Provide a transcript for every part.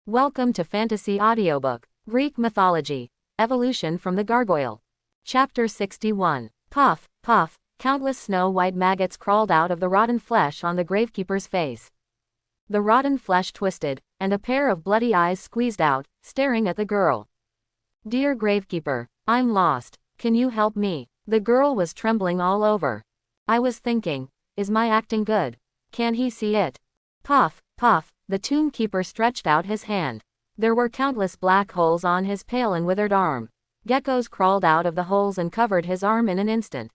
Welcome to Fantasy Audiobook, Greek Mythology, Evolution from the Gargoyle. Chapter 61. Puff, puff, countless snow-white maggots crawled out of the rotten flesh on the gravekeeper's face. The rotten flesh twisted, and a pair of bloody eyes squeezed out, staring at the girl. "Dear gravekeeper, I'm lost. Can you help me?" The girl was trembling all over. "I was thinking, is my acting good? Can he see it?" Puff, puff, the tombkeeper stretched out his hand. There were countless black holes on his pale and withered arm. Geckos crawled out of the holes and covered his arm in an instant.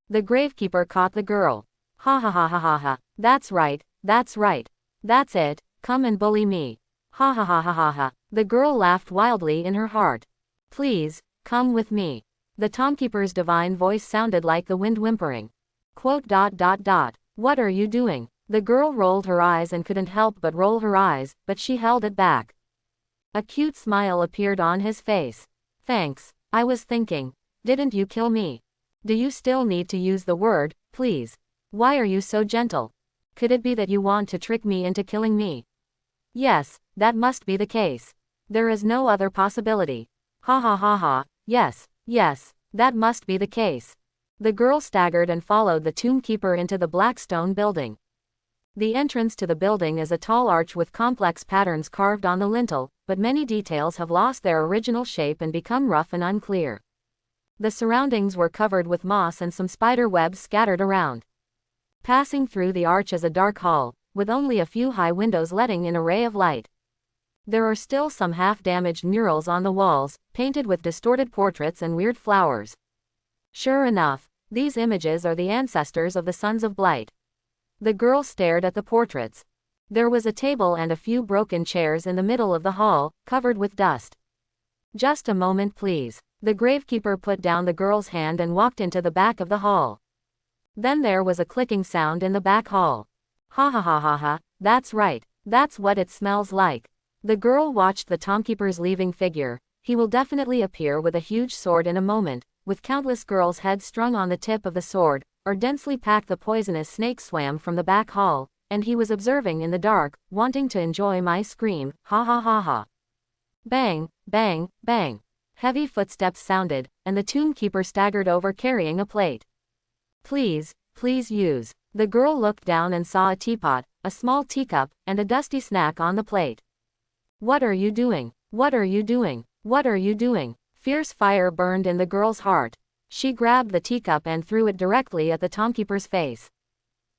The gravekeeper caught the girl. "Ha ha ha ha ha ha, that's right, that's right. That's it, come and bully me. Ha ha ha ha ha ha." The girl laughed wildly in her heart. "Please, come with me." The tombkeeper's divine voice sounded like the wind whimpering. "What are you doing?" The girl rolled her eyes and couldn't help but roll her eyes, but she held it back. A cute smile appeared on his face. "Thanks, I was thinking, didn't you kill me? Do you still need to use the word, please? Why are you so gentle? Could it be that you want to trick me into killing me?" "Yes, that must be the case. There is no other possibility. Ha ha ha ha, yes, yes, that must be the case." The girl staggered and followed the tombkeeper into the blackstone building. The entrance to the building is a tall arch with complex patterns carved on the lintel, but many details have lost their original shape and become rough and unclear. The surroundings were covered with moss and some spider webs scattered around. Passing through the arch is a dark hall, with only a few high windows letting in a ray of light. There are still some half-damaged murals on the walls, painted with distorted portraits and weird flowers. Sure enough, these images are the ancestors of the Sons of Blight. The girl stared at the portraits. There was a table and a few broken chairs in the middle of the hall, covered with dust. "Just a moment please." The gravekeeper put down the girl's hand and walked into the back of the hall. Then there was a clicking sound in the back hall. "Ha ha ha ha ha, that's right, that's what it smells like." The girl watched the tombkeeper's leaving figure. He will definitely appear with a huge sword in a moment, with countless girls' heads strung on the tip of the sword, or densely packed. The poisonous snake swam from the back hall, and he was observing in the dark, wanting to enjoy my scream, ha ha ha ha. Bang, bang, bang. Heavy footsteps sounded, and the tombkeeper staggered over carrying a plate. "Please, please use." The girl looked down and saw a teapot, a small teacup, and a dusty snack on the plate. "What are you doing? What are you doing? What are you doing?" Fierce fire burned in the girl's heart. She grabbed the teacup and threw it directly at the tombkeeper's face.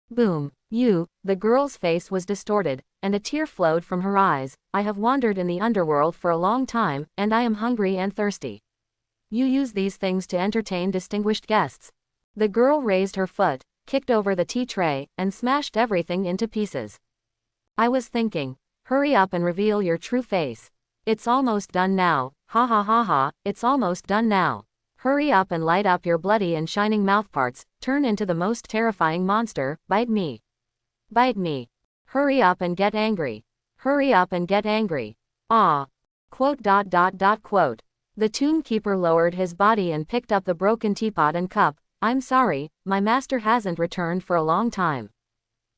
Boom. The girl's face was distorted, and a tear flowed from her eyes. "I have wandered in the underworld for a long time, and I am hungry and thirsty. You use these things to entertain distinguished guests." The girl raised her foot, kicked over the tea tray, and smashed everything into pieces. "I was thinking, hurry up and reveal your true face. It's almost done now, ha ha ha ha, it's almost done now. Hurry up and light up your bloody and shining mouthparts, turn into the most terrifying monster, bite me. Bite me. Hurry up and get angry. Hurry up and get angry. Ah. Quote. The tombkeeper lowered his body and picked up the broken teapot and cup. "I'm sorry, my master hasn't returned for a long time.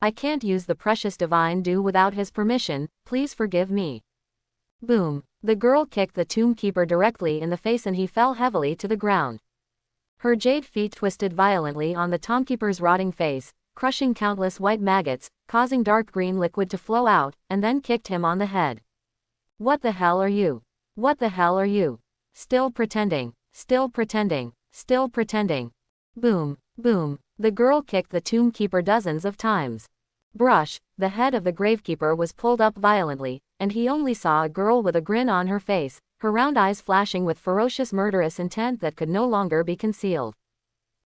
I can't use the precious divine dew without his permission, please forgive me." Boom. The girl kicked the tombkeeper directly in the face and he fell heavily to the ground. Her jade feet twisted violently on the tombkeeper's rotting face, crushing countless white maggots, causing dark green liquid to flow out, and then kicked him on the head. "What the hell are you? What the hell are you? Still pretending, still pretending, still pretending." Boom, boom. The girl kicked the tombkeeper dozens of times. Brush, the head of the gravekeeper was pulled up violently, and he only saw a girl with a grin on her face, her round eyes flashing with ferocious murderous intent that could no longer be concealed.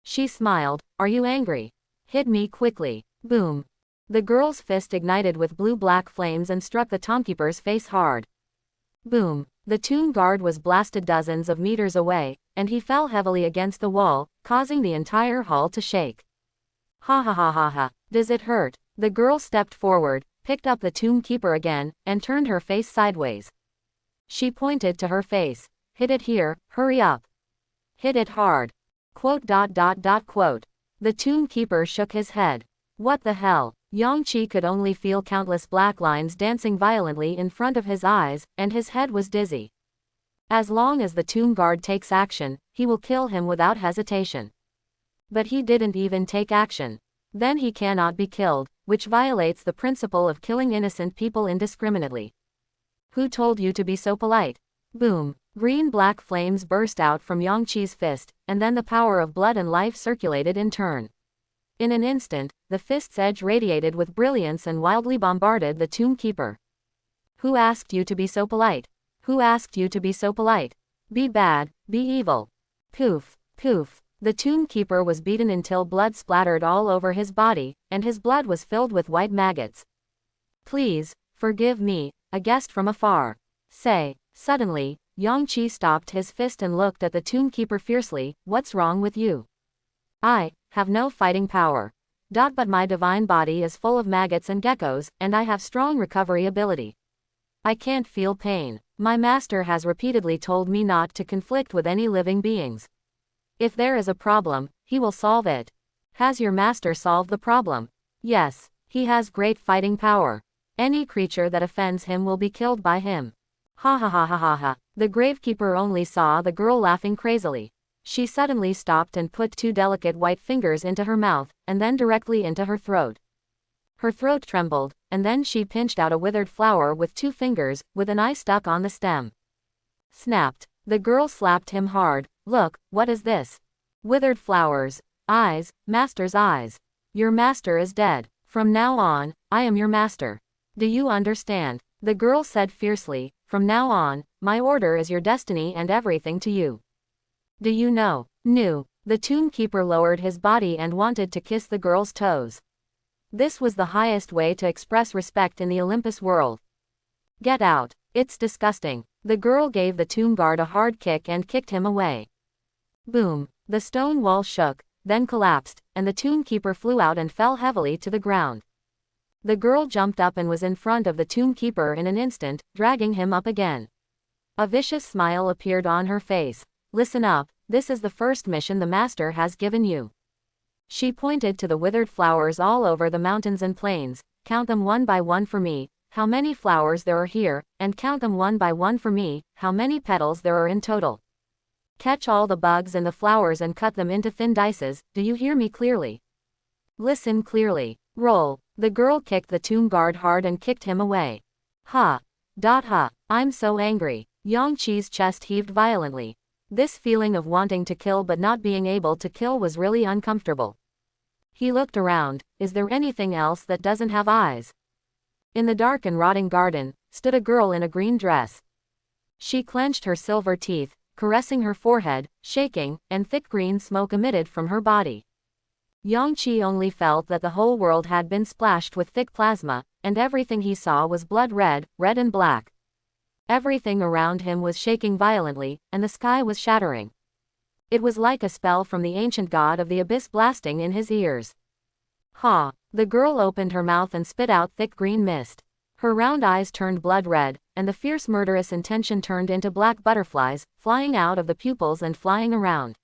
She smiled. "Are you angry? Hit me quickly." Boom. The girl's fist ignited with blue-black flames and struck the tombkeeper's face hard. Boom. The tomb guard was blasted dozens of meters away, and he fell heavily against the wall, causing the entire hall to shake. "Ha ha ha ha ha, does it hurt?" The girl stepped forward, picked up the tombkeeper again, and turned her face sideways. She pointed to her face. "Hit it here, hurry up. Hit it hard." Quote. The tombkeeper shook his head. "What the hell? Yangqi could only feel countless black lines dancing violently in front of his eyes, and his head was dizzy. As long as the tomb guard takes action, he will kill him without hesitation. But he didn't even take action. Then he cannot be killed, which violates the principle of killing innocent people indiscriminately. Who told you to be so polite? Boom. Green-black flames burst out from Yangqi's fist, and then the power of blood and life circulated in turn. In an instant, the fist's edge radiated with brilliance and wildly bombarded the tombkeeper. Who asked you to be so polite? Who asked you to be so polite? Be bad, be evil. Poof, poof. The tombkeeper was beaten until blood splattered all over his body, and his blood was filled with white maggots. Please, forgive me, a guest from afar. Say. Suddenly, Yangqi stopped his fist and looked at the tombkeeper fiercely. What's wrong with you? I have no fighting power. But my divine body is full of maggots and geckos, and I have strong recovery ability. I can't feel pain. My master has repeatedly told me not to conflict with any living beings. If there is a problem, he will solve it. Has your master solved the problem? Yes, he has great fighting power. Any creature that offends him will be killed by him. Ha ha ha ha ha ha. The gravekeeper only saw the girl laughing crazily. She suddenly stopped and put two delicate white fingers into her mouth, and then directly into her throat. Her throat trembled, and then she pinched out a withered flower with two fingers, with an eye stuck on the stem. Snapped. The girl slapped him hard. Look, what is this? Withered flowers. Eyes, master's eyes. Your master is dead. From now on, I am your master. Do you understand? The girl said fiercely. From now on, my order is your destiny and everything to you. Do you know? Knew. The tombkeeper lowered his body and wanted to kiss the girl's toes. This was the highest way to express respect in the Olympus world. Get out. It's disgusting. The girl gave the tomb guard a hard kick and kicked him away. Boom. The stone wall shook, then collapsed, and the tombkeeper flew out and fell heavily to the ground. The girl jumped up and was in front of the tombkeeper in an instant, dragging him up again. A vicious smile appeared on her face. Listen up, this is the first mission the master has given you. She pointed to the withered flowers all over the mountains and plains. Count them one by one for me, how many flowers there are here, and count them one by one for me, how many petals there are in total. Catch all the bugs in the flowers and cut them into thin dices. Do you hear me clearly? Listen clearly. Roll. The girl kicked the tomb guard hard and kicked him away. Ha. Ha. I'm so angry. Yangqi's chest heaved violently. This feeling of wanting to kill but not being able to kill was really uncomfortable. He looked around. Is there anything else that doesn't have eyes? In the dark and rotting garden, stood a girl in a green dress. She clenched her silver teeth, caressing her forehead, shaking, and thick green smoke emitted from her body. Yangqi only felt that the whole world had been splashed with thick plasma, and everything he saw was blood red, red and black. Everything around him was shaking violently, and the sky was shattering. It was like a spell from the ancient god of the abyss blasting in his ears. Ha! The girl opened her mouth and spit out thick green mist. Her round eyes turned blood red, and the fierce murderous intention turned into black butterflies, flying out of the pupils and flying around.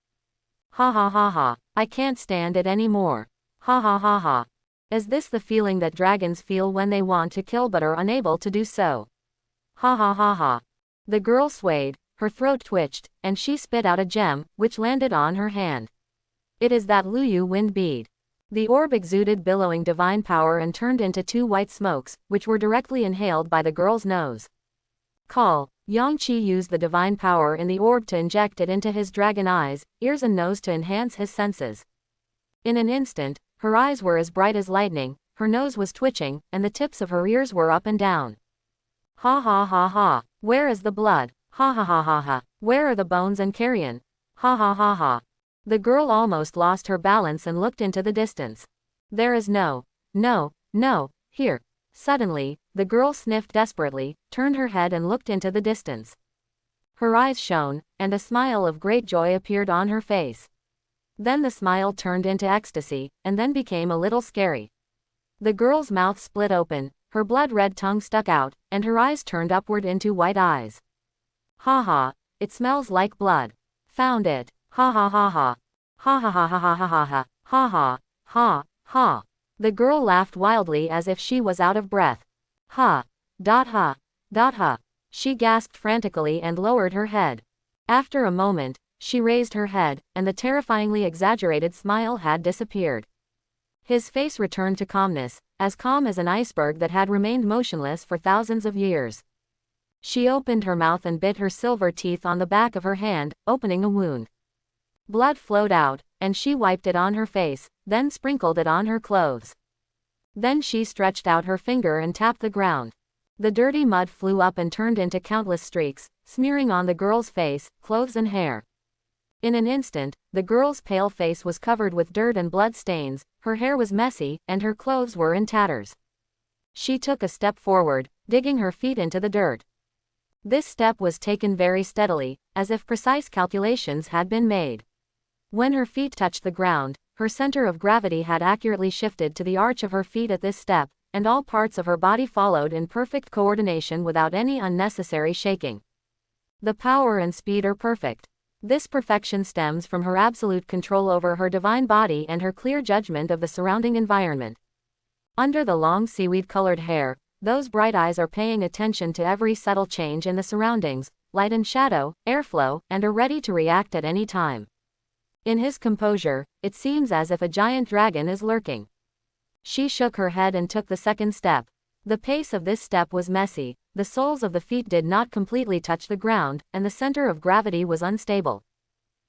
Ha ha ha ha. I can't stand it anymore. Ha ha ha ha. Is this the feeling that dragons feel when they want to kill but are unable to do so? Ha ha ha ha. The girl swayed, her throat twitched, and she spit out a gem, which landed on her hand. It is that Luyu wind bead. The orb exuded billowing divine power and turned into two white smokes, which were directly inhaled by the girl's nose. Call. Yangqi used the divine power in the orb to inject it into his dragon eyes, ears and nose to enhance his senses. In an instant, her eyes were as bright as lightning, her nose was twitching, and the tips of her ears were up and down. Ha ha ha ha. Where is the blood? Ha ha ha ha ha. Where are the bones and carrion? Ha ha ha ha. The girl almost lost her balance and looked into the distance. There is no, here. Suddenly, the girl sniffed desperately, turned her head and looked into the distance. Her eyes shone, and a smile of great joy appeared on her face. Then the smile turned into ecstasy, and then became a little scary. The girl's mouth split open, her blood-red tongue stuck out, and her eyes turned upward into white eyes. Ha ha, it smells like blood. Found it. Ha ha ha ha. Ha ha ha ha ha ha ha ha ha ha ha. The girl laughed wildly as if she was out of breath. Ha! Ha! Ha! She gasped frantically and lowered her head. After a moment, she raised her head, and the terrifyingly exaggerated smile had disappeared. His face returned to calmness, as calm as an iceberg that had remained motionless for thousands of years. She opened her mouth and bit her silver teeth on the back of her hand, opening a wound. Blood flowed out, and she wiped it on her face, then sprinkled it on her clothes. Then she stretched out her finger and tapped the ground. The dirty mud flew up and turned into countless streaks, smearing on the girl's face, clothes and hair. In an instant, the girl's pale face was covered with dirt and blood stains, her hair was messy, and her clothes were in tatters. She took a step forward, digging her feet into the dirt. This step was taken very steadily, as if precise calculations had been made. When her feet touched the ground, her center of gravity had accurately shifted to the arch of her feet at this step, and all parts of her body followed in perfect coordination without any unnecessary shaking. The power and speed are perfect. This perfection stems from her absolute control over her divine body and her clear judgment of the surrounding environment. Under the long seaweed-colored hair, those bright eyes are paying attention to every subtle change in the surroundings, light and shadow, airflow, and are ready to react at any time. In his composure, it seems as if a giant dragon is lurking. She shook her head and took the second step. The pace of this step was messy, the soles of the feet did not completely touch the ground, and the center of gravity was unstable.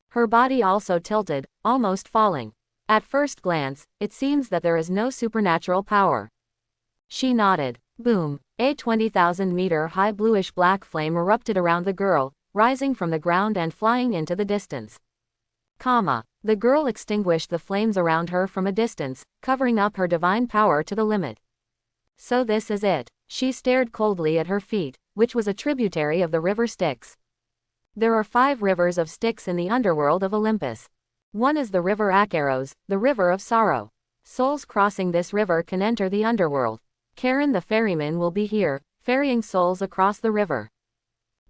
Her body also tilted, almost falling. At first glance, it seems that there is no supernatural power. She nodded. Boom! A 20,000-meter-high bluish-black flame erupted around the girl, rising from the ground and flying into the distance. The girl extinguished the flames around her from a distance, covering up her divine power to the limit. So this is it. She stared coldly at her feet, which was a tributary of the river Styx. There are 5 rivers of Styx in the underworld of Olympus. One is the river Acheros, the river of sorrow. Souls crossing this river can enter the underworld. Charon the ferryman will be here, ferrying souls across the river.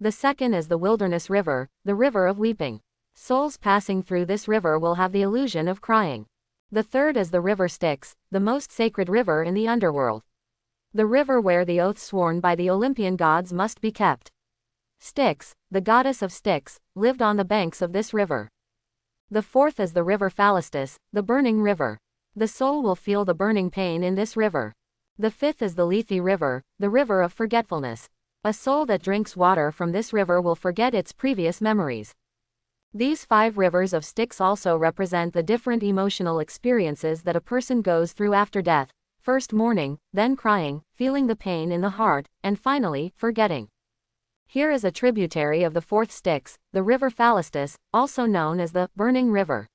The second is the wilderness river, the river of weeping. Souls passing through this river will have the illusion of crying. The third is the river Styx, the most sacred river in the underworld. The river where the oaths sworn by the Olympian gods must be kept. Styx, the goddess of Styx, lived on the banks of this river. The fourth is the river Phalestus, the burning river. The soul will feel the burning pain in this river. The fifth is the Lethe river, the river of forgetfulness. A soul that drinks water from this river will forget its previous memories. These 5 rivers of Styx also represent the different emotional experiences that a person goes through after death, first mourning, then crying, feeling the pain in the heart, and finally, forgetting. Here is a tributary of the 4th Styx, the river Phalestus, also known as the burning river.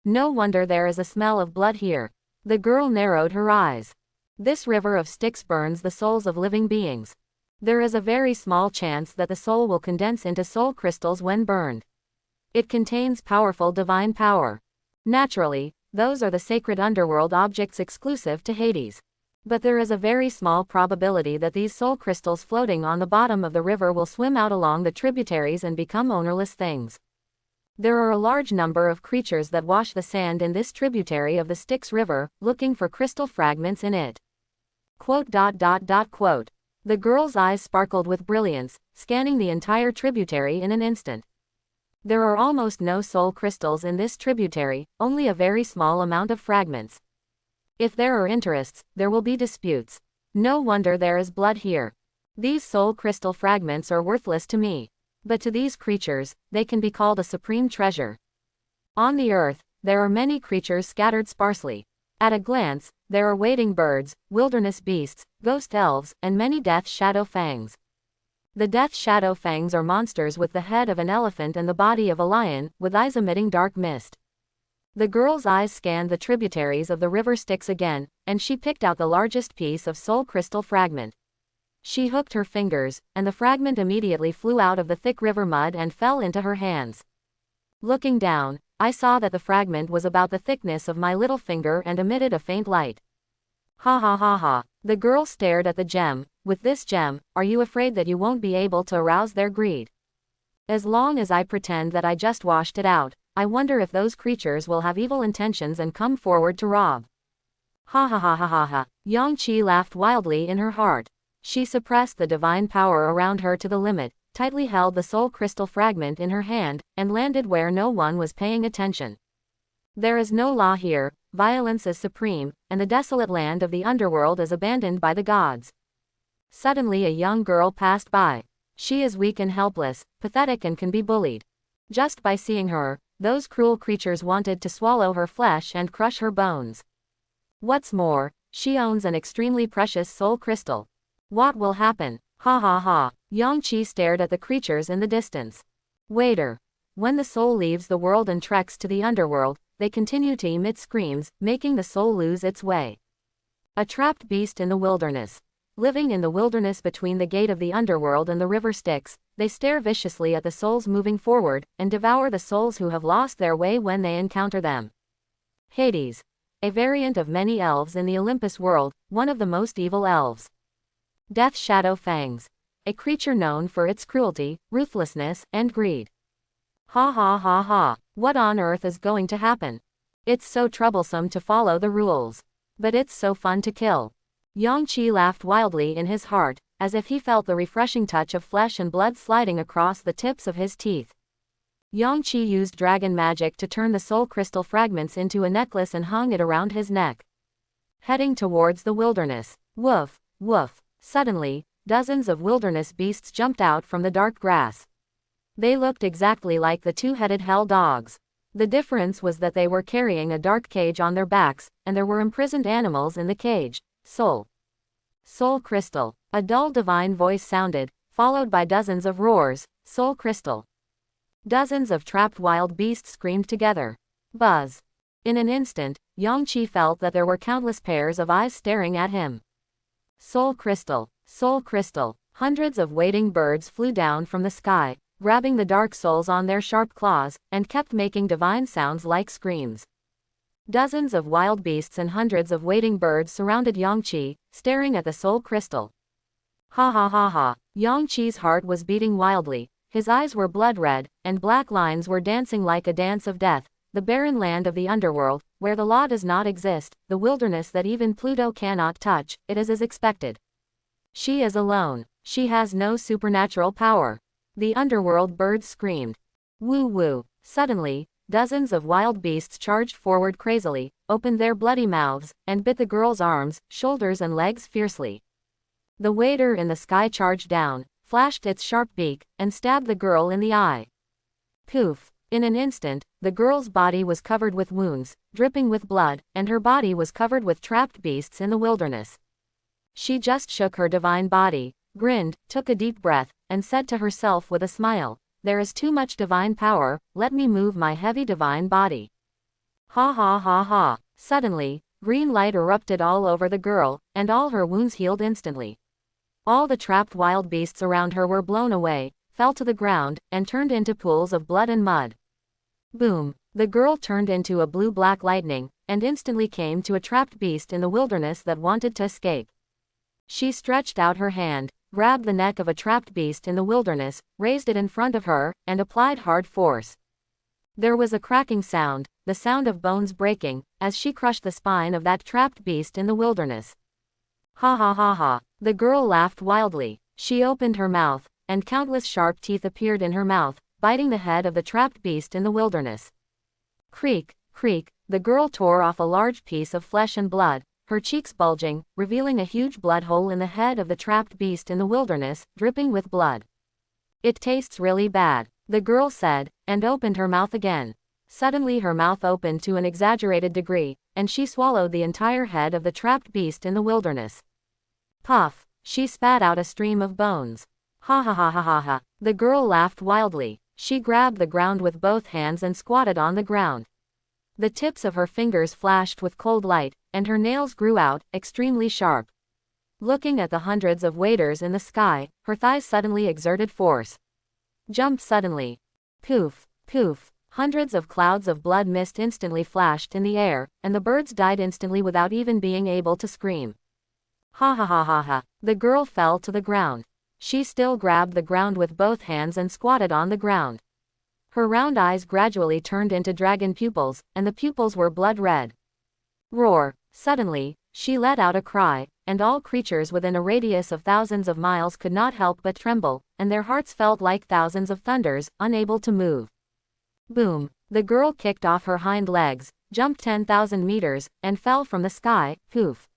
No wonder there is a smell of blood here. The girl narrowed her eyes. This river of Styx burns the souls of living beings. There is a very small chance that the soul will condense into soul crystals when burned. It contains powerful divine power. Naturally, those are the sacred underworld objects exclusive to Hades. But there is a very small probability that these soul crystals floating on the bottom of the river will swim out along the tributaries and become ownerless things. There are a large number of creatures that wash the sand in this tributary of the Styx River, looking for crystal fragments in it. Quote. The girl's eyes sparkled with brilliance, scanning the entire tributary in an instant. There are almost no soul crystals in this tributary, only a very small amount of fragments. If there are interests, there will be disputes. No wonder there is blood here. These soul crystal fragments are worthless to me. But to these creatures, they can be called a supreme treasure. On the earth, there are many creatures scattered sparsely. At a glance, there are wading birds, wilderness beasts, ghost elves, and many death shadow fangs. The death shadow fangs are monsters with the head of an elephant and the body of a lion, with eyes emitting dark mist. The girl's eyes scanned the tributaries of the river Styx again, and she picked out the largest piece of soul crystal fragment. She hooked her fingers, and the fragment immediately flew out of the thick river mud and fell into her hands. Looking down, I saw that the fragment was about the thickness of my little finger and emitted a faint light. Ha ha ha ha. The girl stared at the gem. With this gem, are you afraid that you won't be able to arouse their greed? As long as I pretend that I just washed it out, I wonder if those creatures will have evil intentions and come forward to rob. Ha ha ha ha ha ha. Yang Qi laughed wildly in her heart. She suppressed the divine power around her to the limit, tightly held the soul crystal fragment in her hand, and landed where no one was paying attention. There is no law here, violence is supreme, and the desolate land of the underworld is abandoned by the gods. Suddenly a young girl passed by. She is weak and helpless, pathetic and can be bullied. Just by seeing her, those cruel creatures wanted to swallow her flesh and crush her bones. What's more, she owns an extremely precious soul crystal. What will happen? Ha ha ha. Yang Qi stared at the creatures in the distance. Waiter. When the soul leaves the world and treks to the underworld, they continue to emit screams, making the soul lose its way. A trapped beast in the wilderness. Living in the wilderness between the gate of the underworld and the river Styx, they stare viciously at the souls moving forward, and devour the souls who have lost their way when they encounter them. Hades. A variant of many elves in the Olympus world, one of the most evil elves. Death Shadow Fangs. A creature known for its cruelty, ruthlessness, and greed. Ha ha ha ha. What on earth is going to happen? It's so troublesome to follow the rules. But it's so fun to kill. Yang Qi laughed wildly in his heart, as if he felt the refreshing touch of flesh and blood sliding across the tips of his teeth. Yang Qi used dragon magic to turn the soul crystal fragments into a necklace and hung it around his neck. Heading towards the wilderness. Woof, woof. Suddenly, dozens of wilderness beasts jumped out from the dark grass. They looked exactly like the two-headed hell dogs. The difference was that they were carrying a dark cage on their backs, and there were imprisoned animals in the cage. Soul. Soul crystal. A dull divine voice sounded, followed by dozens of roars. Soul crystal. Dozens of trapped wild beasts screamed together. Buzz. In an instant, Yang Qi felt that there were countless pairs of eyes staring at him. Soul crystal. Soul crystal. Hundreds of waiting birds flew down from the sky, grabbing the dark souls on their sharp claws, and kept making divine sounds like screams. Dozens of wild beasts and hundreds of waiting birds surrounded Yang Qi, staring at the soul crystal. Ha ha ha ha. Yang Qi's heart was beating wildly, his eyes were blood red, and black lines were dancing like a dance of death. The barren land of the underworld, where the law does not exist, the wilderness that even Pluto cannot touch, it is as expected. She is alone. She has no supernatural power. The underworld birds screamed. Woo woo. Suddenly, dozens of wild beasts charged forward crazily, opened their bloody mouths, and bit the girl's arms, shoulders and legs fiercely. The waiter in the sky charged down, flashed its sharp beak, and stabbed the girl in the eye. Poof. In an instant, the girl's body was covered with wounds, dripping with blood, and her body was covered with trapped beasts in the wilderness. She just shook her divine body, grinned, took a deep breath, and said to herself with a smile, "There is too much divine power, let me move my heavy divine body." Ha ha ha ha. Suddenly, green light erupted all over the girl, and all her wounds healed instantly. All the trapped wild beasts around her were blown away, fell to the ground, and turned into pools of blood and mud. Boom. The girl turned into a blue-black lightning, and instantly came to a trapped beast in the wilderness that wanted to escape. She stretched out her hand, grabbed the neck of a trapped beast in the wilderness, raised it in front of her, and applied hard force. There was a cracking sound, the sound of bones breaking, as she crushed the spine of that trapped beast in the wilderness. Ha ha ha ha. The girl laughed wildly. She opened her mouth, and countless sharp teeth appeared in her mouth, biting the head of the trapped beast in the wilderness. Creak, creak, the girl tore off a large piece of flesh and blood, her cheeks bulging, revealing a huge blood hole in the head of the trapped beast in the wilderness, dripping with blood. "It tastes really bad," the girl said, and opened her mouth again. Suddenly her mouth opened to an exaggerated degree, and she swallowed the entire head of the trapped beast in the wilderness. Puff! She spat out a stream of bones. Ha ha ha ha ha ha. The girl laughed wildly. She grabbed the ground with both hands and squatted on the ground. The tips of her fingers flashed with cold light, and her nails grew out, extremely sharp. Looking at the hundreds of waiters in the sky, her thighs suddenly exerted force. Jumped suddenly. Poof, poof. Hundreds of clouds of blood mist instantly flashed in the air, and the birds died instantly without even being able to scream. Ha ha ha ha ha. The girl fell to the ground. She still grabbed the ground with both hands and squatted on the ground. Her round eyes gradually turned into dragon pupils, and the pupils were blood red. Roar! Suddenly, She let out a cry, and all creatures within a radius of thousands of miles could not help but tremble, and their hearts felt like thousands of thunders, unable to move. Boom! The girl kicked off her hind legs, jumped 10,000 meters, and fell from the sky, poof.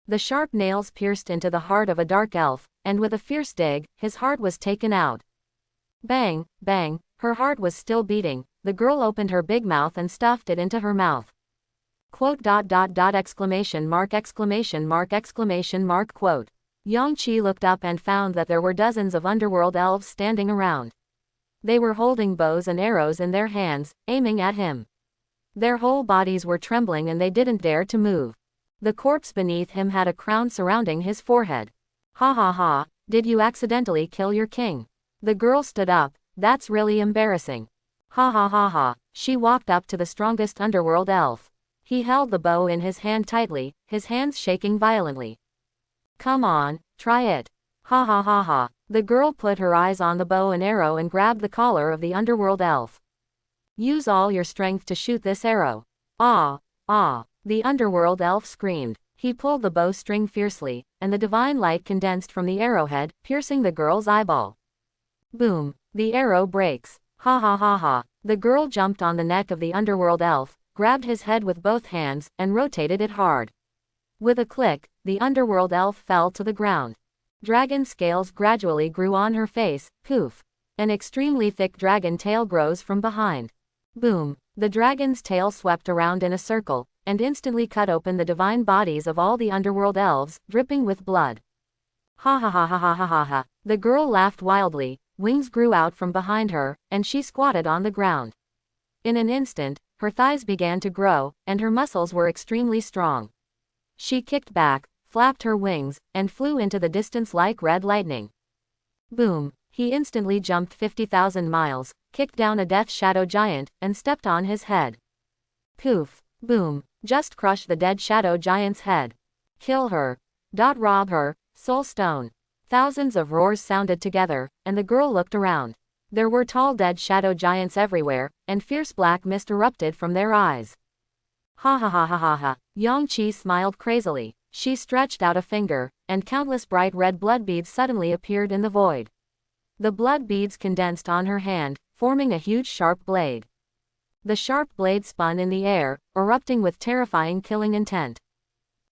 The sharp nails pierced into the heart of a dark elf, and with a fierce dig, his heart was taken out. Bang, bang, her heart was still beating. The girl opened her big mouth and stuffed it into her mouth. Quote exclamation mark exclamation mark exclamation mark quote. Yangqi looked up and found that there were dozens of underworld elves standing around. They were holding bows and arrows in their hands, aiming at him. Their whole bodies were trembling and they didn't dare to move. The corpse beneath him had a crown surrounding his forehead. Ha ha ha, did you accidentally kill your king? The girl stood up. That's really embarrassing. Ha ha ha ha. She walked up to the strongest underworld elf. He held the bow in his hand tightly, his hands shaking violently. Come on, try it. Ha ha ha ha. The girl put her eyes on the bow and arrow and grabbed the collar of the underworld elf. Use all your strength to shoot this arrow. Ah, ah. The underworld elf screamed. He pulled the bowstring fiercely, and the divine light condensed from the arrowhead, piercing the girl's eyeball. Boom. The arrow breaks. Ha ha ha ha. The girl jumped on the neck of the underworld elf, grabbed his head with both hands, and rotated it hard. With a click, the underworld elf fell to the ground. Dragon scales gradually grew on her face, poof. An extremely thick dragon tail grows from behind. Boom. The dragon's tail swept around in a circle, and instantly cut open the divine bodies of all the underworld elves, dripping with blood. Ha ha ha ha ha ha ha ha. The girl laughed wildly, wings grew out from behind her, and she squatted on the ground. In an instant, her thighs began to grow, and her muscles were extremely strong. She kicked back, flapped her wings, and flew into the distance like red lightning. Boom! He instantly jumped 50,000 miles, kicked down a death shadow giant, and stepped on his head. Poof! Boom! Just crush the dead shadow giant's head. Kill her. Rob her. Soul stone. Thousands of roars sounded together, and the girl looked around. There were tall dead shadow giants everywhere, and fierce black mist erupted from their eyes. Ha ha ha ha ha ha. Yangqi smiled crazily. She stretched out a finger, and countless bright red blood beads suddenly appeared in the void. The blood beads condensed on her hand, forming a huge sharp blade. The sharp blade spun in the air, erupting with terrifying killing intent.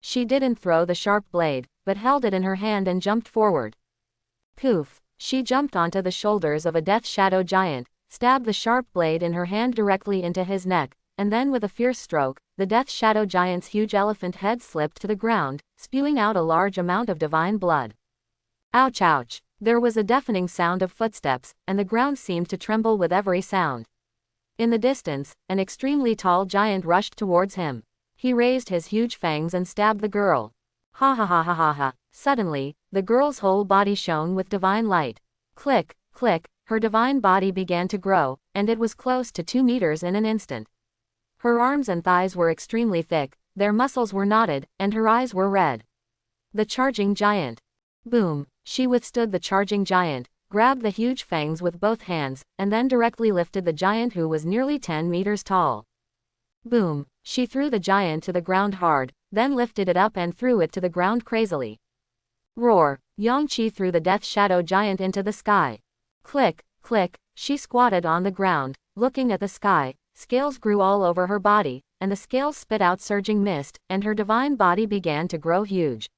She didn't throw the sharp blade, but held it in her hand and jumped forward. Poof! She jumped onto the shoulders of a death shadow giant, stabbed the sharp blade in her hand directly into his neck, and then with a fierce stroke, the death shadow giant's huge elephant head slipped to the ground, spewing out a large amount of divine blood. Ouch ouch! There was a deafening sound of footsteps, and the ground seemed to tremble with every sound. In the distance, an extremely tall giant rushed towards him. He raised his huge fangs and stabbed the girl. Ha ha ha ha ha ha. Suddenly, the girl's whole body shone with divine light. Click, click, her divine body began to grow, and it was close to 2 meters in an instant. Her arms and thighs were extremely thick, their muscles were knotted, and her eyes were red. The charging giant. Boom! She withstood the charging giant, grabbed the huge fangs with both hands, and then directly lifted the giant who was nearly 10 meters tall. Boom! She threw the giant to the ground hard, then lifted it up and threw it to the ground crazily. Roar! Yangqi threw the death shadow giant into the sky. Click, click, she squatted on the ground, looking at the sky. Scales grew all over her body, and the scales spit out surging mist, and her divine body began to grow huge.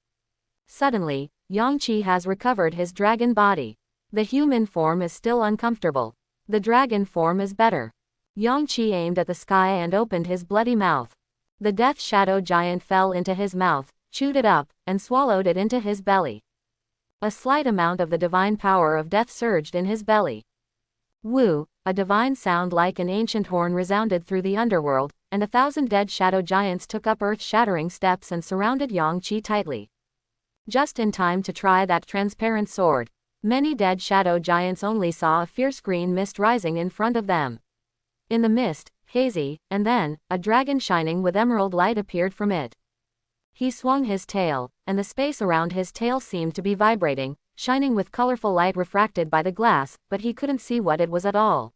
Suddenly, Yangqi has recovered his dragon body. The human form is still uncomfortable. The dragon form is better. Yangqi aimed at the sky and opened his bloody mouth. The death shadow giant fell into his mouth, chewed it up, and swallowed it into his belly. A slight amount of the divine power of death surged in his belly. Woo! A divine sound like an ancient horn resounded through the underworld, and 1,000 dead shadow giants took up earth-shattering steps and surrounded Yangqi tightly. Just in time to try that transparent sword. Many dead shadow giants only saw a fierce green mist rising in front of them. In the mist, hazy, and then, a dragon shining with emerald light appeared from it. He swung his tail, and the space around his tail seemed to be vibrating, shining with colorful light refracted by the glass, but he couldn't see what it was at all.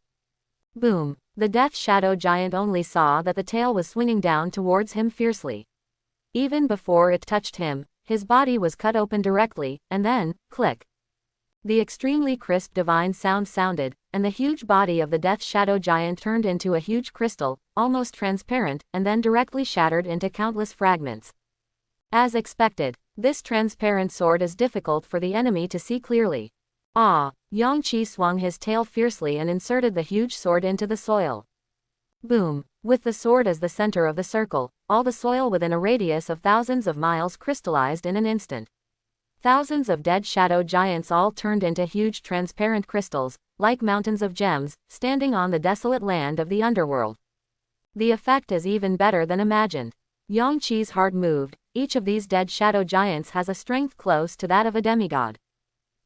Boom! The death shadow giant only saw that the tail was swinging down towards him fiercely. Even before it touched him, his body was cut open directly, and then, click. The extremely crisp divine sound sounded, and the huge body of the Death Shadow Giant turned into a huge crystal, almost transparent, and then directly shattered into countless fragments. As expected, this transparent sword is difficult for the enemy to see clearly. Ah! Yangqi swung his tail fiercely and inserted the huge sword into the soil. Boom! With the sword as the center of the circle, all the soil within a radius of thousands of miles crystallized in an instant. Thousands of dead shadow giants all turned into huge transparent crystals, like mountains of gems, standing on the desolate land of the underworld. The effect is even better than imagined. Yangqi's heart moved. Each of these dead shadow giants has a strength close to that of a demigod.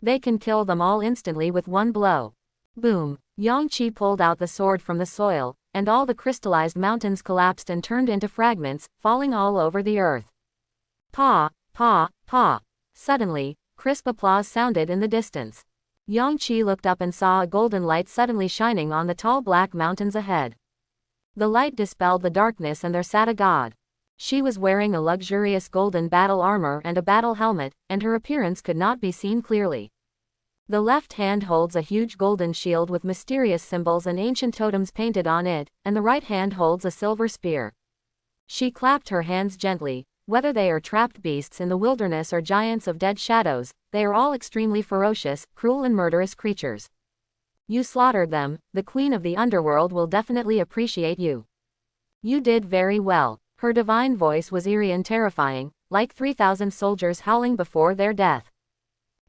They can kill them all instantly with one blow. Boom! Yangqi pulled out the sword from the soil, and all the crystallized mountains collapsed and turned into fragments, falling all over the earth. Pa! Pa! Pa! Suddenly, crisp applause sounded in the distance. Yangqi looked up and saw a golden light suddenly shining on the tall black mountains ahead. The light dispelled the darkness and there sat a god. She was wearing a luxurious golden battle armor and a battle helmet, and her appearance could not be seen clearly. The left hand holds a huge golden shield with mysterious symbols and ancient totems painted on it, and the right hand holds a silver spear. She clapped her hands gently. Whether they are trapped beasts in the wilderness or giants of dead shadows, they are all extremely ferocious, cruel and murderous creatures. You slaughtered them. The queen of the underworld will definitely appreciate you. You did very well. Her divine voice was eerie and terrifying, like 3,000 soldiers howling before their death.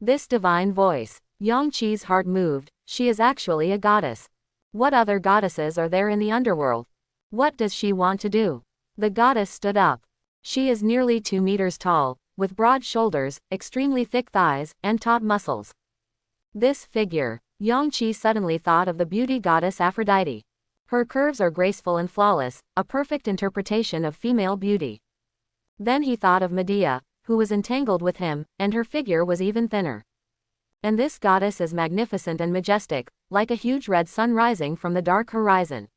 This divine voice. Yangqi's heart moved. She is actually a goddess. What other goddesses are there in the underworld? What does she want to do? The goddess stood up. She is nearly 2 meters tall, with broad shoulders, extremely thick thighs, and taut muscles. This figure. Yangqi suddenly thought of the beauty goddess Aphrodite. Her curves are graceful and flawless, a perfect interpretation of female beauty. Then he thought of Medea, who was entangled with him, and her figure was even thinner. And this goddess is magnificent and majestic, like a huge red sun rising from the dark horizon.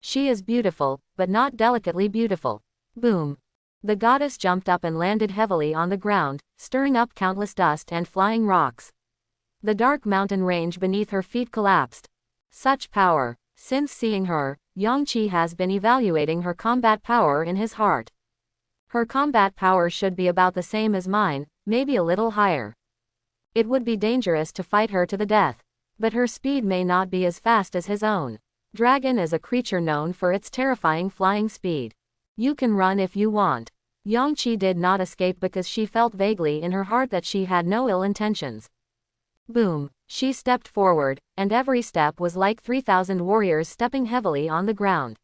She is beautiful, but not delicately beautiful. Boom! The goddess jumped up and landed heavily on the ground, stirring up countless dust and flying rocks. The dark mountain range beneath her feet collapsed. Such power! Since seeing her, Yangqi has been evaluating her combat power in his heart. Her combat power should be about the same as mine, maybe a little higher. It would be dangerous to fight her to the death. But her speed may not be as fast as his own. Dragon is a creature known for its terrifying flying speed. You can run if you want. Yangqi did not escape because she felt vaguely in her heart that she had no ill intentions. Boom! She stepped forward, and every step was like 3,000 warriors stepping heavily on the ground.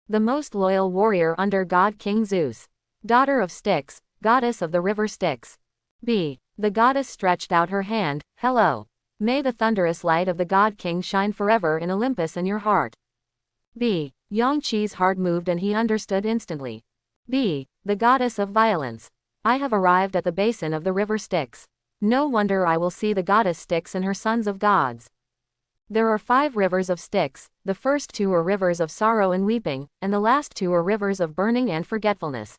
The most loyal warrior under God King Zeus. Daughter of Styx, goddess of the river Styx. B. The goddess stretched out her hand. Hello. May the thunderous light of the God King shine forever in Olympus in your heart. B. Yangqi's heart moved and he understood instantly. B. The goddess of violence. I have arrived at the basin of the river Styx. No wonder I will see the goddess Styx and her sons of gods. There are 5 rivers of Styx. The first 2 are rivers of sorrow and weeping, and the last 2 are rivers of burning and forgetfulness.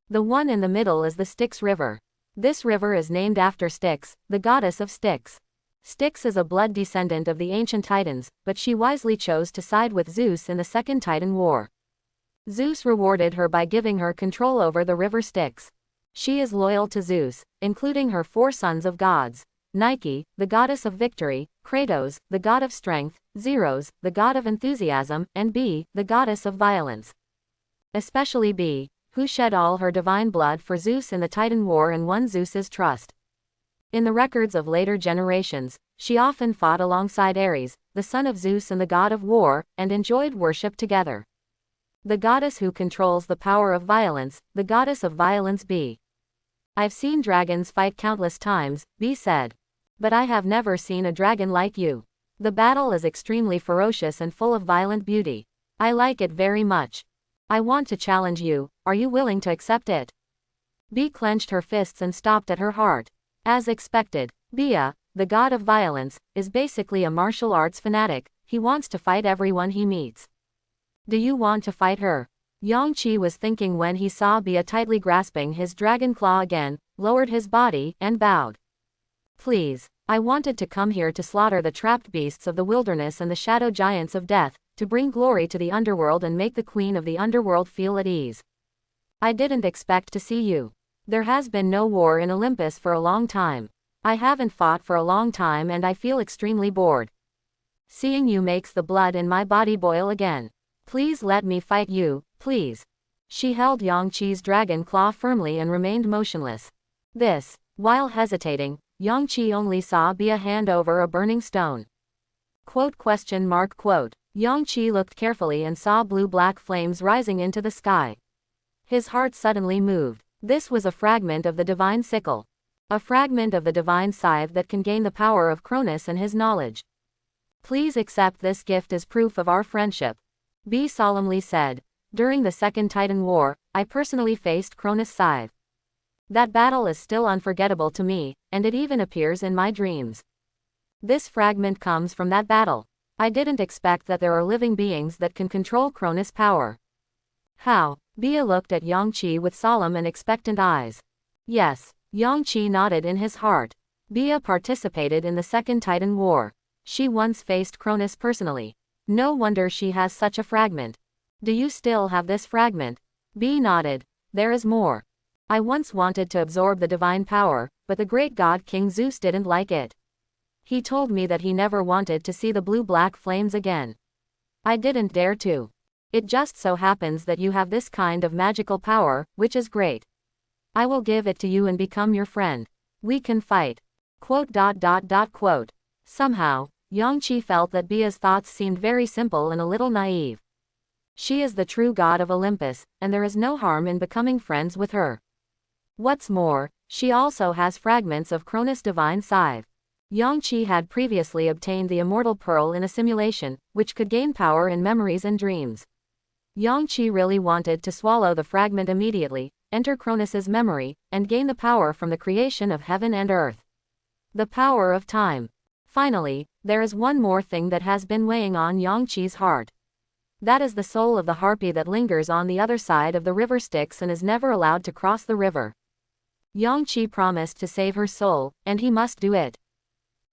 The one in the middle is the Styx River. This river is named after Styx, the goddess of Styx. Styx is a blood descendant of the ancient Titans, but she wisely chose to side with Zeus in the Second Titan War. Zeus rewarded her by giving her control over the river Styx. She is loyal to Zeus, including her 4 sons of gods: Nike, the goddess of victory; Kratos, the god of strength; Zeros, the god of enthusiasm; and B, the goddess of violence. Especially B, who shed all her divine blood for Zeus in the Titan War and won Zeus's trust. In the records of later generations, she often fought alongside Ares, the son of Zeus and the god of war, and enjoyed worship together. The goddess who controls the power of violence, the goddess of violence B. I've seen dragons fight countless times, B said. But I have never seen a dragon like you. The battle is extremely ferocious and full of violent beauty. I like it very much. I want to challenge you. Are you willing to accept it? B clenched her fists and stopped at her heart. As expected, Bia, the god of violence, is basically a martial arts fanatic. He wants to fight everyone he meets. Do you want to fight her? Yang Qi was thinking when he saw Bia tightly grasping his dragon claw again, lowered his body, and bowed. Please. I wanted to come here to slaughter the trapped beasts of the wilderness and the shadow giants of death, to bring glory to the underworld and make the queen of the underworld feel at ease. I didn't expect to see you. There has been no war in Olympus for a long time. I haven't fought for a long time and I feel extremely bored. Seeing you makes the blood in my body boil again. Please let me fight you, please. She held Yang Qi's dragon claw firmly and remained motionless. While hesitating, Yang Qi only saw Bia hand over a burning stone. Quote? Yang Qi looked carefully and saw blue-black flames rising into the sky. His heart suddenly moved. This was a fragment of the divine sickle. A fragment of the divine scythe that can gain the power of Cronus and his knowledge. Please accept this gift as proof of our friendship. Bia solemnly said. During the Second Titan War, I personally faced Cronus' scythe. That battle is still unforgettable to me, and it even appears in my dreams. This fragment comes from that battle. I didn't expect that there are living beings that can control Cronus' power. How? Bia looked at Yang Qi with solemn and expectant eyes. Yes. Yang Qi nodded in his heart. Bia participated in the Second Titan War. She once faced Cronus personally. No wonder she has such a fragment. Do you still have this fragment? Bia nodded. There is more. I once wanted to absorb the divine power, but the great god King Zeus didn't like it. He told me that he never wanted to see the blue-black flames again. I didn't dare to. It just so happens that you have this kind of magical power, which is great. I will give it to you and become your friend. We can fight. Somehow, Yang Qi felt that Bia's thoughts seemed very simple and a little naive. She is the true god of Olympus, and there is no harm in becoming friends with her. What's more, she also has fragments of Cronus' divine scythe. Yang Qi had previously obtained the immortal pearl in a simulation, which could gain power in memories and dreams. Yang Qi really wanted to swallow the fragment immediately, enter Cronus' memory, and gain the power from the creation of heaven and earth. The power of time. Finally, there is one more thing that has been weighing on Yang Qi's heart. That is the soul of the harpy that lingers on the other side of the river Styx and is never allowed to cross the river. Yang Qi promised to save her soul, and he must do it.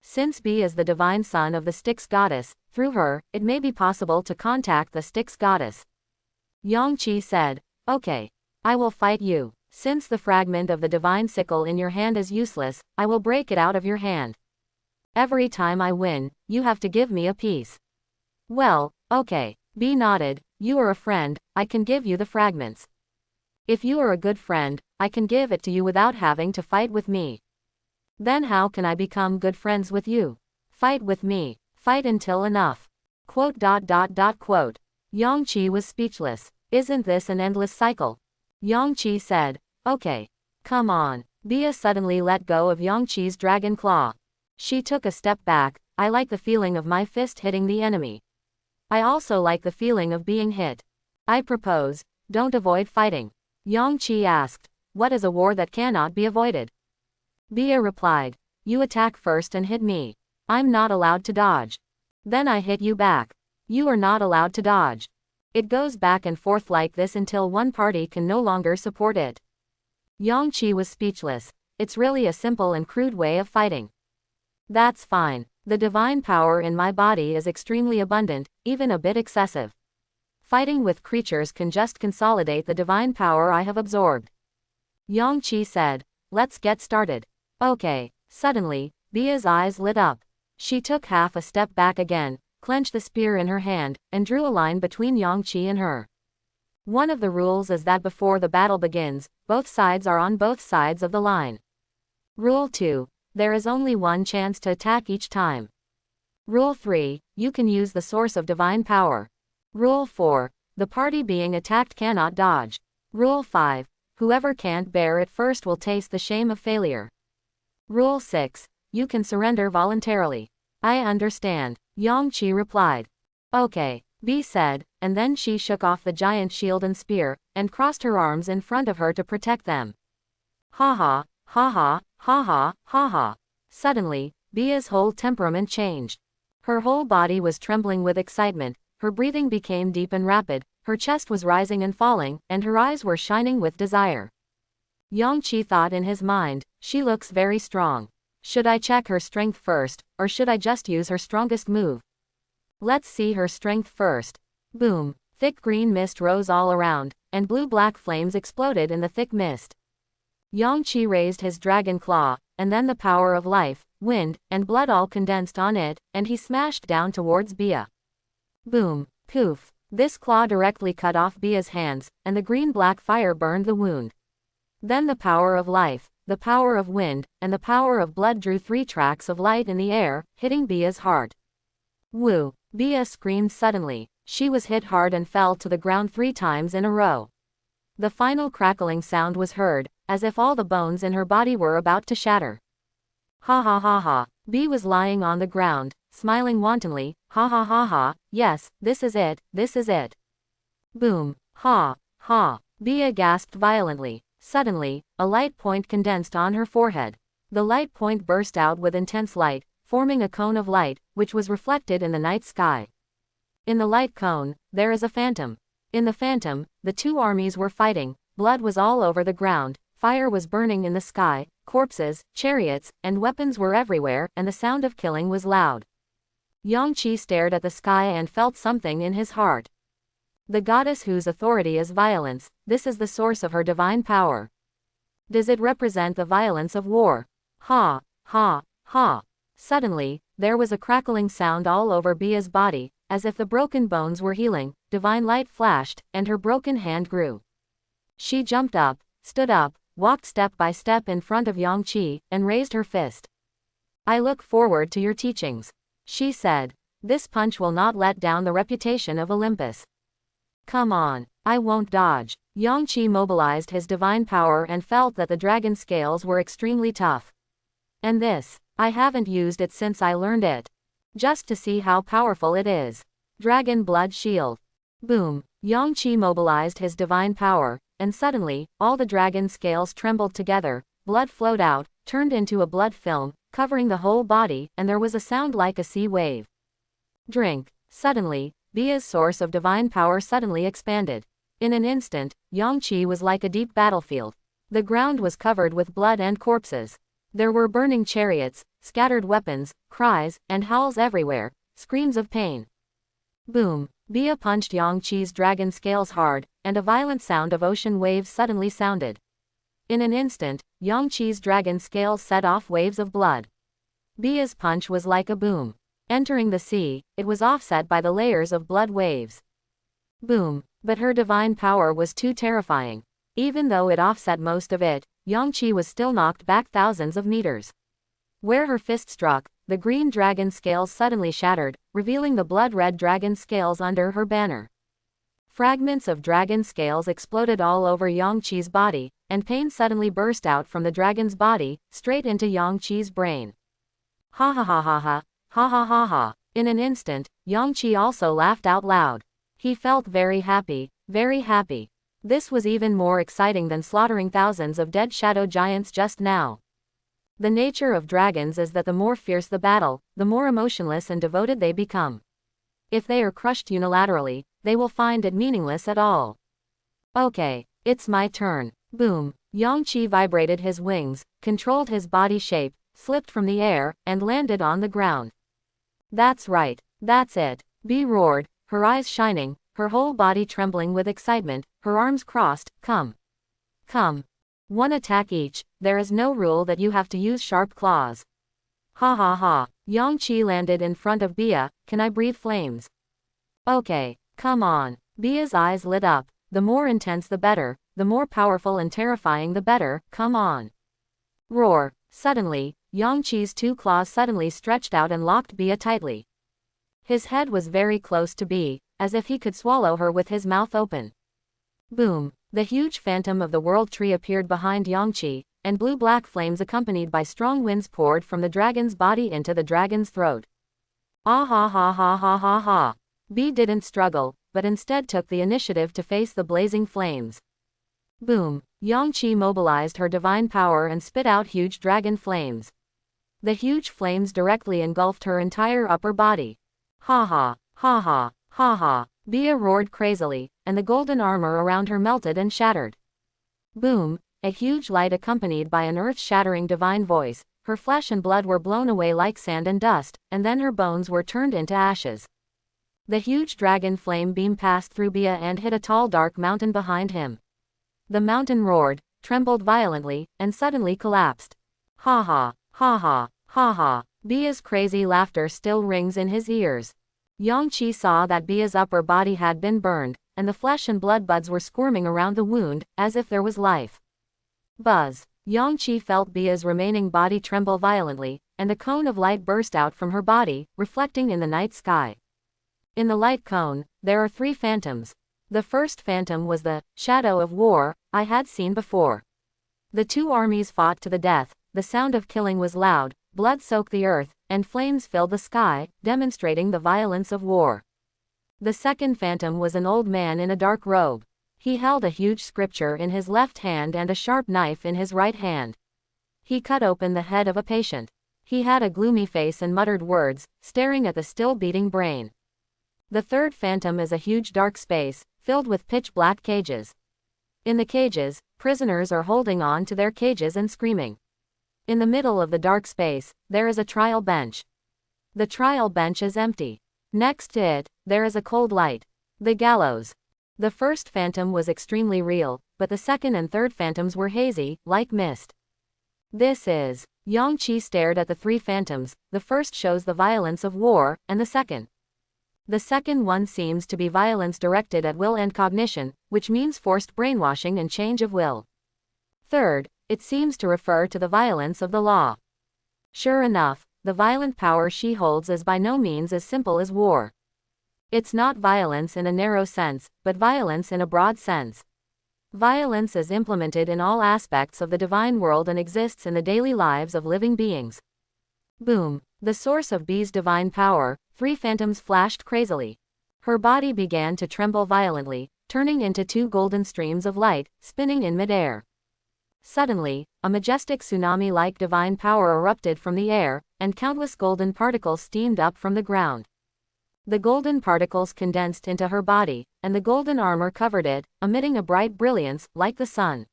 Since Bia is the divine son of the Styx goddess, through her, it may be possible to contact the Styx goddess. Yang Qi said, okay. I will fight you. Since the fragment of the divine sickle in your hand is useless, I will break it out of your hand. Every time I win, you have to give me a piece. Well, okay. Bia nodded. You are a friend, I can give you the fragments. If you are a good friend, I can give it to you without having to fight with me. Then how can I become good friends with you? Fight with me. Fight until enough. Yang Qi was speechless. Isn't this an endless cycle? Yang Qi said, okay. Come on. Bia suddenly let go of Yang Qi's dragon claw. She took a step back. I like the feeling of my fist hitting the enemy. I also like the feeling of being hit. I propose, don't avoid fighting. Yang Qi asked, what is a war that cannot be avoided? Bia replied, you attack first and hit me. I'm not allowed to dodge. Then I hit you back. You are not allowed to dodge. It goes back and forth like this until one party can no longer support it. Yang Qi was speechless. It's really a simple and crude way of fighting. That's fine. The divine power in my body is extremely abundant, even a bit excessive. Fighting with creatures can just consolidate the divine power I have absorbed. Yang Qi said, let's get started. Okay. Suddenly, Bia's eyes lit up. She took half a step back again, clenched the spear in her hand, and drew a line between Yang Qi and her. One of the rules is that before the battle begins, both sides are on both sides of the line. Rule 2. There is only one chance to attack each time. Rule 3. You can use the source of divine power. Rule 4. The party being attacked cannot dodge. Rule 5. Whoever can't bear it first will taste the shame of failure. Rule 6. You can surrender voluntarily. I understand, Yang Qi replied. Okay, Bia said, and then she shook off the giant shield and spear, and crossed her arms in front of her to protect them. Ha ha, ha ha, ha ha, ha ha. Suddenly, Bia's whole temperament changed. Her whole body was trembling with excitement, her breathing became deep and rapid, her chest was rising and falling, and her eyes were shining with desire. Yangqi thought in his mind, she looks very strong. Should I check her strength first, or should I just use her strongest move? Let's see her strength first. Boom! Thick green mist rose all around, and blue-black flames exploded in the thick mist. Yangqi raised his dragon claw, and then the power of life, wind, and blood all condensed on it, and he smashed down towards Bia. Boom! Poof! This claw directly cut off Bia's hands, and the green-black fire burned the wound. Then the power of life, the power of wind, and the power of blood drew 3 tracks of light in the air, hitting Bia's heart. Woo! Bia screamed suddenly. She was hit hard and fell to the ground 3 times in a row. The final crackling sound was heard, as if all the bones in her body were about to shatter. Ha ha ha ha. Bea was lying on the ground, smiling wantonly. Ha ha ha ha. Yes, this is it, this is it. Boom. Ha. Ha. Bea gasped violently. Suddenly, a light point condensed on her forehead. The light point burst out with intense light, forming a cone of light, which was reflected in the night sky. In the light cone, there is a phantom. In the phantom, the 2 armies were fighting, blood was all over the ground, fire was burning in the sky, corpses, chariots, and weapons were everywhere, and the sound of killing was loud. Yangqi stared at the sky and felt something in his heart. The goddess whose authority is violence, this is the source of her divine power. Does it represent the violence of war? Ha, ha, ha. Suddenly, there was a crackling sound all over Bia's body, as if the broken bones were healing, divine light flashed, and her broken hand grew. She jumped up, stood up, walked step by step in front of Yangqi, and raised her fist. I look forward to your teachings, she said. This punch will not let down the reputation of Olympus. Come on, I won't dodge. Yangqi mobilized his divine power and felt that the dragon scales were extremely tough. And this, I haven't used it since I learned it. Just to see how powerful it is. Dragon blood shield. Boom. Yangqi mobilized his divine power, and suddenly, all the dragon scales trembled together, blood flowed out, turned into a blood film, covering the whole body, and there was a sound like a sea wave. Drink. Suddenly, Bia's source of divine power suddenly expanded. In an instant, Yangqi was like a deep battlefield. The ground was covered with blood and corpses. There were burning chariots, scattered weapons, cries, and howls everywhere, screams of pain. Boom! Bia punched Yangqi's dragon scales hard, and a violent sound of ocean waves suddenly sounded. In an instant, Yangqi's dragon scales set off waves of blood. Bia's punch was like a boom. Entering the sea, it was offset by the layers of blood waves. Boom! But her divine power was too terrifying. Even though it offset most of it, Yangqi was still knocked back thousands of meters. Where her fist struck, the green dragon scales suddenly shattered, revealing the blood-red dragon scales under her banner. Fragments of dragon scales exploded all over Yangqi's body, and pain suddenly burst out from the dragon's body, straight into Yangqi's brain. Ha ha ha ha ha, ha ha ha ha. In an instant, Yangqi also laughed out loud. He felt very happy, very happy. This was even more exciting than slaughtering thousands of dead shadow giants just now. The nature of dragons is that the more fierce the battle, the more emotionless and devoted they become. If they are crushed unilaterally, they will find it meaningless at all. Okay, it's my turn. Boom! Yangqi vibrated his wings, controlled his body shape, slipped from the air, and landed on the ground. That's right, that's it. Bea roared, her eyes shining, her whole body trembling with excitement, her arms crossed. Come. Come. 1 attack each, there is no rule that you have to use sharp claws. Ha ha ha. Yangqi landed in front of Bea. Can I breathe flames? Okay, come on. Bea's eyes lit up. The more intense the better, the more powerful and terrifying the better, come on. Roar. Suddenly, Yangqi's 2 claws suddenly stretched out and locked Bea tightly. His head was very close to Bea, as if he could swallow her with his mouth open. Boom! The huge phantom of the world tree appeared behind Yangqi, and blue-black flames accompanied by strong winds poured from the dragon's body into the dragon's throat. Ah ha ha ha ha ha ha. Bea didn't struggle, but instead took the initiative to face the blazing flames. Boom! Yangqi mobilized her divine power and spit out huge dragon flames. The huge flames directly engulfed her entire upper body. Ha ha, ha ha, ha ha. Bia roared crazily, and the golden armor around her melted and shattered. Boom! A huge light accompanied by an earth-shattering divine voice. Her flesh and blood were blown away like sand and dust, and then her bones were turned into ashes. The huge dragon flame beam passed through Bia and hit a tall dark mountain behind him. The mountain roared, trembled violently, and suddenly collapsed. Ha ha, ha ha, ha ha. Bia's crazy laughter still rings in his ears. Yangqi saw that Bia's upper body had been burned, and the flesh and blood buds were squirming around the wound, as if there was life. Buzz. Yangqi felt Bia's remaining body tremble violently, and a cone of light burst out from her body, reflecting in the night sky. In the light cone, there are 3 phantoms. The first phantom was the shadow of war I had seen before. The 2 armies fought to the death, the sound of killing was loud, blood soaked the earth, and flames filled the sky, demonstrating the violence of war. The second phantom was an old man in a dark robe. He held a huge scripture in his left hand and a sharp knife in his right hand. He cut open the head of a patient. He had a gloomy face and muttered words, staring at the still beating brain. The third phantom is a huge dark space, filled with pitch-black cages. In the cages, prisoners are holding on to their cages and screaming. In the middle of the dark space, there is a trial bench. The trial bench is empty. Next to it, there is a cold light. The gallows. The first phantom was extremely real, but the second and third phantoms were hazy, like mist. This is. Yangqi stared at the 3 phantoms. The first shows the violence of war, and the second. The second one seems to be violence directed at will and cognition, which means forced brainwashing and change of will. Third, it seems to refer to the violence of the law. Sure enough, the violent power she holds is by no means as simple as war. It's not violence in a narrow sense, but violence in a broad sense. Violence is implemented in all aspects of the divine world and exists in the daily lives of living beings. Boom! The source of B's divine power, 3 phantoms flashed crazily. Her body began to tremble violently, turning into 2 golden streams of light, spinning in midair. Suddenly, a majestic tsunami-like divine power erupted from the air, and countless golden particles steamed up from the ground. The golden particles condensed into her body, and the golden armor covered it, emitting a bright brilliance, like the sun.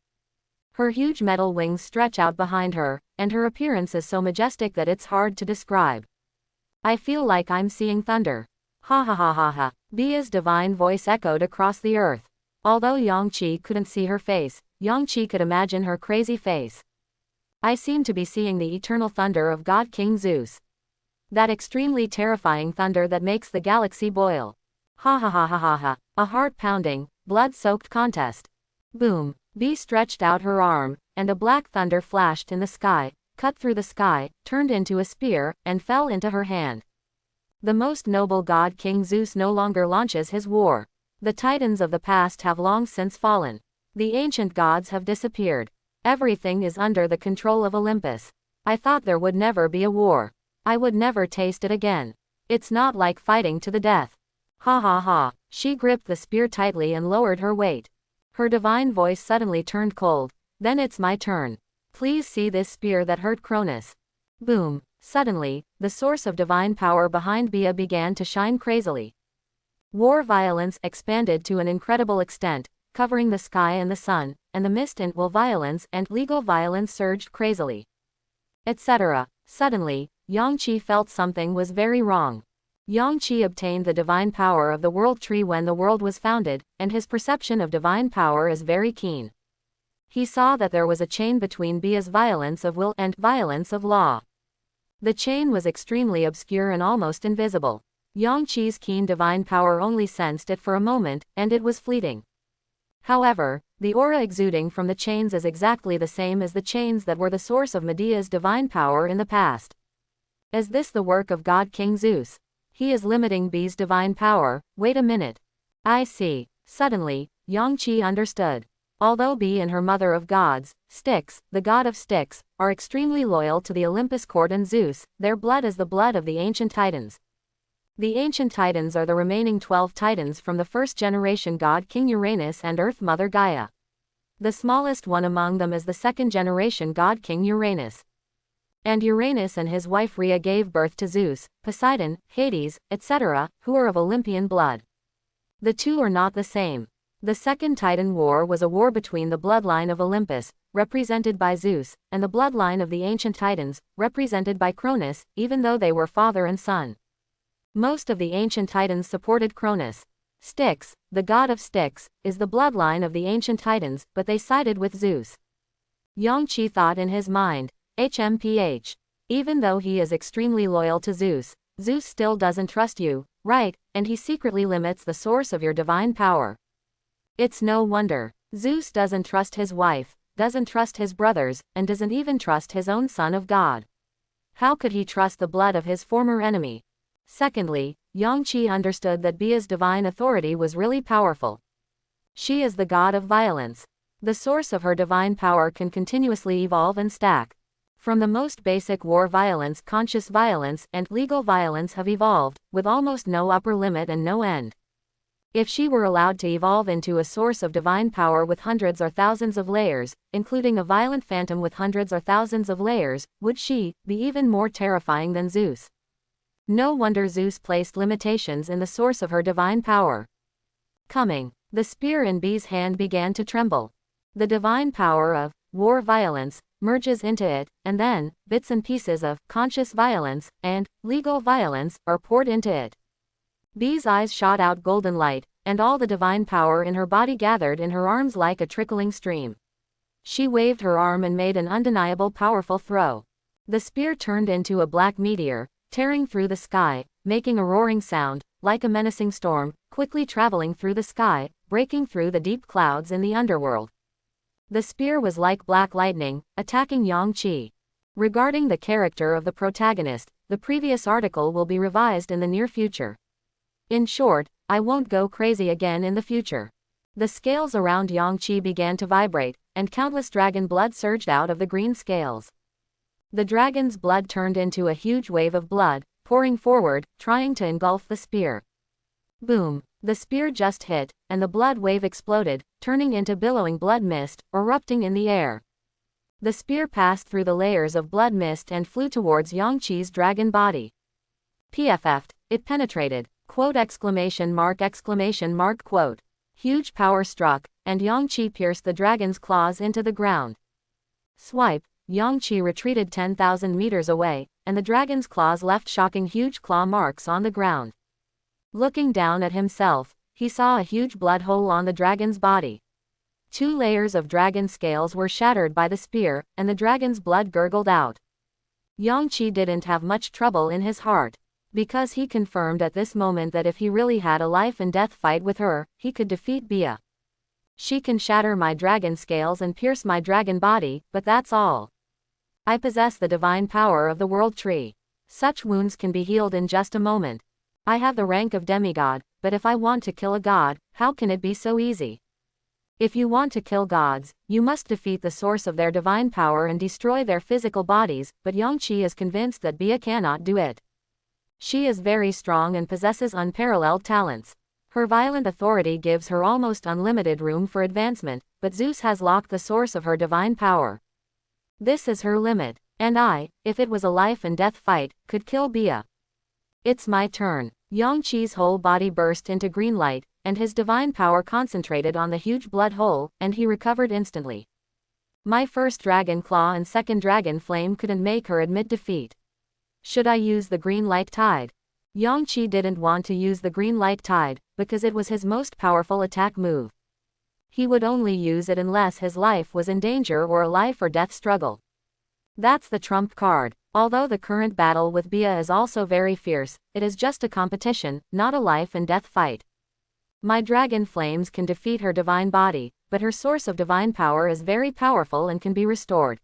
Her huge metal wings stretch out behind her, and her appearance is so majestic that it's hard to describe. I feel like I'm seeing thunder. Ha ha ha ha ha. Bia's divine voice echoed across the earth. Although Yangqi couldn't see her face, Yangqi could imagine her crazy face. I seem to be seeing the eternal thunder of God King Zeus. That extremely terrifying thunder that makes the galaxy boil. Ha ha ha ha ha ha. A heart-pounding, blood-soaked contest. Boom. Bee stretched out her arm, and a black thunder flashed in the sky, cut through the sky, turned into a spear, and fell into her hand. The most noble god King Zeus no longer launches his war. The titans of the past have long since fallen. The ancient gods have disappeared. Everything is under the control of Olympus. I thought there would never be a war. I would never taste it again. It's not like fighting to the death. Ha ha ha. She gripped the spear tightly and lowered her weight. Her divine voice suddenly turned cold. Then it's my turn. Please see this spear that hurt Cronus. Boom. Suddenly, the source of divine power behind Bia began to shine crazily. War violence expanded to an incredible extent, covering the sky and the sun, and the mist and will violence and legal violence surged crazily. Etc. Suddenly, Yangqi felt something was very wrong. Yangqi obtained the divine power of the world tree when the world was founded, and his perception of divine power is very keen. He saw that there was a chain between Bia's violence of will and violence of law. The chain was extremely obscure and almost invisible. Yangqi's keen divine power only sensed it for a moment, and it was fleeting. However, the aura exuding from the chains is exactly the same as the chains that were the source of Medea's divine power in the past. Is this the work of God King Zeus? He is limiting B's divine power. Wait a minute. I see. Suddenly, Yangqi understood. Although B and her mother of gods, Styx, the god of Styx, are extremely loyal to the Olympus court and Zeus, their blood is the blood of the ancient titans. The ancient titans are the remaining 12 titans from the first generation god King Uranus and Earth Mother Gaia. The smallest one among them is the second generation god King Uranus. And Uranus and his wife Rhea gave birth to Zeus, Poseidon, Hades, etc., who are of Olympian blood. The two are not the same. The Second Titan War was a war between the bloodline of Olympus, represented by Zeus, and the bloodline of the ancient Titans, represented by Cronus, even though they were father and son. Most of the ancient Titans supported Cronus. Styx, the god of Styx, is the bloodline of the ancient Titans, but they sided with Zeus. Yang Qi thought in his mind, HMPH. Even though he is extremely loyal to Zeus, Zeus still doesn't trust you, right? And he secretly limits the source of your divine power. It's no wonder. Zeus doesn't trust his wife, doesn't trust his brothers, and doesn't even trust his own son of God. How could he trust the blood of his former enemy? Secondly, Yang Qi understood that Bia's divine authority was really powerful. She is the god of violence. The source of her divine power can continuously evolve and stack. From the most basic war violence, conscious violence, and legal violence have evolved, with almost no upper limit and no end. If she were allowed to evolve into a source of divine power with hundreds or thousands of layers, including a violent phantom with hundreds or thousands of layers, would she be even more terrifying than Zeus? No wonder Zeus placed limitations in the source of her divine power. Coming, the spear in B's hand began to tremble. The divine power of war violence merges into it, and then bits and pieces of conscious violence and legal violence are poured into it. B's eyes shot out golden light, and all the divine power in her body gathered in her arms like a trickling stream. She waved her arm and made an undeniable powerful throw. The spear turned into a black meteor, tearing through the sky, making a roaring sound, like a menacing storm, quickly traveling through the sky, breaking through the deep clouds in the underworld. The spear was like black lightning, attacking Yang Qi. Regarding the character of the protagonist, the previous article will be revised in the near future. In short, I won't go crazy again in the future. The scales around Yang Qi began to vibrate, and countless dragon blood surged out of the green scales. The dragon's blood turned into a huge wave of blood, pouring forward, trying to engulf the spear. Boom! The spear just hit, and the blood wave exploded, turning into billowing blood mist, erupting in the air. The spear passed through the layers of blood mist and flew towards Yang Qi's dragon body. PFF'd, it penetrated. Quote exclamation mark quote. Huge power struck, and Yang Qi pierced the dragon's claws into the ground. Swipe, Yang Qi retreated 10,000 meters away, and the dragon's claws left shocking huge claw marks on the ground. Looking down at himself, he saw a huge blood hole on the dragon's body. 2 layers of dragon scales were shattered by the spear, and the dragon's blood gurgled out. Yang Qi didn't have much trouble in his heart, because he confirmed at this moment that if he really had a life and death fight with her, he could defeat Bia. She can shatter my dragon scales and pierce my dragon body, but that's all. I possess the divine power of the world tree. Such wounds can be healed in just a moment. I have the rank of demigod, but if I want to kill a god, how can it be so easy? If you want to kill gods, you must defeat the source of their divine power and destroy their physical bodies, but Yang Qi is convinced that Bia cannot do it. She is very strong and possesses unparalleled talents. Her violent authority gives her almost unlimited room for advancement, but Zeus has locked the source of her divine power. This is her limit, and I, if it was a life and death fight, could kill Bia. It's my turn. Yang Qi's whole body burst into green light, and his divine power concentrated on the huge blood hole, and he recovered instantly. My first dragon claw and second dragon flame couldn't make her admit defeat. Should I use the green light tide? Yang Qi didn't want to use the green light tide, because it was his most powerful attack move. He would only use it unless his life was in danger or a life or death struggle. That's the trump card. Although the current battle with Bia is also very fierce, it is just a competition, not a life and death fight. My dragon flames can defeat her divine body, but her source of divine power is very powerful and can be restored.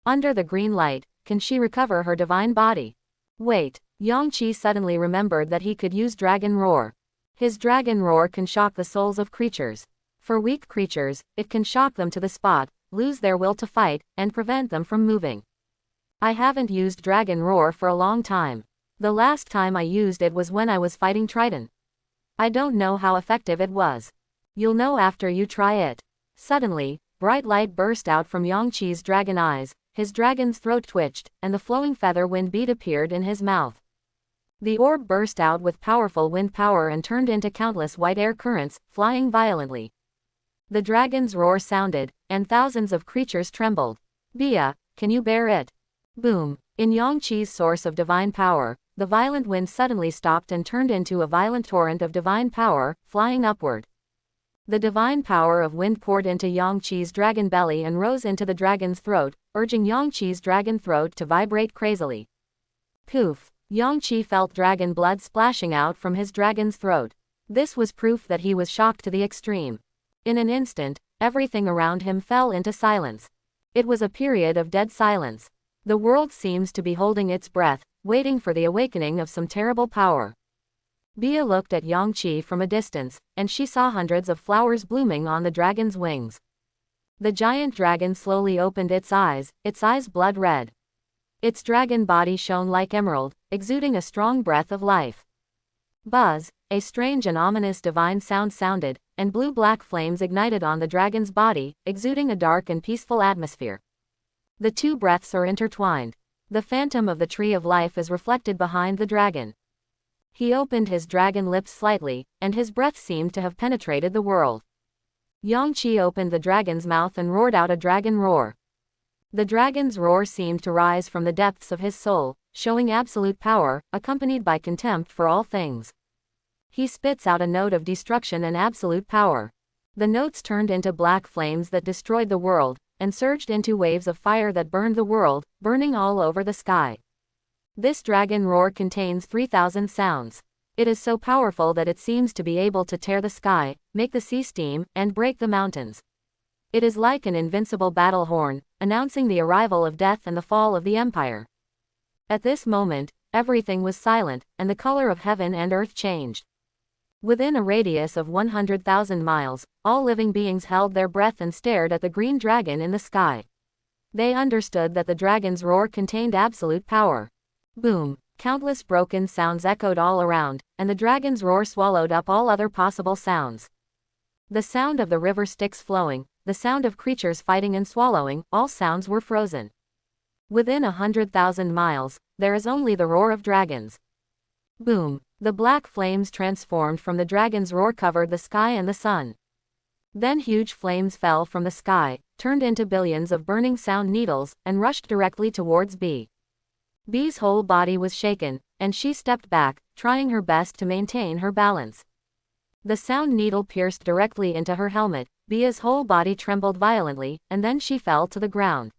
Under the green light, can she recover her divine body? Wait, Yang Qi suddenly remembered that he could use Dragon Roar. His Dragon Roar can shock the souls of creatures. For weak creatures, it can shock them to the spot, lose their will to fight, and prevent them from moving. I haven't used Dragon Roar for a long time. The last time I used it was when I was fighting Triton. I don't know how effective it was. You'll know after you try it. Suddenly, bright light burst out from Yang Qi's dragon eyes, his dragon's throat twitched, and the flowing feather wind bead appeared in his mouth. The orb burst out with powerful wind power and turned into countless white air currents, flying violently. The dragon's roar sounded, and thousands of creatures trembled. Bia, can you bear it? Boom. In Yangqi's source of divine power, the violent wind suddenly stopped and turned into a violent torrent of divine power, flying upward. The divine power of wind poured into Yangqi's dragon belly and rose into the dragon's throat, urging Yangqi's dragon throat to vibrate crazily. Poof! Yangqi felt dragon blood splashing out from his dragon's throat. This was proof that he was shocked to the extreme. In an instant, everything around him fell into silence. It was a period of dead silence. The world seems to be holding its breath, waiting for the awakening of some terrible power. Bia looked at Yangqi from a distance, and she saw hundreds of flowers blooming on the dragon's wings. The giant dragon slowly opened its eyes blood red. Its dragon body shone like emerald, exuding a strong breath of life. Buzz, a strange and ominous divine sound sounded, and blue-black flames ignited on the dragon's body, exuding a dark and peaceful atmosphere. The two breaths are intertwined. The phantom of the tree of life is reflected behind the dragon. He opened his dragon lips slightly, and his breath seemed to have penetrated the world. Yangqi opened the dragon's mouth and roared out a dragon roar. The dragon's roar seemed to rise from the depths of his soul, showing absolute power, accompanied by contempt for all things. He spits out a note of destruction and absolute power. The notes turned into black flames that destroyed the world, and surged into waves of fire that burned the world, burning all over the sky. This dragon roar contains 3,000 sounds. It is so powerful that it seems to be able to tear the sky, make the sea steam, and break the mountains. It is like an invincible battle horn, announcing the arrival of death and the fall of the empire. At this moment, everything was silent, and the color of heaven and earth changed. Within a radius of 100,000 miles, all living beings held their breath and stared at the green dragon in the sky. They understood that the dragon's roar contained absolute power. Boom! Countless broken sounds echoed all around, and the dragon's roar swallowed up all other possible sounds. The sound of the river Styx flowing, the sound of creatures fighting and swallowing, all sounds were frozen. Within 100,000 miles, there is only the roar of dragons. Boom! The black flames transformed from the dragon's roar covered the sky and the sun. Then huge flames fell from the sky, turned into billions of burning sound needles, and rushed directly towards Bee. Bee's whole body was shaken, and she stepped back, trying her best to maintain her balance. The sound needle pierced directly into her helmet. Bea's whole body trembled violently, and then she fell to the ground.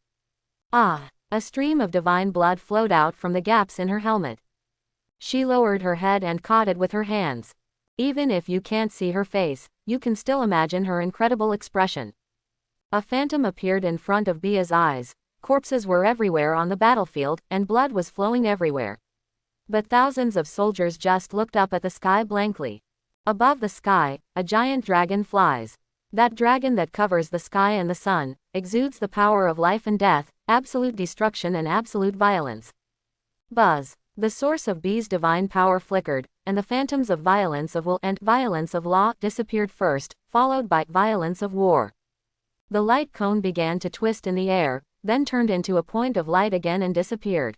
Ah! A stream of divine blood flowed out from the gaps in her helmet. She lowered her head and caught it with her hands. Even if you can't see her face, you can still imagine her incredible expression. A phantom appeared in front of Bea's eyes. Corpses were everywhere on the battlefield, and blood was flowing everywhere. But thousands of soldiers just looked up at the sky blankly. Above the sky, a giant dragon flies. That dragon that covers the sky and the sun, exudes the power of life and death, absolute destruction and absolute violence. Buzz! The source of Bee's divine power flickered, and the phantoms of violence of will and violence of law disappeared first, followed by violence of war. The light cone began to twist in the air, then turned into a point of light again and disappeared.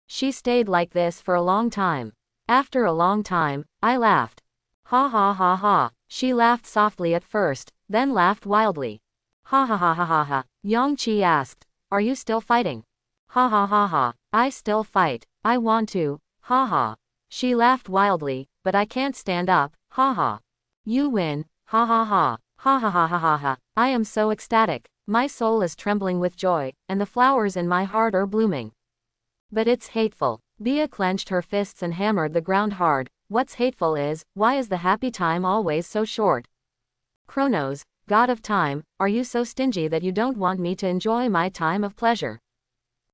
She stayed like this for a long time. After a long time, I laughed. Ha ha ha ha. She laughed softly at first, then laughed wildly. Ha ha ha ha ha ha. Yangqi asked, "Are you still fighting?" Ha ha ha ha. I still fight. I want to. Ha ha. She laughed wildly, but I can't stand up. Ha ha. You win. Ha ha ha. Ha ha ha ha ha ha. I am so ecstatic. My soul is trembling with joy, and the flowers in my heart are blooming. But it's hateful. Bia clenched her fists and hammered the ground hard. What's hateful is, why is the happy time always so short? Kronos, god of time, are you so stingy that you don't want me to enjoy my time of pleasure?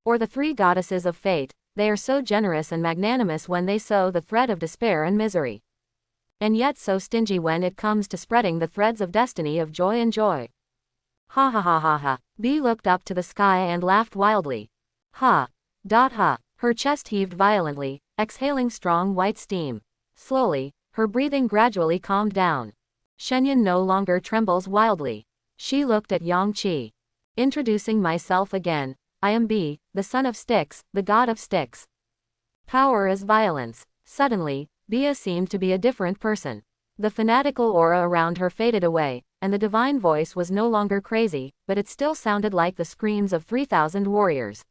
Or the three goddesses of fate, they are so generous and magnanimous when they sow the thread of despair and misery. And yet so stingy when it comes to spreading the threads of destiny of joy and joy. Ha ha ha ha ha. Bee looked up to the sky and laughed wildly. Ha. Ha. Her chest heaved violently, exhaling strong white steam. Slowly, her breathing gradually calmed down. Shenyun no longer trembles wildly. She looked at Yangqi. Introducing myself again, I am Bee, the son of Styx, the god of Styx. Power is violence. Suddenly, Bia seemed to be a different person. The fanatical aura around her faded away, and the divine voice was no longer crazy, but it still sounded like the screams of 3,000 warriors.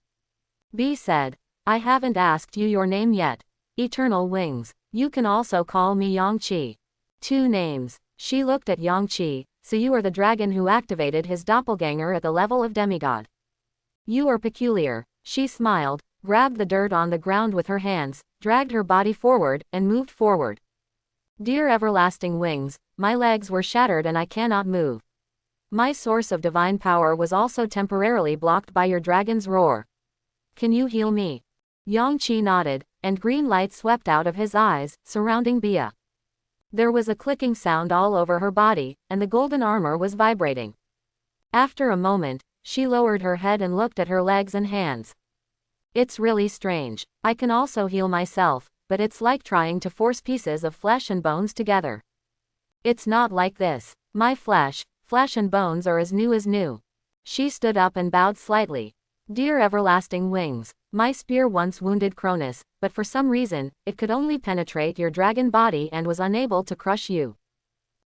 B said, I haven't asked you your name yet. Eternal Wings. You can also call me Yang-Chi. 2 names. She looked at Yang-Chi. So you are the dragon who activated his doppelganger at the level of demigod. You are peculiar. She smiled, grabbed the dirt on the ground with her hands, dragged her body forward, and moved forward. Dear everlasting wings, my legs were shattered and I cannot move. My source of divine power was also temporarily blocked by your dragon's roar. Can you heal me? Yang-Chi nodded, and green light swept out of his eyes, surrounding Bia. There was a clicking sound all over her body, and the golden armor was vibrating. After a moment, she lowered her head and looked at her legs and hands. It's really strange. I can also heal myself, but it's like trying to force pieces of flesh and bones together. It's not like this. My flesh and bones are as new. She stood up and bowed slightly. Dear everlasting wings, my spear once wounded Cronus, but for some reason, it could only penetrate your dragon body and was unable to crush you.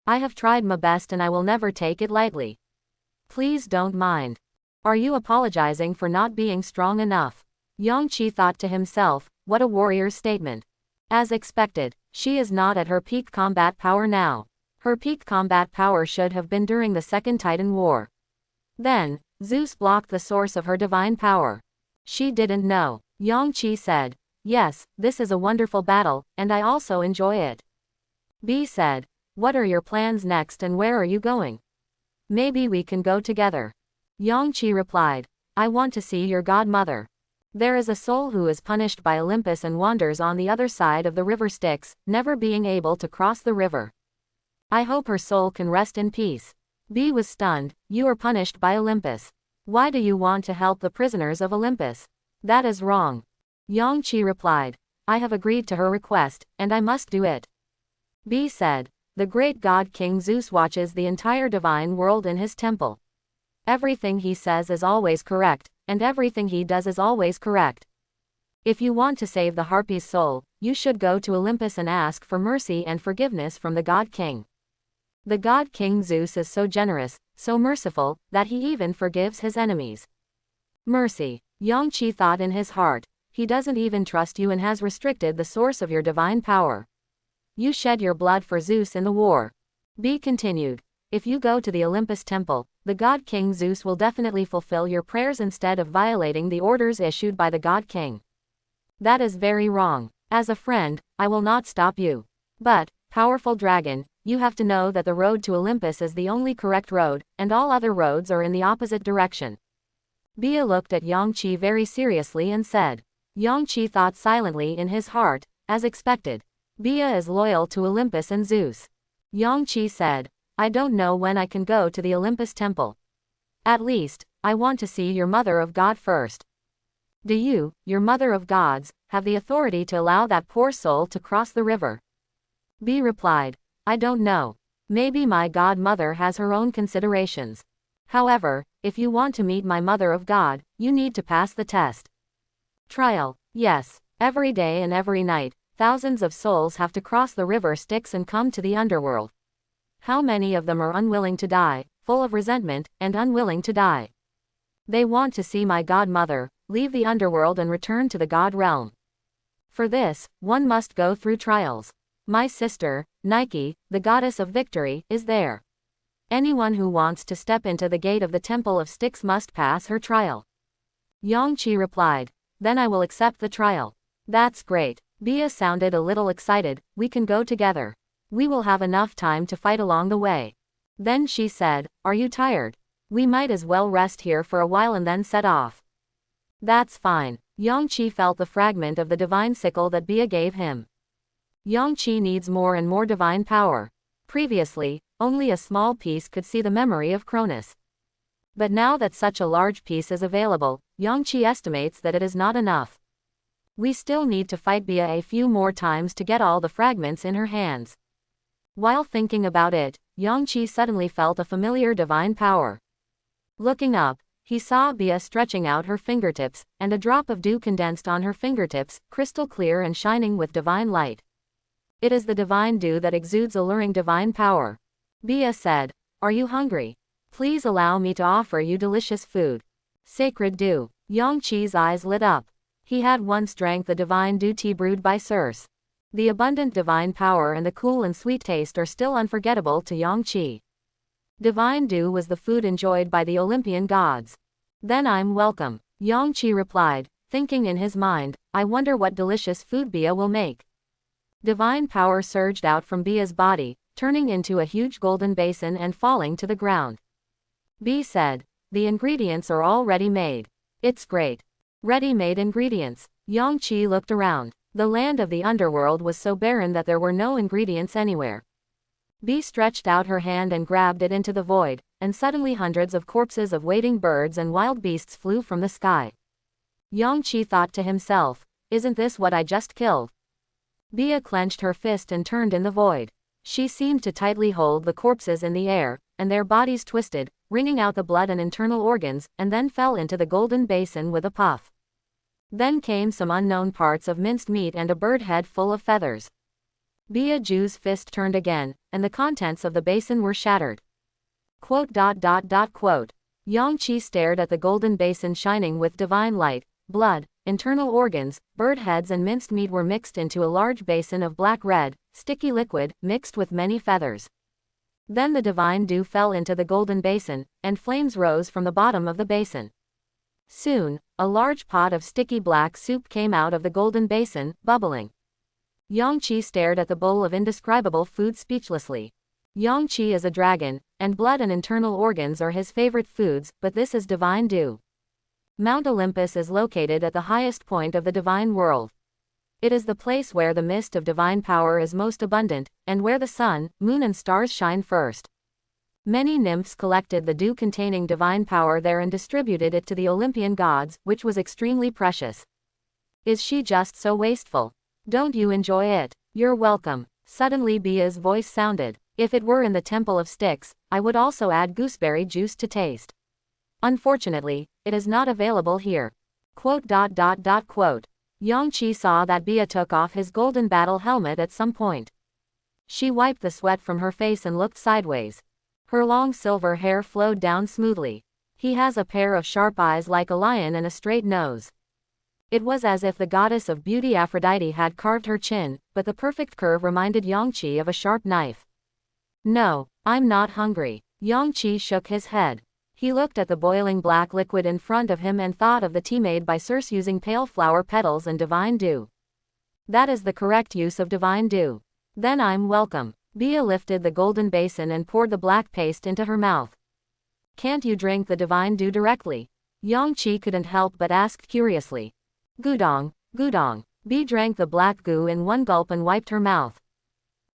I have tried my best and I will never take it lightly. Please don't mind. Are you apologizing for not being strong enough? Yang-Chi thought to himself, what a warrior's statement. As expected, she is not at her peak combat power now. Her peak combat power should have been during the Second Titan War. Then, Zeus blocked the source of her divine power. She didn't know. Yang-Chi said, yes, this is a wonderful battle, and I also enjoy it. B said, what are your plans next and where are you going? Maybe we can go together. Yang-Chi replied, I want to see your godmother. There is a soul who is punished by Olympus and wanders on the other side of the river Styx, never being able to cross the river. I hope her soul can rest in peace. B was stunned. You are punished by Olympus. Why do you want to help the prisoners of Olympus? That is wrong. Yang-Chi replied, I have agreed to her request, and I must do it. B said, the great god King Zeus watches the entire divine world in his temple. Everything he says is always correct, and everything he does is always correct. If you want to save the Harpy's soul, you should go to Olympus and ask for mercy and forgiveness from the god king. The god King Zeus is so generous, so merciful, that he even forgives his enemies. Mercy. Yang-Chi thought in his heart, he doesn't even trust you and has restricted the source of your divine power. You shed your blood for Zeus in the war. B continued, if you go to the Olympus temple, the god King Zeus will definitely fulfill your prayers instead of violating the orders issued by the god king. That is very wrong. As a friend, I will not stop you. But, powerful dragon, you have to know that the road to Olympus is the only correct road, and all other roads are in the opposite direction. Bia looked at Yang-Chi very seriously and said. Yang-Chi thought silently in his heart, as expected. Bia is loyal to Olympus and Zeus. Yang-Chi said, I don't know when I can go to the Olympus temple. At least, I want to see your mother of God first. Do you, your mother of gods, have the authority to allow that poor soul to cross the river? B replied, I don't know. Maybe my godmother has her own considerations. However, if you want to meet my mother of God, you need to pass the test. Trial. Yes, every day and every night, thousands of souls have to cross the river Styx and come to the underworld. How many of them are unwilling to die, full of resentment, and unwilling to die? They want to see my godmother, leave the underworld and return to the god realm. For this, one must go through trials. My sister, Nike, the goddess of victory, is there. Anyone who wants to step into the gate of the temple of Styx must pass her trial. Yang-Chi replied, then I will accept the trial. That's great. Bia sounded a little excited, we can go together. We will have enough time to fight along the way. Then she said, are you tired? We might as well rest here for a while and then set off. That's fine. Yang-Chi felt the fragment of the divine sickle that Bia gave him. Yang-Chi needs more and more divine power. Previously, only a small piece could see the memory of Cronus. But now that such a large piece is available, Yang-Chi estimates that it is not enough. We still need to fight Bia a few more times to get all the fragments in her hands. While thinking about it, Yang-Chi suddenly felt a familiar divine power. Looking up, He saw Bia stretching out her fingertips, and a drop of dew condensed on her fingertips, crystal clear and shining with divine light. It is the divine dew that exudes alluring divine power. Bia said, "Are you hungry? Please allow me to offer you delicious food." Sacred dew. Yangqi's eyes lit up. He had once drank the divine dew tea brewed by Zeus. The abundant divine power and the cool and sweet taste are still unforgettable to Yangqi. Divine dew was the food enjoyed by the Olympian gods. "Then I'm welcome," Yangqi replied, thinking in his mind, "I wonder what delicious food Bia will make." Divine power surged out from Bia's body, turning into a huge golden basin and falling to the ground. Bia said, "The ingredients are all ready-made. It's great." Ready-made ingredients. Yangqi looked around. The land of the underworld was so barren that there were no ingredients anywhere. Bea stretched out her hand and grabbed it into the void, and suddenly hundreds of corpses of waiting birds and wild beasts flew from the sky. Yangqi thought to himself, "Isn't this what I just killed?" Bea clenched her fist and turned in the void. She seemed to tightly hold the corpses in the air, and their bodies twisted, wringing out the blood and internal organs, and then fell into the golden basin with a puff. Then came some unknown parts of minced meat and a bird head full of feathers. Bea Ju's fist turned again, and the contents of the basin were shattered. Yangqi stared at the golden basin shining with divine light. Blood, internal organs, bird heads and minced meat were mixed into a large basin of black-red, sticky liquid, mixed with many feathers. Then the divine dew fell into the golden basin, and flames rose from the bottom of the basin. Soon, a large pot of sticky black soup came out of the golden basin, bubbling. Yangqi stared at the bowl of indescribable food speechlessly. Yangqi is a dragon, and blood and internal organs are his favorite foods, but this is divine dew. Mount Olympus is located at the highest point of the divine world. It is the place where the mist of divine power is most abundant, and where the sun, moon and stars shine first. Many nymphs collected the dew containing divine power there and distributed it to the Olympian gods, which was extremely precious. "Is she just so wasteful? Don't you enjoy it?" "You're welcome." Suddenly Bia's voice sounded. "If it were in the temple of Styx, I would also add gooseberry juice to taste. Unfortunately, it is not available here." Yangqi saw that Bia took off his golden battle helmet at some point. She wiped the sweat from her face and looked sideways. Her long silver hair flowed down smoothly. "He has a pair of sharp eyes like a lion and a straight nose." It was as if the goddess of beauty Aphrodite had carved her chin, but the perfect curve reminded Yangqi of a sharp knife. "No, I'm not hungry." Yangqi shook his head. He looked at the boiling black liquid in front of him and thought of the tea made by Zeus using pale flower petals and divine dew. That is the correct use of divine dew. "Then I'm welcome." Bia lifted the golden basin and poured the black paste into her mouth. "Can't you drink the divine dew directly?" Yangqi couldn't help but ask curiously. "Gudong, gudong." Bea drank the black goo in one gulp and wiped her mouth.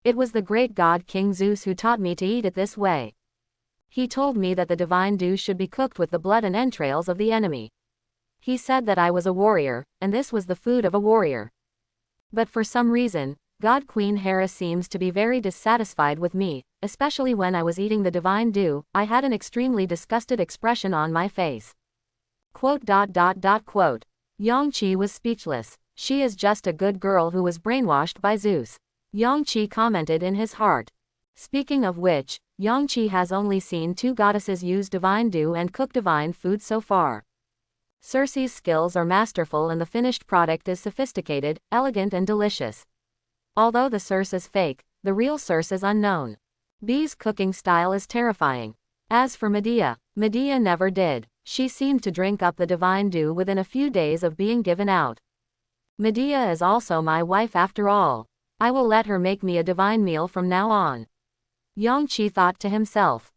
"It was the great god King Zeus who taught me to eat it this way. He told me that the divine dew should be cooked with the blood and entrails of the enemy. He said that I was a warrior, and this was the food of a warrior. But for some reason, God Queen Hera seems to be very dissatisfied with me, especially when I was eating the divine dew. I had an extremely disgusted expression on my face." Yangqi was speechless. "She is just a good girl who was brainwashed by Zeus," Yangqi commented in his heart. Speaking of which, Yangqi has only seen two goddesses use divine dew and cook divine food so far. Circe's skills are masterful and the finished product is sophisticated, elegant and delicious. Although the Circe is fake, the real Circe is unknown. Bea's cooking style is terrifying. As for Medea never did. She seemed to drink up the divine dew within a few days of being given out. Medea is also my wife after all. I will let her make me a divine meal from now on. Yangqi thought to himself.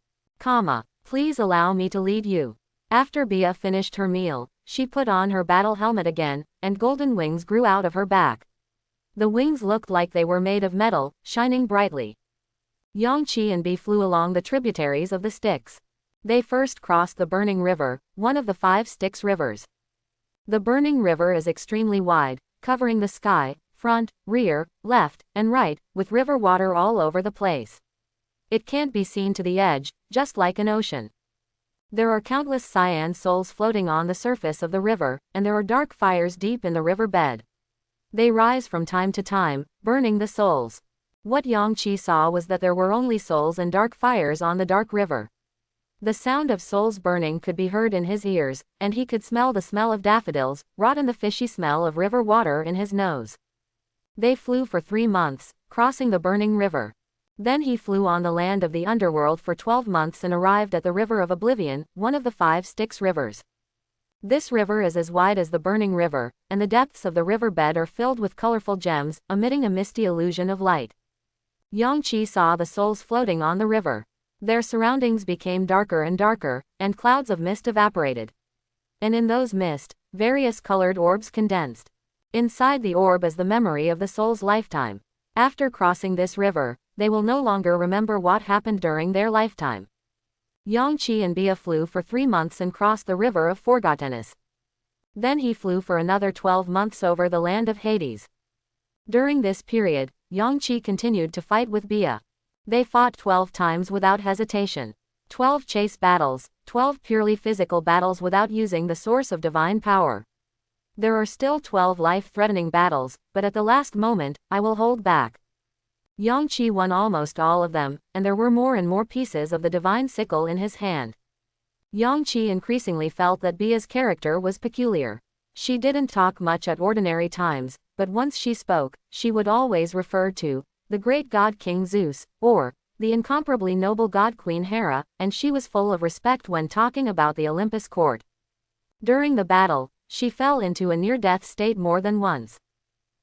Please allow me to lead you. After Bia finished her meal, she put on her battle helmet again, and golden wings grew out of her back. The wings looked like they were made of metal, shining brightly. Yangqi and Bia flew along the tributaries of the Styx. They first crossed the Burning River, one of the 5 Styx rivers. The Burning River is extremely wide, covering the sky, front, rear, left, and right, with river water all over the place. It can't be seen to the edge, just like an ocean. There are countless cyan souls floating on the surface of the river, and there are dark fires deep in the river bed. They rise from time to time, burning the souls. What Yangqi saw was that there were only souls and dark fires on the dark river. The sound of souls burning could be heard in his ears, and he could smell the smell of daffodils, rot and the fishy smell of river water in his nose. They flew for 3 months, crossing the burning river. Then he flew on the land of the underworld for 12 months and arrived at the River of Oblivion, one of the 5 Styx rivers. This river is as wide as the burning river, and the depths of the river bed are filled with colorful gems, emitting a misty illusion of light. Yangqi saw the souls floating on the river. Their surroundings became darker and darker, and clouds of mist evaporated. And in those mist, various colored orbs condensed. Inside the orb is the memory of the soul's lifetime. After crossing this river, they will no longer remember what happened during their lifetime. Yangqi and Bia flew for 3 months and crossed the river of forgottenness. Then he flew for another 12 months over the land of Hades. During this period, Yangqi continued to fight with Bia. They fought 12 times without hesitation. 12 chase battles, 12 purely physical battles without using the source of divine power. There are still 12 life-threatening battles, but at the last moment, I will hold back. Yangqi won almost all of them, and there were more and more pieces of the divine sickle in his hand. Yangqi increasingly felt that Bia's character was peculiar. She didn't talk much at ordinary times, but once she spoke, she would always refer to the great god King Zeus, or the incomparably noble god Queen Hera, and she was full of respect when talking about the Olympus court. During the battle, she fell into a near-death state more than once.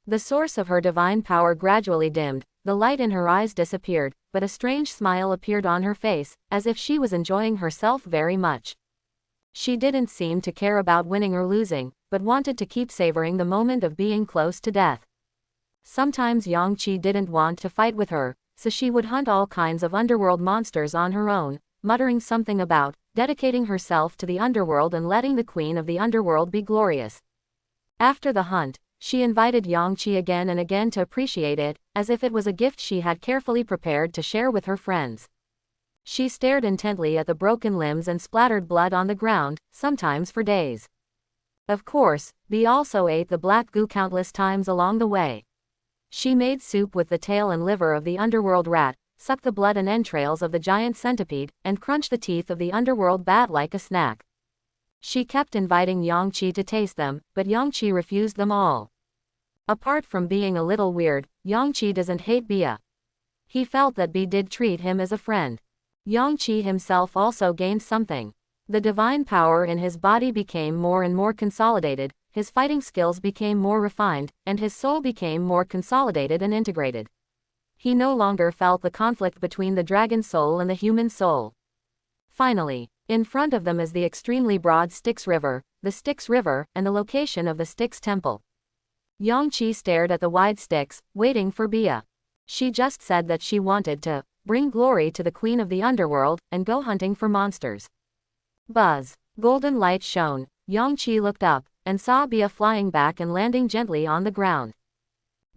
The source of her divine power gradually dimmed, the light in her eyes disappeared, but a strange smile appeared on her face, as if she was enjoying herself very much. She didn't seem to care about winning or losing, but wanted to keep savoring the moment of being close to death. Sometimes Yangqi didn't want to fight with her, so she would hunt all kinds of underworld monsters on her own, muttering something about dedicating herself to the underworld and letting the queen of the underworld be glorious. After the hunt, she invited Yangqi again and again to appreciate it, as if it was a gift she had carefully prepared to share with her friends. She stared intently at the broken limbs and splattered blood on the ground, sometimes for days. Of course, Bee also ate the black goo countless times along the way. She made soup with the tail and liver of the underworld rat, sucked the blood and entrails of the giant centipede, and crunched the teeth of the underworld bat like a snack. She kept inviting Yangqi to taste them, but Yangqi refused them all. Apart from being a little weird, Yangqi doesn't hate Bia. He felt that Bee did treat him as a friend. Yangqi himself also gained something. The divine power in his body became more and more consolidated, his fighting skills became more refined, and his soul became more consolidated and integrated. He no longer felt the conflict between the dragon soul and the human soul. Finally, in front of them is the extremely broad Styx River, and the location of the Styx temple. Yangqi stared at the wide Styx, waiting for Bia. She just said that she wanted to bring glory to the queen of the underworld, and go hunting for monsters. Buzz. Golden light shone. Yangqi looked up, and saw Bia flying back and landing gently on the ground.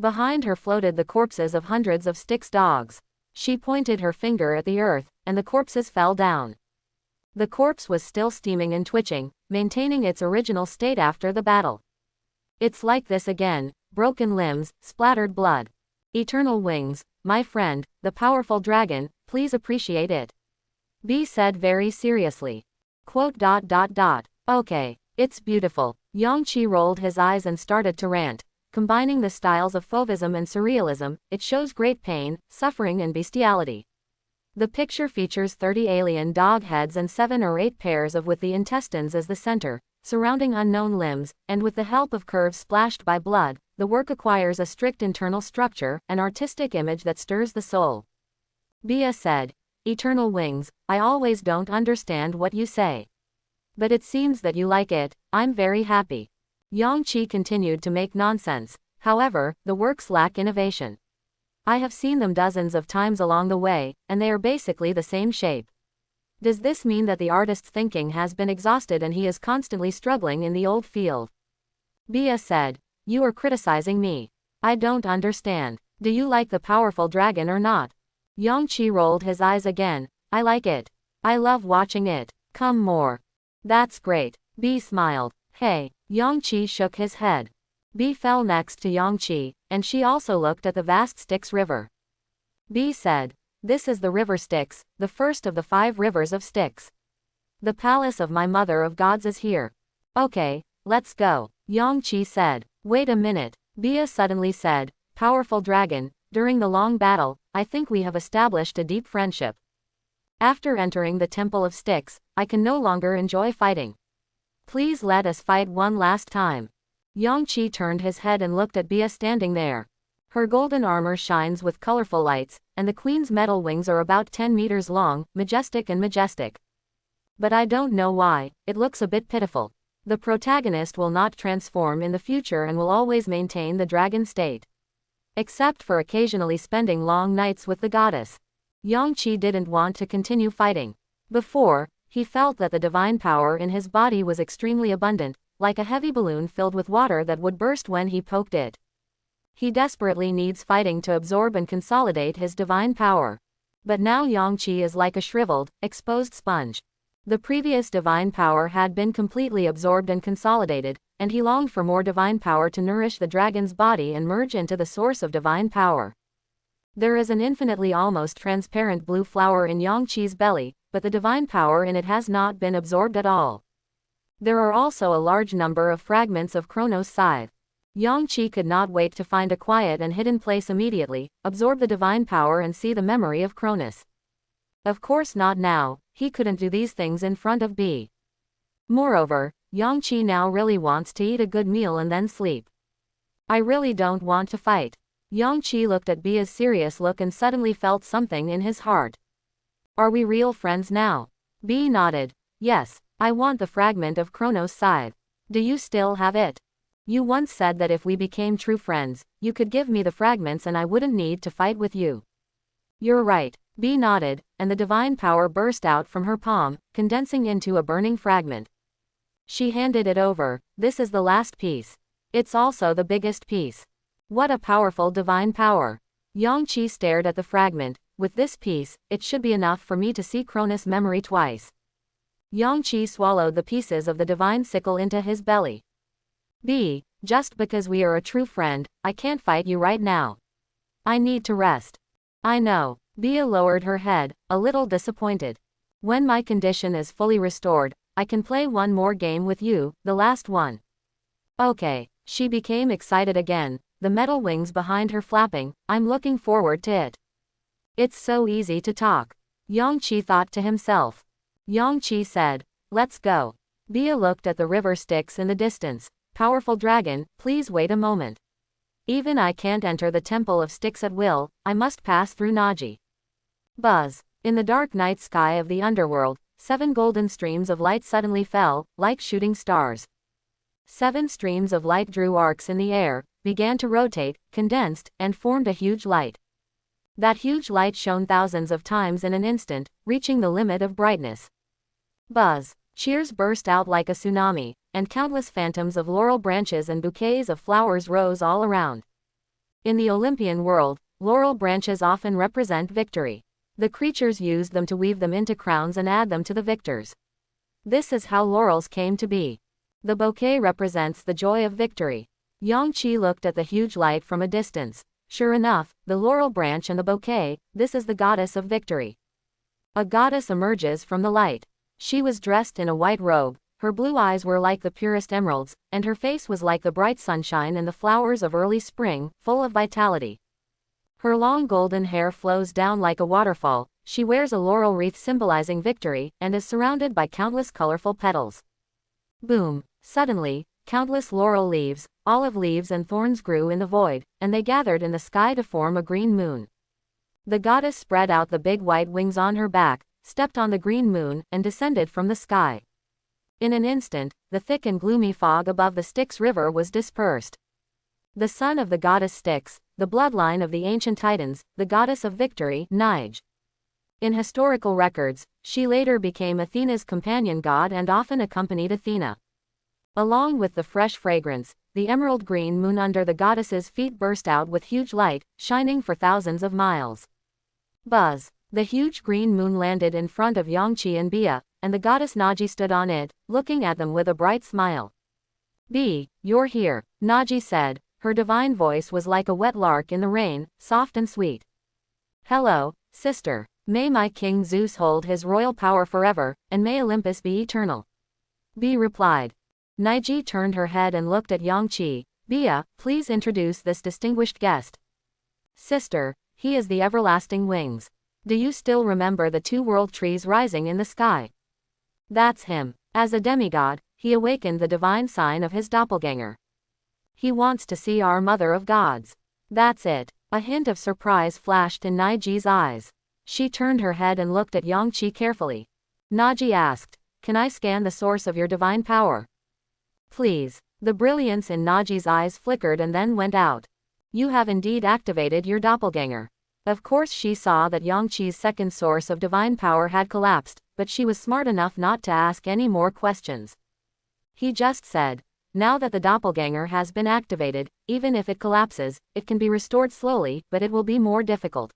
Behind her floated the corpses of hundreds of Styx dogs. She pointed her finger at the earth, and the corpses fell down. The corpse was still steaming and twitching, maintaining its original state after the battle. It's like this again, broken limbs, splattered blood. Eternal wings, my friend, the powerful dragon, please appreciate it. B said very seriously. Okay, it's beautiful. Yangqi rolled his eyes and started to rant. Combining the styles of fauvism and surrealism, it shows great pain, suffering and bestiality. The picture features 30 alien dog heads and 7 or 8 pairs of with the intestines as the center, surrounding unknown limbs, and with the help of curves splashed by blood, the work acquires a strict internal structure, an artistic image that stirs the soul. Bia said, Eternal wings, I always don't understand what you say. But it seems that you like it, I'm very happy. Yangqi continued to make nonsense. However, the works lack innovation. I have seen them dozens of times along the way, and they are basically the same shape. Does this mean that the artist's thinking has been exhausted and he is constantly struggling in the old field? Bia said, You are criticizing me. I don't understand. Do you like the powerful dragon or not? Yangqi rolled his eyes again. I like it. I love watching it. Come more. That's great. B smiled. Hey. Yangqi shook his head. B fell next to Yangqi, and she also looked at the vast Styx River. B said, "This is the river Styx, the first of the 5 rivers of Styx. The palace of my mother of gods is here." "Okay, let's go," Yangqi said. "Wait a minute," Bia suddenly said, "Powerful dragon, during the long battle, I think we have established a deep friendship. After entering the temple of Styx, I can no longer enjoy fighting. Please let us fight one last time." Yangqi turned his head and looked at Bia standing there. Her golden armor shines with colorful lights, and the queen's metal wings are about 10 meters long, majestic and majestic. But I don't know why, it looks a bit pitiful. The protagonist will not transform in the future and will always maintain the dragon state. Except for occasionally spending long nights with the goddess. Yangqi didn't want to continue fighting. Before, he felt that the divine power in his body was extremely abundant, like a heavy balloon filled with water that would burst when he poked it. He desperately needs fighting to absorb and consolidate his divine power. But now Yangqi is like a shriveled, exposed sponge. The previous divine power had been completely absorbed and consolidated, and he longed for more divine power to nourish the dragon's body and merge into the source of divine power. There is an infinitely almost transparent blue flower in Yangqi's belly, but the divine power in it has not been absorbed at all. There are also a large number of fragments of Kronos' scythe. Yangqi could not wait to find a quiet and hidden place immediately, absorb the divine power and see the memory of Kronos. Of course not now, he couldn't do these things in front of B. Moreover, Yangqi now really wants to eat a good meal and then sleep. "I really don't want to fight." Yangqi looked at Bia's serious look and suddenly felt something in his heart. "Are we real friends now?" B nodded. "Yes, I want the fragment of Kronos' scythe. Do you still have it? You once said that if we became true friends, you could give me the fragments and I wouldn't need to fight with you." "You're right." B nodded, and the divine power burst out from her palm, condensing into a burning fragment. She handed it over. "This is the last piece. It's also the biggest piece." What a powerful divine power. Yangqi stared at the fragment. "With this piece, it should be enough for me to see Kronos' memory twice." Yangqi swallowed the pieces of the divine sickle into his belly. "B, just because we are a true friend, I can't fight you right now. I need to rest." "I know." Bia lowered her head, a little disappointed. "When my condition is fully restored, I can play one more game with you, the last one." "Okay." She became excited again, the metal wings behind her flapping. "I'm looking forward to it." It's so easy to talk. Yangqi thought to himself. Yangqi said, "Let's go." Bia looked at the river Styx in the distance. "Powerful dragon, please wait a moment. Even I can't enter the temple of Styx at will, I must pass through Naji." Buzz. In the dark night sky of the underworld, 7 golden streams of light suddenly fell, like shooting stars. 7 streams of light drew arcs in the air, began to rotate, condensed, and formed a huge light. That huge light shone thousands of times in an instant, reaching the limit of brightness. Buzz. Cheers burst out like a tsunami, and countless phantoms of laurel branches and bouquets of flowers rose all around. In the Olympian world, laurel branches often represent victory. The creatures used them to weave them into crowns and add them to the victors. This is how laurels came to be. The bouquet represents the joy of victory. Yangqi looked at the huge light from a distance. Sure enough, the laurel branch and the bouquet, this is the goddess of victory. A goddess emerges from the light. She was dressed in a white robe, her blue eyes were like the purest emeralds, and her face was like the bright sunshine and the flowers of early spring, full of vitality. Her long golden hair flows down like a waterfall, she wears a laurel wreath symbolizing victory, and is surrounded by countless colorful petals. Boom! Suddenly, countless laurel leaves, olive leaves and thorns grew in the void, and they gathered in the sky to form a green moon. The goddess spread out the big white wings on her back, stepped on the green moon, and descended from the sky. In an instant, the thick and gloomy fog above the Styx River was dispersed. The son of the goddess Styx, the bloodline of the ancient Titans, the goddess of victory, Nige. In historical records, she later became Athena's companion god and often accompanied Athena. Along with the fresh fragrance, the emerald green moon under the goddess's feet burst out with huge light, shining for thousands of miles. Buzz. The huge green moon landed in front of Yangqi and Bia, and the goddess Naji stood on it, looking at them with a bright smile. "B, you're here," Naji said. Her divine voice was like a wet lark in the rain, soft and sweet. "Hello, sister. May my king Zeus hold his royal power forever, and may Olympus be eternal." B replied. Naji turned her head and looked at Yangqi. "Bia, please introduce this distinguished guest." "Sister, he is the everlasting wings. Do you still remember the two world trees rising in the sky? That's him. As a demigod, he awakened the divine sign of his doppelganger. He wants to see our mother of gods. That's it." A hint of surprise flashed in Naiji's eyes. She turned her head and looked at Yangqi carefully. Naji asked, "Can I scan the source of your divine power?" "Please." The brilliance in Naji's eyes flickered and then went out. "You have indeed activated your doppelganger." Of course she saw that Yangqi's second source of divine power had collapsed, but she was smart enough not to ask any more questions. He just said, "Now that the doppelganger has been activated, even if it collapses, it can be restored slowly, but it will be more difficult.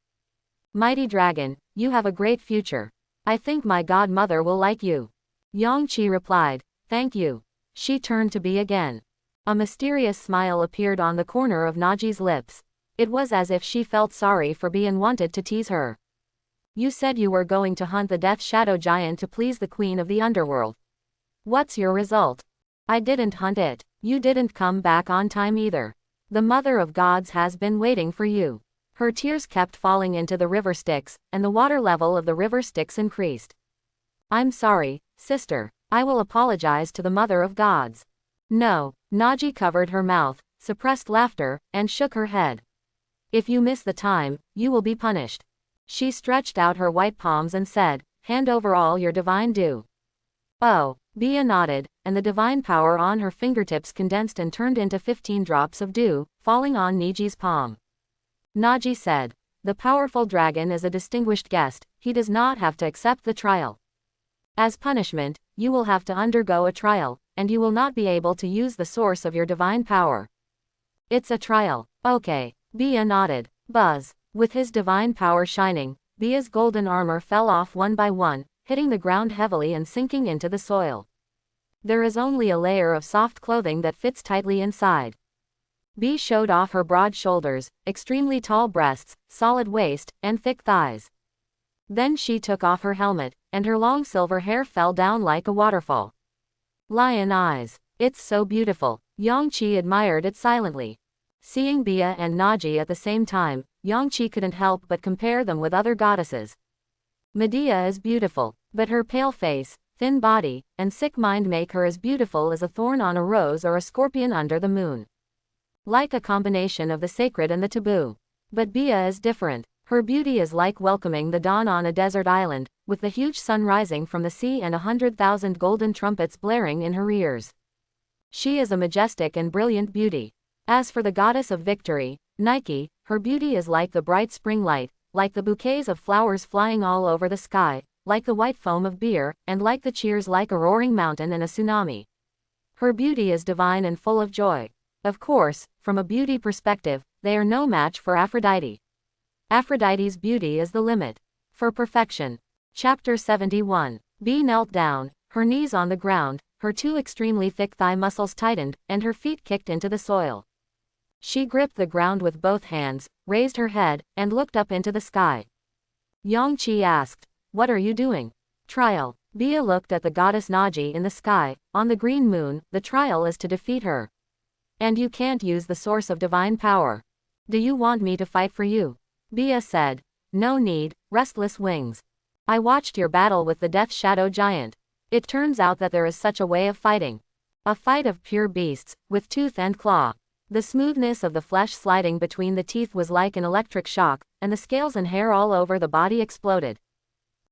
Mighty dragon, you have a great future. I think my godmother will like you." Yangqi replied, "Thank you." She turned to B again. A mysterious smile appeared on the corner of Naji's lips. It was as if she felt sorry for B and wanted to tease her. "You said you were going to hunt the Death Shadow Giant to please the Queen of the Underworld. What's your result?" "I didn't hunt it. You didn't come back on time either. The Mother of Gods has been waiting for you." Her tears kept falling into the river Styx, and the water level of the river Styx increased. "I'm sorry, sister. I will apologize to the Mother of Gods." "No." Naji covered her mouth, suppressed laughter, and shook her head. "If you miss the time, you will be punished." She stretched out her white palms and said, "Hand over all your divine dew." "Oh." Bia nodded, and the divine power on her fingertips condensed and turned into 15 drops of dew, falling on Niji's palm. Naji said, "The powerful dragon is a distinguished guest, he does not have to accept the trial. As punishment, you will have to undergo a trial, and you will not be able to use the source of your divine power." "It's a trial. Okay." Bia nodded. Buzz. With his divine power shining, Bia's golden armor fell off one by one, hitting the ground heavily and sinking into the soil. There is only a layer of soft clothing that fits tightly inside. B showed off her broad shoulders, extremely tall breasts, solid waist, and thick thighs. Then she took off her helmet, and her long silver hair fell down like a waterfall. "Lion eyes. It's so beautiful." Yangqi admired it silently. Seeing Bia and Naji at the same time, Yangqi couldn't help but compare them with other goddesses. Medea is beautiful, but her pale face, thin body, and sick mind make her as beautiful as a thorn on a rose or a scorpion under the moon. Like a combination of the sacred and the taboo. But Bia is different. Her beauty is like welcoming the dawn on a desert island, with the huge sun rising from the sea and 100,000 golden trumpets blaring in her ears. She is a majestic and brilliant beauty. As for the goddess of victory, Nike, her beauty is like the bright spring light, like the bouquets of flowers flying all over the sky, like the white foam of beer, and like the cheers like a roaring mountain and a tsunami. Her beauty is divine and full of joy. Of course, from a beauty perspective, they are no match for Aphrodite. Aphrodite's beauty is the limit. For perfection. Chapter 71. B knelt down, her knees on the ground, her two extremely thick thigh muscles tightened, and her feet kicked into the soil. She gripped the ground with both hands, raised her head, and looked up into the sky. Yangqi asked, "What are you doing?" "Trial." Bia looked at the goddess Naji in the sky. "On the green moon, the trial is to defeat her. And you can't use the source of divine power. Do you want me to fight for you?" Bia said, "No need, restless wings. I watched your battle with the Death Shadow Giant. It turns out that there is such a way of fighting. A fight of pure beasts, with tooth and claw. The smoothness of the flesh sliding between the teeth was like an electric shock, and the scales and hair all over the body exploded.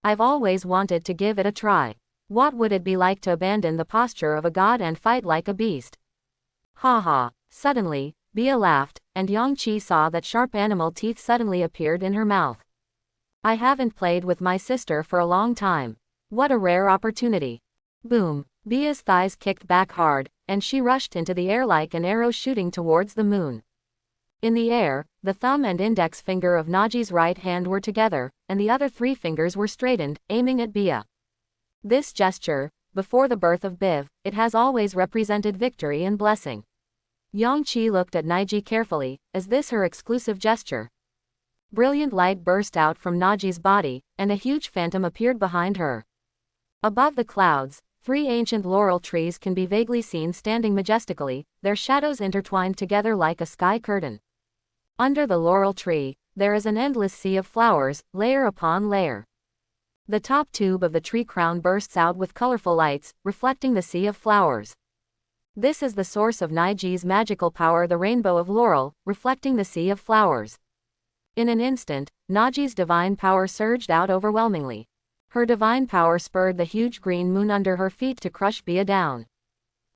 I've always wanted to give it a try. What would it be like to abandon the posture of a god and fight like a beast?" "Ha ha." Suddenly, Bia laughed, and Yangqi saw that sharp animal teeth suddenly appeared in her mouth. "I haven't played with my sister for a long time. What a rare opportunity." Boom. Bia's thighs kicked back hard, and she rushed into the air like an arrow shooting towards the moon. In the air, the thumb and index finger of Naji's right hand were together, and the other three fingers were straightened, aiming at Bia. This gesture, before the birth of Biv, it has always represented victory and blessing. Yangqi looked at Naiji carefully, is this her exclusive gesture? Brilliant light burst out from Naji's body, and a huge phantom appeared behind her. Above the clouds, 3 ancient laurel trees can be vaguely seen standing majestically, their shadows intertwined together like a sky curtain. Under the laurel tree, there is an endless sea of flowers, layer upon layer. The top tube of the tree crown bursts out with colorful lights, reflecting the sea of flowers. This is the source of Naiji's magical power, the rainbow of laurel, reflecting the sea of flowers. In an instant, Naji's divine power surged out overwhelmingly. Her divine power spurred the huge green moon under her feet to crush Bia down.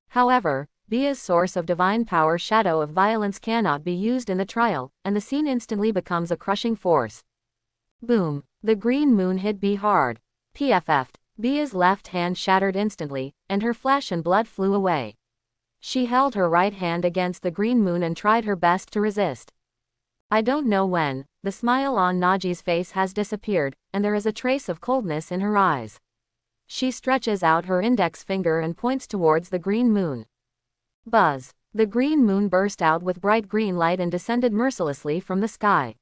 However, Bia's source of divine power, shadow of violence, cannot be used in the trial, and the scene instantly becomes a crushing force. Boom! The green moon hit Bia hard. PFF'd. Bia's left hand shattered instantly, and her flesh and blood flew away. She held her right hand against the green moon and tried her best to resist. I don't know when, the smile on Naji's face has disappeared, and there is a trace of coldness in her eyes. She stretches out her index finger and points towards the green moon. Buzz! The green moon burst out with bright green light and descended mercilessly from the sky.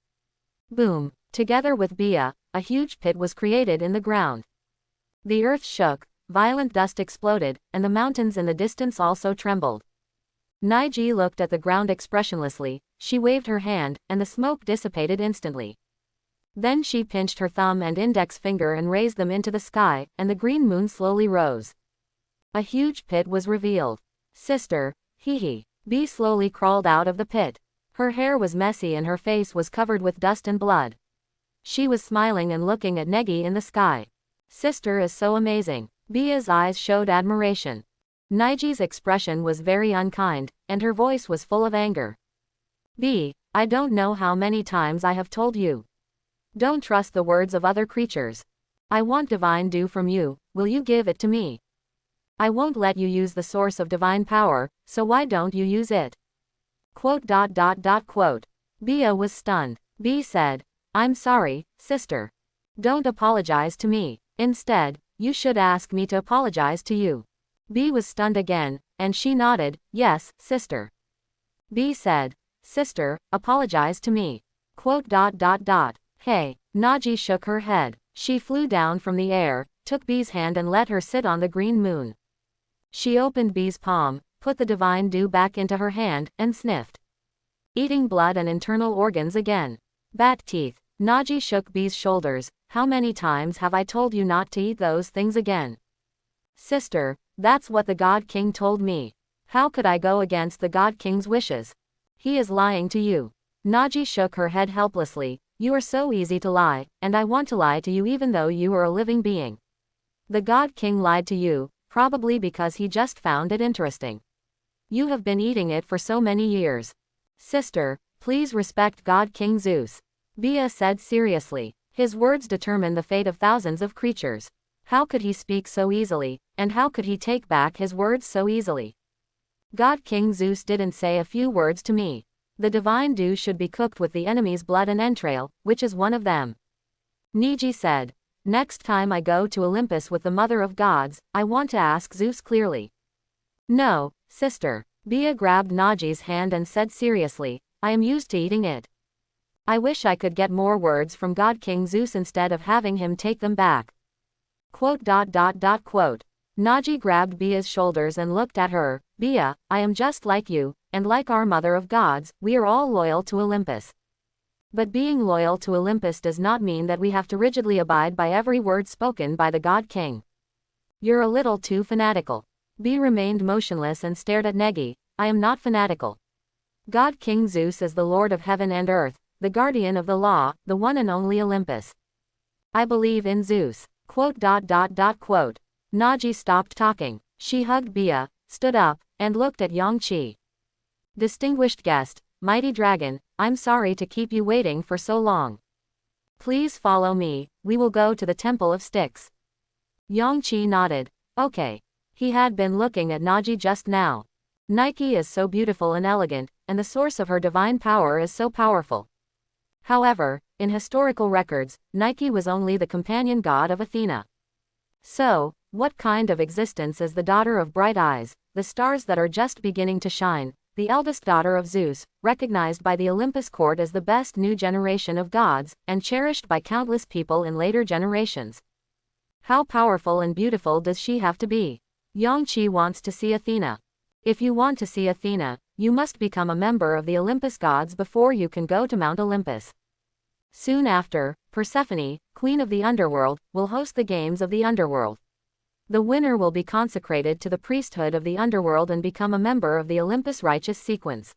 Boom! Together with Bia, a huge pit was created in the ground. The earth shook, violent dust exploded, and the mountains in the distance also trembled. Naiji looked at the ground expressionlessly, she waved her hand, and the smoke dissipated instantly. Then she pinched her thumb and index finger and raised them into the sky, and the green moon slowly rose. A huge pit was revealed. Sister, hee. Bee slowly crawled out of the pit. Her hair was messy and her face was covered with dust and blood. She was smiling and looking at Negi in the sky. Sister is so amazing. Bia's eyes showed admiration. Naiji's expression was very unkind, and her voice was full of anger. B, I don't know how many times I have told you. Don't trust the words of other creatures. I want divine dew from you, will you give it to me? I won't let you use the source of divine power, so why don't you use it? Quote. Bia was stunned. B said, I'm sorry, sister. Don't apologize to me. Instead, you should ask me to apologize to you. B was stunned again, and she nodded, yes, sister. B said, sister, apologize to me. Quote. Hey, Naji shook her head. She flew down from the air, took B's hand and let her sit on the green moon. She opened B's palm, put the divine dew back into her hand, and sniffed. Eating blood and internal organs again. Bat teeth. Naji shook B's shoulders, how many times have I told you not to eat those things again? Sister, that's what the God King told me. How could I go against the God King's wishes? He is lying to you. Naji shook her head helplessly, you are so easy to lie, and I want to lie to you even though you are a living being. The God King lied to you, probably because he just found it interesting. You have been eating it for so many years. Sister, please respect God King Zeus. Bia said seriously. His words determine the fate of thousands of creatures. How could he speak so easily, and how could he take back his words so easily? God King Zeus didn't say a few words to me. The divine dew should be cooked with the enemy's blood and entrail, which is one of them. Niji said, next time I go to Olympus with the Mother of Gods, I want to ask Zeus clearly. No, sister. Bia grabbed Naji's hand and said seriously, I am used to eating it. I wish I could get more words from God King Zeus instead of having him take them back. Quote. Naji grabbed Bia's shoulders and looked at her. Bia, I am just like you, and like our Mother of Gods, we are all loyal to Olympus. But being loyal to Olympus does not mean that we have to rigidly abide by every word spoken by the God King. You're a little too fanatical. Bia remained motionless and stared at Negi. I am not fanatical. God King Zeus is the Lord of heaven and earth, the guardian of the law, the one and only Olympus. I believe in Zeus. Quote. Naji stopped talking. She hugged Bia, stood up, and looked at Yangqi. Distinguished guest, mighty dragon, I'm sorry to keep you waiting for so long. Please follow me, we will go to the temple of Styx. Yangqi nodded. Okay. He had been looking at Naji just now. Nike is so beautiful and elegant, and the source of her divine power is so powerful. However, in historical records, Nike was only the companion god of Athena. So, What kind of existence is the daughter of bright eyes, the stars that are just beginning to shine, the eldest daughter of Zeus, recognized by the Olympus court as the best new generation of gods, and cherished by countless people in later generations? How powerful and beautiful does she have to be? Yang Qi wants to see Athena. If you want to see Athena, you must become a member of the Olympus gods before you can go to Mount Olympus. Soon after, Persephone, queen of the Underworld, will host the games of the Underworld. The winner will be consecrated to the priesthood of the Underworld and become a member of the Olympus righteous sequence.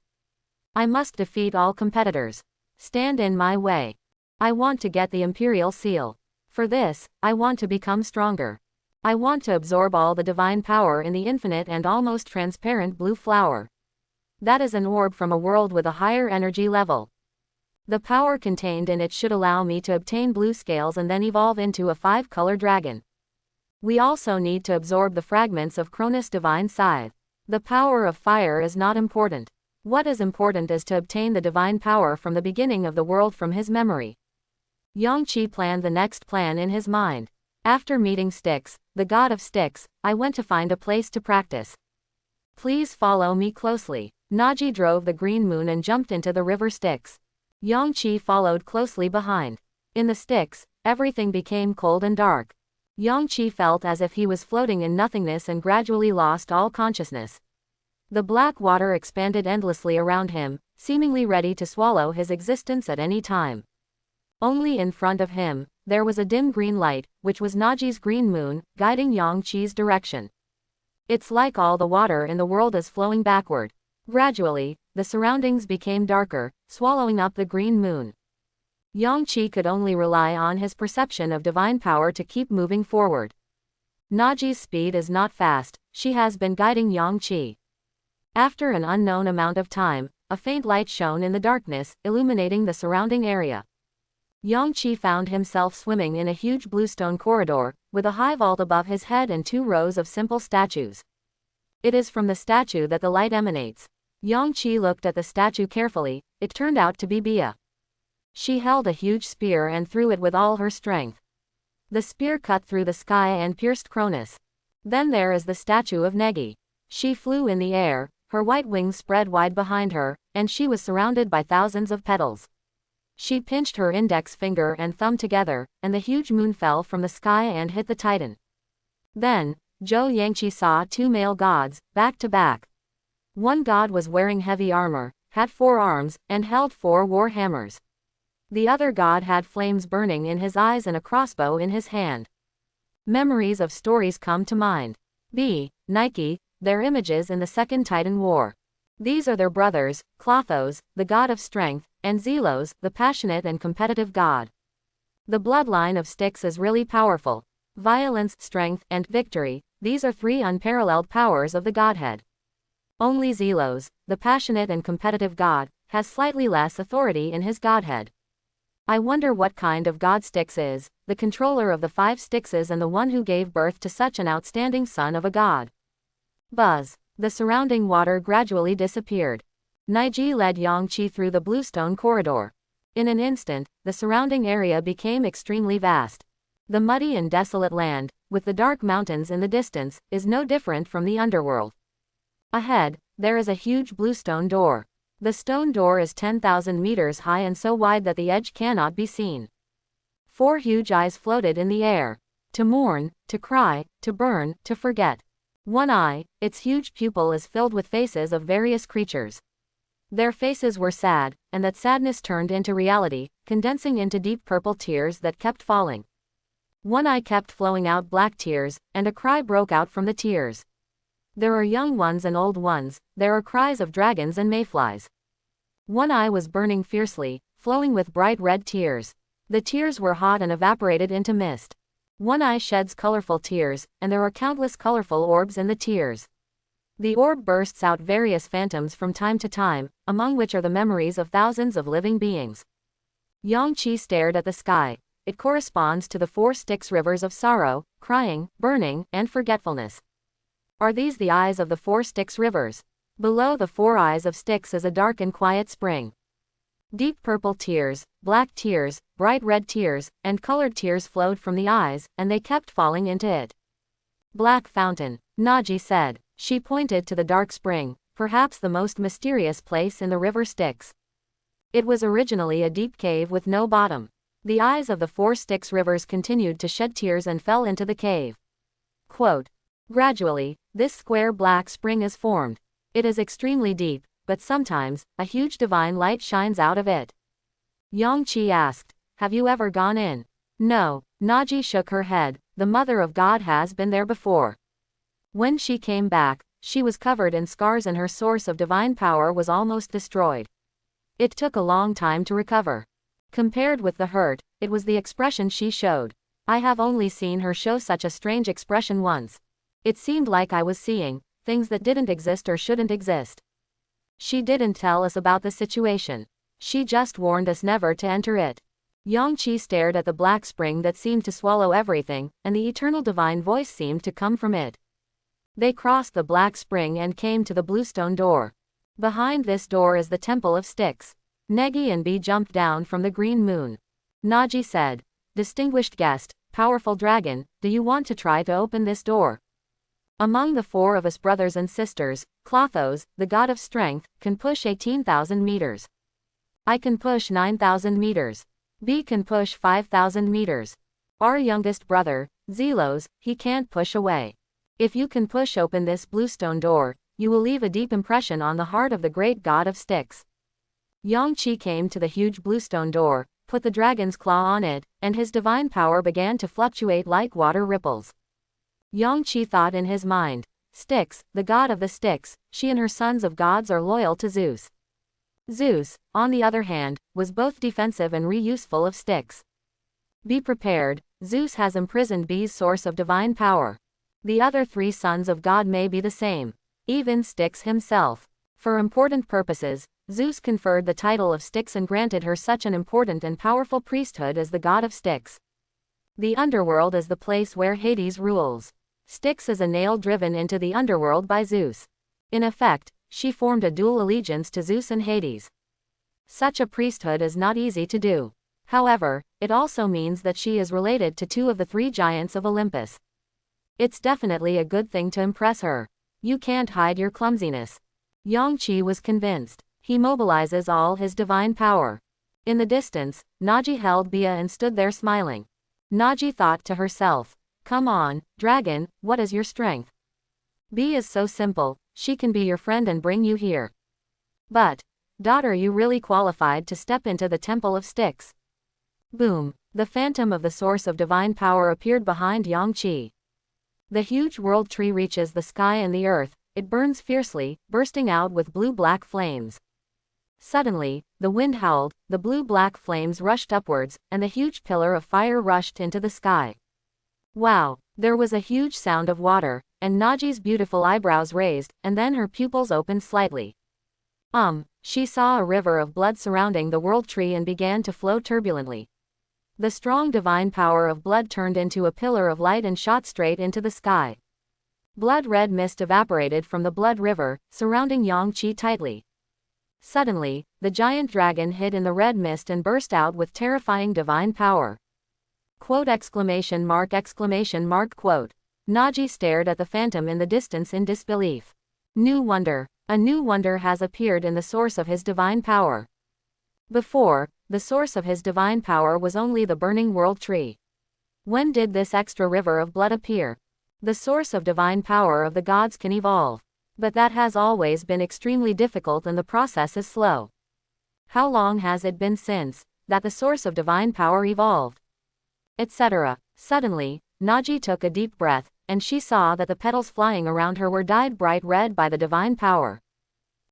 I must defeat all competitors. Stand in my way. I want to get the imperial seal. For this, I want to become stronger. I want to absorb all the divine power in the infinite and almost transparent blue flower. That is an orb from a world with a higher energy level. The power contained in it should allow me to obtain blue scales and then evolve into a 5-color dragon. We also need to absorb the fragments of Cronus' divine scythe. The power of fire is not important. What is important is to obtain the divine power from the beginning of the world from his memory. Yang Qi planned the next plan in his mind. After meeting Styx, the god of Styx, I went to find a place to practice. Please follow me closely. Naji drove the green moon and jumped into the river Styx. Yang Qi followed closely behind. In the Styx, everything became cold and dark. Yang Qi felt as if he was floating in nothingness and gradually lost all consciousness. The black water expanded endlessly around him, seemingly ready to swallow his existence at any time. Only in front of him, there was a dim green light, which was Naji's green moon, guiding Yang Qi's direction. It's like all the water in the world is flowing backward. Gradually, the surroundings became darker, swallowing up the green moon. Yang Qi could only rely on his perception of divine power to keep moving forward. Naji's speed is not fast, she has been guiding Yang Qi. After an unknown amount of time, a faint light shone in the darkness, illuminating the surrounding area. Yang Qi found himself swimming in a huge bluestone corridor, with a high vault above his head and 2 rows of simple statues. It is from the statue that the light emanates. Yang Qi looked at the statue carefully. It turned out to be Bia. She held a huge spear and threw it with all her strength. The spear cut through the sky and pierced Cronus. Then there is the statue of Negi. She flew in the air, her white wings spread wide behind her, and she was surrounded by thousands of petals. She pinched her index finger and thumb together, and the huge moon fell from the sky and hit the Titan. Then, Zhou Yangqi saw 2 male gods, back to back. One god was wearing heavy armor, had 4 arms, and held 4 war hammers. The other god had flames burning in his eyes and a crossbow in his hand. Memories of stories come to mind. Nike, their images in the Second Titan War. These are their brothers, Clothos, the god of strength, and Zelos, the passionate and competitive god. The bloodline of Styx is really powerful. Violence, strength, and victory, these are 3 unparalleled powers of the godhead. Only Zelos, the passionate and competitive god, has slightly less authority in his godhead. I wonder what kind of god Styx is, the controller of the 5 Styxes and the one who gave birth to such an outstanding son of a god. Buzz. The surrounding water gradually disappeared. Naiji led Yang Qi through the bluestone corridor. In an instant, the surrounding area became extremely vast. The muddy and desolate land, with the dark mountains in the distance, is no different from the underworld. Ahead, there is a huge bluestone door. The stone door is 10,000 meters high and so wide that the edge cannot be seen. 4 huge eyes floated in the air. To mourn, to cry, to burn, to forget. One eye, its huge pupil is filled with faces of various creatures. Their faces were sad, and that sadness turned into reality, condensing into deep purple tears that kept falling. One eye kept flowing out black tears, and a cry broke out from the tears. There are young ones and old ones, there are cries of dragons and mayflies. One eye was burning fiercely, flowing with bright red tears. The tears were hot and evaporated into mist. One eye sheds colorful tears, and there are countless colorful orbs in the tears. The orb bursts out various phantoms from time to time, among which are the memories of thousands of living beings. Yang Qi stared at the sky. It corresponds to the 4 Styx rivers of sorrow, crying, burning, and forgetfulness. Are these the eyes of the 4 Styx rivers? Below the 4 eyes of Styx is a dark and quiet spring. Deep purple tears, black tears, bright red tears, and colored tears flowed from the eyes, and they kept falling into it. Black fountain, Naji said. She pointed to the dark spring, perhaps the most mysterious place in the river Styx. It was originally a deep cave with no bottom. The eyes of the four Styx rivers continued to shed tears and fell into the cave. Quote, gradually, this square black spring is formed. It is extremely deep, but sometimes, a huge divine light shines out of it. Yangqi asked, have you ever gone in? No, Naji shook her head, the Mother of God has been there before. When she came back, she was covered in scars and her source of divine power was almost destroyed. It took a long time to recover. Compared with the hurt, it was the expression she showed. I have only seen her show such a strange expression once. It seemed like I was seeing things that didn't exist or shouldn't exist. She didn't tell us about the situation. She just warned us never to enter it. Yangqi stared at the black spring that seemed to swallow everything, and the eternal divine voice seemed to come from it. They crossed the black spring and came to the bluestone door. Behind this door is the temple of Styx. Negi and B jumped down from the green moon. Naji said, distinguished guest, powerful dragon, do you want to try to open this door? Among the four of us brothers and sisters, Clothos, the god of strength, can push 18,000 meters. I can push 9,000 meters. B can push 5,000 meters. Our youngest brother, Zelos, he can't push away. If you can push open this bluestone door, you will leave a deep impression on the heart of the great god of Styx. Yangqi came to the huge bluestone door, put the dragon's claw on it, and his divine power began to fluctuate like water ripples. Yangqi thought in his mind, Styx, the god of the Styx, she and her sons of gods are loyal to Zeus. Zeus, on the other hand, was both defensive and useful of Styx. Be prepared, Zeus has imprisoned B's source of divine power. The other three sons of God may be the same. Even Styx himself. For important purposes, Zeus conferred the title of Styx and granted her such an important and powerful priesthood as the god of Styx. The Underworld is the place where Hades rules. Styx is a nail driven into the Underworld by Zeus. In effect, she formed a dual allegiance to Zeus and Hades. Such a priesthood is not easy to do. However, it also means that she is related to two of the three giants of Olympus. It's definitely a good thing to impress her. You can't hide your clumsiness. Yangqi was convinced. He mobilizes all his divine power. In the distance, Naji held Bia and stood there smiling. Naji thought to herself, come on, dragon, what is your strength? B is so simple, she can be your friend and bring you here. But, daughter, you really qualified to step into the temple of Styx. Boom, the phantom of the source of divine power appeared behind Yangqi. The huge world tree reaches the sky and the earth, it burns fiercely, bursting out with blue-black flames. Suddenly, the wind howled, the blue-black flames rushed upwards, and the huge pillar of fire rushed into the sky. Wow, there was a huge sound of water, and Naji's beautiful eyebrows raised, and then her pupils opened slightly. She saw a river of blood surrounding the world tree and began to flow turbulently. The strong divine power of blood turned into a pillar of light and shot straight into the sky. Blood-red mist evaporated from the blood river, surrounding Yangqi tightly. Suddenly, the giant dragon hid in the red mist and burst out with terrifying divine power. Quote exclamation mark quote. Naji stared at the phantom in the distance in disbelief. New wonder. A new wonder has appeared in the source of his divine power. Before, the source of his divine power was only the burning world tree. When did this extra river of blood appear? The source of divine power of the gods can evolve. But that has always been extremely difficult and the process is slow. How long has it been since that the source of divine power evolved? Etc. Suddenly, Naji took a deep breath, and she saw that the petals flying around her were dyed bright red by the divine power.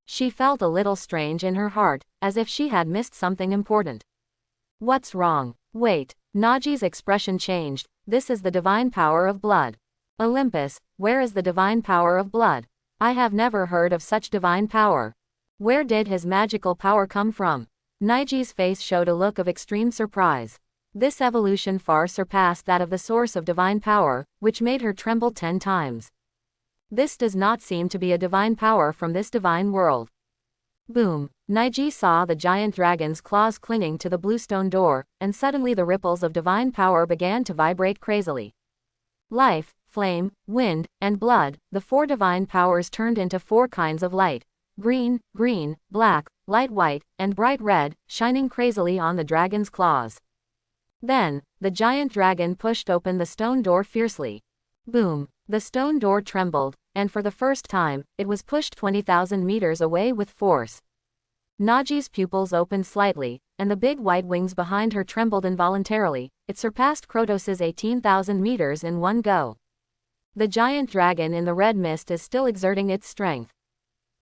She felt a little strange in her heart, as if she had missed something important. What's wrong? Wait. Naji's expression changed. This is the divine power of blood. Olympus, where is the divine power of blood? I have never heard of such divine power. Where did his magical power come from? Naji's face showed a look of extreme surprise. This evolution far surpassed that of the source of divine power, which made her tremble 10 times. This does not seem to be a divine power from this divine world. Boom! Naji saw the giant dragon's claws clinging to the bluestone door, and suddenly the ripples of divine power began to vibrate crazily. Life, flame, wind, and blood, the four divine powers turned into four kinds of light: green, black, light white, and bright red, shining crazily on the dragon's claws. Then, the giant dragon pushed open the stone door fiercely. Boom! The stone door trembled, and for the first time, it was pushed 20,000 meters away with force. Nagi's pupils opened slightly, and the big white wings behind her trembled involuntarily. It surpassed Kratos's 18,000 meters in one go. The giant dragon in the red mist is still exerting its strength.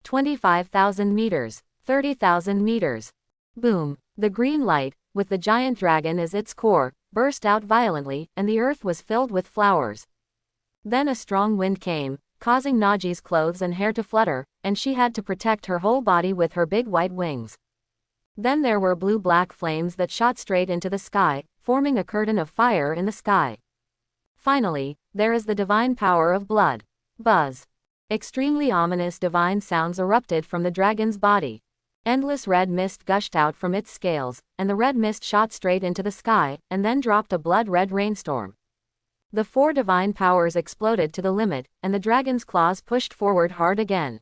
25,000 meters, 30,000 meters. Boom! The green light, with the giant dragon as its core, burst out violently, and the earth was filled with flowers. Then a strong wind came, causing Nagi's clothes and hair to flutter, and she had to protect her whole body with her big white wings. Then there were blue-black flames that shot straight into the sky, forming a curtain of fire in the sky. Finally, there is the divine power of blood. Buzz! Extremely ominous divine sounds erupted from the dragon's body. Endless red mist gushed out from its scales, and the red mist shot straight into the sky, and then dropped a blood-red rainstorm. The four divine powers exploded to the limit, and the dragon's claws pushed forward hard again.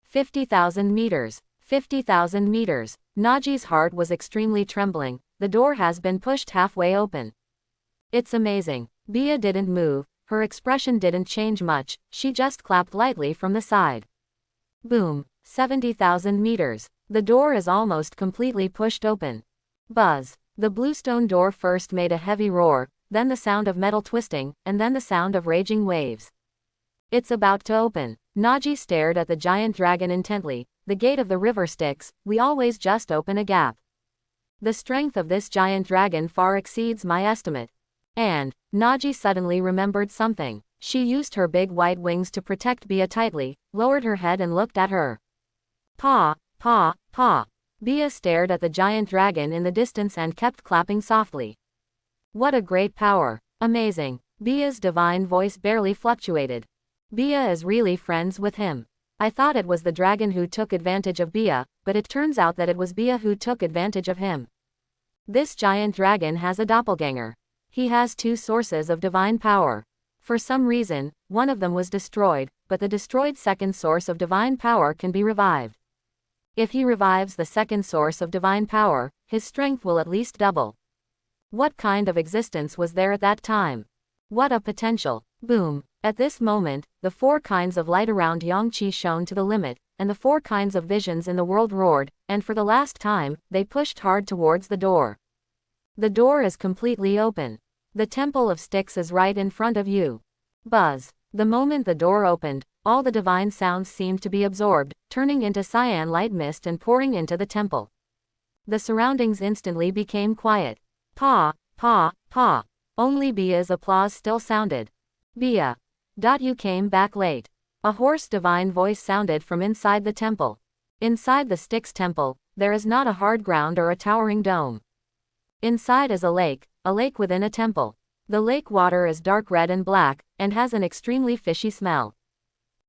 50,000 meters. 50,000 meters. Nagi's heart was extremely trembling. The door has been pushed halfway open. It's amazing. Bia didn't move, her expression didn't change much, she just clapped lightly from the side. Boom! 70,000 meters. The door is almost completely pushed open. Buzz! The bluestone door first made a heavy roar, then the sound of metal twisting, and then the sound of raging waves. It's about to open. Nagi stared at the giant dragon intently. The gate of the river Styx, we always just open a gap. The strength of this giant dragon far exceeds my estimate. And, Nagi suddenly remembered something. She used her big white wings to protect Bia tightly, lowered her head and looked at her. Paw, paw, paw. Bia stared at the giant dragon in the distance and kept clapping softly. What a great power. Amazing. Bia's divine voice barely fluctuated. Bia is really friends with him. I thought it was the dragon who took advantage of Bia, but it turns out that it was Bia who took advantage of him. This giant dragon has a doppelganger. He has two sources of divine power. For some reason, one of them was destroyed, but the destroyed second source of divine power can be revived. If he revives the second source of divine power, his strength will at least double. What kind of existence was there at that time? What a potential. Boom. At this moment, the four kinds of light around Yangqi shone to the limit, and the four kinds of visions in the world roared, and for the last time, they pushed hard towards the door. The door is completely open. The temple of Styx is right in front of you. Buzz. The moment the door opened, all the divine sounds seemed to be absorbed, turning into cyan light mist and pouring into the temple. The surroundings instantly became quiet. Paw, paw, paw. Only Bia's applause still sounded. Bia. You came back late. A hoarse divine voice sounded from inside the temple. Inside the Styx temple, there is not a hard ground or a towering dome. Inside is a lake within a temple. The lake water is dark red and black, and has an extremely fishy smell.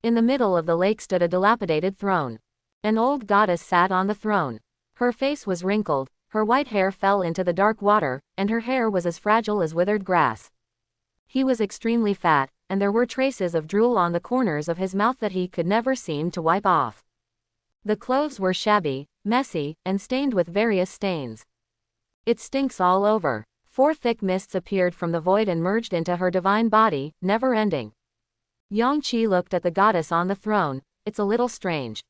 In the middle of the lake stood a dilapidated throne. An old goddess sat on the throne. Her face was wrinkled, her white hair fell into the dark water, and her hair was as fragile as withered grass. He was extremely fat, and there were traces of drool on the corners of his mouth that he could never seem to wipe off. The clothes were shabby, messy, and stained with various stains. It stinks all over. Four thick mists appeared from the void and merged into her divine body, never ending. Yangqi looked at the goddess on the throne. It's a little strange.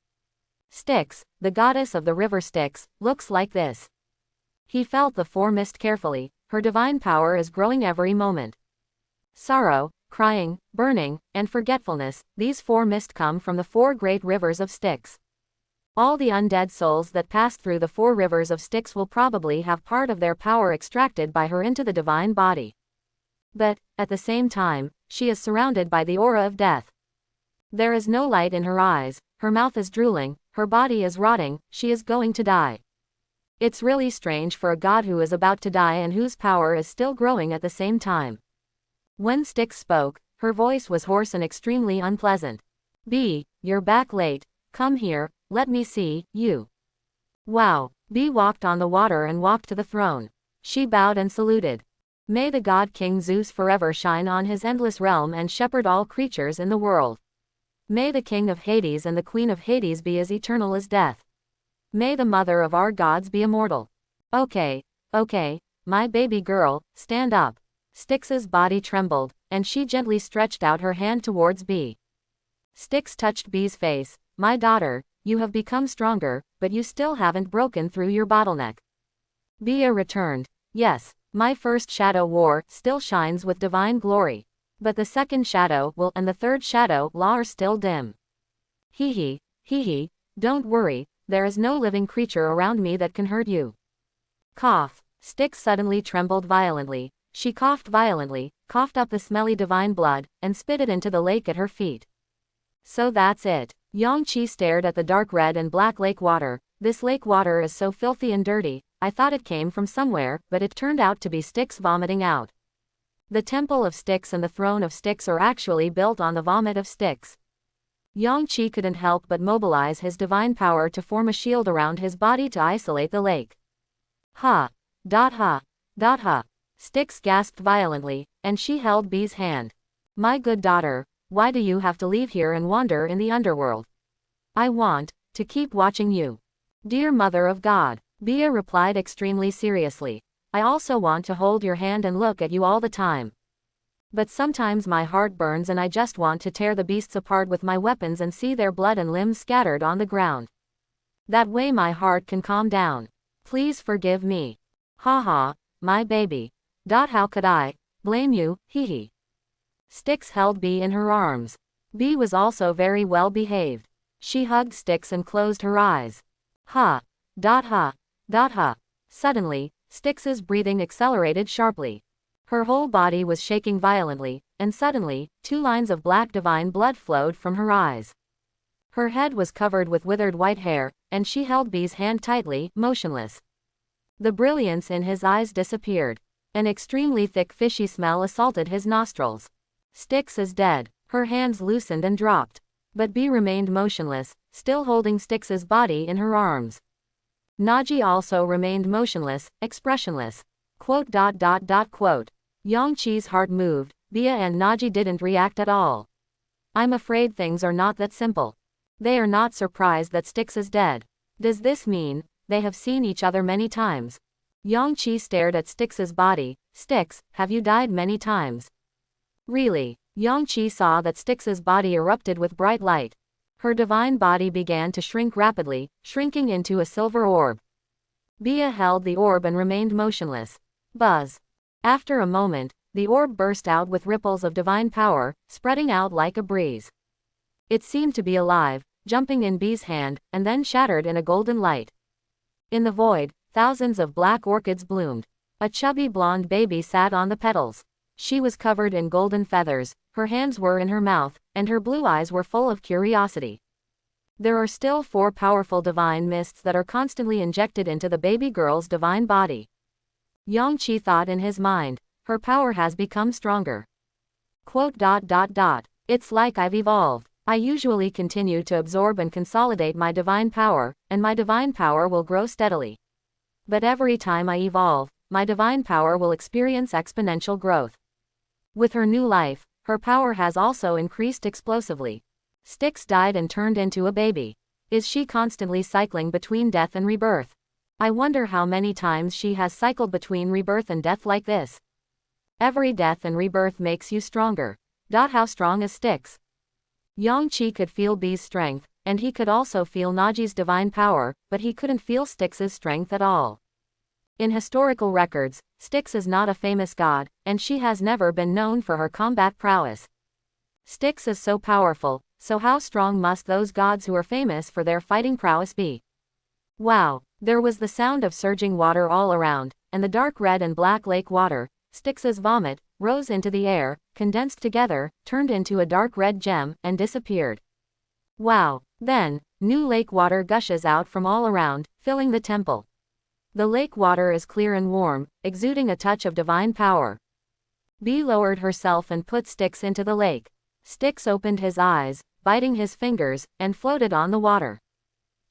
Styx, the goddess of the river Styx, looks like this. He felt the four mist carefully. Her divine power is growing every moment. Sorrow, crying, burning, and forgetfulness, these four mist come from the four great rivers of Styx. All the undead souls that pass through the four rivers of Styx will probably have part of their power extracted by her into the divine body. But, at the same time, she is surrounded by the aura of death. There is no light in her eyes, her mouth is drooling, her body is rotting, she is going to die. It's really strange for a god who is about to die and whose power is still growing at the same time. When Styx spoke, her voice was hoarse and extremely unpleasant. You're back late. Come here, let me see you. Wow. Bee walked on the water and walked to the throne. She bowed and saluted. May the god King Zeus forever shine on his endless realm and shepherd all creatures in the world. May the king of Hades and the queen of Hades be as eternal as death. May the mother of our gods be immortal. Okay, my baby girl, stand up. Styx's body trembled, and she gently stretched out her hand towards Bee. Styx touched Bee's face. My daughter, you have become stronger, but you still haven't broken through your bottleneck. Bea returned. Yes, my first shadow war still shines with divine glory. But the second shadow will and the third shadow law are still dim. Hee hee, don't worry, there is no living creature around me that can hurt you. Cough. Styx suddenly trembled violently. She coughed violently, coughed up the smelly divine blood, and spit it into the lake at her feet. So that's it. Yangqi stared at the dark red and black lake water. This lake water is so filthy and dirty. I thought it came from somewhere, but it turned out to be Styx vomiting out. The temple of Styx and the throne of Styx are actually built on the vomit of Styx. Yangqi couldn't help but mobilize his divine power to form a shield around his body to isolate the lake. Ha! Styx gasped violently, and she held Bee's hand. My good daughter, why do you have to leave here and wander in the underworld? I want to keep watching you. Dear Mother of God, Bea replied extremely seriously. I also want to hold your hand and look at you all the time. But sometimes my heart burns and I just want to tear the beasts apart with my weapons and see their blood and limbs scattered on the ground. That way my heart can calm down. Please forgive me. Ha, my baby. How could I blame you, hee. Styx held Bea in her arms. Bea was also very well behaved. She hugged Styx and closed her eyes. Ha. Suddenly, Styx's breathing accelerated sharply. Her whole body was shaking violently, and suddenly, 2 lines of black divine blood flowed from her eyes. Her head was covered with withered white hair, and she held Bee's hand tightly, motionless. The brilliance in his eyes disappeared. An extremely thick fishy smell assaulted his nostrils. Styx is dead. Her hands loosened and dropped. But Bea remained motionless, still holding Styx's body in her arms. Naji also remained motionless, expressionless. Yangqi's heart moved. Bea and Naji didn't react at all. I'm afraid things are not that simple. They are not surprised that Styx is dead. Does this mean they have seen each other many times? Yangqi stared at Styx's body. Styx, have you died many times? Really? Yangqi saw that Styx's body erupted with bright light. Her divine body began to shrink rapidly, shrinking into a silver orb. Bea held the orb and remained motionless. Buzz. After a moment, the orb burst out with ripples of divine power, spreading out like a breeze. It seemed to be alive, jumping in Bea's hand, and then shattered in a golden light. In the void, thousands of black orchids bloomed. A chubby blonde baby sat on the petals. She was covered in golden feathers, her hands were in her mouth, and her blue eyes were full of curiosity. There are still 4 powerful divine mists that are constantly injected into the baby girl's divine body. Yangqi thought in his mind, her power has become stronger. It's like I've evolved. I usually continue to absorb and consolidate my divine power, and my divine power will grow steadily. But every time I evolve, my divine power will experience exponential growth. With her new life, her power has also increased explosively. Styx died and turned into a baby. Is she constantly cycling between death and rebirth? I wonder how many times she has cycled between rebirth and death like this. Every death and rebirth makes you stronger. How strong is Styx? Yangqi could feel Bea's strength, and he could also feel Naji's divine power, but he couldn't feel Styx's strength at all. In historical records, Styx is not a famous god, and she has never been known for her combat prowess. Styx is so powerful, so how strong must those gods who are famous for their fighting prowess be? Wow! There was the sound of surging water all around, and the dark red and black lake water, Styx's vomit, rose into the air, condensed together, turned into a dark red gem, and disappeared. Wow! Then, new lake water gushes out from all around, filling the temple. The lake water is clear and warm, exuding a touch of divine power. Bea lowered herself and put Styx into the lake. Styx opened his eyes, biting his fingers, and floated on the water.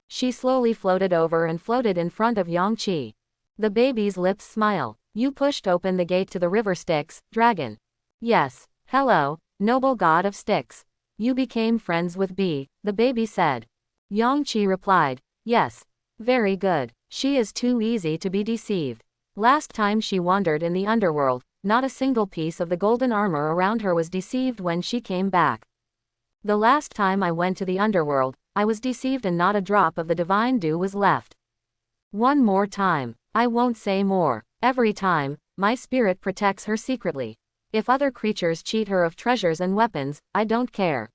She slowly floated over and floated in front of Yangqi. The baby's lips smile. You pushed open the gate to the river Styx, dragon. Yes. Hello, noble god of Styx. You became friends with B, the baby said. Yangqi replied, yes. Very good. She is too easy to be deceived. Last time she wandered in the underworld, not a single piece of the golden armor around her was deceived when she came back. The last time I went to the underworld, I was deceived and not a drop of the divine dew was left. One more time. I won't say more. Every time, my spirit protects her secretly. If other creatures cheat her of treasures and weapons, I don't care.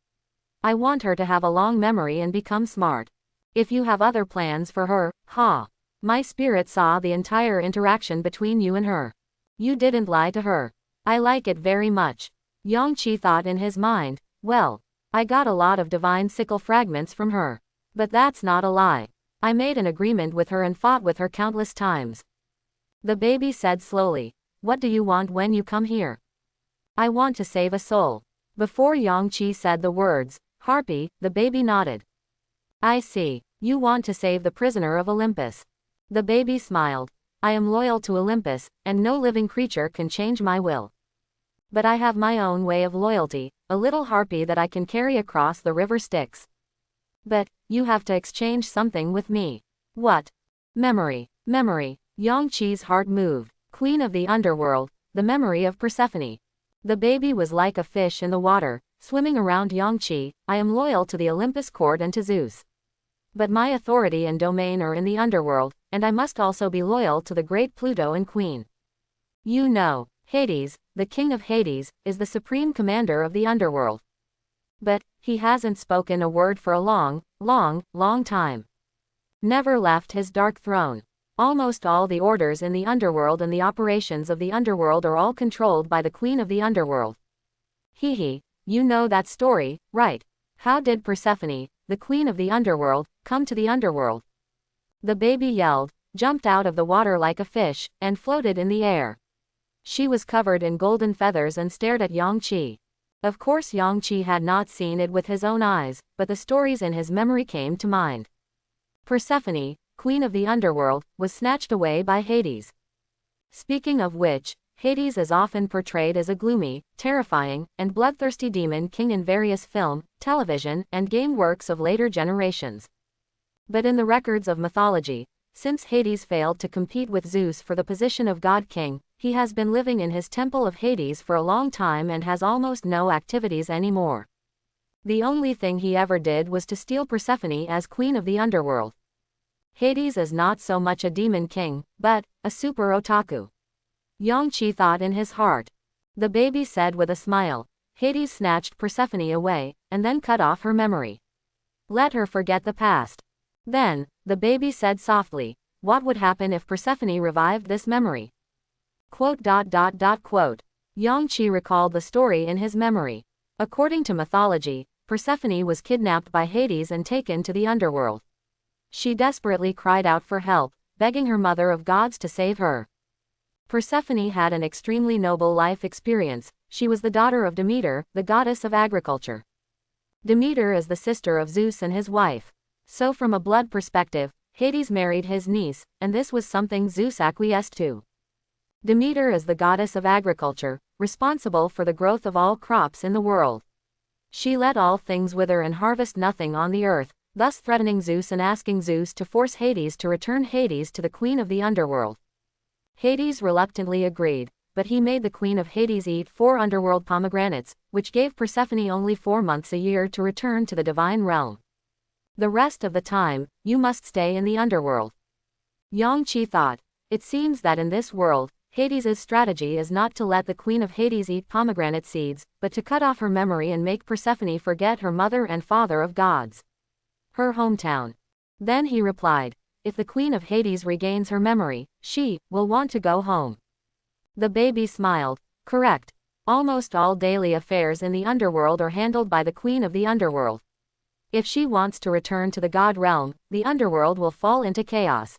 I want her to have a long memory and become smart. If you have other plans for her, ha. My spirit saw the entire interaction between you and her. You didn't lie to her. I like it very much. Yangqi thought in his mind, well, I got a lot of divine sickle fragments from her. But that's not a lie. I made an agreement with her and fought with her countless times. The baby said slowly, what do you want when you come here? I want to save a soul. Before Yangqi said the words, Harpy, the baby nodded. I see. You want to save the prisoner of Olympus. The baby smiled. I am loyal to Olympus, and no living creature can change my will. But I have my own way of loyalty, a little harpy that I can carry across the river Styx. But, you have to exchange something with me. What? Memory. Memory. Yangqi's heart moved. Queen of the underworld, the memory of Persephone. The baby was like a fish in the water, swimming around Yangqi. I am loyal to the Olympus court and to Zeus. But my authority and domain are in the underworld, and I must also be loyal to the great Pluto and Queen. You know, Hades, the king of Hades, is the supreme commander of the underworld. But, he hasn't spoken a word for a long time. Never left his dark throne. Almost all the orders in the underworld and the operations of the underworld are all controlled by the Queen of the Underworld. Hee, you know that story, right? How did Persephone, the Queen of the Underworld, come to the underworld? The baby yelled, jumped out of the water like a fish, and floated in the air. She was covered in golden feathers and stared at Yangqi. Of course Yangqi had not seen it with his own eyes, but the stories in his memory came to mind. Persephone, Queen of the Underworld, was snatched away by Hades. Speaking of which, Hades is often portrayed as a gloomy, terrifying, and bloodthirsty demon king in various film, television, and game works of later generations. But in the records of mythology, since Hades failed to compete with Zeus for the position of God King, he has been living in his temple of Hades for a long time and has almost no activities anymore. The only thing he ever did was to steal Persephone as Queen of the Underworld. Hades is not so much a demon king, but a super otaku. Yangqi thought in his heart. The baby said with a smile, Hades snatched Persephone away, and then cut off her memory. Let her forget the past. Then, the baby said softly, what would happen if Persephone revived this memory? Yangqi recalled the story in his memory. According to mythology, Persephone was kidnapped by Hades and taken to the underworld. She desperately cried out for help, begging her mother of gods to save her. Persephone had an extremely noble life experience. She was the daughter of Demeter, the goddess of agriculture. Demeter is the sister of Zeus and his wife. So from a blood perspective, Hades married his niece, and this was something Zeus acquiesced to. Demeter is the goddess of agriculture, responsible for the growth of all crops in the world. She let all things wither and harvest nothing on the earth, thus threatening Zeus and asking Zeus to force Hades to return Hades to the Queen of the Underworld. Hades reluctantly agreed, but he made the Queen of Hades eat 4 underworld pomegranates, which gave Persephone only 4 months a year to return to the divine realm. The rest of the time, you must stay in the underworld. Yangqi thought, it seems that in this world, Hades' strategy is not to let the Queen of Hades eat pomegranate seeds, but to cut off her memory and make Persephone forget her mother and father of gods. Her hometown. Then he replied, if the Queen of Hades regains her memory, she will want to go home. The baby smiled. Correct. Almost all daily affairs in the underworld are handled by the Queen of the Underworld. If she wants to return to the god realm, the underworld will fall into chaos.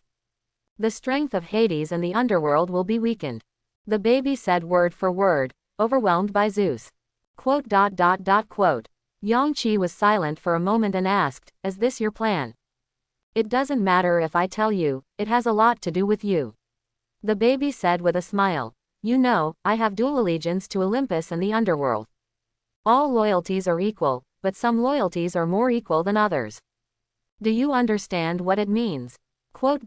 The strength of Hades and the underworld will be weakened. The baby said word for word, overwhelmed by Zeus. Yangqi was silent for a moment and asked, is this your plan? It doesn't matter if I tell you, it has a lot to do with you. The baby said with a smile. You know, I have dual allegiance to Olympus and the underworld. All loyalties are equal, but some loyalties are more equal than others. Do you understand what it means? Quote.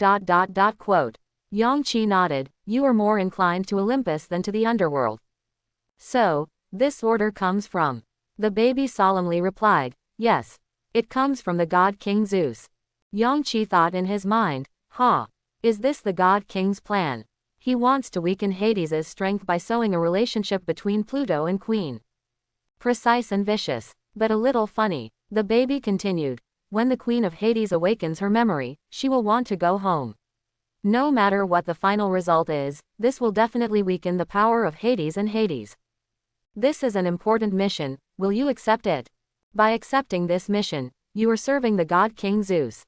Yangqi nodded. You are more inclined to Olympus than to the underworld. So, this order comes from. The baby solemnly replied. Yes. It comes from the god King Zeus. Yangqi thought in his mind. Is this the god king's plan? He wants to weaken Hades' strength by sowing a relationship between Pluto and Queen. Precise and vicious, but a little funny. The baby continued. When the Queen of Hades awakens her memory, she will want to go home. No matter what the final result is, this will definitely weaken the power of Hades and Hades. This is an important mission, will you accept it? By accepting this mission, you are serving the god King Zeus.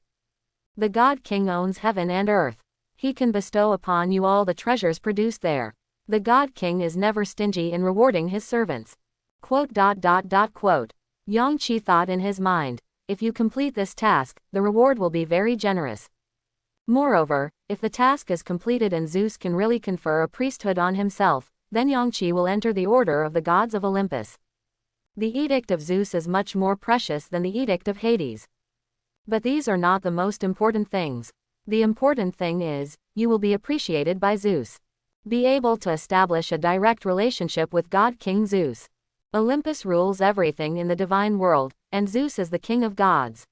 The god King owns heaven and earth. He can bestow upon you all the treasures produced there. The god King is never stingy in rewarding his servants. Quote. Yangqi thought in his mind. If you complete this task, the reward will be very generous. Moreover, if the task is completed and Zeus can really confer a priesthood on himself, then Yangqi will enter the order of the gods of Olympus. The edict of Zeus is much more precious than the edict of Hades. But these are not the most important things. The important thing is, you will be appreciated by Zeus. Be able to establish a direct relationship with God King Zeus. Olympus rules everything in the divine world, and Zeus is the king of gods.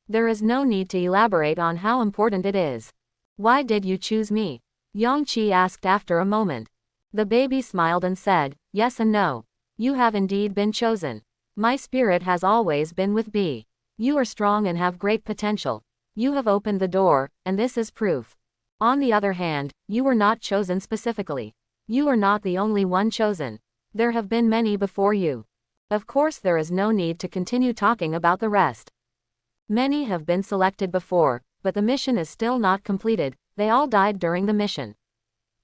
There is no need to elaborate on how important it is. Why did you choose me? Yangqi asked after a moment. The baby smiled and said, yes and no. You have indeed been chosen. My spirit has always been with B. You are strong and have great potential. You have opened the door, and this is proof. On the other hand, you were not chosen specifically. You are not the only one chosen. There have been many before you. Of course, there is no need to continue talking about the rest. Many have been selected before, but the mission is still not completed. They all died during the mission.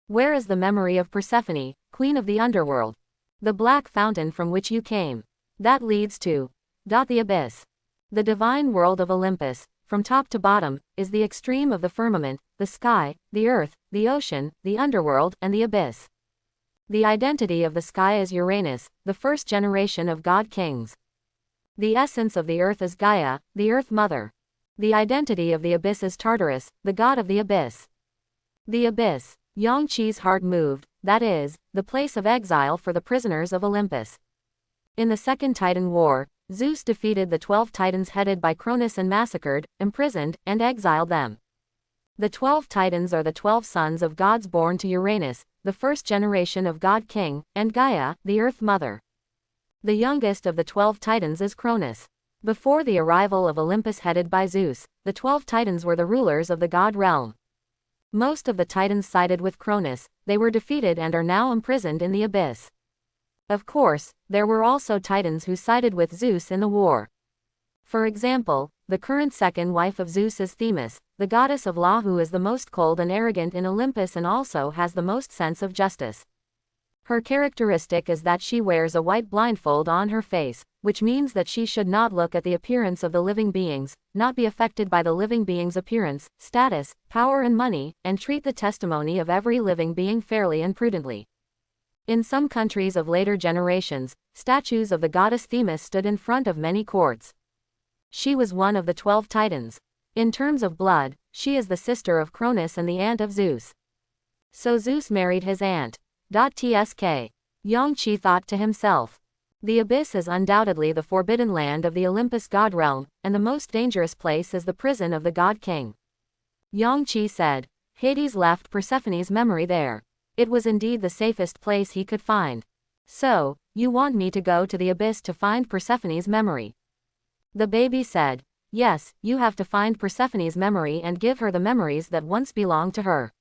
Where is the memory of Persephone, queen of the underworld? The black fountain from which you came. That leads to the abyss. The divine world of Olympus, from top to bottom, is the extreme of the firmament, the sky, the earth, the ocean, the underworld, and the abyss. The identity of the sky is Uranus, the first generation of god kings. The essence of the earth is Gaia, the earth mother. The identity of the abyss is Tartarus, the god of the abyss. The abyss. Yangqi's heart moved, that is, the place of exile for the prisoners of Olympus. In the Second Titan War, Zeus defeated the 12 Titans headed by Cronus and massacred, imprisoned, and exiled them. The 12 Titans are the 12 sons of gods born to Uranus, the first generation of God King, and Gaia, the Earth Mother. The youngest of the 12 Titans is Cronus. Before the arrival of Olympus headed by Zeus, the 12 Titans were the rulers of the god realm. Most of the Titans sided with Cronus, they were defeated and are now imprisoned in the abyss. Of course, there were also Titans who sided with Zeus in the war. For example, the current second wife of Zeus is Themis, the goddess of law who is the most cold and arrogant in Olympus and also has the most sense of justice. Her characteristic is that she wears a white blindfold on her face, which means that she should not look at the appearance of the living beings, not be affected by the living being's appearance, status, power and money, and treat the testimony of every living being fairly and prudently. In some countries of later generations, statues of the goddess Themis stood in front of many courts. She was one of the 12 Titans. In terms of blood, she is the sister of Cronus and the aunt of Zeus. So Zeus married his aunt. Tsk. Yangqi thought to himself. The abyss is undoubtedly the forbidden land of the Olympus god realm, and the most dangerous place is the prison of the god king. Yangqi said. Hades left Persephone's memory there. It was indeed the safest place he could find. So, you want me to go to the abyss to find Persephone's memory? The baby said. Yes, you have to find Persephone's memory and give her the memories that once belonged to her.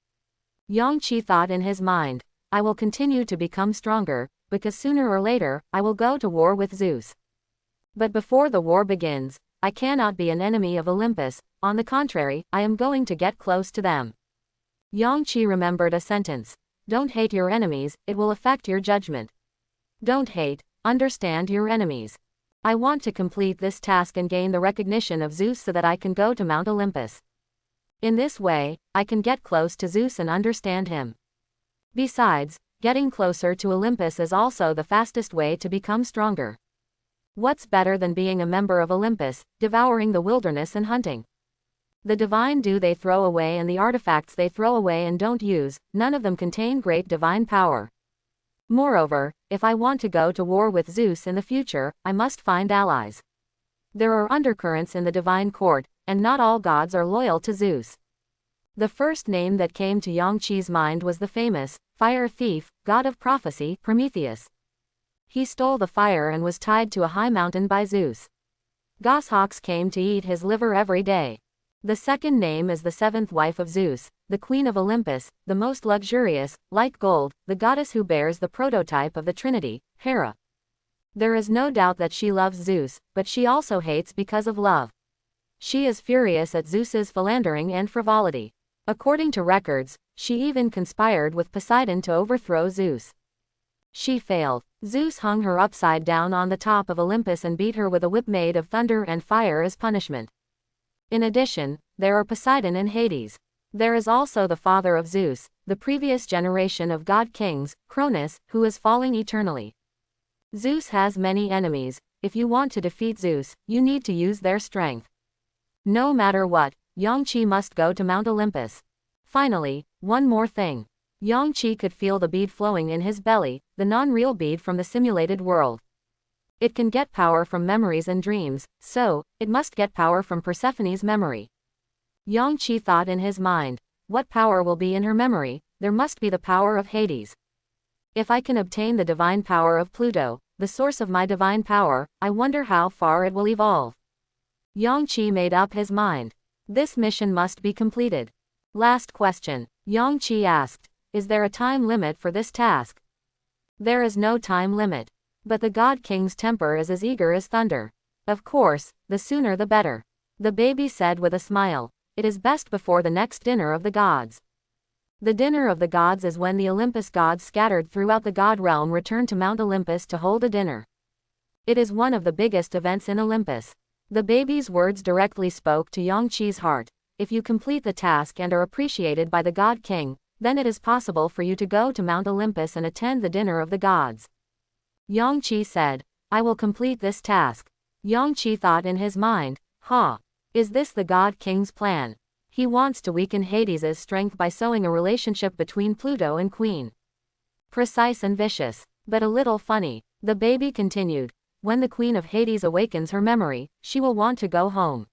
Yangqi thought in his mind. I will continue to become stronger, because sooner or later, I will go to war with Zeus. But before the war begins, I cannot be an enemy of Olympus, on the contrary, I am going to get close to them. Yangqi remembered a sentence. Don't hate your enemies, it will affect your judgment. Don't hate, understand your enemies. I want to complete this task and gain the recognition of Zeus so that I can go to Mount Olympus. In this way, I can get close to Zeus and understand him. Besides, getting closer to Olympus is also the fastest way to become stronger. What's better than being a member of Olympus, devouring the wilderness and hunting? The divine dew they throw away and the artifacts they throw away and don't use, none of them contain great divine power. Moreover, if I want to go to war with Zeus in the future, I must find allies. There are undercurrents in the divine court, and not all gods are loyal to Zeus. The first name that came to Yangqi's mind was the famous, fire thief, god of prophecy, Prometheus. He stole the fire and was tied to a high mountain by Zeus. Goshawks came to eat his liver every day. The second name is the seventh wife of Zeus, the queen of Olympus, the most luxurious, like gold, the goddess who bears the prototype of the Trinity, Hera. There is no doubt that she loves Zeus, but she also hates because of love. She is furious at Zeus's philandering and frivolity. According to records, she even conspired with Poseidon to overthrow Zeus. She failed. Zeus hung her upside down on the top of Olympus and beat her with a whip made of thunder and fire as punishment. In addition, there are Poseidon and Hades. There is also the father of Zeus, the previous generation of god-kings, Cronus, who is falling eternally. Zeus has many enemies. If you want to defeat Zeus, you need to use their strength. No matter what, Yangqi must go to Mount Olympus. Finally, one more thing. Yangqi could feel the bead flowing in his belly, the non-real bead from the simulated world. It can get power from memories and dreams, so, it must get power from Persephone's memory. Yangqi thought in his mind, what power will be in her memory? There must be the power of Hades. If I can obtain the divine power of Pluto, the source of my divine power, I wonder how far it will evolve. Yangqi made up his mind. This mission must be completed. Last question. Yangqi asked, is there a time limit for this task? There is no time limit. But the God King's temper is as eager as thunder. Of course, the sooner the better. The baby said with a smile, it is best before the next dinner of the gods. The dinner of the gods is when the Olympus gods scattered throughout the god realm return to Mount Olympus to hold a dinner. It is one of the biggest events in Olympus. The baby's words directly spoke to Yangqi's heart. If you complete the task and are appreciated by the God King, then it is possible for you to go to Mount Olympus and attend the dinner of the gods. Yangqi said, I will complete this task. Yangqi thought in his mind, is this the God King's plan? He wants to weaken Hades' strength by sowing a relationship between Pluto and Queen. Precise and vicious, but a little funny. The baby continued, when the Queen of Hades awakens her memory, she will want to go home.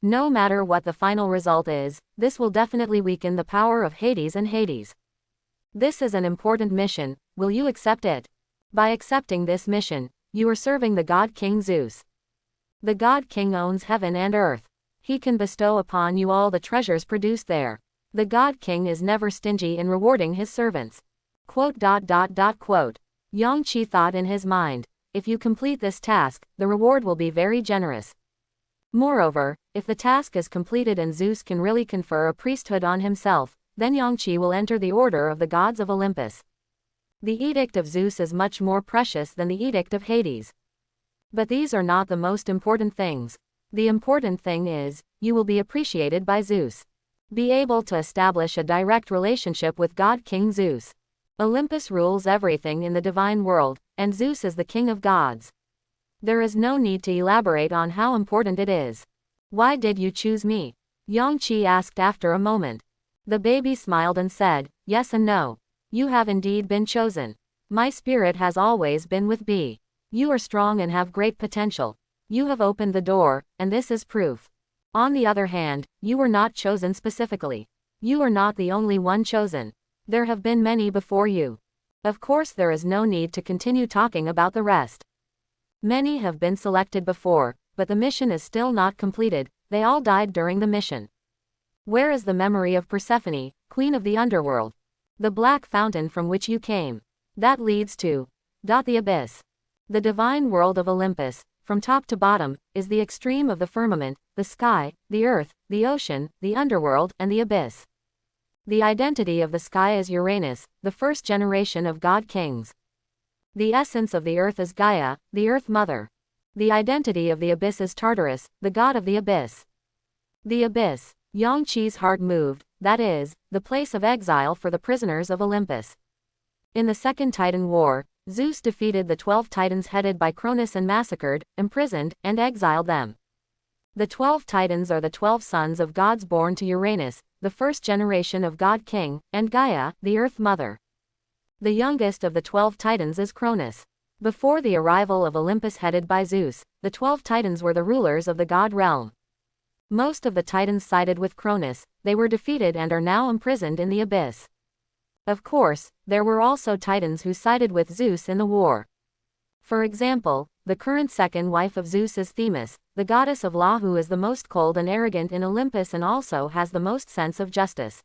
No matter what the final result is, this will definitely weaken the power of Hades and Hades. This is an important mission, will you accept it? By accepting this mission, you are serving the God King Zeus. The God King owns heaven and earth. He can bestow upon you all the treasures produced there. The God King is never stingy in rewarding his servants. Yangqi thought in his mind, if you complete this task, the reward will be very generous. Moreover, if the task is completed and Zeus can really confer a priesthood on himself, then Yangqi will enter the order of the gods of Olympus. The edict of Zeus is much more precious than the edict of Hades. But these are not the most important things. The important thing is, you will be appreciated by Zeus. Be able to establish a direct relationship with God King Zeus. Olympus rules everything in the divine world, and Zeus is the king of gods. There is no need to elaborate on how important it is. Why did you choose me? Yangqi asked after a moment. The baby smiled and said, yes and no. You have indeed been chosen. My spirit has always been with B. You are strong and have great potential. You have opened the door, and this is proof. On the other hand, you were not chosen specifically. You are not the only one chosen. There have been many before you. Of course, there is no need to continue talking about the rest. Many have been selected before, but the mission is still not completed. They all died during the mission. Where is the memory of Persephone, queen of the underworld? The black fountain from which you came. That leads to the abyss. The divine world of Olympus, from top to bottom, is the extreme of the firmament, the sky, the earth, the ocean, the underworld, and the abyss. The identity of the sky is Uranus, the first generation of god kings. The essence of the earth is Gaia, the earth mother. The identity of the abyss is Tartarus, the god of the abyss. The abyss. Yangqi's heart moved, that is, the place of exile for the prisoners of Olympus. In the Second Titan War, Zeus defeated the 12 Titans headed by Cronus and massacred, imprisoned, and exiled them. The 12 Titans are the 12 sons of gods born to Uranus, the first generation of God King, and Gaia, the Earth Mother. The youngest of the 12 Titans is Cronus. Before the arrival of Olympus headed by Zeus, the 12 Titans were the rulers of the god realm. Most of the Titans sided with Cronus, they were defeated and are now imprisoned in the abyss. Of course, there were also Titans who sided with Zeus in the war. For example, the current second wife of Zeus is Themis, the goddess of law who is the most cold and arrogant in Olympus and also has the most sense of justice.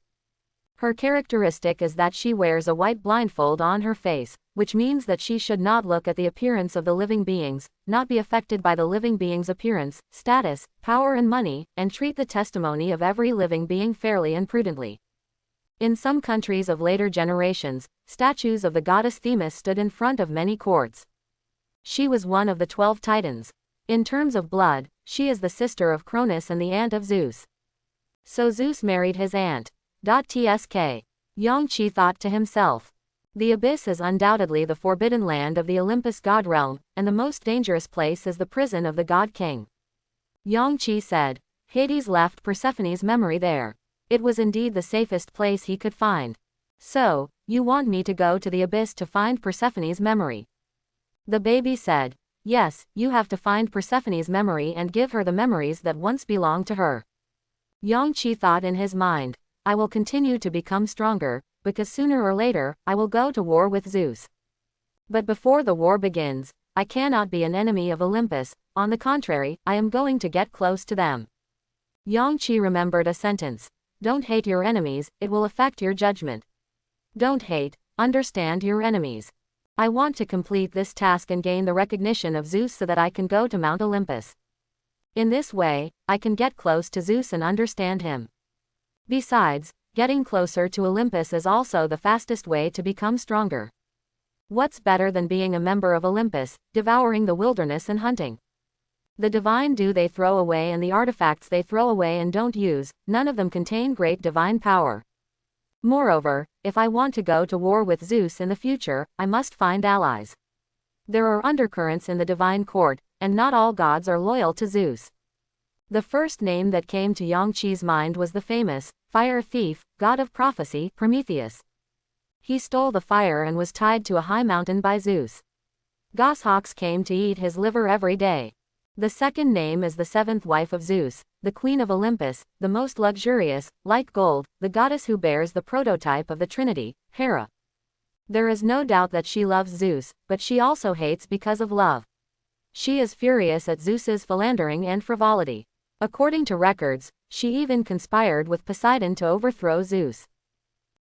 Her characteristic is that she wears a white blindfold on her face, which means that she should not look at the appearance of the living beings, not be affected by the living being's appearance, status, power and money, and treat the testimony of every living being fairly and prudently. In some countries of later generations, statues of the goddess Themis stood in front of many courts. She was one of the 12 Titans. In terms of blood, she is the sister of Cronus and the aunt of Zeus. So Zeus married his aunt. Tsk. Yangqi thought to himself. The abyss is undoubtedly the forbidden land of the Olympus god realm, and the most dangerous place is the prison of the god king. Yangqi said. Hades left Persephone's memory there. It was indeed the safest place he could find. So, you want me to go to the abyss to find Persephone's memory? The baby said. Yes, you have to find Persephone's memory and give her the memories that once belonged to her. Yangqi thought in his mind. I will continue to become stronger, because sooner or later, I will go to war with Zeus. But before the war begins, I cannot be an enemy of Olympus, on the contrary, I am going to get close to them. Yangqi remembered a sentence. Don't hate your enemies, it will affect your judgment. Don't hate, understand your enemies. I want to complete this task and gain the recognition of Zeus so that I can go to Mount Olympus. In this way, I can get close to Zeus and understand him. Besides, getting closer to Olympus is also the fastest way to become stronger. What's better than being a member of Olympus, devouring the wilderness and hunting? The divine dew they throw away and the artifacts they throw away and don't use, none of them contain great divine power. Moreover, if I want to go to war with Zeus in the future, I must find allies. There are undercurrents in the divine court, and not all gods are loyal to Zeus. The first name that came to Yangqi's mind was the famous, fire thief, god of prophecy, Prometheus. He stole the fire and was tied to a high mountain by Zeus. Goshawks came to eat his liver every day. The second name is the seventh wife of Zeus, the queen of Olympus, the most luxurious, like gold, the goddess who bears the prototype of the Trinity, Hera. There is no doubt that she loves Zeus, but she also hates because of love. She is furious at Zeus's philandering and frivolity. According to records, she even conspired with Poseidon to overthrow Zeus.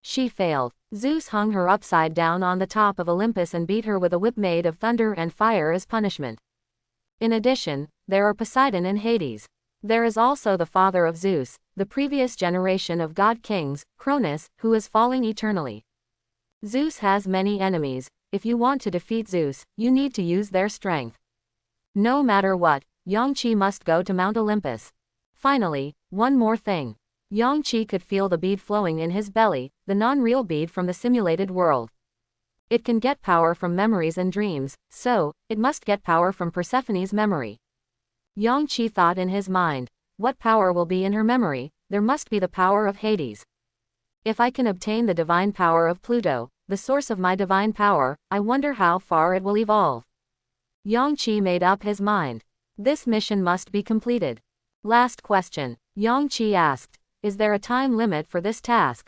She failed. Zeus hung her upside down on the top of Olympus and beat her with a whip made of thunder and fire as punishment. In addition, there are Poseidon and Hades. There is also the father of Zeus, the previous generation of god kings, Cronus, who is falling eternally. Zeus has many enemies. If you want to defeat Zeus, you need to use their strength. No matter what, Yangqi must go to Mount Olympus. Finally, one more thing. Yangqi could feel the bead flowing in his belly, the non-real bead from the simulated world. It can get power from memories and dreams, so, it must get power from Persephone's memory. Yangqi thought in his mind, what power will be in her memory? There must be the power of Hades. If I can obtain the divine power of Pluto, the source of my divine power, I wonder how far it will evolve. Yangqi made up his mind. This mission must be completed. Last question. Yangqi asked, is there a time limit for this task?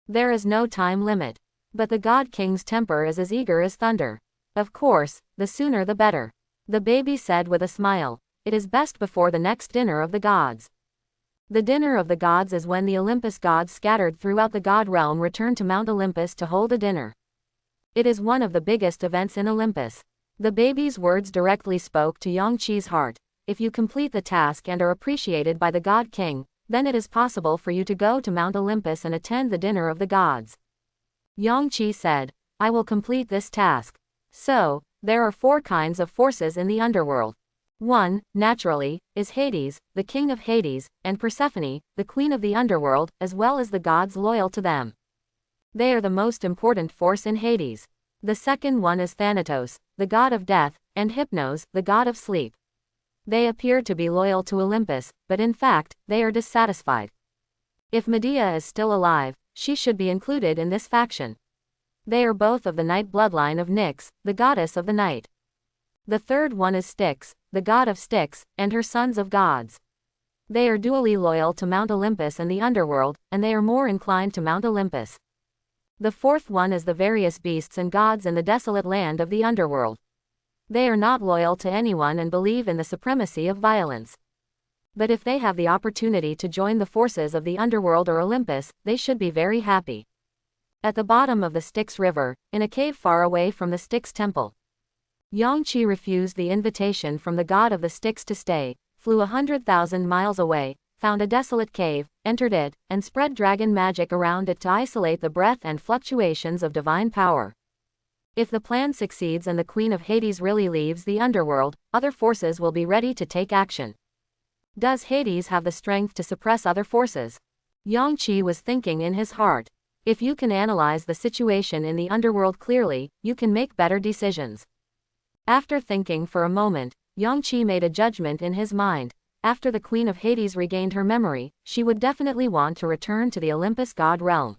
There is no time limit. But the God King's temper is as eager as thunder. Of course, the sooner the better. The baby said with a smile, it is best before the next dinner of the gods. The dinner of the gods is when the Olympus gods scattered throughout the god realm return to Mount Olympus to hold a dinner. It is one of the biggest events in Olympus. The baby's words directly spoke to Yangqi's heart. If you complete the task and are appreciated by the God King, then it is possible for you to go to Mount Olympus and attend the dinner of the gods. Yangqi said, I will complete this task. So, there are 4 kinds of forces in the underworld. 1, naturally, is Hades, the king of Hades, and Persephone, the queen of the underworld, as well as the gods loyal to them. They are the most important force in Hades. The second one is Thanatos, the god of death, and Hypnos, the god of sleep. They appear to be loyal to Olympus, but in fact, they are dissatisfied. If Medea is still alive, she should be included in this faction. They are both of the night bloodline of Nyx, the goddess of the night. The third one is Styx, the god of Styx, and her sons of gods. They are dually loyal to Mount Olympus and the Underworld, and they are more inclined to Mount Olympus. The fourth one is the various beasts and gods in the desolate land of the Underworld. They are not loyal to anyone and believe in the supremacy of violence. But if they have the opportunity to join the forces of the Underworld or Olympus, they should be very happy. At the bottom of the Styx River, in a cave far away from the Styx temple, Yangqi refused the invitation from the god of the Styx to stay, flew 100,000 miles away, found a desolate cave, entered it, and spread dragon magic around it to isolate the breath and fluctuations of divine power. If the plan succeeds and the Queen of Hades really leaves the Underworld, other forces will be ready to take action. Does Hades have the strength to suppress other forces? Yangqi was thinking in his heart. If you can analyze the situation in the Underworld clearly, you can make better decisions. After thinking for a moment, Yangqi made a judgment in his mind. After the Queen of Hades regained her memory, she would definitely want to return to the Olympus god realm.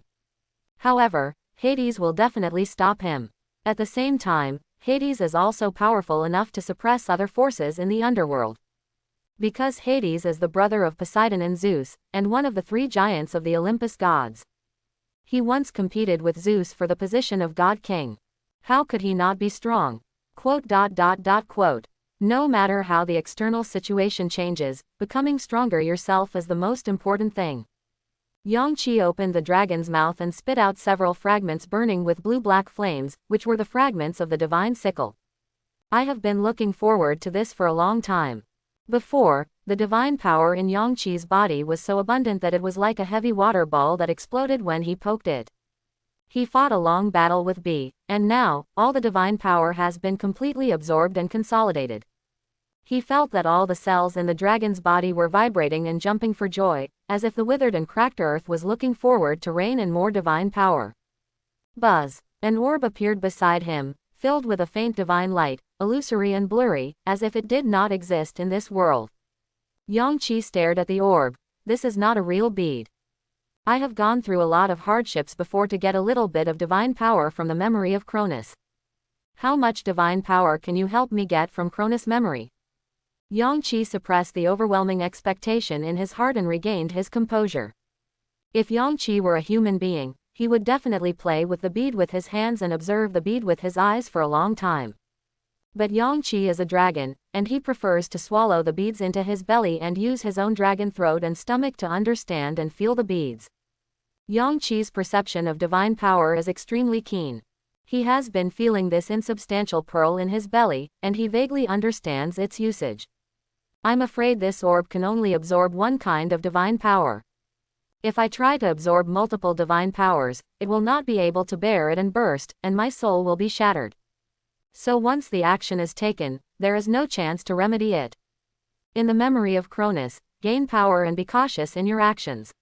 However, Hades will definitely stop him. At the same time, Hades is also powerful enough to suppress other forces in the Underworld. Because Hades is the brother of Poseidon and Zeus, and one of the three giants of the Olympus gods. He once competed with Zeus for the position of God King. How could he not be strong? Quote. No matter how the external situation changes, becoming stronger yourself is the most important thing. Yangqi opened the dragon's mouth and spit out several fragments burning with blue-black flames, which were the fragments of the divine sickle. I have been looking forward to this for a long time. Before, the divine power in Yangqi's body was so abundant that it was like a heavy water ball that exploded when he poked it. He fought a long battle with B, and now, all the divine power has been completely absorbed and consolidated. He felt that all the cells in the dragon's body were vibrating and jumping for joy, as if the withered and cracked earth was looking forward to rain in more divine power. Buzz! An orb appeared beside him, filled with a faint divine light, illusory and blurry, as if it did not exist in this world. Yangqi stared at the orb. This is not a real bead. I have gone through a lot of hardships before to get a little bit of divine power from the memory of Cronus. How much divine power can you help me get from Cronus' memory? Yangqi suppressed the overwhelming expectation in his heart and regained his composure. If Yangqi were a human being, he would definitely play with the bead with his hands and observe the bead with his eyes for a long time. But Yangqi is a dragon, and he prefers to swallow the beads into his belly and use his own dragon throat and stomach to understand and feel the beads. Yangqi's perception of divine power is extremely keen. He has been feeling this insubstantial pearl in his belly, and he vaguely understands its usage. I'm afraid this orb can only absorb one kind of divine power. If I try to absorb multiple divine powers, it will not be able to bear it and burst, and my soul will be shattered. So once the action is taken, there is no chance to remedy it. In the memory of Cronus, gain power and be cautious in your actions.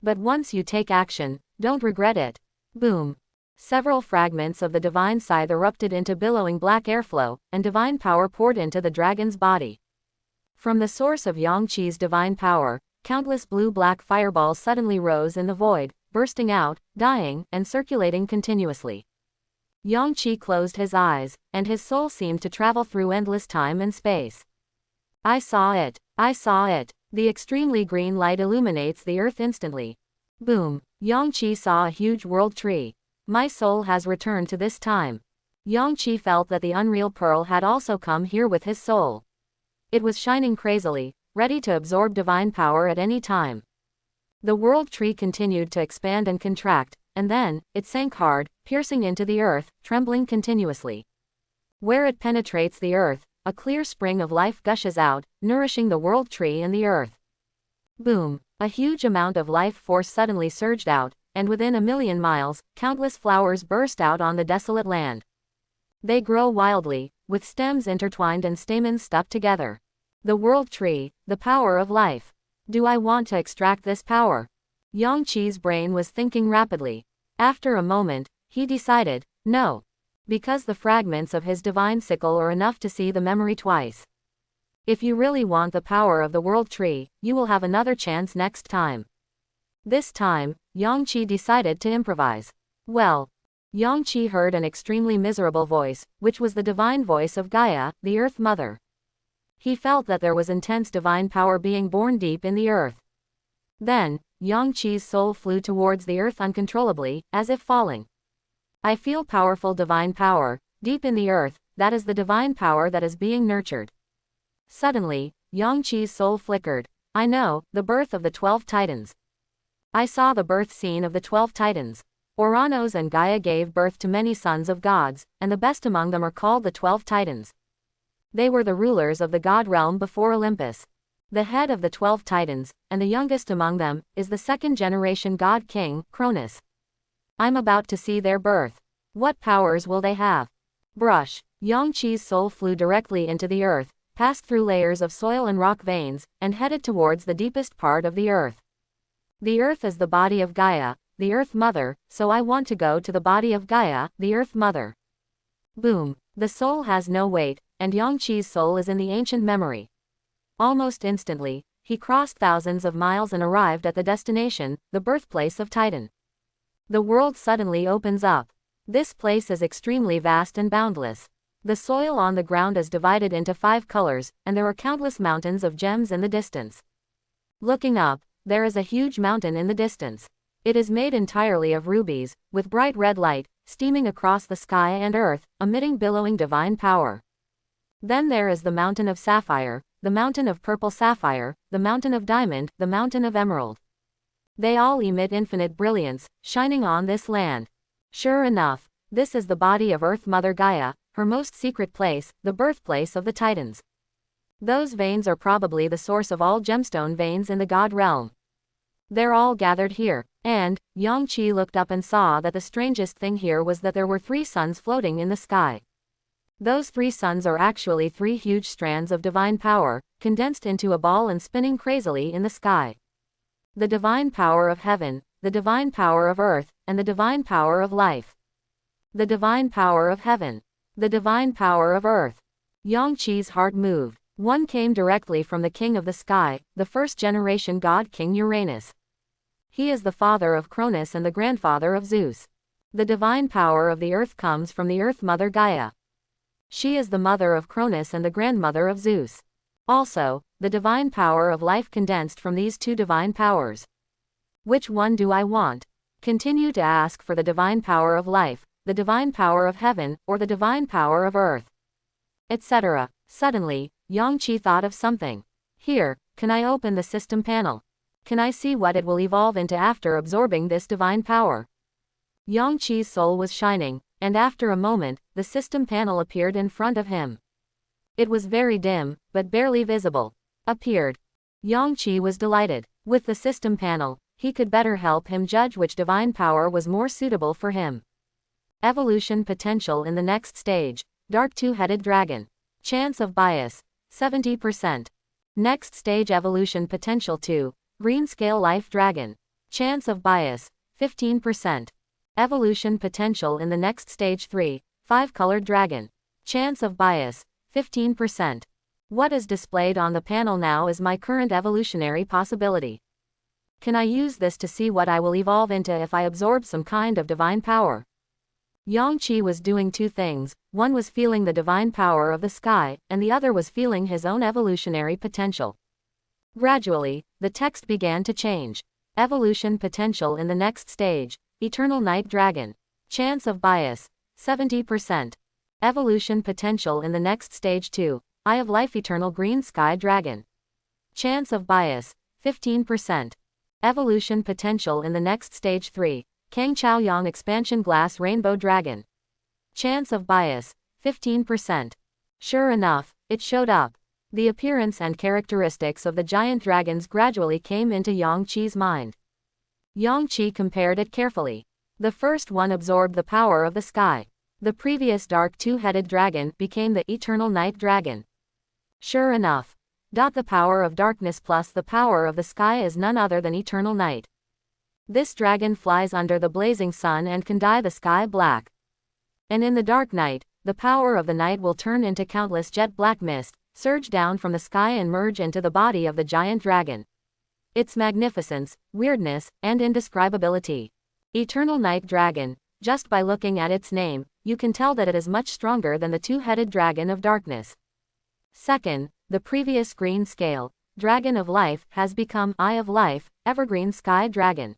But once you take action, don't regret it. Boom. Several fragments of the divine scythe erupted into billowing black airflow, and divine power poured into the dragon's body. From the source of Yangqi's divine power, countless blue-black fireballs suddenly rose in the void, bursting out, dying, and circulating continuously. Yangqi closed his eyes, and his soul seemed to travel through endless time and space. I saw it. I saw it. The extremely green light illuminates the earth instantly. Boom. Yangqi saw a huge world tree. My soul has returned to this time. Yangqi felt that the unreal pearl had also come here with his soul. It was shining crazily, ready to absorb divine power at any time. The world tree continued to expand and contract, and then, it sank hard, piercing into the earth, trembling continuously. Where it penetrates the earth, a clear spring of life gushes out, nourishing the world tree and the earth. Boom! A huge amount of life force suddenly surged out, and within 1,000,000 miles, countless flowers burst out on the desolate land. They grow wildly, with stems intertwined and stamens stuck together. The world tree, the power of life. Do I want to extract this power? Yangqi's brain was thinking rapidly. After a moment, he decided, no. Because the fragments of his divine sickle are enough to see the memory twice. If you really want the power of the world tree, you will have another chance next time. This time, Yangqi decided to improvise. Well, Yangqi heard an extremely miserable voice, which was the divine voice of Gaia, the Earth Mother. He felt that there was intense divine power being born deep in the earth. Then, Yangqi's soul flew towards the earth uncontrollably, as if falling. I feel powerful divine power, deep in the earth, that is the divine power that is being nurtured. Suddenly, Yangqi's soul flickered. I know, the birth of the 12 titans. I saw the birth scene of the 12 titans. Oranos and Gaia gave birth to many sons of gods, and the best among them are called the 12 titans. They were the rulers of the god realm before Olympus. The head of the 12 titans, and the youngest among them, is the second-generation god king, Cronus. I'm about to see their birth. What powers will they have? Brush. Yangqi's soul flew directly into the earth, passed through layers of soil and rock veins, and headed towards the deepest part of the earth. The earth is the body of Gaia, the Earth Mother, so I want to go to the body of Gaia, the Earth Mother. Boom. The soul has no weight, and Yangqi's soul is in the ancient memory. Almost instantly, he crossed thousands of miles and arrived at the destination, the birthplace of Titan. The world suddenly opens up. This place is extremely vast and boundless. The soil on the ground is divided into 5 colors, and there are countless mountains of gems in the distance. Looking up, there is a huge mountain in the distance. It is made entirely of rubies, with bright red light, steaming across the sky and earth, emitting billowing divine power. Then there is the mountain of sapphire, the mountain of purple sapphire, the mountain of diamond, the mountain of emerald. They all emit infinite brilliance, shining on this land. Sure enough, this is the body of Earth Mother Gaia, her most secret place, the birthplace of the Titans. Those veins are probably the source of all gemstone veins in the god realm. They're all gathered here, and Yangqi looked up and saw that the strangest thing here was that there were 3 suns floating in the sky. Those 3 suns are actually 3 huge strands of divine power, condensed into a ball and spinning crazily in the sky. The divine power of heaven, the divine power of earth, and the divine power of life. The divine power of heaven. The divine power of earth. Yangqi's heart moved. One came directly from the king of the sky, the first-generation god King Uranus. He is the father of Cronus and the grandfather of Zeus. The divine power of the earth comes from the Earth Mother Gaia. She is the mother of Cronus and the grandmother of Zeus. Also, the divine power of life condensed from these 2 divine powers. Which one do I want? Continue to ask for the divine power of life, the divine power of heaven, or the divine power of earth, etc. Suddenly, Yangqi thought of something. Here, can I open the system panel? Can I see what it will evolve into after absorbing this divine power? Yangqi's soul was shining, and after a moment, the system panel appeared in front of him. It was very dim, but barely visible. Appeared. Yangqi was delighted. With the system panel, he could better help him judge which divine power was more suitable for him. Evolution potential in the next stage. Dark 2-headed dragon. Chance of bias, 70%. Next stage evolution potential 2. Green scale life dragon. Chance of bias, 15%. Evolution potential in the next stage 3. 5-colored dragon. Chance of bias, 15%. What is displayed on the panel now is my current evolutionary possibility. Can I use this to see what I will evolve into if I absorb some kind of divine power? Yangqi was doing 2 things, one was feeling the divine power of the sky, and the other was feeling his own evolutionary potential. Gradually, the text began to change. Evolution potential in the next stage. Eternal Night Dragon. Chance of bias, 70%. Evolution potential in the next stage 2. Eye of Life Eternal Green Sky Dragon. Chance of bias, 15%. Evolution potential in the next stage 3. Kang Chaoyang Expansion Glass Rainbow Dragon. Chance of bias, 15%. Sure enough, it showed up. The appearance and characteristics of the giant dragons gradually came into Yangqi's mind. Yangqi compared it carefully. The first one absorbed the power of the sky. The previous dark 2-headed dragon became the Eternal Night Dragon. Sure enough. The power of darkness plus the power of the sky is none other than eternal night. This dragon flies under the blazing sun and can dye the sky black. And in the dark night, the power of the night will turn into countless jet black mist, surge down from the sky and merge into the body of the giant dragon. Its magnificence, weirdness, and indescribability. Eternal Night Dragon. Just by looking at its name, you can tell that it is much stronger than the two-headed dragon of darkness. Second, the previous green scale, Dragon of Life, has become Eye of Life, Evergreen Sky Dragon.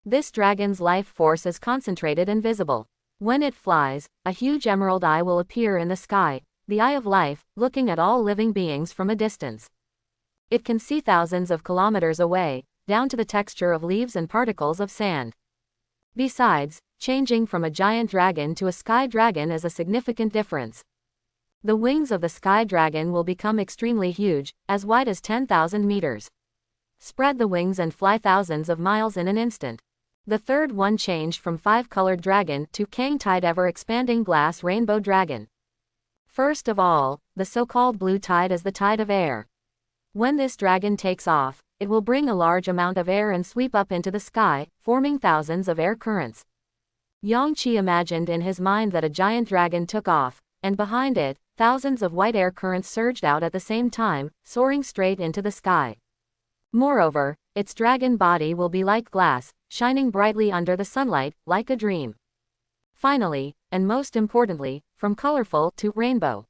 This dragon's life force is concentrated and visible. When it flies, a huge emerald eye will appear in the sky, the Eye of Life, looking at all living beings from a distance. It can see thousands of kilometers away, down to the texture of leaves and particles of sand. Besides, changing from a giant dragon to a sky dragon is a significant difference. The wings of the sky dragon will become extremely huge, as wide as 10,000 meters. Spread the wings and fly thousands of miles in an instant. The third one changed from five-colored dragon to Kang-Tide ever-expanding glass rainbow dragon. First of all, the so-called blue tide is the tide of air. When this dragon takes off, it will bring a large amount of air and sweep up into the sky, forming thousands of air currents. Yang-Chi imagined in his mind that a giant dragon took off, and behind it, thousands of white air currents surged out at the same time, soaring straight into the sky. Moreover, its dragon body will be like glass, shining brightly under the sunlight, like a dream. Finally, and most importantly, from colorful to rainbow.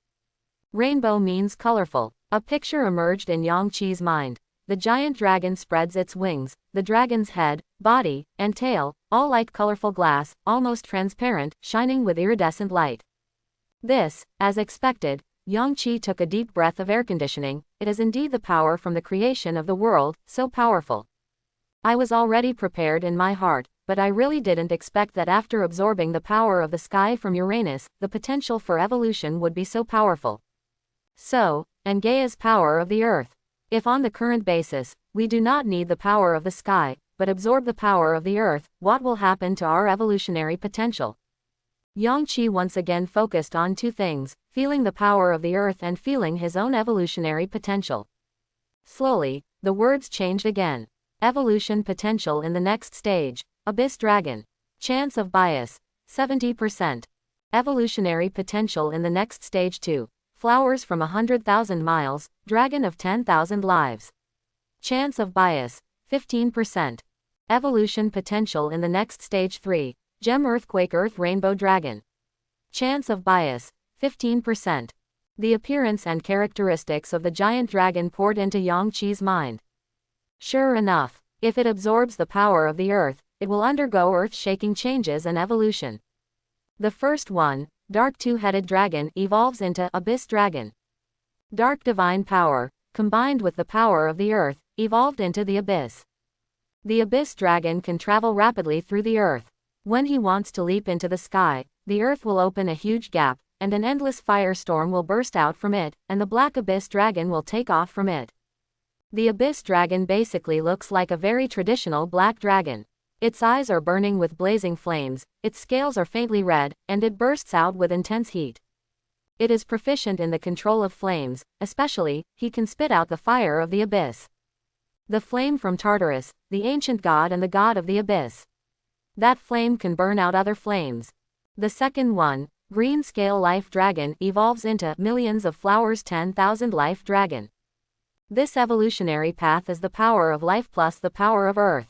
Rainbow means colorful. A picture emerged in Yang-Chi's mind. The giant dragon spreads its wings, the dragon's head, body, and tail, all like colorful glass, almost transparent, shining with iridescent light. This, as expected, Yang-Chi took a deep breath of air conditioning. It is indeed the power from the creation of the world, so powerful. I was already prepared in my heart, but I really didn't expect that after absorbing the power of the sky from Uranus, the potential for evolution would be so powerful. So, and Gaia's power of the earth. If on the current basis, we do not need the power of the sky, but absorb the power of the earth, what will happen to our evolutionary potential? Yang-Chi once again focused on two things, feeling the power of the earth and feeling his own evolutionary potential. Slowly, the words changed again. Evolution potential in the next stage, Abyss Dragon. Chance of bias, 70%. Evolutionary potential in the next stage 2. Flowers from 100,000 miles, Dragon of 10,000 lives. Chance of bias, 15%. Evolution potential in the next stage 3. Gem Earthquake Earth Rainbow Dragon. Chance of bias, 15%. The appearance and characteristics of the giant dragon poured into Yang-Chi's mind. Sure enough, if it absorbs the power of the earth, it will undergo earth-shaking changes and evolution. The first one, Dark Two-Headed Dragon, evolves into Abyss Dragon. Dark divine power, combined with the power of the earth, evolved into the Abyss. The Abyss Dragon can travel rapidly through the earth. When he wants to leap into the sky, the earth will open a huge gap, and an endless firestorm will burst out from it, and the Black Abyss Dragon will take off from it. The Abyss Dragon basically looks like a very traditional black dragon. Its eyes are burning with blazing flames, its scales are faintly red, and it bursts out with intense heat. It is proficient in the control of flames, especially, he can spit out the fire of the abyss. The flame from Tartarus, the ancient god and the god of the abyss. That flame can burn out other flames. The second one, Green Scale Life Dragon, evolves into Millions of Flowers 10,000 Life Dragon. This evolutionary path is the power of life plus the power of earth.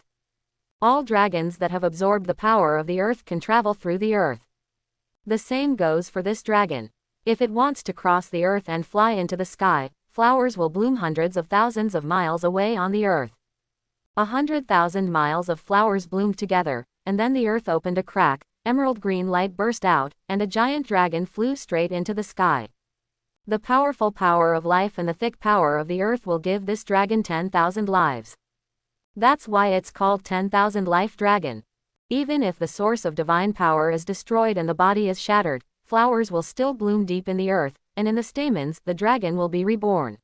All dragons that have absorbed the power of the earth can travel through the earth. The same goes for this dragon. If it wants to cross the earth and fly into the sky, flowers will bloom hundreds of thousands of miles away on the earth. 100,000 miles of flowers bloomed together, and then the earth opened a crack, emerald green light burst out, and a giant dragon flew straight into the sky. The powerful power of life and the thick power of the earth will give this dragon 10,000 lives. That's why it's called 10,000 Life Dragon. Even if the source of divine power is destroyed and the body is shattered, flowers will still bloom deep in the earth, and in the stamens, the dragon will be reborn.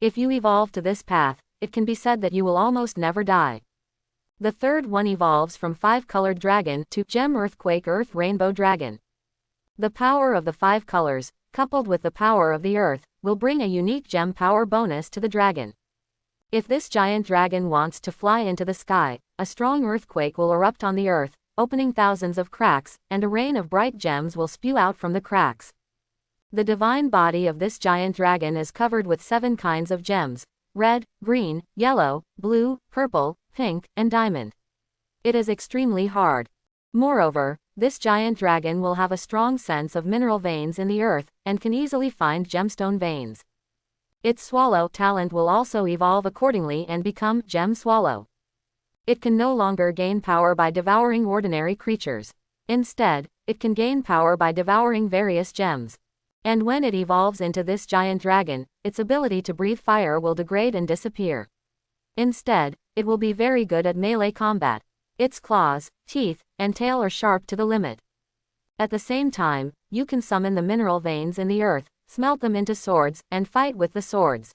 If you evolve to this path, it can be said that you will almost never die. The third one evolves from Five-Colored Dragon to Gem Earthquake Earth Rainbow Dragon. The power of the 5 colors, coupled with the power of the earth, will bring a unique gem power bonus to the dragon. If this giant dragon wants to fly into the sky, a strong earthquake will erupt on the earth, opening thousands of cracks, and a rain of bright gems will spew out from the cracks. The divine body of this giant dragon is covered with 7 kinds of gems: red, green, yellow, blue, purple, pink, and diamond. It is extremely hard. Moreover, this giant dragon will have a strong sense of mineral veins in the earth, and can easily find gemstone veins. Its swallow talent will also evolve accordingly and become Gem Swallow. It can no longer gain power by devouring ordinary creatures. Instead, it can gain power by devouring various gems. And when it evolves into this giant dragon, its ability to breathe fire will degrade and disappear. Instead, it will be very good at melee combat. Its claws, teeth, and tail are sharp to the limit. At the same time, you can summon the mineral veins in the earth, smelt them into swords, and fight with the swords.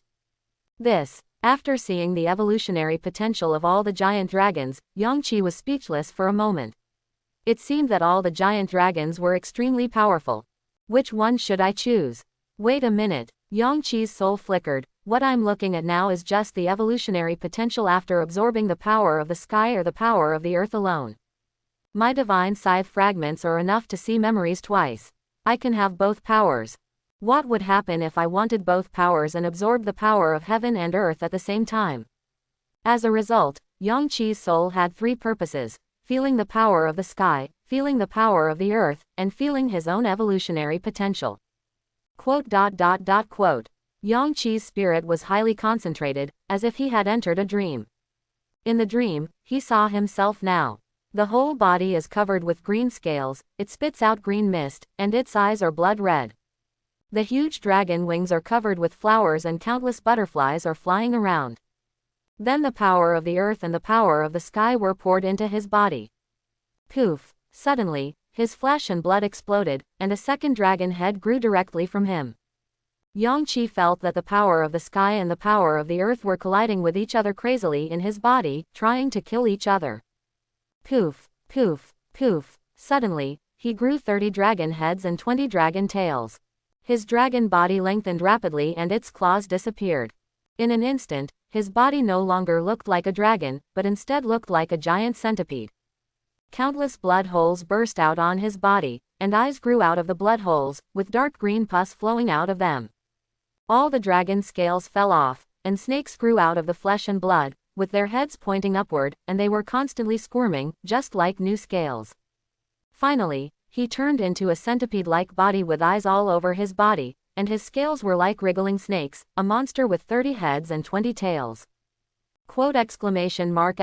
This, after seeing the evolutionary potential of all the giant dragons, Yangqi was speechless for a moment. It seemed that all the giant dragons were extremely powerful. Which one should I choose? Wait a minute. Yangqi's soul flickered. What I'm looking at now is just the evolutionary potential after absorbing the power of the sky or the power of the earth alone. My divine scythe fragments are enough to see memories twice. I can have both powers. What would happen if I wanted both powers and absorbed the power of heaven and earth at the same time? As a result, Yangqi's soul had 3 purposes: feeling the power of the sky, feeling the power of the earth, and feeling his own evolutionary potential. Yangqi's spirit was highly concentrated, as if he had entered a dream. In the dream, he saw himself now. The whole body is covered with green scales, it spits out green mist, and its eyes are blood red. The huge dragon wings are covered with flowers and countless butterflies are flying around. Then the power of the earth and the power of the sky were poured into his body. Poof! Suddenly, his flesh and blood exploded, and a second dragon head grew directly from him. Yangqi felt that the power of the sky and the power of the earth were colliding with each other crazily in his body, trying to kill each other. Poof! Poof! Poof! Suddenly, he grew 30 dragon heads and 20 dragon tails. His dragon body lengthened rapidly and its claws disappeared. In an instant, his body no longer looked like a dragon, but instead looked like a giant centipede. Countless blood holes burst out on his body, and eyes grew out of the blood holes, with dark green pus flowing out of them. All the dragon scales fell off, and snakes grew out of the flesh and blood, with their heads pointing upward, and they were constantly squirming, just like new scales. Finally, he turned into a centipede-like body with eyes all over his body, and his scales were like wriggling snakes, a monster with 30 heads and 20 tails. Exclamation mark.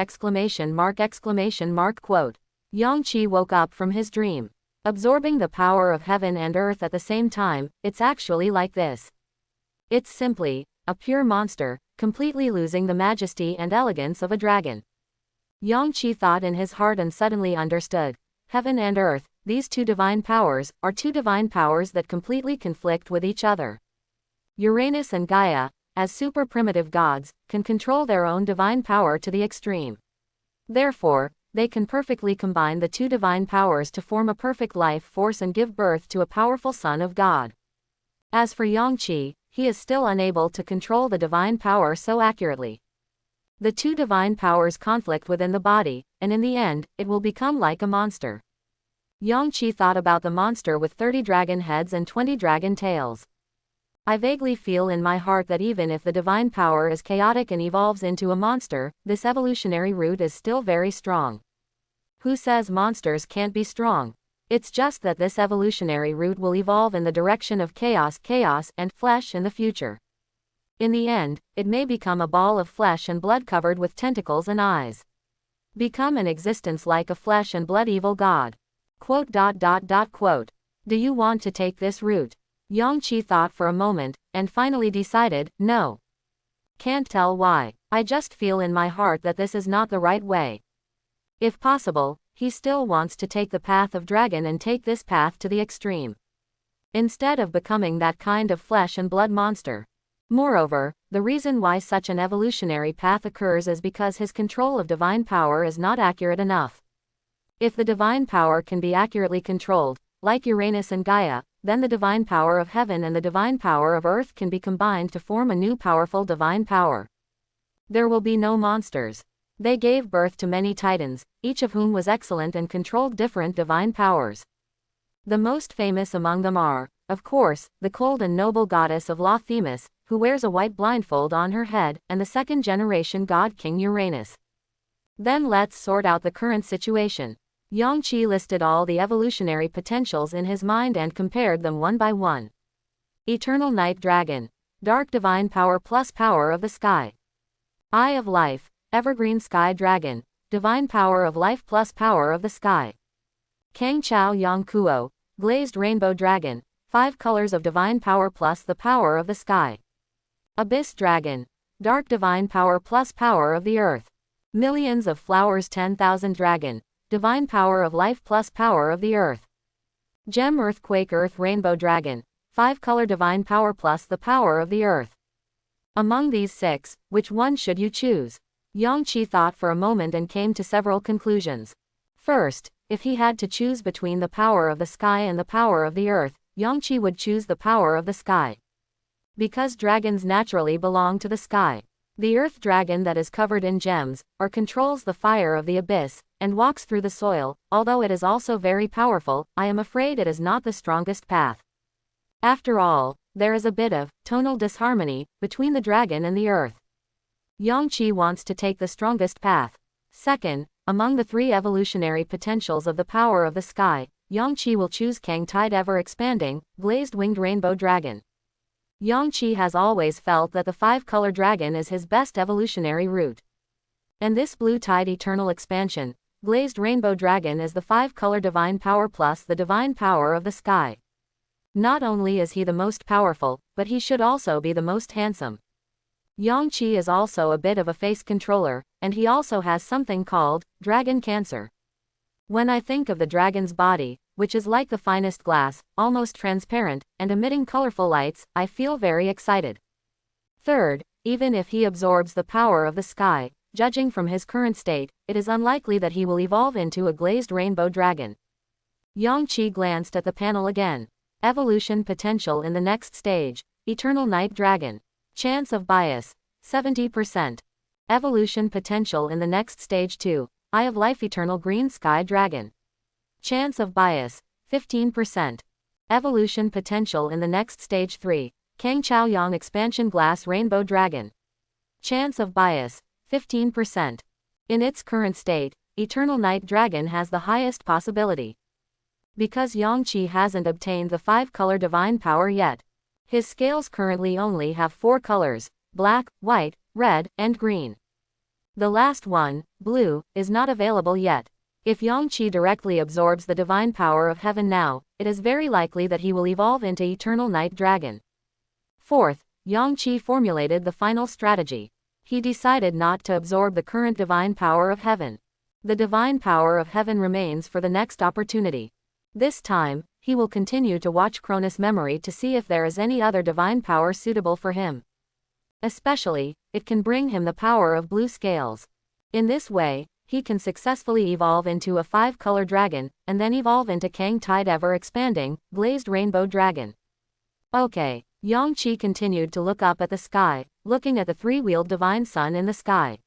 Yangqi woke up from his dream. Absorbing the power of heaven and earth at the same time, it's actually like this. It's simply a pure monster, completely losing the majesty and elegance of a dragon. Yangqi thought in his heart and suddenly understood. Heaven and earth, these 2 divine powers, are 2 divine powers that completely conflict with each other. Uranus and Gaia, as super primitive gods, can control their own divine power to the extreme. Therefore, they can perfectly combine the 2 divine powers to form a perfect life force and give birth to a powerful son of God. As for Yangqi, he is still unable to control the divine power so accurately. The 2 divine powers conflict within the body, and in the end, it will become like a monster. Yangqi thought about the monster with 30 dragon heads and 20 dragon tails. I vaguely feel in my heart that even if the divine power is chaotic and evolves into a monster, this evolutionary root is still very strong. Who says monsters can't be strong? It's just that this evolutionary root will evolve in the direction of chaos, and flesh in the future. In the end, it may become a ball of flesh and blood covered with tentacles and eyes. Become an existence like a flesh and blood evil god. Do you want to take this route? Yangqi thought for a moment, and finally decided, no. Can't tell why. I just feel in my heart that this is not the right way. If possible, he still wants to take the path of dragon and take this path to the extreme. Instead of becoming that kind of flesh and blood monster. Moreover, the reason why such an evolutionary path occurs is because his control of divine power is not accurate enough. If the divine power can be accurately controlled, like Uranus and Gaia, then the divine power of heaven and the divine power of earth can be combined to form a new powerful divine power. There will be no monsters. They gave birth to many titans, each of whom was excellent and controlled different divine powers. The most famous among them are, of course, the cold and noble goddess of law Themis, who wears a white blindfold on her head, and the second-generation god King Uranus. Then let's sort out the current situation. Yangqi listed all the evolutionary potentials in his mind and compared them one by one. Eternal Night Dragon. Dark divine power plus power of the sky. Eye of Life. Evergreen Sky Dragon. Divine power of life plus power of the sky. Kang Chao Yang Kuo. Glazed Rainbow Dragon. 5 colors of divine power plus the power of the sky. Abyss Dragon. Dark divine power plus power of the earth. Millions of Flowers 10,000 Dragon. Divine power of life plus power of the earth. Gem Earthquake Earth Rainbow Dragon. 5-color divine power plus the power of the earth. Among these 6, which one should you choose? Yangqi thought for a moment and came to several conclusions. First, if he had to choose between the power of the sky and the power of the earth, Yangqi would choose the power of the sky. Because dragons naturally belong to the sky. The earth dragon that is covered in gems, or controls the fire of the abyss, and walks through the soil, although it is also very powerful, I am afraid it is not the strongest path. After all, there is a bit of tonal disharmony between the dragon and the earth. Yangqi wants to take the strongest path. Second, among the 3 evolutionary potentials of the power of the sky, Yangqi will choose Kang Tide Ever Expanding, Glazed Winged Rainbow Dragon. Yangqi has always felt that the 5-color dragon is his best evolutionary route. And this Blue Tide Eternal Expansion, Glazed Rainbow Dragon is the 5-color divine power plus the divine power of the sky. Not only is he the most powerful, but he should also be the most handsome. Yangqi is also a bit of a face controller, and he also has something called dragon cancer. When I think of the dragon's body, which is like the finest glass, almost transparent, and emitting colorful lights, I feel very excited. Third, even if he absorbs the power of the sky, judging from his current state, it is unlikely that he will evolve into a glazed rainbow dragon. Yangqi glanced at the panel again. Evolution potential in the next stage. Eternal Night Dragon. Chance of bias. 70%. Evolution potential in the next stage 2. Eye of Life Eternal Green Sky Dragon. Chance of bias. 15%. Evolution potential in the next stage 3. Kang Chao Yang Expansion Glass Rainbow Dragon. Chance of bias. 15%. In its current state, Eternal Night Dragon has the highest possibility. Because Yangqi hasn't obtained the 5-color divine power yet. His scales currently only have 4 colors, black, white, red, and green. The last one, blue, is not available yet. If Yangqi directly absorbs the divine power of heaven now, it is very likely that he will evolve into Eternal Night Dragon. Fourth, Yangqi formulated the final strategy. He decided not to absorb the current divine power of heaven. The divine power of heaven remains for the next opportunity. This time, he will continue to watch Cronus' memory to see if there is any other divine power suitable for him. Especially, it can bring him the power of blue scales. In this way, he can successfully evolve into a 5-color dragon, and then evolve into Kang Tide Ever Expanding, Glazed Rainbow Dragon. Okay, Yangqi continued to look up at the sky, looking at the 3-wheeled divine sun in the sky.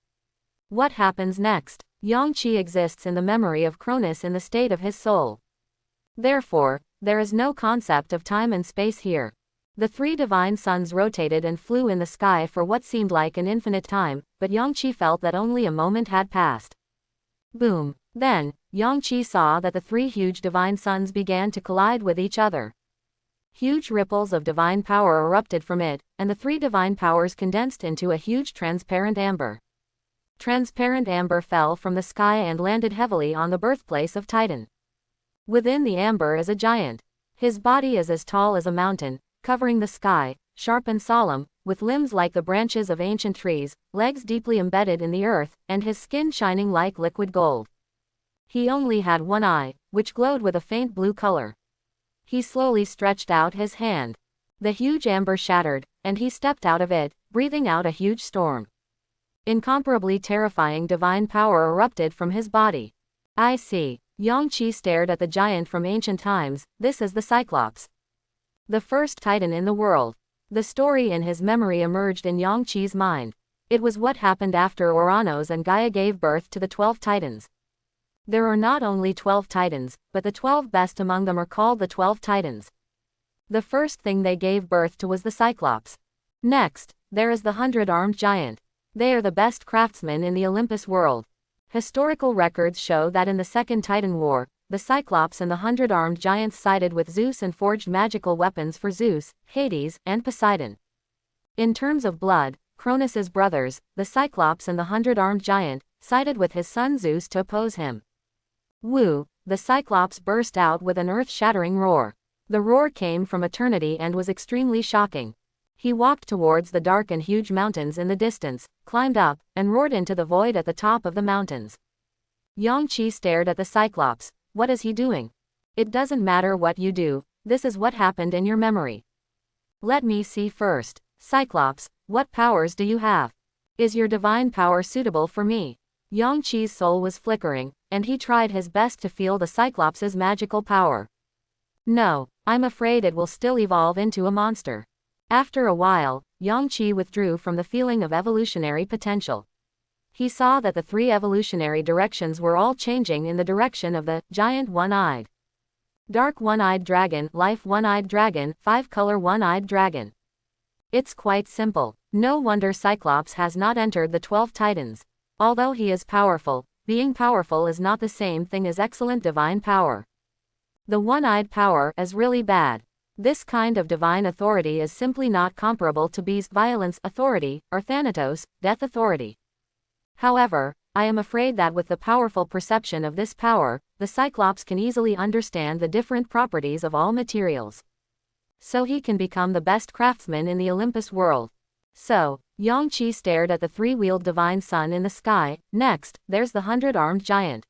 What happens next? Yangqi exists in the memory of Cronus in the state of his soul. Therefore, there is no concept of time and space here. The 3 divine suns rotated and flew in the sky for what seemed like an infinite time, but Yangqi felt that only a moment had passed. Boom. Then, Yangqi saw that the 3 huge divine suns began to collide with each other. Huge ripples of divine power erupted from it, and the 3 divine powers condensed into a huge transparent amber. Transparent amber fell from the sky and landed heavily on the birthplace of Titan. Within the amber is a giant. His body is as tall as a mountain, covering the sky, sharp and solemn, with limbs like the branches of ancient trees, legs deeply embedded in the earth, and his skin shining like liquid gold. He only had one eye, which glowed with a faint blue color. He slowly stretched out his hand. The huge amber shattered, and he stepped out of it, breathing out a huge storm. Incomparably terrifying divine power erupted from his body. I see. Yangqi stared at the giant from ancient times. This is the Cyclops. The first Titan in the world. The story in his memory emerged in Yangqi's mind. It was what happened after Ouranos and Gaia gave birth to the 12 titans. There are not only 12 titans, but the 12 best among them are called the 12 titans. The first thing they gave birth to was the Cyclops. Next, there is the 100-armed giant. They are the best craftsmen in the Olympus world. Historical records show that in the Second Titan War, the Cyclops and the 100-armed giants sided with Zeus and forged magical weapons for Zeus, Hades, and Poseidon. In terms of blood, Cronus' brothers, the Cyclops and the 100-armed giant, sided with his son Zeus to oppose him. Woo! The Cyclops burst out with an earth-shattering roar. The roar came from eternity and was extremely shocking. He walked towards the dark and huge mountains in the distance, climbed up, and roared into the void at the top of the mountains. Yang-Chi stared at the Cyclops. What is he doing? It doesn't matter what you do, this is what happened in your memory. Let me see first. Cyclops, what powers do you have? Is your divine power suitable for me? Yang-Chi's soul was flickering, and he tried his best to feel the Cyclops' magical power. No, I'm afraid it will still evolve into a monster. After a while, Yang-Chi withdrew from the feeling of evolutionary potential. He saw that the 3 evolutionary directions were all changing in the direction of the giant one-eyed. Dark one-eyed dragon, life one-eyed dragon, 5-color one-eyed dragon. It's quite simple. No wonder Cyclops has not entered the 12 titans. Although he is powerful, being powerful is not the same thing as excellent divine power. The one-eyed power is really bad. This kind of divine authority is simply not comparable to beast violence authority, or Thanatos, death authority. However, I am afraid that with the powerful perception of this power, the Cyclops can easily understand the different properties of all materials. So he can become the best craftsman in the Olympus world. So, Yang-Chi stared at the 3-wheeled divine sun in the sky. Next, there's the 100-armed giant.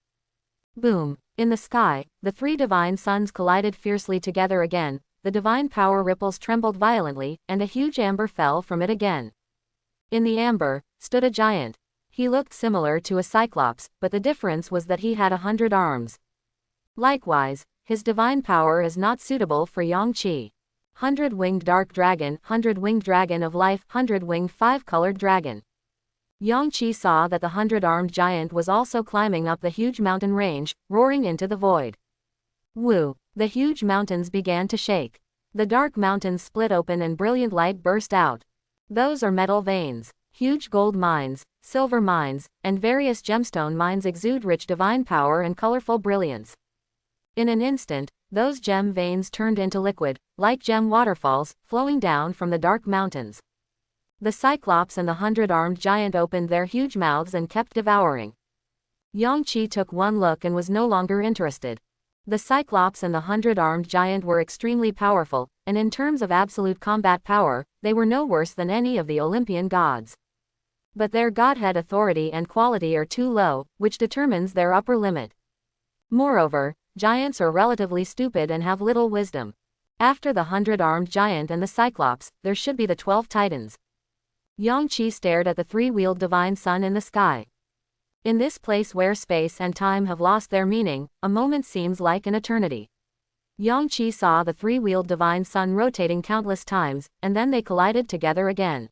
Boom! In the sky, the 3 divine suns collided fiercely together again, the divine power ripples trembled violently, and a huge amber fell from it again. In the amber, stood a giant. He looked similar to a Cyclops, but the difference was that he had 100 arms. Likewise, his divine power is not suitable for Yang-Chi. 100-winged dark dragon, 100-winged dragon of life, 100-winged 5-colored dragon. Yang-Chi saw that the 100-armed giant was also climbing up the huge mountain range, roaring into the void. Woo! The huge mountains began to shake. The dark mountains split open and brilliant light burst out. Those are metal veins. Huge gold mines, silver mines, and various gemstone mines exude rich divine power and colorful brilliance. In an instant, those gem veins turned into liquid, like gem waterfalls, flowing down from the dark mountains. The Cyclops and the 100-armed giant opened their huge mouths and kept devouring. Yang-Chi took one look and was no longer interested. The Cyclops and the 100-armed giant were extremely powerful, and in terms of absolute combat power, they were no worse than any of the Olympian gods. But their godhead authority and quality are too low, which determines their upper limit. Moreover, giants are relatively stupid and have little wisdom. After the 100-armed giant and the Cyclops, there should be the 12 titans. Yang-Chi stared at the 3-wheeled divine sun in the sky. In this place where space and time have lost their meaning, a moment seems like an eternity. Yang-Chi saw the 3-wheeled divine sun rotating countless times, and then they collided together again.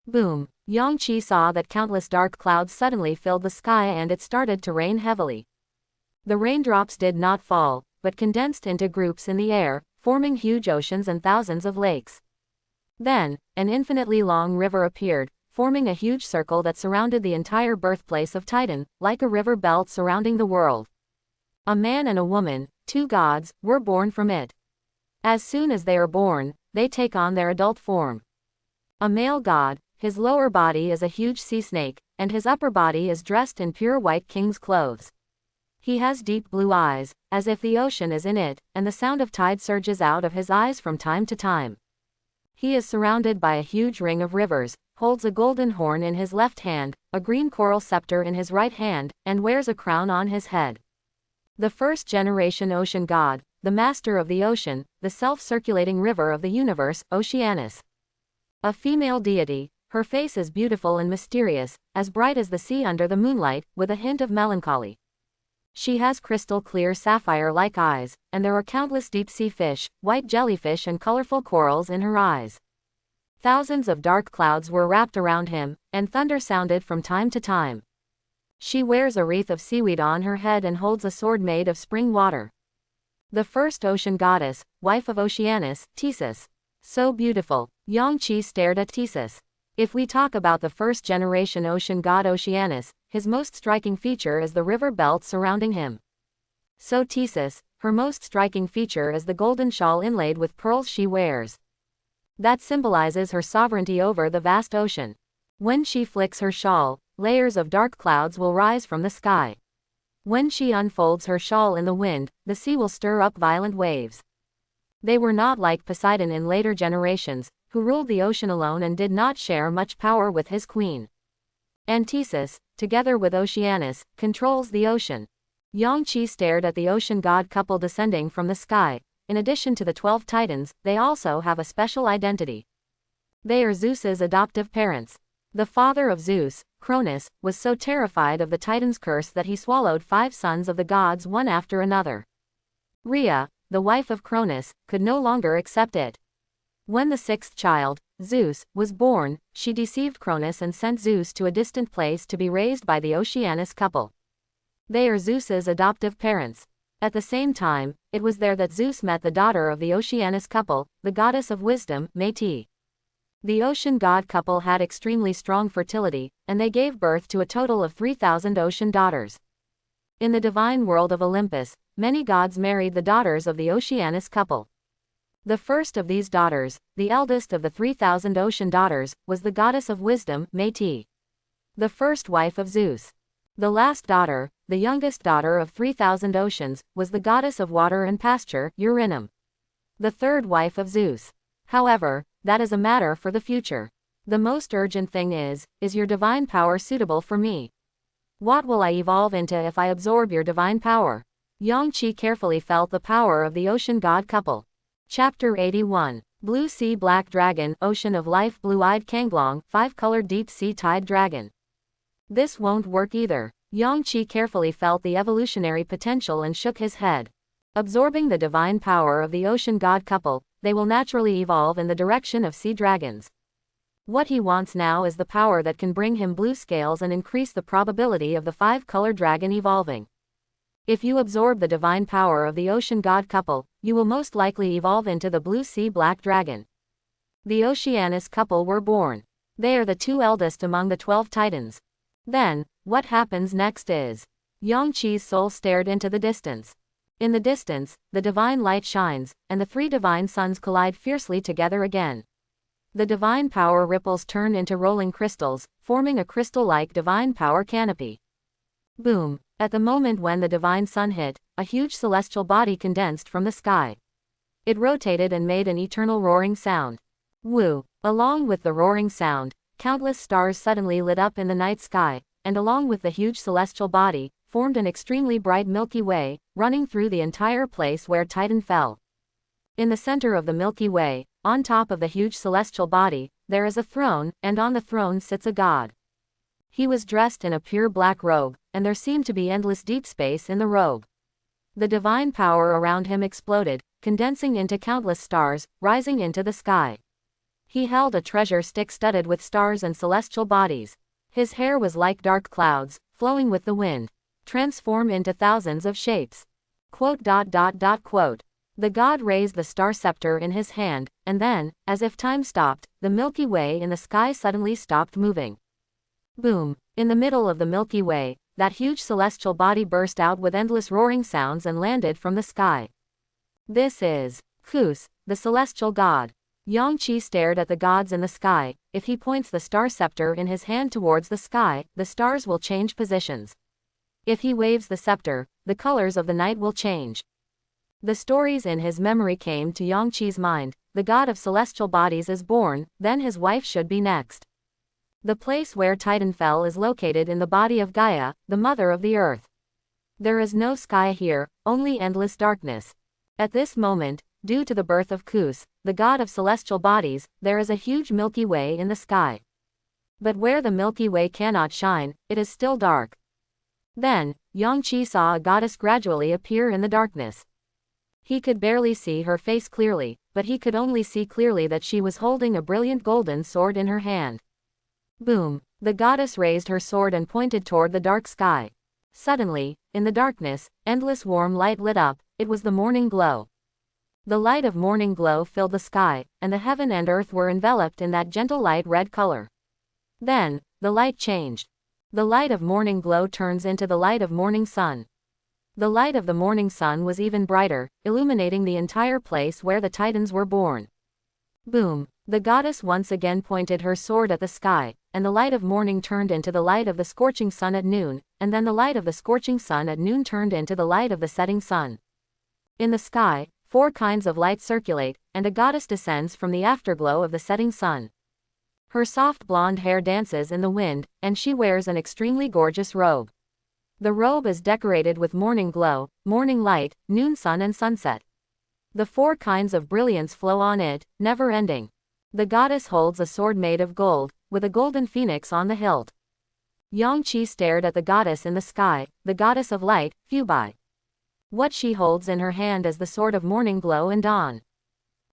Boom! Yang-Chi saw that countless dark clouds suddenly filled the sky and it started to rain heavily. The raindrops did not fall, but condensed into groups in the air, forming huge oceans and thousands of lakes. Then, an infinitely long river appeared, forming a huge circle that surrounded the entire birthplace of Titan, like a river belt surrounding the world. A man and a woman, 2 gods, were born from it. As soon as they are born, they take on their adult form. A male god, his lower body is a huge sea snake, and his upper body is dressed in pure white king's clothes. He has deep blue eyes, as if the ocean is in it, and the sound of tide surges out of his eyes from time to time. He is surrounded by a huge ring of rivers, holds a golden horn in his left hand, a green coral scepter in his right hand, and wears a crown on his head. The first-generation ocean god, the master of the ocean, the self-circulating river of the universe, Oceanus. A female deity, her face is beautiful and mysterious, as bright as the sea under the moonlight, with a hint of melancholy. She has crystal-clear sapphire-like eyes, and there are countless deep-sea fish, white jellyfish and colorful corals in her eyes. Thousands of dark clouds were wrapped around him, and thunder sounded from time to time. She wears a wreath of seaweed on her head and holds a sword made of spring water. The first ocean goddess, wife of Oceanus, Theseus. So beautiful. Yang Qi stared at Theseus. If we talk about the first-generation ocean god Oceanus, his most striking feature is the river belt surrounding him. So Theseus, her most striking feature is the golden shawl inlaid with pearls she wears. That symbolizes her sovereignty over the vast ocean. When she flicks her shawl, layers of dark clouds will rise from the sky. When she unfolds her shawl in the wind, the sea will stir up violent waves. They were not like Poseidon in later generations, who ruled the ocean alone and did not share much power with his queen. And Theseus, together with Oceanus, controls the ocean. Yang Qi stared at the ocean god couple descending from the sky. In addition to the 12 titans, they also have a special identity. They are Zeus's adoptive parents. The father of Zeus, Cronus, was so terrified of the Titan's curse that he swallowed 5 sons of the gods one after another. Rhea, the wife of Cronus, could no longer accept it. When the 6th child, Zeus, was born, she deceived Cronus and sent Zeus to a distant place to be raised by the Oceanus couple. They are Zeus's adoptive parents. At the same time, it was there that Zeus met the daughter of the Oceanus couple, the goddess of wisdom, Métis. The ocean god couple had extremely strong fertility, and they gave birth to a total of 3,000 ocean daughters. In the divine world of Olympus, many gods married the daughters of the Oceanus couple. The first of these daughters, the eldest of the 3,000 ocean daughters, was the goddess of wisdom, Métis, the first wife of Zeus. The last daughter, the youngest daughter of 3,000 oceans, was the goddess of water and pasture, Eurynome, the third wife of Zeus. However, that is a matter for the future. The most urgent thing is your divine power suitable for me? What will I evolve into if I absorb your divine power? Yang Qi carefully felt the power of the ocean god couple. Chapter 81. Blue Sea Black Dragon, Ocean of Life, Blue-Eyed Kanglong, 5-colored Deep Sea Tide Dragon. This won't work either. Yang Qi carefully felt the evolutionary potential and shook his head. Absorbing the divine power of the ocean god couple, they will naturally evolve in the direction of sea dragons. What he wants now is the power that can bring him blue scales and increase the probability of the 5-colored dragon evolving. If you absorb the divine power of the ocean god couple, you will most likely evolve into the blue sea black dragon. The Oceanus couple were born. They are the 2 eldest among the 12 titans. Then, what happens next is... Yang Qi's soul stared into the distance. In the distance, the divine light shines, and the 3 divine suns collide fiercely together again. The divine power ripples turn into rolling crystals, forming a crystal-like divine power canopy. Boom! At the moment when the divine sun hit, a huge celestial body condensed from the sky. It rotated and made an eternal roaring sound. Woo! Along with the roaring sound, countless stars suddenly lit up in the night sky, and along with the huge celestial body, formed an extremely bright Milky Way, running through the entire place where Titan fell. In the center of the Milky Way, on top of the huge celestial body, there is a throne, and on the throne sits a god. He was dressed in a pure black robe, and there seemed to be endless deep space in the robe. The divine power around him exploded, condensing into countless stars, rising into the sky. He held a treasure stick studded with stars and celestial bodies. His hair was like dark clouds, flowing with the wind, transformed into thousands of shapes. Quote. The god raised the star scepter in his hand, and then, as if time stopped, the Milky Way in the sky suddenly stopped moving. Boom! In the middle of the Milky Way, that huge celestial body burst out with endless roaring sounds and landed from the sky. This is Zeus, the celestial god. Yang Qi stared at the gods in the sky. If he points the star scepter in his hand towards the sky, the stars will change positions. If he waves the scepter, the colors of the night will change. The stories in his memory came to Yang Qi's mind. The god of celestial bodies is born, then his wife should be next. The place where Titan fell is located in the body of Gaia, the mother of the earth. There is no sky here, only endless darkness. At this moment, due to the birth of Zeus, the god of celestial bodies, there is a huge Milky Way in the sky. But where the Milky Way cannot shine, it is still dark. Then, Yang Qi saw a goddess gradually appear in the darkness. He could barely see her face clearly, but he could only see clearly that she was holding a brilliant golden sword in her hand. Boom! The goddess raised her sword and pointed toward the dark sky. Suddenly, in the darkness, endless warm light lit up. It was the morning glow. The light of morning glow filled the sky, and the heaven and earth were enveloped in that gentle light red color. Then, the light changed. The light of morning glow turns into the light of morning sun. The light of the morning sun was even brighter, illuminating the entire place where the Titans were born. Boom! The goddess once again pointed her sword at the sky, and the light of morning turned into the light of the scorching sun at noon, and then the light of the scorching sun at noon turned into the light of the setting sun. In the sky, 4 kinds of light circulate, and a goddess descends from the afterglow of the setting sun. Her soft blonde hair dances in the wind, and she wears an extremely gorgeous robe. The robe is decorated with morning glow, morning light, noon sun and sunset. The 4 kinds of brilliance flow on it, never ending. The goddess holds a sword made of gold, with a golden phoenix on the hilt. Yang Qi stared at the goddess in the sky, the goddess of light, Fubai. What she holds in her hand is the sword of morning glow and dawn.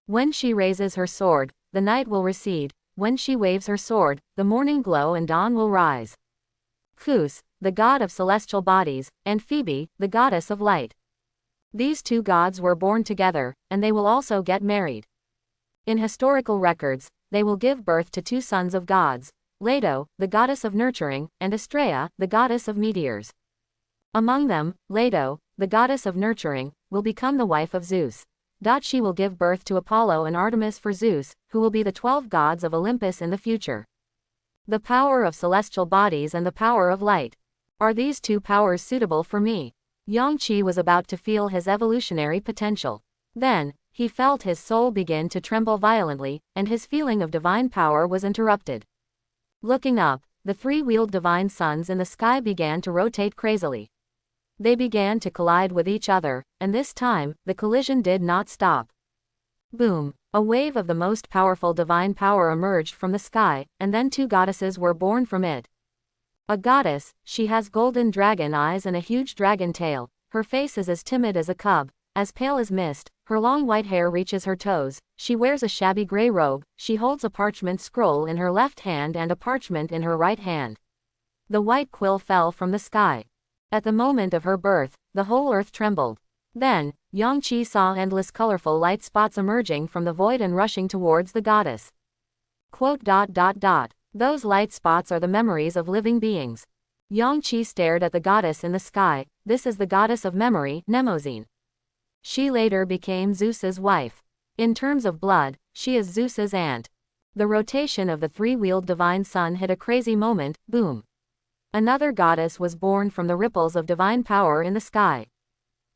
When she raises her sword, the night will recede. When she waves her sword, the morning glow and dawn will rise. Zeus, the god of celestial bodies, and Phoebe, the goddess of light. These 2 gods were born together, and they will also get married. In historical records, they will give birth to 2 sons of gods, Leto, the goddess of nurturing, and Astrea, the goddess of meteors. Among them, Leto, the goddess of nurturing, will become the wife of Zeus. She will give birth to Apollo and Artemis for Zeus, who will be the 12 gods of Olympus in the future. The power of celestial bodies and the power of light. Are these 2 powers suitable for me? Yang Qi was about to feel his evolutionary potential. Then, he felt his soul begin to tremble violently, and his feeling of divine power was interrupted. Looking up, the 3-wheeled divine suns in the sky began to rotate crazily. They began to collide with each other, and this time, the collision did not stop. Boom! A wave of the most powerful divine power emerged from the sky, and then 2 goddesses were born from it. A goddess, she has golden dragon eyes and a huge dragon tail. Her face is as timid as a cub, as pale as mist. Her long white hair reaches her toes. She wears a shabby gray robe. She holds a parchment scroll in her left hand and a parchment in her right hand. The white quill fell from the sky. At the moment of her birth, the whole earth trembled. Then, Yang Qi saw endless colorful light spots emerging from the void and rushing towards the goddess. Those light spots are the memories of living beings. Yang Qi stared at the goddess in the sky. This is the goddess of memory, Mnemosyne. She later became Zeus's wife. In terms of blood, she is Zeus's aunt. The rotation of the 3-wheeled divine sun hit a crazy moment. Boom! Another goddess was born from the ripples of divine power in the sky.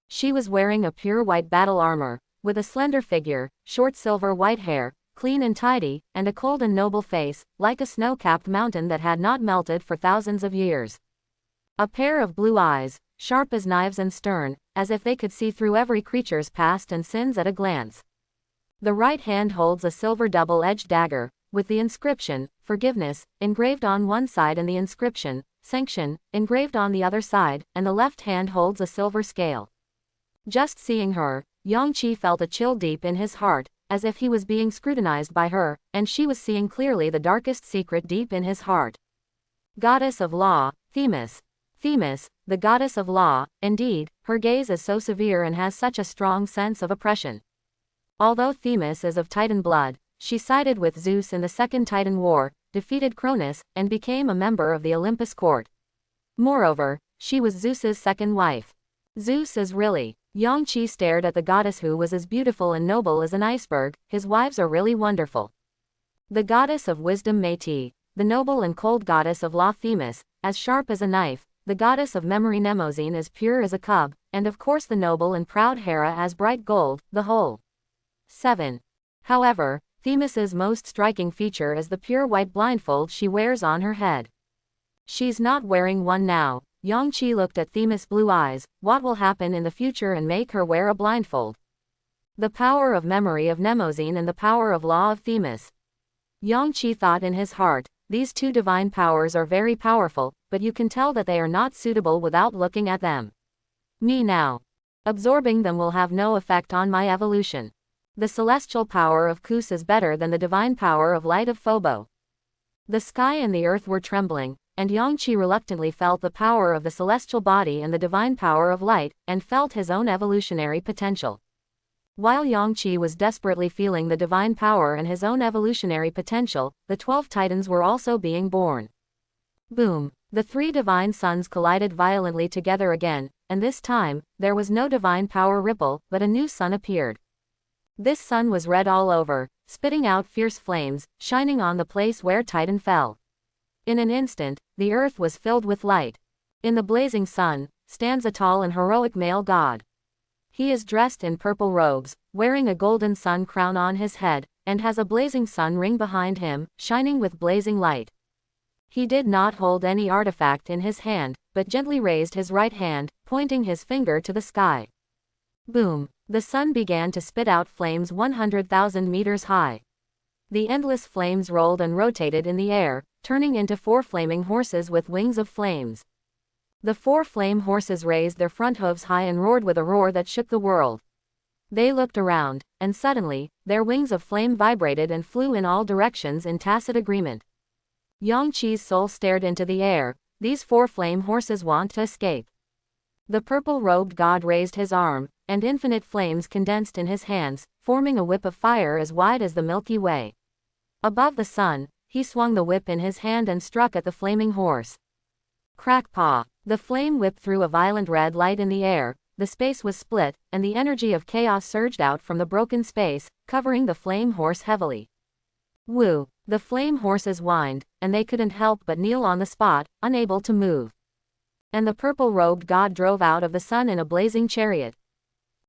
She was wearing a pure white battle armor, with a slender figure, short silver white hair, clean and tidy, and a cold and noble face, like a snow-capped mountain that had not melted for thousands of years. A pair of blue eyes, sharp as knives and stern, as if they could see through every creature's past and sins at a glance. The right hand holds a silver double-edged dagger, with the inscription, Forgiveness, engraved on one side and the inscription, Sanction, engraved on the other side, and the left hand holds a silver scale. Just seeing her, Yang Qi felt a chill deep in his heart, as if he was being scrutinized by her, and she was seeing clearly the darkest secret deep in his heart. Goddess of Law, Themis. Themis, the goddess of law, indeed, her gaze is so severe and has such a strong sense of oppression. Although Themis is of Titan blood, she sided with Zeus in the Second Titan War, defeated Cronus, and became a member of the Olympus court. Moreover, she was Zeus's second wife. Zeus is really. Yang Qi stared at the goddess who was as beautiful and noble as an iceberg. His wives are really wonderful. The goddess of wisdom Métis, the noble and cold goddess of law Themis, as sharp as a knife, the goddess of memory Mnemosyne as pure as a cub, and of course the noble and proud Hera as bright gold, the whole. 7. However, Themis's most striking feature is the pure white blindfold she wears on her head. She's not wearing one now. Yang Qi looked at Themis' blue eyes. What will happen in the future and make her wear a blindfold? The power of memory of Mnemosyne and the power of law of Themis. Yang Qi thought in his heart, these 2 divine powers are very powerful, but you can tell that they are not suitable without looking at them. Me now. Absorbing them will have no effect on my evolution. The celestial power of Kus is better than the divine power of light of Phobo. The sky and the earth were trembling, and Yangqi reluctantly felt the power of the celestial body and the divine power of light, and felt his own evolutionary potential. While Yangqi was desperately feeling the divine power and his own evolutionary potential, the 12 titans were also being born. Boom! The 3 divine suns collided violently together again, and this time, there was no divine power ripple, but a new sun appeared. This sun was red all over, spitting out fierce flames, shining on the place where Titan fell. In an instant, the earth was filled with light. In the blazing sun, stands a tall and heroic male god. He is dressed in purple robes, wearing a golden sun crown on his head, and has a blazing sun ring behind him, shining with blazing light. He did not hold any artifact in his hand, but gently raised his right hand, pointing his finger to the sky. Boom! The sun began to spit out flames 100,000 meters high. The endless flames rolled and rotated in the air, turning into 4 flaming horses with wings of flames. The 4 flame horses raised their front hooves high and roared with a roar that shook the world. They looked around, and suddenly, their wings of flame vibrated and flew in all directions in tacit agreement. Yangqi's soul stared into the air. These 4 flame horses want to escape. The purple-robed god raised his arm, and infinite flames condensed in his hands, forming a whip of fire as wide as the Milky Way. Above the sun, he swung the whip in his hand and struck at the flaming horse. Crack-paw! The flame whip threw a violent red light in the air, the space was split, and the energy of chaos surged out from the broken space, covering the flame horse heavily. Woo! The flame horses whined, and they couldn't help but kneel on the spot, unable to move. And the purple-robed god drove out of the sun in a blazing chariot.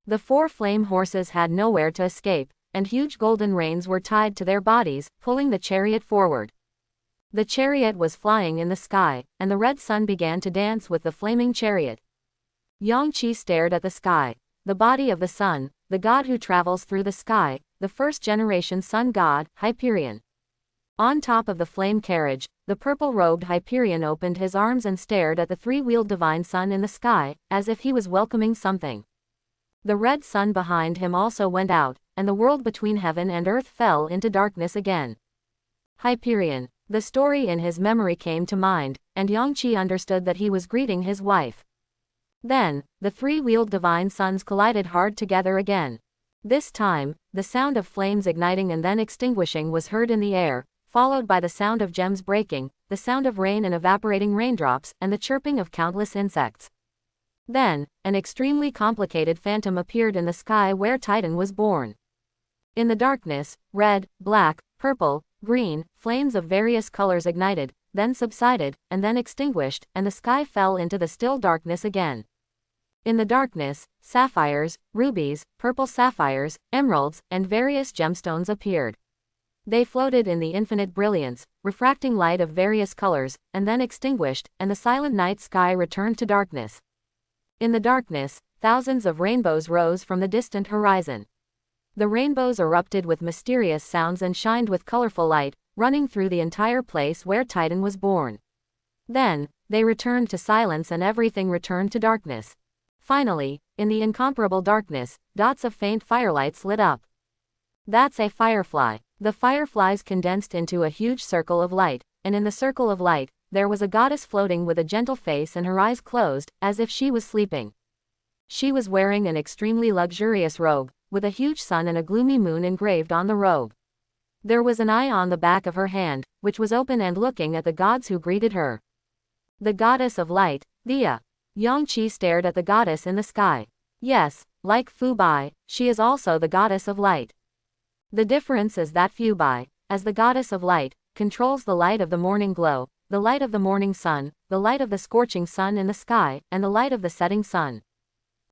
The 4 flame horses had nowhere to escape, and huge golden reins were tied to their bodies, pulling the chariot forward. The chariot was flying in the sky, and the red sun began to dance with the flaming chariot. Yangqi stared at the sky. The body of the sun, the god who travels through the sky, the first-generation sun god, Hyperion. On top of the flame carriage, the purple-robed Hyperion opened his arms and stared at the 3-wheeled divine sun in the sky, as if he was welcoming something. The red sun behind him also went out, and the world between heaven and earth fell into darkness again. Hyperion. The story in his memory came to mind, and Yangqi understood that he was greeting his wife. Then, the 3-wheeled divine suns collided hard together again. This time, the sound of flames igniting and then extinguishing was heard in the air, followed by the sound of gems breaking, the sound of rain and evaporating raindrops, and the chirping of countless insects. Then, an extremely complicated phantom appeared in the sky where Titan was born. In the darkness, red, black, purple, green, flames of various colors ignited, then subsided, and then extinguished, and the sky fell into the still darkness again. In the darkness, sapphires, rubies, purple sapphires, emeralds, and various gemstones appeared. They floated in the infinite brilliance, refracting light of various colors, and then extinguished, and the silent night sky returned to darkness. In the darkness, thousands of rainbows rose from the distant horizon. The rainbows erupted with mysterious sounds and shined with colorful light, running through the entire place where Titan was born. Then, they returned to silence and everything returned to darkness. Finally, in the incomparable darkness, dots of faint firelights lit up. That's a firefly. The fireflies condensed into a huge circle of light, and in the circle of light, there was a goddess floating with a gentle face and her eyes closed, as if she was sleeping. She was wearing an extremely luxurious robe, with a huge sun and a gloomy moon engraved on the robe. There was an eye on the back of her hand, which was open and looking at the gods who greeted her. The goddess of light, Thea. Yangqi stared at the goddess in the sky. Yes, like Fu Bai, she is also the goddess of light. The difference is that Fu Bai, as the goddess of light, controls the light of the morning glow, the light of the morning sun, the light of the scorching sun in the sky, and the light of the setting sun.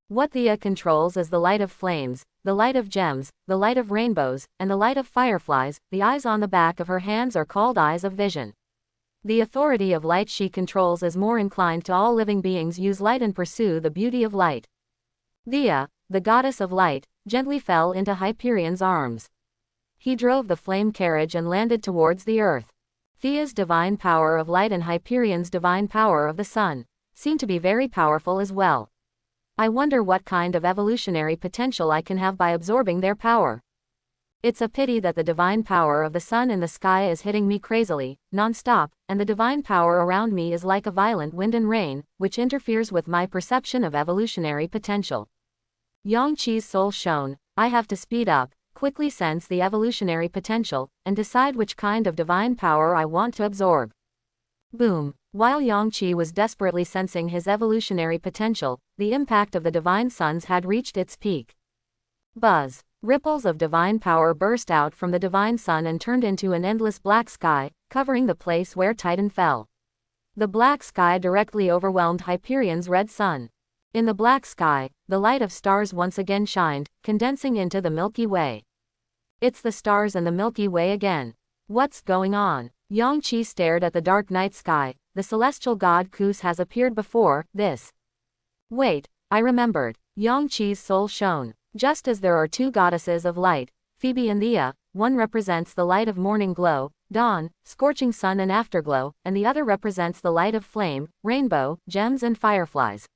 What Thea controls is the light of flames, the light of gems, the light of rainbows, and the light of fireflies. The eyes on the back of her hands are called eyes of vision. The authority of light she controls is more inclined to all living beings use light and pursue the beauty of light. Thea, the goddess of light, gently fell into Hyperion's arms. He drove the flame carriage and landed towards the earth. Thea's divine power of light and Hyperion's divine power of the sun seemed to be very powerful as well. I wonder what kind of evolutionary potential I can have by absorbing their power. It's a pity that the divine power of the sun in the sky is hitting me crazily, non-stop, and the divine power around me is like a violent wind and rain, which interferes with my perception of evolutionary potential. Yang Qi's soul shone. I have to speed up, quickly sense the evolutionary potential, and decide which kind of divine power I want to absorb. Boom. While Yang Qi was desperately sensing his evolutionary potential, the impact of the divine suns had reached its peak. Buzz. Ripples of divine power burst out from the divine sun and turned into an endless black sky, covering the place where Titan fell. The black sky directly overwhelmed Hyperion's red sun. In the black sky, the light of stars once again shined, condensing into the Milky Way. It's the stars and the Milky Way again. What's going on? Yang Qi stared at the dark night sky. The celestial god Zeus has appeared before this. Wait, I remembered. Yang Qi's soul shone. Just as there are two goddesses of light, Phoebe and Thea, one represents the light of morning glow, dawn, scorching sun and afterglow, and the other represents the light of flame, rainbow, gems and fireflies.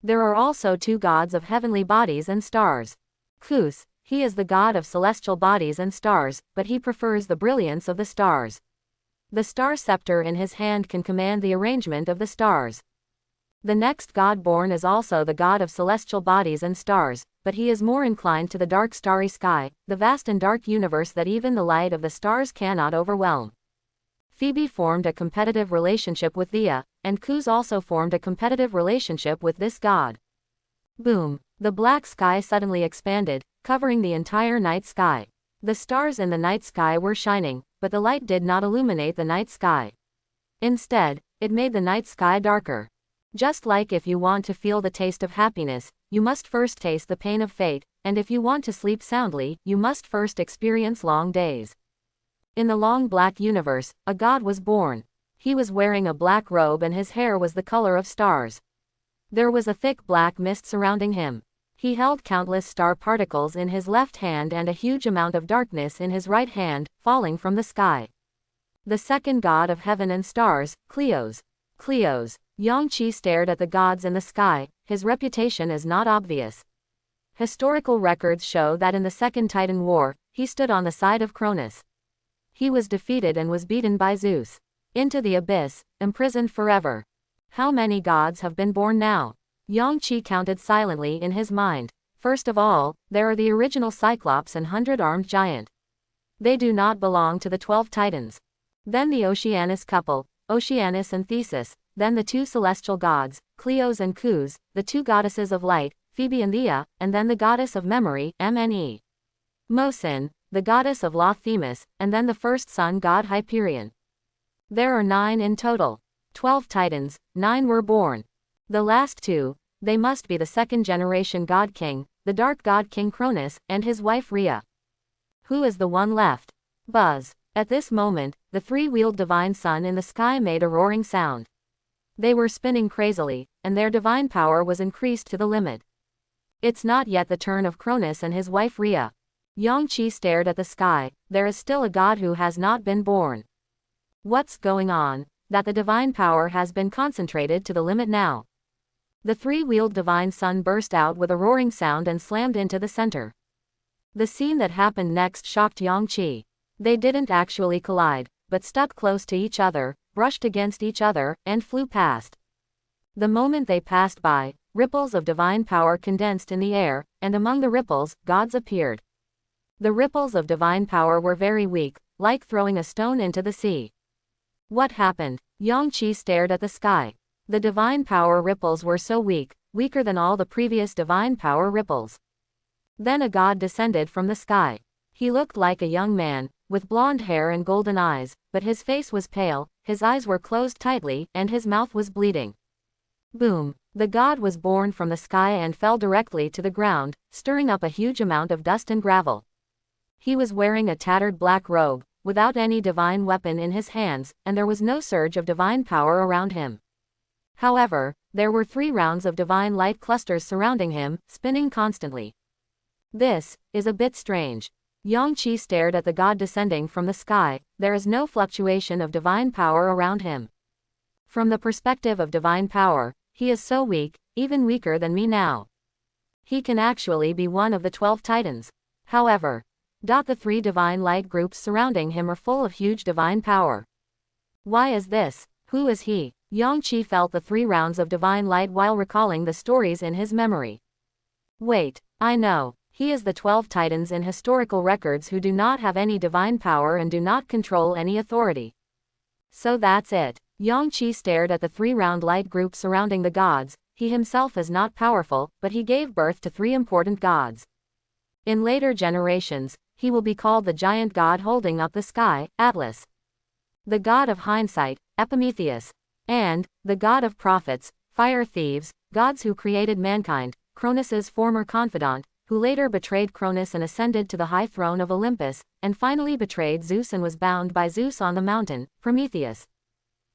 There are also two gods of heavenly bodies and stars. Zeus, he is the god of celestial bodies and stars, but he prefers the brilliance of the stars. The star scepter in his hand can command the arrangement of the stars. The next god born is also the god of celestial bodies and stars, but he is more inclined to the dark starry sky, the vast and dark universe that even the light of the stars cannot overwhelm. Phoebe formed a competitive relationship with Thea, and Zeus also formed a competitive relationship with this god. Boom! The black sky suddenly expanded, covering the entire night sky. The stars in the night sky were shining, but the light did not illuminate the night sky. Instead, it made the night sky darker. Just like if you want to feel the taste of happiness, you must first taste the pain of fate, and if you want to sleep soundly, you must first experience long days. In the long black universe, a god was born. He was wearing a black robe and his hair was the color of stars. There was a thick black mist surrounding him. He held countless star particles in his left hand and a huge amount of darkness in his right hand, falling from the sky. The second god of heaven and stars, Cleos. Cleos. Yang Qi stared at the gods in the sky. His reputation is not obvious. Historical records show that in the Second Titan War, he stood on the side of Cronus. He was defeated and was beaten by Zeus. Into the abyss, imprisoned forever. How many gods have been born now? Yang Qi counted silently in his mind. First of all, there are the original Cyclops and 100-armed giant. They do not belong to the 12 Titans. Then the Oceanus couple, Oceanus and Theseus. Then the two celestial gods, Cleos and Zeus, the two goddesses of light, Phoebe and Thea, and then the goddess of memory, Mne. Mosin, the goddess of law Themis, and then the first sun god Hyperion. There are 9 in total. 12 titans, 9 were born. The last 2, they must be the second-generation god king, the dark god king Cronus, and his wife Rhea. Who is the one left? Buzz. At this moment, the three-wheeled divine sun in the sky made a roaring sound. They were spinning crazily, and their divine power was increased to the limit. It's not yet the turn of Cronus and his wife Rhea. Yang Qi stared at the sky. There is still a god who has not been born. What's going on? That the divine power has been concentrated to the limit now. The three-wheeled divine sun burst out with a roaring sound and slammed into the center. The scene that happened next shocked Yang Qi. They didn't actually collide, but stuck close to each other, brushed against each other, and flew past. The moment they passed by, ripples of divine power condensed in the air, and among the ripples, gods appeared. The ripples of divine power were very weak, like throwing a stone into the sea. What happened? Yang Qi stared at the sky. The divine power ripples were so weak, weaker than all the previous divine power ripples. Then a god descended from the sky. He looked like a young man, with blonde hair and golden eyes, but his face was pale, his eyes were closed tightly, and his mouth was bleeding. Boom! The god was born from the sky and fell directly to the ground, stirring up a huge amount of dust and gravel. He was wearing a tattered black robe, without any divine weapon in his hands, and there was no surge of divine power around him. However, there were 3 rounds of divine light clusters surrounding him, spinning constantly. This is a bit strange. Yang Qi stared at the god descending from the sky. There is no fluctuation of divine power around him. From the perspective of divine power, he is so weak, even weaker than me now. He can actually be one of the 12 titans. However, the 3 divine light groups surrounding him are full of huge divine power. Why is this? Who is he? Yang Qi felt the 3 rounds of divine light while recalling the stories in his memory. Wait, I know. He is the 12 titans in historical records who do not have any divine power and do not control any authority. So that's it. Yang Qi stared at the 3 round light group surrounding the gods. He himself is not powerful, but he gave birth to 3 important gods. In later generations, he will be called the giant god holding up the sky, Atlas. The god of hindsight, Epimetheus. And the god of prophets, fire thieves, gods who created mankind, Cronus's former confidant, who later betrayed Cronus and ascended to the high throne of Olympus, and finally betrayed Zeus and was bound by Zeus on the mountain, Prometheus.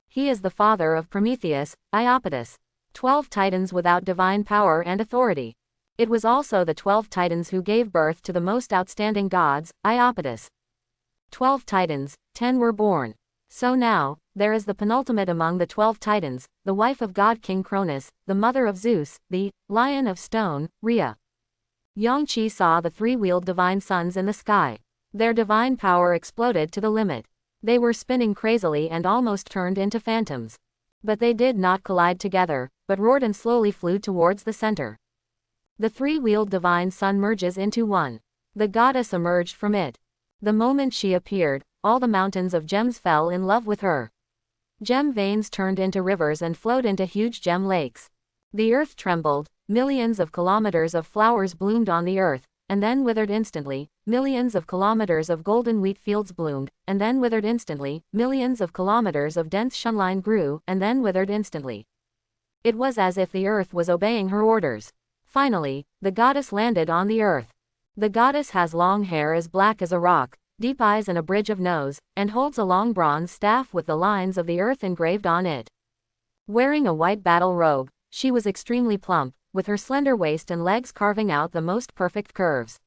He is the father of Prometheus, Iapetus. 12 titans without divine power and authority. It was also the 12 titans who gave birth to the most outstanding gods, Iapetus. 12 titans, 10 were born. So now, there is the penultimate among the 12 titans, the wife of god King Cronus, the mother of Zeus, the lion of stone, Rhea. Yang Qi saw the 3-wheeled divine suns in the sky. Their divine power exploded to the limit. They were spinning crazily and almost turned into phantoms. But they did not collide together, but roared and slowly flew towards the center. The 3-wheeled divine sun merges into one. The goddess emerged from it. The moment she appeared, all the mountains of gems fell in love with her. Gem veins turned into rivers and flowed into huge gem lakes. The earth trembled, millions of kilometers of flowers bloomed on the earth, and then withered instantly, millions of kilometers of golden wheat fields bloomed, and then withered instantly, millions of kilometers of dense shunline grew, and then withered instantly. It was as if the earth was obeying her orders. Finally, the goddess landed on the earth. The goddess has long hair as black as a rock, deep eyes and a bridge of nose, and holds a long bronze staff with the lines of the earth engraved on it. Wearing a white battle robe, she was extremely plump, with her slender waist and legs carving out the most perfect curves.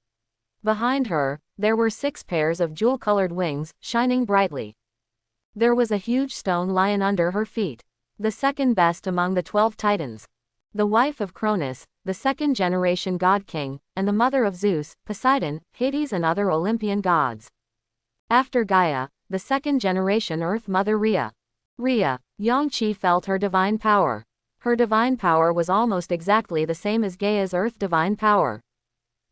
Behind her, there were 6 pairs of jewel-colored wings, shining brightly. There was a huge stone lion under her feet. The second best among the 12 titans. The wife of Cronus, the 2nd-generation god king, and the mother of Zeus, Poseidon, Hades and other Olympian gods. After Gaia, the 2nd-generation Earth Mother Rhea. Rhea, Yang Qi felt her divine power. Her divine power was almost exactly the same as Gaia's Earth divine power.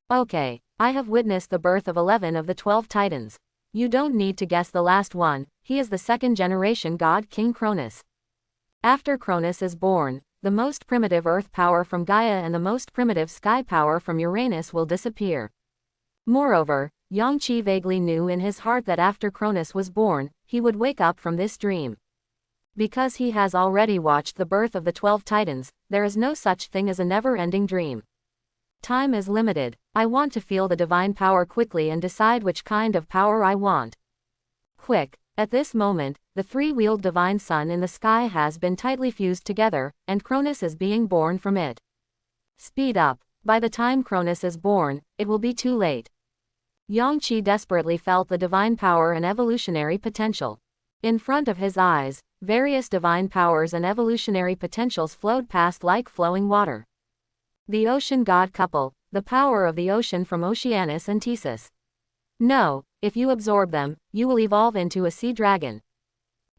Okay, I have witnessed the birth of 11 of the 12 titans. You don't need to guess the last one, he is the 2nd-generation god King Cronus. After Cronus is born, the most primitive earth power from Gaia and the most primitive sky power from Uranus will disappear. Moreover, Yang Qi vaguely knew in his heart that after Cronus was born, he would wake up from this dream. Because he has already watched the birth of the 12 titans, there is no such thing as a never-ending dream. Time is limited. I want to feel the divine power quickly and decide which kind of power I want. Quick. At this moment, the 3-wheeled divine sun in the sky has been tightly fused together, and Cronus is being born from it. Speed up. By the time Cronus is born, it will be too late. Yang Qi desperately felt the divine power and evolutionary potential. In front of his eyes, various divine powers and evolutionary potentials flowed past like flowing water. The ocean god couple, the power of the ocean from Oceanus and Thesis. No, if you absorb them, you will evolve into a sea dragon.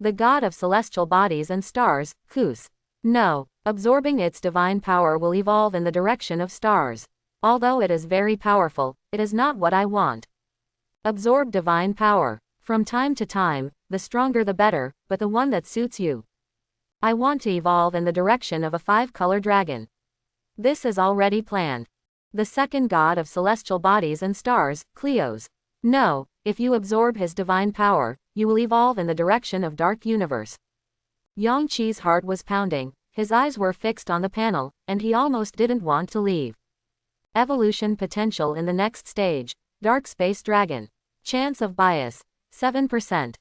The god of celestial bodies and stars, Zeus. No, absorbing its divine power will evolve in the direction of stars. Although it is very powerful, it is not what I want. Absorb divine power. From time to time, the stronger the better, but the one that suits you. I want to evolve in the direction of a 5-color dragon. This is already planned. The second god of celestial bodies and stars, Cleos. No, if you absorb his divine power, you will evolve in the direction of dark universe. Yang Qi's heart was pounding, his eyes were fixed on the panel, and he almost didn't want to leave. Evolution potential in the next stage, dark space dragon. Chance of bias, 7%.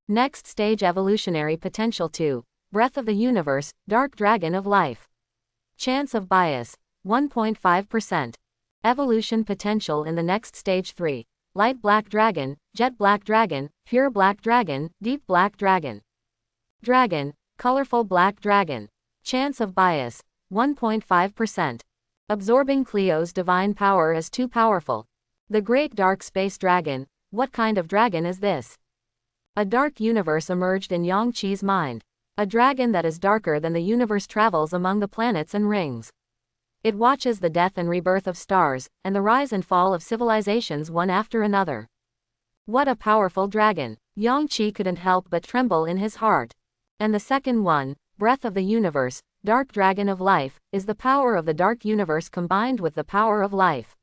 Next stage evolutionary potential 2, breath of the universe, dark dragon of life. Chance of bias, 1.5%. Evolution potential in the next stage 3, light black dragon, jet black dragon, pure black dragon, deep black dragon. Dragon, colorful black dragon. Chance of bias, 1.5%. Absorbing Cleo's divine power is too powerful. The Great Dark Space Dragon. What kind of dragon is this? A dark universe emerged in Yang Qi's mind. A dragon that is darker than the universe travels among the planets and rings. It watches the death and rebirth of stars, and the rise and fall of civilizations one after another. What a powerful dragon! Yang Qi couldn't help but tremble in his heart. And the second one, Breath of the Universe, Dark Dragon of Life, is the power of the dark universe combined with the power of life.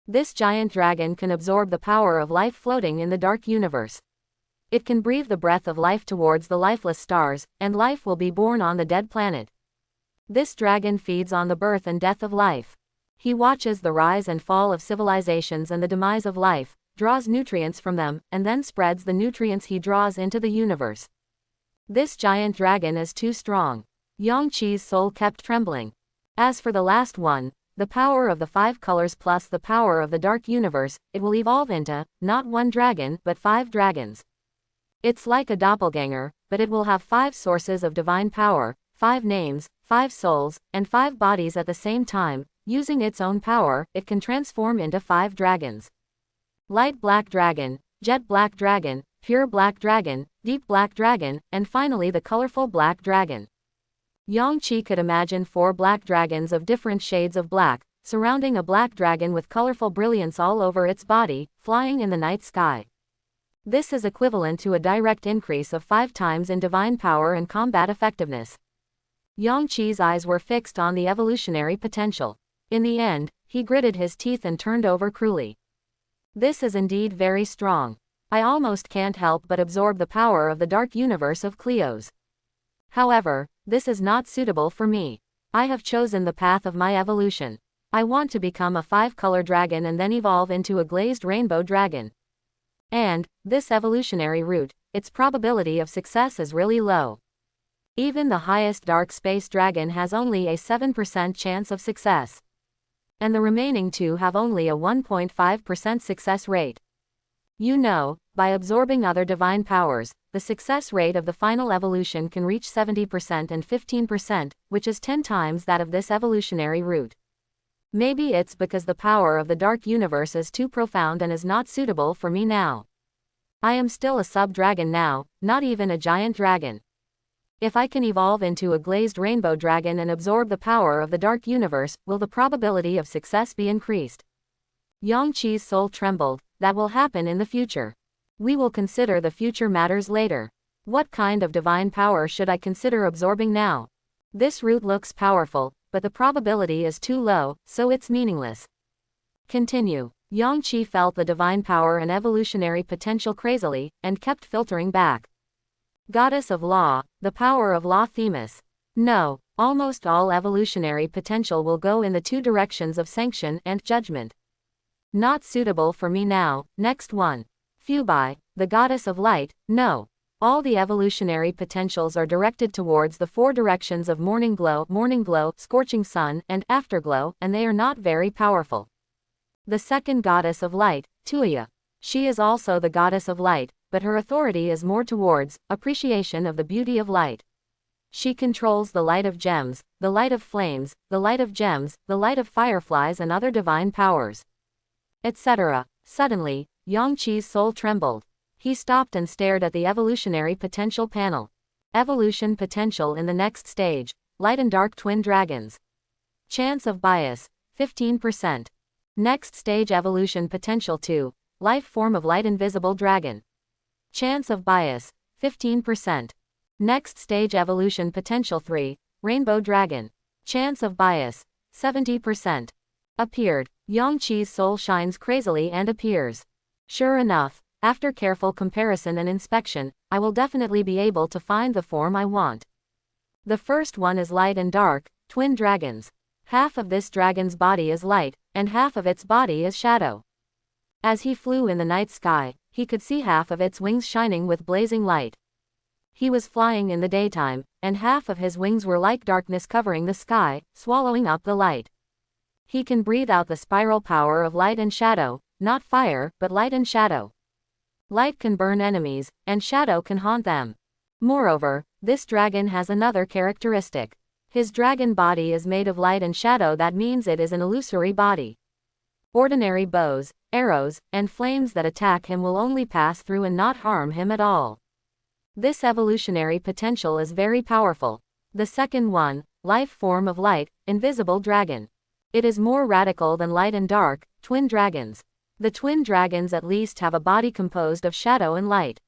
This giant dragon can absorb the power of life floating in the dark universe. It can breathe the breath of life towards the lifeless stars, and life will be born on the dead planet. This dragon feeds on the birth and death of life. He watches the rise and fall of civilizations and the demise of life, draws nutrients from them, and then spreads the nutrients he draws into the universe. This giant dragon is too strong. Yang Qi's soul kept trembling. As for the last one, the power of the 5 colors plus the power of the dark universe, it will evolve into, not 1 dragon, but 5 dragons. It's like a doppelganger, but it will have 5 sources of divine power, 5 names, 5 souls, and 5 bodies at the same time. Using its own power, it can transform into 5 dragons. Light black dragon, jet black dragon, pure black dragon, deep black dragon, and finally the colorful black dragon. Yang Qi could imagine 4 black dragons of different shades of black, surrounding a black dragon with colorful brilliance all over its body, flying in the night sky. This is equivalent to a direct increase of 5 times in divine power and combat effectiveness. Yang Qi's eyes were fixed on the evolutionary potential. In the end, he gritted his teeth and turned over cruelly. This is indeed very strong. I almost can't help but absorb the power of the dark universe of Cleo's. However, this is not suitable for me. I have chosen the path of my evolution. I want to become a 5-color dragon and then evolve into a glazed rainbow dragon. And, this evolutionary route, its probability of success is really low. Even the highest dark space dragon has only a 7% chance of success. And the remaining 2 have only a 1.5% success rate. You know, by absorbing other divine powers, the success rate of the final evolution can reach 70% and 15%, which is 10 times that of this evolutionary route. Maybe it's because the power of the dark universe is too profound and is not suitable for me now. I am still a sub-dragon now, not even a giant dragon. If I can evolve into a glazed rainbow dragon and absorb the power of the dark universe, will the probability of success be increased? Yang Qi's soul trembled. That will happen in the future. We will consider the future matters later. What kind of divine power should I consider absorbing now? This route looks powerful, but the probability is too low, so it's meaningless. Continue. Yang Qi felt the divine power and evolutionary potential crazily, and kept filtering back. Goddess of Law, the power of Law Themis. No, almost all evolutionary potential will go in the 2 directions of sanction and judgment. Not suitable for me now. Next one. Phubai, the goddess of light. No. All the evolutionary potentials are directed towards the 4 directions of morning glow, scorching sun, and afterglow, and they are not very powerful. The second goddess of light, Tuya. She is also the goddess of light, but her authority is more towards appreciation of the beauty of light. She controls the light of gems, the light of flames, the light of gems, the light of fireflies and other divine powers, etc. Suddenly, Yang Qi's soul trembled. He stopped and stared at the evolutionary potential panel. Evolution potential in the next stage, light and dark twin dragons. Chance of bias, 15%. Next stage evolution potential 2, life form of light invisible dragon. Chance of bias, 15%. Next stage evolution potential 3, rainbow dragon. Chance of bias, 70%. Appeared. Yang Qi's soul shines crazily and appears. Sure enough, after careful comparison and inspection, I will definitely be able to find the form I want. The first one is light and dark, twin dragons. Half of this dragon's body is light, and half of its body is shadow. As he flew in the night sky, he could see half of its wings shining with blazing light. He was flying in the daytime, and half of his wings were like darkness covering the sky, swallowing up the light. He can breathe out the spiral power of light and shadow, not fire, but light and shadow. Light can burn enemies, and shadow can haunt them. Moreover, this dragon has another characteristic. His dragon body is made of light and shadow, that means it is an illusory body. Ordinary bows, arrows, and flames that attack him will only pass through and not harm him at all. This evolutionary potential is very powerful. The second one, life form of light, invisible dragon. It is more radical than light and dark, twin dragons. The twin dragons at least have a body composed of shadow and light.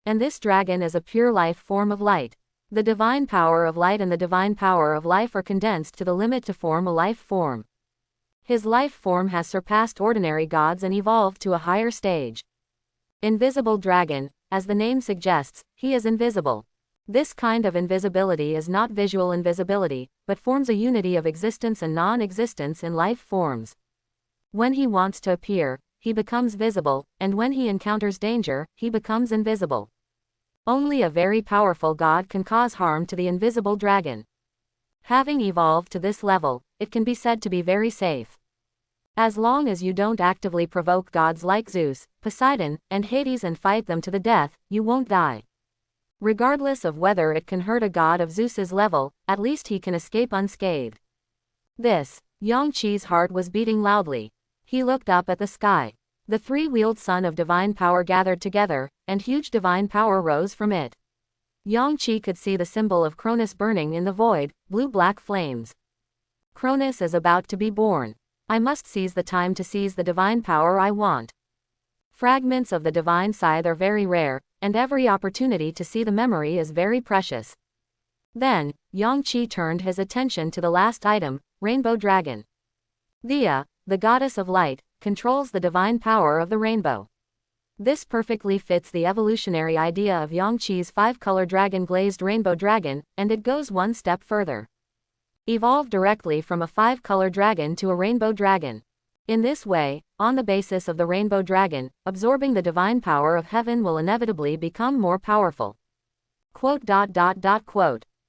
And this dragon is a pure life form of light. The divine power of light and the divine power of life are condensed to the limit to form a life form. His life form has surpassed ordinary gods and evolved to a higher stage. Invisible dragon, as the name suggests, he is invisible. This kind of invisibility is not visual invisibility, but forms a unity of existence and non-existence in life forms. When he wants to appear, he becomes visible, and when he encounters danger, he becomes invisible. Only a very powerful god can cause harm to the invisible dragon. Having evolved to this level, it can be said to be very safe. As long as you don't actively provoke gods like Zeus, Poseidon, and Hades and fight them to the death, you won't die. Regardless of whether it can hurt a god of Zeus's level, at least he can escape unscathed. Yang-Chi's heart was beating loudly. He looked up at the sky. The three-wheeled sun of divine power gathered together, and huge divine power rose from it. Yang-Chi could see the symbol of Cronus burning in the void, blue-black flames. Cronus is about to be born. I must seize the time to seize the divine power I want. Fragments of the divine scythe are very rare, and every opportunity to see the memory is very precious. Then, Yang-Chi turned his attention to the last item, Rainbow Dragon. Thea, the goddess of light, controls the divine power of the rainbow. This perfectly fits the evolutionary idea of Yang-Chi's five-color dragon glazed rainbow dragon, and it goes one step further. Evolve directly from a five-color dragon to a rainbow dragon. In this way, on the basis of the rainbow dragon, absorbing the divine power of heaven will inevitably become more powerful.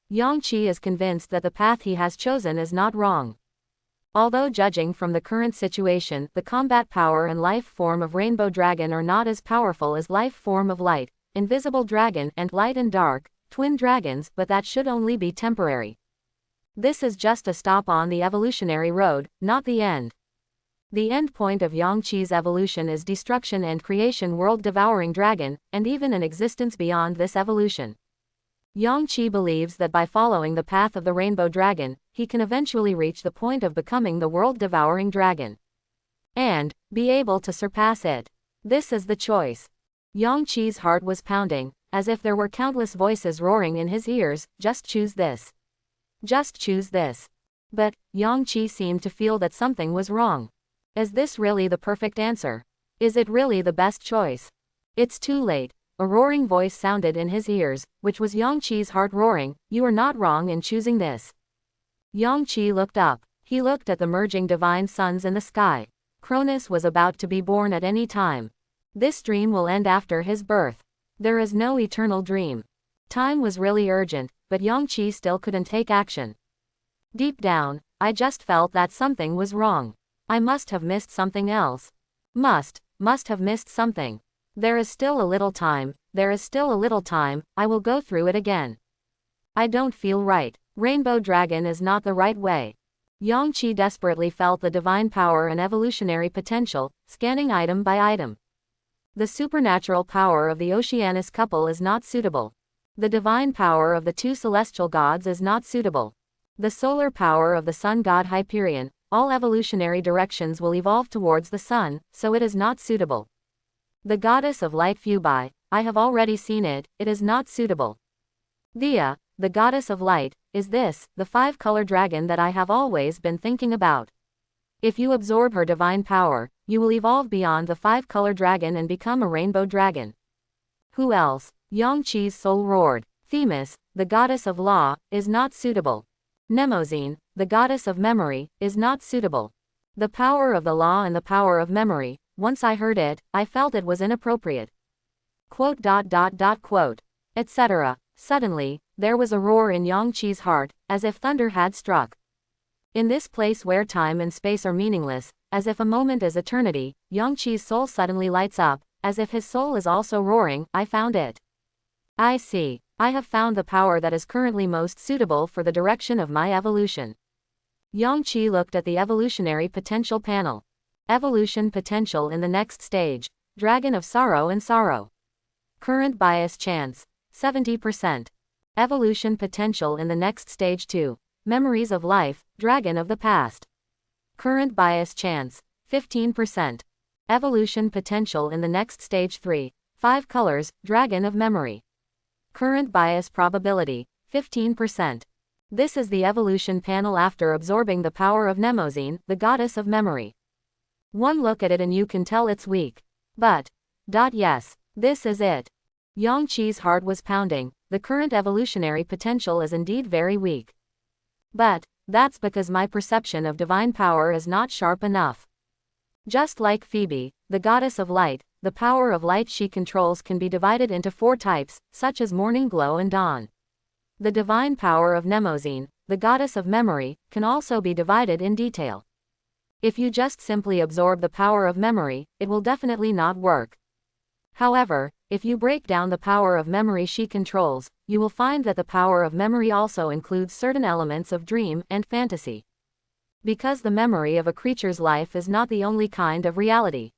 Yang-Chi is convinced that the path he has chosen is not wrong. Although judging from the current situation, the combat power and life form of rainbow dragon are not as powerful as life form of light, invisible dragon, and light and dark, twin dragons, but that should only be temporary. This is just a stop on the evolutionary road, not the end. The end point of Yang-Chi's evolution is destruction and creation world devouring dragon, and even an existence beyond this evolution. Yang-Chi believes that by following the path of the rainbow dragon, he can eventually reach the point of becoming the world-devouring dragon. And be able to surpass it. This is the choice. Yang-Chi's heart was pounding, as if there were countless voices roaring in his ears, just choose this. Just choose this. But, Yang-Chi seemed to feel that something was wrong. Is this really the perfect answer? Is it really the best choice? It's too late. A roaring voice sounded in his ears, which was Yang-Chi's heart roaring, you are not wrong in choosing this. Yang-Chi looked up. He looked at the merging divine suns in the sky. Cronus was about to be born at any time. This dream will end after his birth. There is no eternal dream. Time was really urgent, but Yang-Chi still couldn't take action. Deep down, I just felt that something was wrong. I must have missed something else. Must have missed something. There is still a little time, I will go through it again. I don't feel right. Rainbow Dragon is not the right way. Yang-Chi desperately felt the divine power and evolutionary potential, scanning item by item. The supernatural power of the Oceanus couple is not suitable. The divine power of the two celestial gods is not suitable. The solar power of the sun god Hyperion, all evolutionary directions will evolve towards the sun, so it is not suitable. The goddess of light Phoebe, I have already seen it, it is not suitable. Thea, the goddess of light, is this, the five-color dragon that I have always been thinking about. If you absorb her divine power, you will evolve beyond the five-color dragon and become a rainbow dragon. Who else? Yang-Chi's soul roared. Themis, the goddess of law, is not suitable. Mnemosyne, the goddess of memory, is not suitable. The power of the law and the power of memory, once I heard it, I felt it was inappropriate. Etc. Suddenly, there was a roar in Yang-Chi's heart, as if thunder had struck. In this place where time and space are meaningless, as if a moment is eternity, Yang-Chi's soul suddenly lights up, as if his soul is also roaring, I found it. I see. I have found the power that is currently most suitable for the direction of my evolution. Yangqi looked at the evolutionary potential panel. Evolution potential in the next stage. Dragon of Sorrow and Sorrow. Current bias chance. 70%. Evolution potential in the next stage 2. Memories of Life, Dragon of the Past. Current bias chance. 15%. Evolution potential in the next stage 3. 5 colors, Dragon of Memory. Current bias probability. 15%. This is the evolution panel after absorbing the power of Mnemosyne, the goddess of memory. One look at it and you can tell it's weak. But. Yes. This is it. Yangqi's heart was pounding. The current evolutionary potential is indeed very weak. But, that's because my perception of divine power is not sharp enough. Just like Phoebe, the goddess of light, the power of light she controls can be divided into 4 types, such as morning glow and dawn. The divine power of Mnemosyne, the goddess of memory, can also be divided in detail. If you just simply absorb the power of memory, it will definitely not work. However, if you break down the power of memory she controls, you will find that the power of memory also includes certain elements of dream and fantasy. Because the memory of a creature's life is not the only kind of reality.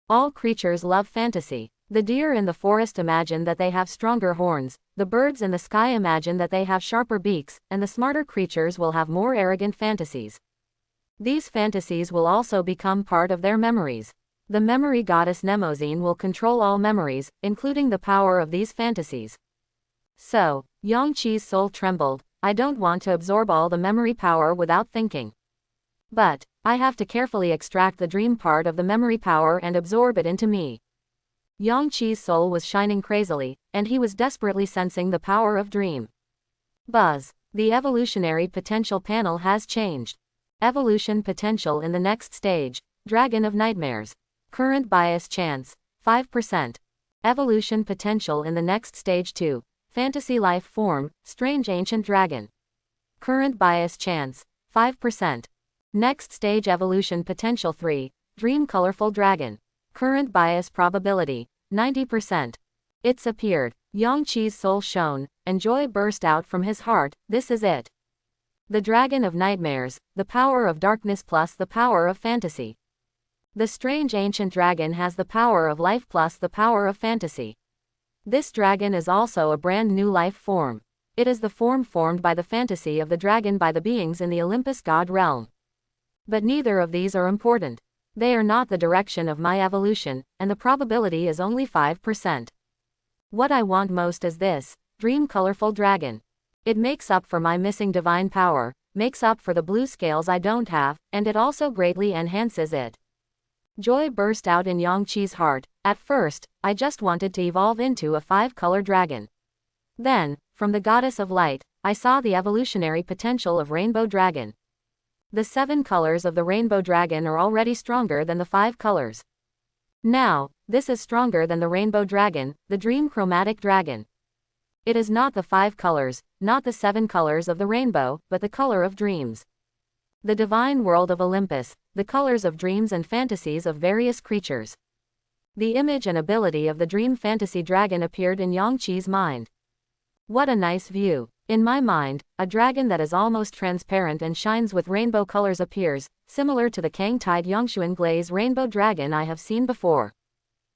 All creatures love fantasy. The deer in the forest imagine that they have stronger horns, the birds in the sky imagine that they have sharper beaks, and the smarter creatures will have more arrogant fantasies. These fantasies will also become part of their memories. The memory goddess Mnemosyne will control all memories, including the power of these fantasies. So, Yangqi's soul trembled. I don't want to absorb all the memory power without thinking. But, I have to carefully extract the dream part of the memory power and absorb it into me. Yangqi's soul was shining crazily, and he was desperately sensing the power of dream. Buzz. The evolutionary potential panel has changed. Evolution potential in the next stage. Dragon of Nightmares. Current bias chance. 5%. Evolution potential in the next stage 2. Fantasy life form, Strange Ancient Dragon. Current bias chance. 5%. Next stage evolution potential 3. Dream Colorful Dragon. Current bias probability. 90%. It's appeared. Yangqi's soul shone, and joy burst out from his heart. This is it. The Dragon of Nightmares, the power of darkness plus the power of fantasy. The Strange Ancient Dragon has the power of life plus the power of fantasy. This dragon is also a brand new life form. It is the form formed by the fantasy of the dragon by the beings in the Olympus god realm. But neither of these are important. They are not the direction of my evolution, and the probability is only 5%. What I want most is this, Dream Colorful Dragon. It makes up for my missing divine power, makes up for the blue scales I don't have, and it also greatly enhances it. Joy burst out in Yangqi's heart. At first, I just wanted to evolve into a 5-color dragon. Then, from the goddess of light, I saw the evolutionary potential of Rainbow Dragon. The 7 colors of the Rainbow Dragon are already stronger than the 5 colors. Now, this is stronger than the Rainbow Dragon, the Dream Chromatic Dragon. It is not the 5 colors, not the 7 colors of the rainbow, but the color of dreams. The divine world of Olympus, the colors of dreams and fantasies of various creatures. The image and ability of the dream fantasy dragon appeared in Yangqi's mind. What a nice view. In my mind, a dragon that is almost transparent and shines with rainbow colors appears, similar to the Kang-Tide Yongshuan glaze rainbow dragon I have seen before.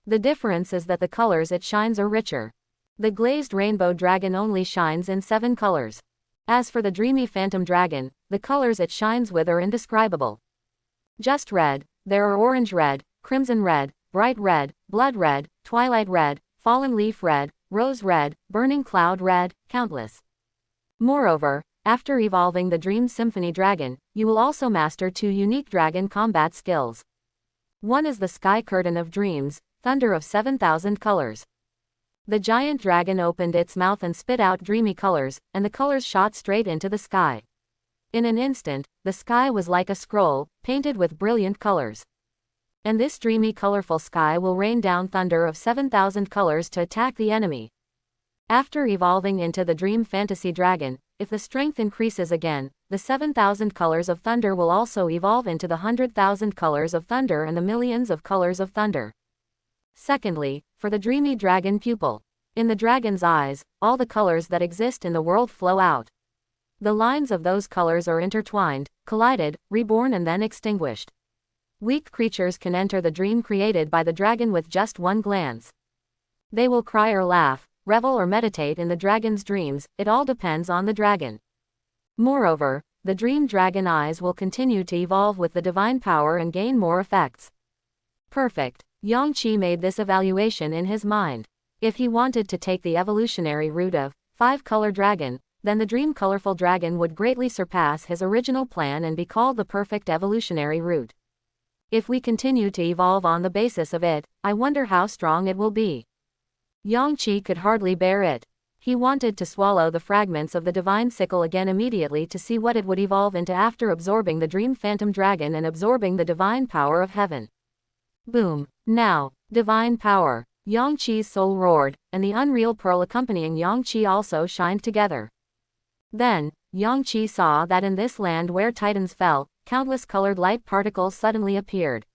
The difference is that the colors it shines are richer. The glazed rainbow dragon only shines in 7 colors. As for the dreamy phantom dragon, the colors it shines with are indescribable. Just red, there are orange red, crimson red, bright red, blood red, twilight red, fallen leaf red, rose red, burning cloud red, countless. Moreover, after evolving the Dream Symphony Dragon, you will also master 2 unique dragon combat skills. One is the Sky Curtain of Dreams, Thunder of 7,000 colors. The giant dragon opened its mouth and spit out dreamy colors, and the colors shot straight into the sky. In an instant, the sky was like a scroll, painted with brilliant colors. And this dreamy colorful sky will rain down thunder of 7,000 colors to attack the enemy. After evolving into the Dream Fantasy Dragon, if the strength increases again, the 7,000 colors of thunder will also evolve into the 100,000 colors of thunder and the millions of colors of thunder. Secondly, for the Dreamy Dragon Pupil. In the dragon's eyes, all the colors that exist in the world flow out. The lines of those colors are intertwined, collided, reborn and then extinguished. Weak creatures can enter the dream created by the dragon with just one glance. They will cry or laugh, revel or meditate in the dragon's dreams, it all depends on the dragon. Moreover, the dream dragon eyes will continue to evolve with the divine power and gain more effects. Perfect. Yang Qi made this evaluation in his mind. If he wanted to take the evolutionary route of 5-color dragon, then the dream colorful dragon would greatly surpass his original plan and be called the perfect evolutionary route. If we continue to evolve on the basis of it, I wonder how strong it will be. Yang Qi could hardly bear it. He wanted to swallow the fragments of the divine sickle again immediately to see what it would evolve into after absorbing the dream phantom dragon and absorbing the divine power of heaven. Boom. Now, divine power. Yang Qi's soul roared, and the unreal pearl accompanying Yang Qi also shined together. Then, Yang Qi saw that in this land where titans fell, countless colored light particles suddenly appeared.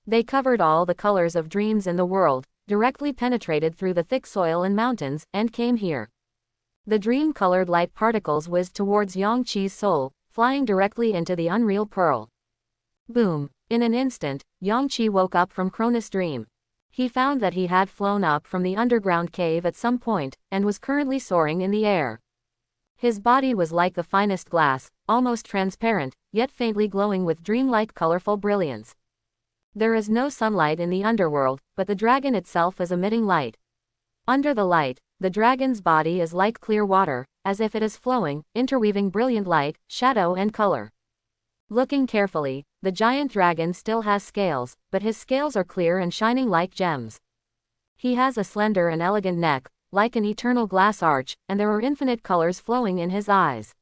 They covered all the colors of dreams in the world, directly penetrated through the thick soil and mountains, and came here. The dream-colored light particles whizzed towards Yang Qi's soul, flying directly into the unreal pearl. Boom! In an instant, Yang Qi woke up from Cronus' dream. He found that he had flown up from the underground cave at some point, and was currently soaring in the air. His body was like the finest glass, almost transparent, yet faintly glowing with dreamlike colorful brilliance. There is no sunlight in the underworld, but the dragon itself is emitting light. Under the light, the dragon's body is like clear water, as if it is flowing, interweaving brilliant light, shadow and color. Looking carefully, the giant dragon still has scales, but his scales are clear and shining like gems. He has a slender and elegant neck, like an eternal glass arch, and there are infinite colors flowing in his eyes.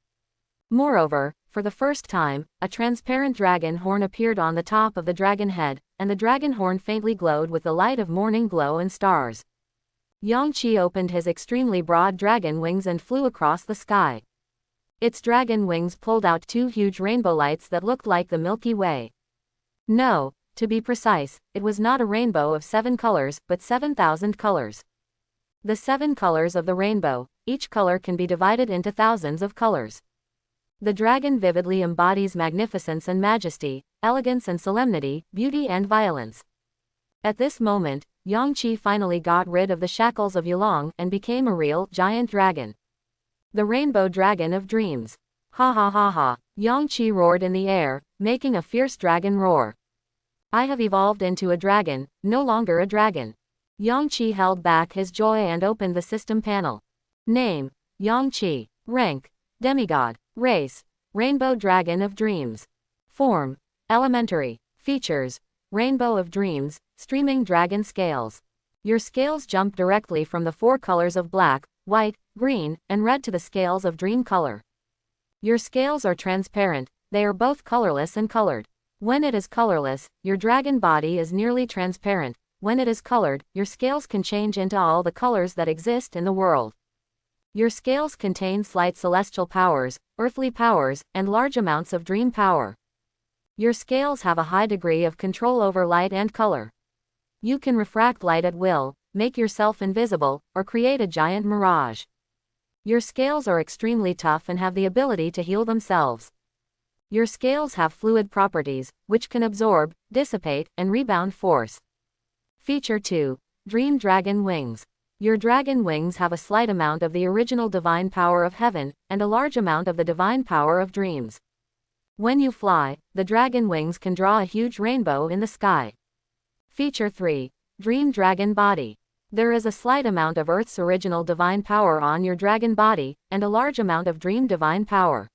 Moreover, for the first time, a transparent dragon horn appeared on the top of the dragon head, and the dragon horn faintly glowed with the light of morning glow and stars. Yang Qi opened his extremely broad dragon wings and flew across the sky. Its dragon wings pulled out 2 huge rainbow lights that looked like the Milky Way. No, to be precise, it was not a rainbow of 7 colors, but 7,000 colors. The 7 colors of the rainbow, each color can be divided into thousands of colors. The dragon vividly embodies magnificence and majesty, elegance and solemnity, beauty and violence. At this moment, Yang Qi finally got rid of the shackles of Yulong and became a real, giant dragon. The rainbow dragon of dreams. Ha ha ha ha. Yang Qi roared in the air, making a fierce dragon roar. I have evolved into a dragon, no longer a dragon. Yang Qi held back his joy and opened the system panel. Name: Yang Qi. Rank: demigod. Race: rainbow dragon of dreams. Form: elementary. Features: rainbow of dreams, streaming dragon scales. Your scales jump directly from the 4 colors of black, white, green, and red to the scales of dream color. Your scales are transparent, they are both colorless and colored. When it is colorless, your dragon body is nearly transparent. When it is colored, your scales can change into all the colors that exist in the world. Your scales contain slight celestial powers, earthly powers, and large amounts of dream power. Your scales have a high degree of control over light and color. You can refract light at will, make yourself invisible, or create a giant mirage. Your scales are extremely tough and have the ability to heal themselves. Your scales have fluid properties, which can absorb, dissipate, and rebound force. Feature 2. Dream Dragon Wings. Your dragon wings have a slight amount of the original divine power of heaven, and a large amount of the divine power of dreams. When you fly, the dragon wings can draw a huge rainbow in the sky. Feature 3. Dream Dragon Body. There is a slight amount of Earth's original divine power on your dragon body, and a large amount of dream divine power.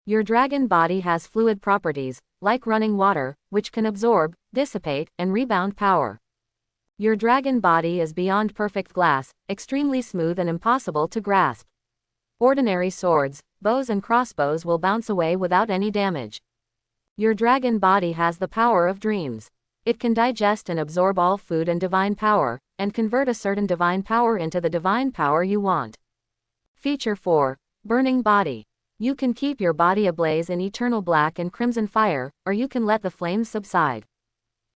Your dragon body has fluid properties, like running water, which can absorb, dissipate, and rebound power. Your dragon body is beyond perfect glass, extremely smooth and impossible to grasp. Ordinary swords, bows and crossbows will bounce away without any damage. Your dragon body has the power of dreams. It can digest and absorb all food and divine power, and convert a certain divine power into the divine power you want. Feature 4. Burning Body. You can keep your body ablaze in eternal black and crimson fire, or you can let the flames subside.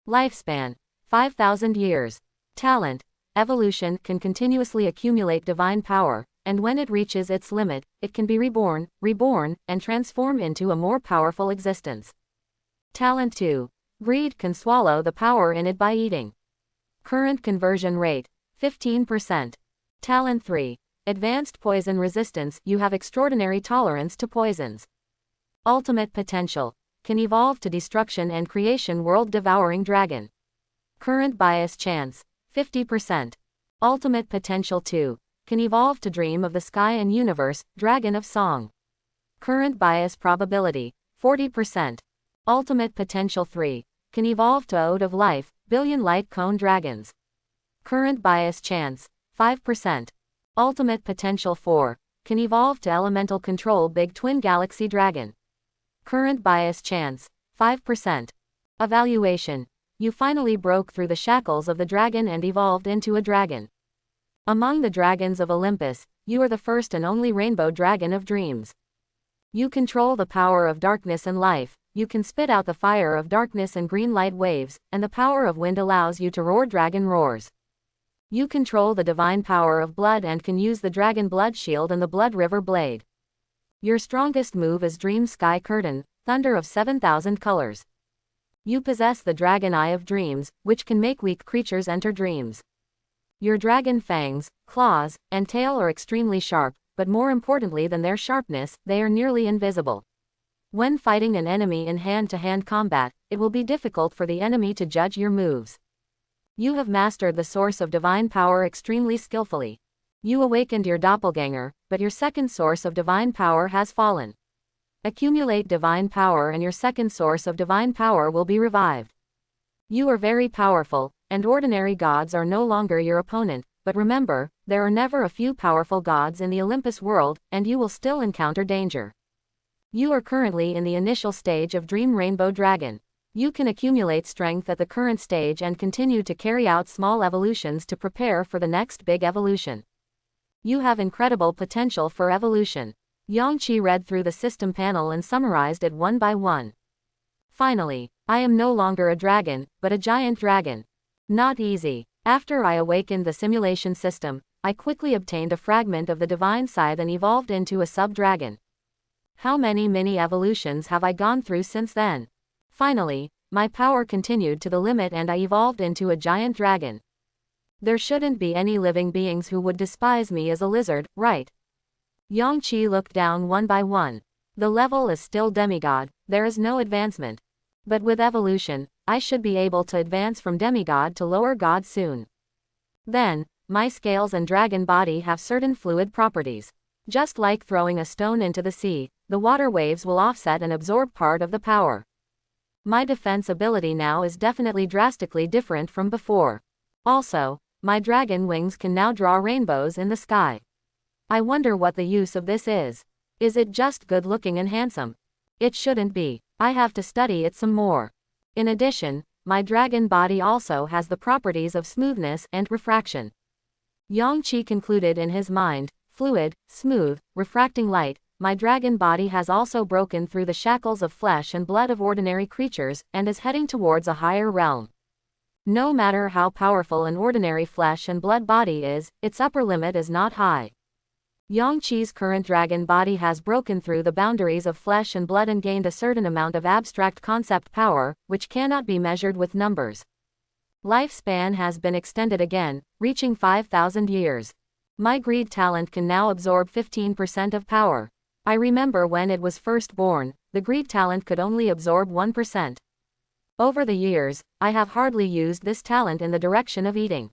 Lifespan: 5,000 years. Talent: evolution can continuously accumulate divine power, and when it reaches its limit, it can be reborn, and transform into a more powerful existence. Talent 2. Greed can swallow the power in it by eating. Current conversion rate, 15%. Talent 3. Advanced poison resistance. You have extraordinary tolerance to poisons. Ultimate potential. Can evolve to destruction and creation. World devouring dragon. Current bias chance, 50%. Ultimate potential 2. Can evolve to dream of the sky and universe, dragon of song. Current bias probability, 40%. Ultimate potential 3. Can evolve to ode of life, billion light cone dragons. Current bias chance, 5%. Ultimate potential 4. Can evolve to elemental control big twin galaxy dragon. Current bias chance, 5%. Evaluation. You finally broke through the shackles of the dragon and evolved into a dragon. Among the dragons of Olympus, you are the first and only rainbow dragon of dreams. You control the power of darkness and life. You can spit out the fire of darkness and green light waves, and the power of wind allows you to roar dragon roars. You control the divine power of blood and can use the dragon blood shield and the blood river blade. Your strongest move is Dream Sky Curtain, thunder of 7,000 colors. You possess the dragon eye of dreams, which can make weak creatures enter dreams. Your dragon fangs, claws, and tail are extremely sharp, but more importantly than their sharpness, they are nearly invisible. When fighting an enemy in hand-to-hand combat, it will be difficult for the enemy to judge your moves. You have mastered the source of divine power extremely skillfully. You awakened your doppelganger, but your second source of divine power has fallen. Accumulate divine power and your second source of divine power will be revived. You are very powerful, and ordinary gods are no longer your opponent, but remember, there are never a few powerful gods in the Olympus world, and you will still encounter danger. You are currently in the initial stage of Dream Rainbow Dragon. You can accumulate strength at the current stage and continue to carry out small evolutions to prepare for the next big evolution. You have incredible potential for evolution. Yangqi read through the system panel and summarized it one by one. Finally, I am no longer a dragon, but a giant dragon. Not easy. After I awakened the simulation system, I quickly obtained a fragment of the divine scythe and evolved into a sub-dragon. How many mini-evolutions have I gone through since then? Finally, my power continued to the limit and I evolved into a giant dragon. There shouldn't be any living beings who would despise me as a lizard, right? Yangqi looked down one by one. The level is still demigod, there is no advancement. But with evolution, I should be able to advance from demigod to lower god soon. Then, my scales and dragon body have certain fluid properties. Just like throwing a stone into the sea, the water waves will offset and absorb part of the power. My defense ability now is definitely drastically different from before. Also, my dragon wings can now draw rainbows in the sky. I wonder what the use of this is. Is it just good looking and handsome? It shouldn't be. I have to study it some more. In addition, my dragon body also has the properties of smoothness and refraction. Yangqi concluded in his mind, fluid, smooth, refracting light. My dragon body has also broken through the shackles of flesh and blood of ordinary creatures, and is heading towards a higher realm. No matter how powerful an ordinary flesh and blood body is, its upper limit is not high. Yangqi's current dragon body has broken through the boundaries of flesh and blood and gained a certain amount of abstract concept power, which cannot be measured with numbers. Lifespan has been extended again, reaching 5,000 years. My greed talent can now absorb 15% of power. I remember when it was first born, the greed talent could only absorb 1%. Over the years, I have hardly used this talent in the direction of eating.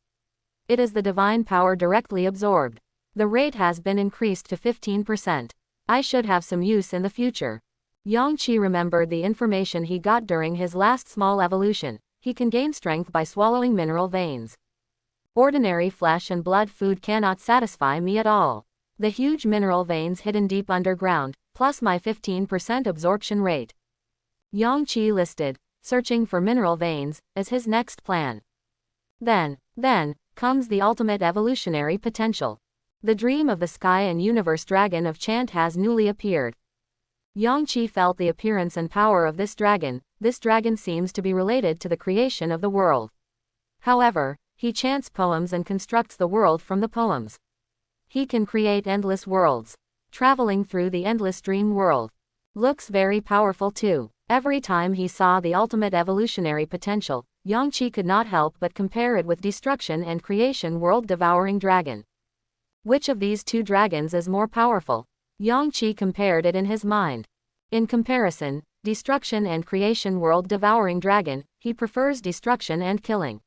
It is the divine power directly absorbed. The rate has been increased to 15%. I should have some use in the future. Yangqi remembered the information he got during his last small evolution. He can gain strength by swallowing mineral veins. Ordinary flesh and blood food cannot satisfy me at all. The huge mineral veins hidden deep underground, plus my 15% absorption rate. Yangqi listed, searching for mineral veins, as his next plan. Then comes the ultimate evolutionary potential. The dream of the sky and universe dragon of chant has newly appeared. Yangqi felt the appearance and power of this dragon. This dragon seems to be related to the creation of the world. However, He chants poems and constructs the world from the poems. He can create endless worlds. Traveling through the endless dream world. Looks very powerful too. Every time he saw the ultimate evolutionary potential, Yangqi could not help but compare it with destruction and creation world devouring dragon. Which of these two dragons is more powerful? Yangqi compared it in his mind. In comparison, destruction and creation world devouring dragon, he prefers destruction and killing.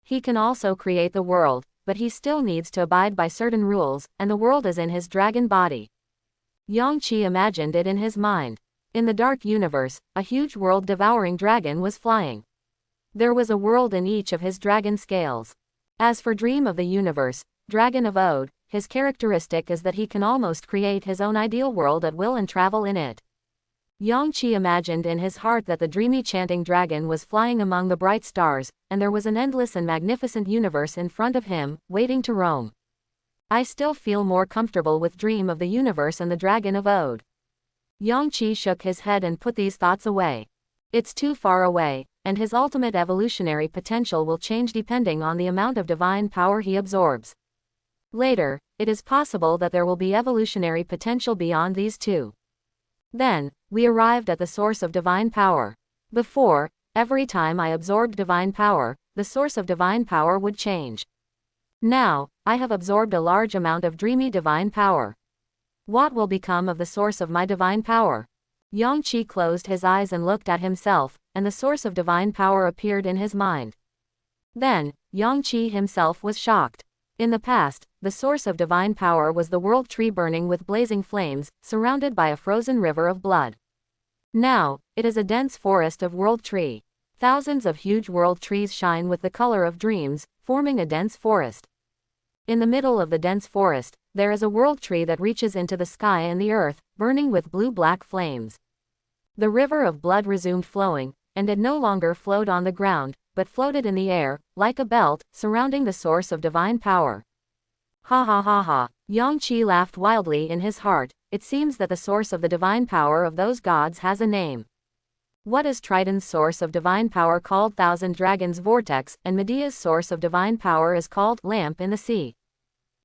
He can also create the world, but he still needs to abide by certain rules, and the world is in his dragon body. Yangqi imagined it in his mind. In the dark universe, a huge world-devouring dragon was flying. There was a world in each of his dragon scales. As for Dream of the Universe, Dragon of Ode, his characteristic is that he can almost create his own ideal world at will and travel in it. Yangqi imagined in his heart that the dreamy chanting dragon was flying among the bright stars, and there was an endless and magnificent universe in front of him, waiting to roam. I still feel more comfortable with Dream of the Universe and the Dragon of Ode. Yangqi shook his head and put these thoughts away. It's too far away, and his ultimate evolutionary potential will change depending on the amount of divine power he absorbs. Later, it is possible that there will be evolutionary potential beyond these two. Then, we arrived at the source of divine power. Before, every time I absorbed divine power, the source of divine power would change. Now, I have absorbed a large amount of dreamy divine power. What will become of the source of my divine power? Yangqi closed his eyes and looked at himself, and the source of divine power appeared in his mind. Then, Yangqi himself was shocked. In the past, the source of divine power was the world tree burning with blazing flames, surrounded by a frozen river of blood. Now, it is a dense forest of world tree. Thousands of huge world trees shine with the color of dreams, forming a dense forest. In the middle of the dense forest, there is a world tree that reaches into the sky and the earth, burning with blue-black flames. The river of blood resumed flowing, and it no longer flowed on the ground, but floated in the air, like a belt, surrounding the source of divine power. Ha ha ha ha. Yangqi laughed wildly in his heart. It seems that the source of the divine power of those gods has a name. What is Triton's source of divine power called? Thousand Dragons Vortex, and Medea's source of divine power is called Lamp in the Sea.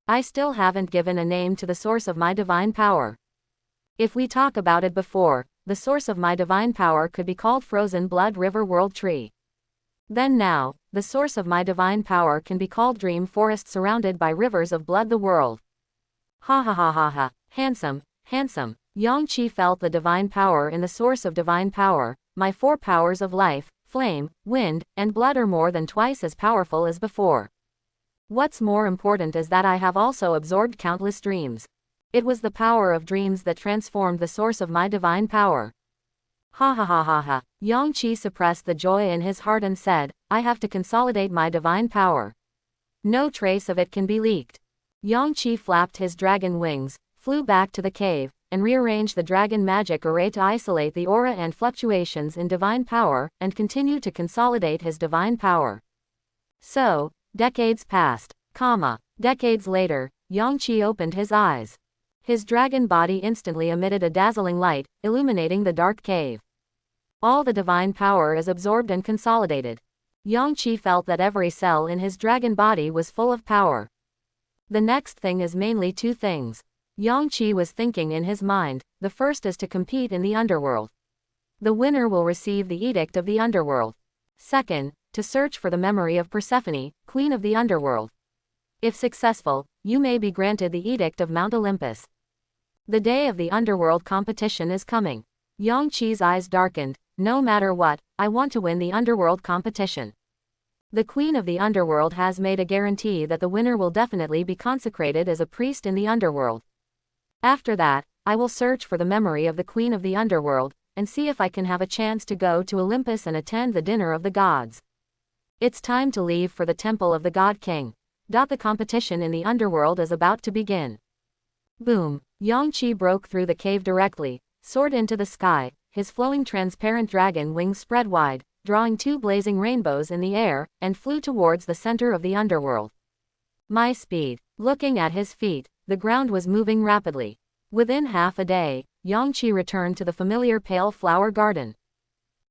I still haven't given a name to the source of my divine power. If we talk about it before, the source of my divine power could be called Frozen Blood River World Tree. Then now, the source of my divine power can be called Dream Forest surrounded by rivers of blood the world. Ha ha ha ha ha. Handsome, handsome. Yangqi felt the divine power in the source of divine power. My four powers of life, flame, wind, and blood are more than twice as powerful as before. What's more important is that I have also absorbed countless dreams. It was the power of dreams that transformed the source of my divine power. Ha ha ha ha ha. Yangqi suppressed the joy in his heart and said, I have to consolidate my divine power. No trace of it can be leaked. Yangqi flapped his dragon wings, flew back to the cave, and rearranged the dragon magic array to isolate the aura and fluctuations in divine power, and continue to consolidate his divine power. So, decades passed. Decades later, Yangqi opened his eyes. His dragon body instantly emitted a dazzling light, illuminating the dark cave. All the divine power is absorbed and consolidated. Yangqi felt that every cell in his dragon body was full of power. The next thing is mainly two things. Yangqi was thinking in his mind. The first is to compete in the Underworld. The winner will receive the Edict of the Underworld. Second, to search for the memory of Persephone, Queen of the Underworld. If successful, you may be granted the Edict of Mount Olympus. The day of the Underworld competition is coming. Yangqi's eyes darkened. No matter what, I want to win the Underworld competition. The Queen of the Underworld has made a guarantee that the winner will definitely be consecrated as a priest in the Underworld. After that, I will search for the memory of the Queen of the Underworld, and see if I can have a chance to go to Olympus and attend the dinner of the gods. It's time to leave for the temple of the God King. The competition in the Underworld is about to begin. Boom! Yangqi broke through the cave directly, soared into the sky, his flowing transparent dragon wings spread wide, drawing two blazing rainbows in the air, and flew towards the center of the Underworld. My speed. Looking at his feet, the ground was moving rapidly. Within half a day, Yangqi returned to the familiar pale flower garden.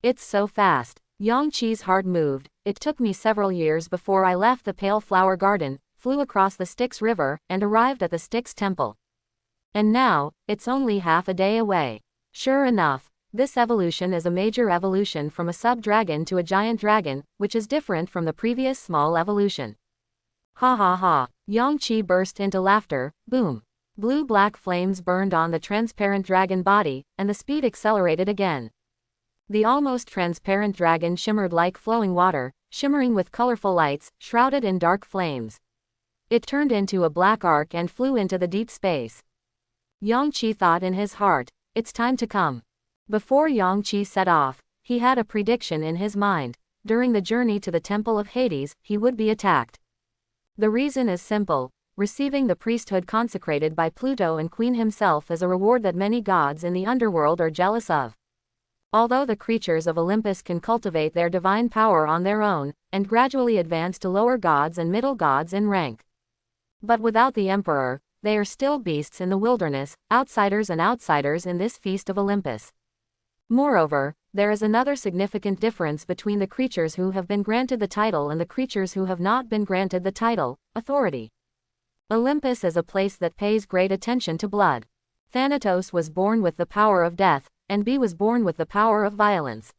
It's so fast. Yang Qi's heart moved. It took me several years before I left the Pale Flower Garden, flew across the Styx River, and arrived at the Styx Temple. And now, it's only half a day away. Sure enough, this evolution is a major evolution from a sub-dragon to a giant dragon, which is different from the previous small evolution. Ha ha ha. Yang Qi burst into laughter. Boom. Blue-black flames burned on the transparent dragon body, and the speed accelerated again. The almost transparent dragon shimmered like flowing water, shimmering with colorful lights, shrouded in dark flames. It turned into a black arc and flew into the deep space. Yang Qi thought in his heart, it's time to come. Before Yang Qi set off, he had a prediction in his mind. During the journey to the Temple of Hades, he would be attacked. The reason is simple. Receiving the priesthood consecrated by Pluto and Queen himself is a reward that many gods in the underworld are jealous of. Although the creatures of Olympus can cultivate their divine power on their own, and gradually advance to lower gods and middle gods in rank. But without the emperor, they are still beasts in the wilderness, outsiders in this feast of Olympus. Moreover, there is another significant difference between the creatures who have been granted the title and the creatures who have not been granted the title, authority. Olympus is a place that pays great attention to blood. Thanatos was born with the power of death, and B was born with the power of violence.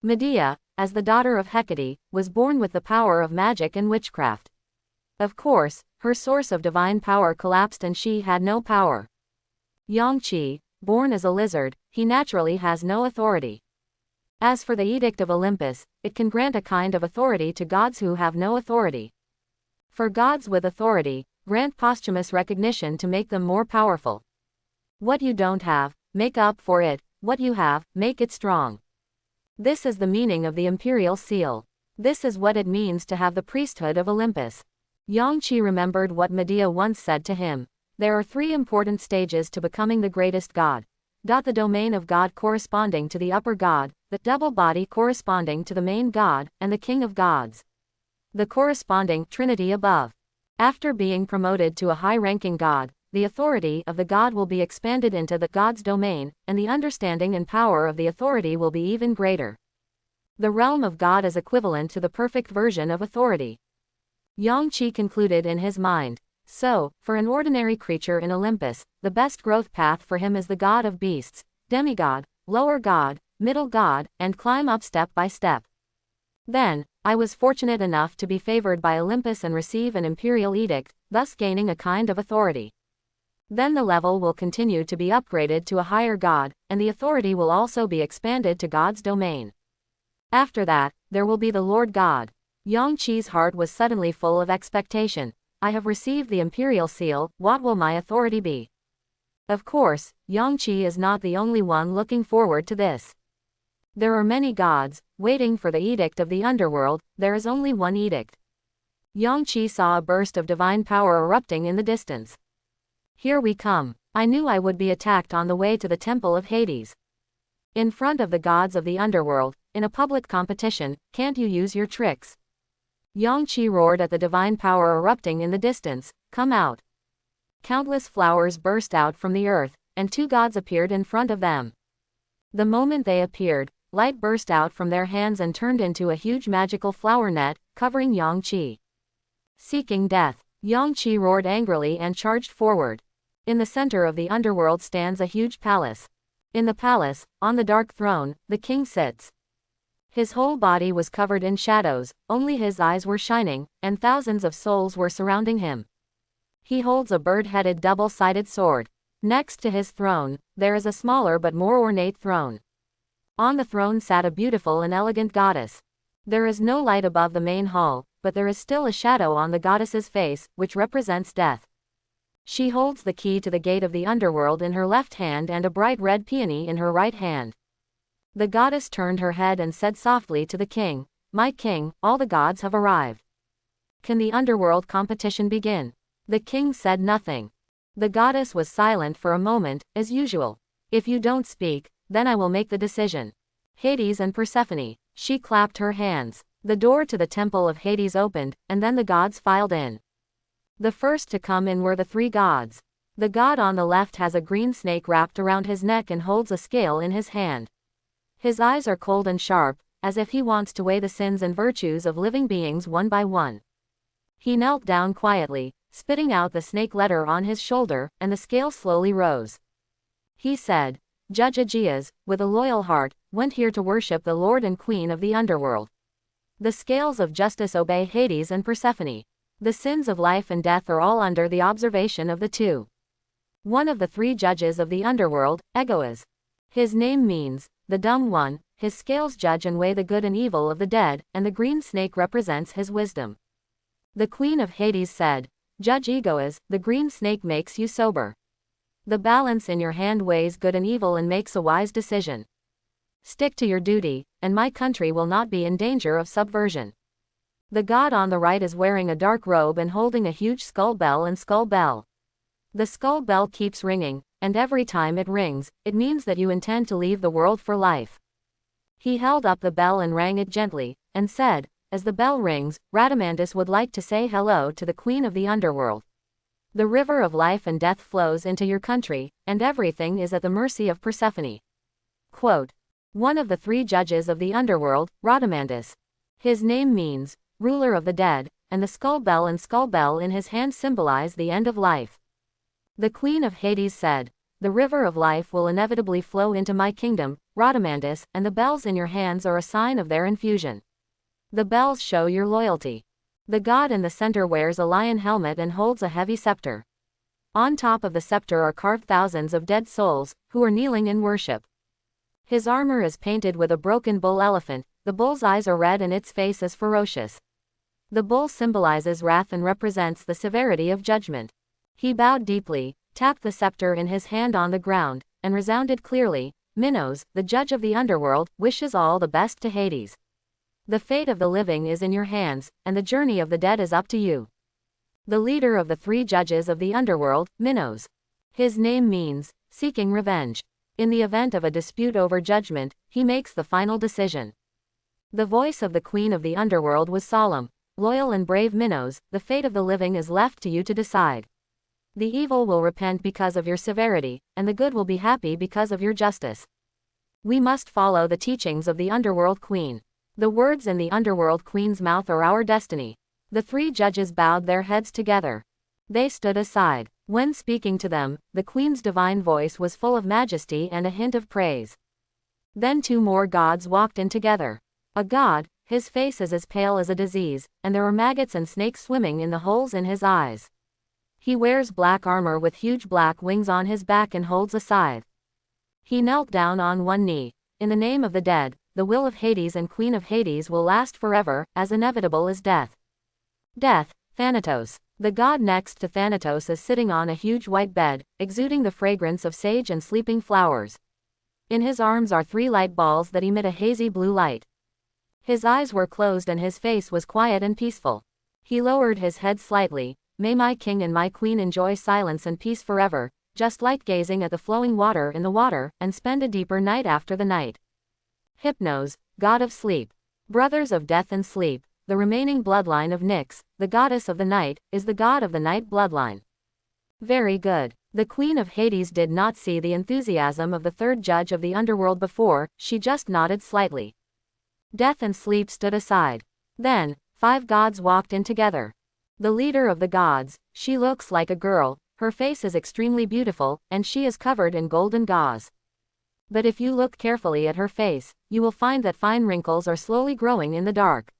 Medea, as the daughter of Hecate, was born with the power of magic and witchcraft. Of course, her source of divine power collapsed and she had no power. Yang Qi, born as a lizard, he naturally has no authority. As for the Edict of Olympus, it can grant a kind of authority to gods who have no authority. For gods with authority, grant posthumous recognition to make them more powerful. What you don't have, make up for it. What you have, make it strong. This is the meaning of the imperial seal. This is what it means to have the priesthood of Olympus. Yang Qi remembered what Medea once said to him. There are 3 important stages to becoming the greatest god. The domain of God corresponding to the upper god, the double body corresponding to the main god, and the king of gods. The corresponding trinity above. After being promoted to a high-ranking god, the authority of the god will be expanded into the god's domain, and the understanding and power of the authority will be even greater. The realm of God is equivalent to the perfect version of authority. Yang Qi concluded in his mind. So, for an ordinary creature in Olympus, the best growth path for him is the god of beasts, demigod, lower god, middle god, and climb up step by step. Then, I was fortunate enough to be favored by Olympus and receive an imperial edict, thus gaining a kind of authority. Then the level will continue to be upgraded to a higher god, and the authority will also be expanded to God's domain. After that, there will be the Lord God. Yang Qi's heart was suddenly full of expectation. I have received the imperial seal, what will my authority be? Of course, Yang Qi is not the only one looking forward to this. There are many gods, waiting for the edict of the underworld. There is only one edict. Yang Qi saw a burst of divine power erupting in the distance. Here we come. I knew I would be attacked on the way to the Temple of Hades. In front of the gods of the underworld, in a public competition, can't you use your tricks? Yang Qi roared at the divine power erupting in the distance, come out. Countless flowers burst out from the earth, and 2 gods appeared in front of them. The moment they appeared, light burst out from their hands and turned into a huge magical flower net, covering Yang Qi. Seeking death, Yang Qi roared angrily and charged forward. In the center of the underworld stands a huge palace. In the palace, on the dark throne, the king sits. His whole body was covered in shadows, only his eyes were shining, and thousands of souls were surrounding him. He holds a bird-headed double-sided sword. Next to his throne, there is a smaller but more ornate throne. On the throne sat a beautiful and elegant goddess. There is no light above the main hall, but there is still a shadow on the goddess's face, which represents death. She holds the key to the gate of the underworld in her left hand and a bright red peony in her right hand. The goddess turned her head and said softly to the king, "My king, all the gods have arrived. Can the underworld competition begin?" The king said nothing. The goddess was silent for a moment, as usual. "If you don't speak, then I will make the decision." Hades and Persephone. She clapped her hands. The door to the temple of Hades opened, and then the gods filed in. The first to come in were the 3 gods. The god on the left has a green snake wrapped around his neck and holds a scale in his hand. His eyes are cold and sharp, as if he wants to weigh the sins and virtues of living beings one by one. He knelt down quietly, spitting out the snake letter on his shoulder, and the scale slowly rose. He said, Judge Aegeus, with a loyal heart, went here to worship the Lord and Queen of the Underworld. The scales of justice obey Hades and Persephone. The sins of life and death are all under the observation of the two. One of the three judges of the Underworld, Aegeus. His name means, the dumb one, his scales judge and weigh the good and evil of the dead, and the green snake represents his wisdom. The Queen of Hades said, Judge Aegeus, the green snake makes you sober. The balance in your hand weighs good and evil and makes a wise decision. Stick to your duty, and my country will not be in danger of subversion. The god on the right is wearing a dark robe and holding a huge skull bell and skull bell. The skull bell keeps ringing, and every time it rings, it means that you intend to leave the world for life. He held up the bell and rang it gently, and said, as the bell rings, Rhadamanthus would like to say hello to the Queen of the Underworld. The river of life and death flows into your country, and everything is at the mercy of Persephone. Quote, one of the three judges of the Underworld, Rhadamanthus. His name means, ruler of the dead, and the skull bell and skull bell in his hand symbolize the end of life. The Queen of Hades said, the river of life will inevitably flow into my kingdom, Rhadamanthus, and the bells in your hands are a sign of their infusion. The bells show your loyalty. The god in the center wears a lion helmet and holds a heavy scepter. On top of the scepter are carved thousands of dead souls, who are kneeling in worship. His armor is painted with a broken bull elephant, the bull's eyes are red and its face is ferocious. The bull symbolizes wrath and represents the severity of judgment. He bowed deeply, tapped the scepter in his hand on the ground, and resounded clearly, Minos, the judge of the Underworld, wishes all the best to Hades. The fate of the living is in your hands, and the journey of the dead is up to you. The leader of the three judges of the Underworld, Minos. His name means, seeking revenge. In the event of a dispute over judgment, he makes the final decision. The voice of the Queen of the Underworld was solemn. Loyal and brave Minos, the fate of the living is left to you to decide. The evil will repent because of your severity, and the good will be happy because of your justice. We must follow the teachings of the Underworld Queen. The words in the Underworld Queen's mouth are our destiny. The three judges bowed their heads together. They stood aside. When speaking to them, the Queen's divine voice was full of majesty and a hint of praise. Then two more gods walked in together. A god, his face is as pale as a disease, and there are maggots and snakes swimming in the holes in his eyes. He wears black armor with huge black wings on his back and holds a scythe. He knelt down on one knee. In the name of the dead, the will of Hades and Queen of Hades will last forever, as inevitable as death. Death, Thanatos. The god next to Thanatos is sitting on a huge white bed, exuding the fragrance of sage and sleeping flowers. In his arms are three light balls that emit a hazy blue light. His eyes were closed and his face was quiet and peaceful. He lowered his head slightly. May my king and my queen enjoy silence and peace forever, just like gazing at the flowing water in the water, and spend a deeper night after the night. Hypnos, god of sleep. Brothers of death and sleep, the remaining bloodline of Nyx, the goddess of the night, is the god of the night bloodline. Very good. The Queen of Hades did not see the enthusiasm of the third judge of the Underworld before, she just nodded slightly. Death and sleep stood aside. Then, five gods walked in together. The leader of the gods, she looks like a girl, her face is extremely beautiful, and she is covered in golden gauze. But if you look carefully at her face, you will find that fine wrinkles are slowly growing in the dark.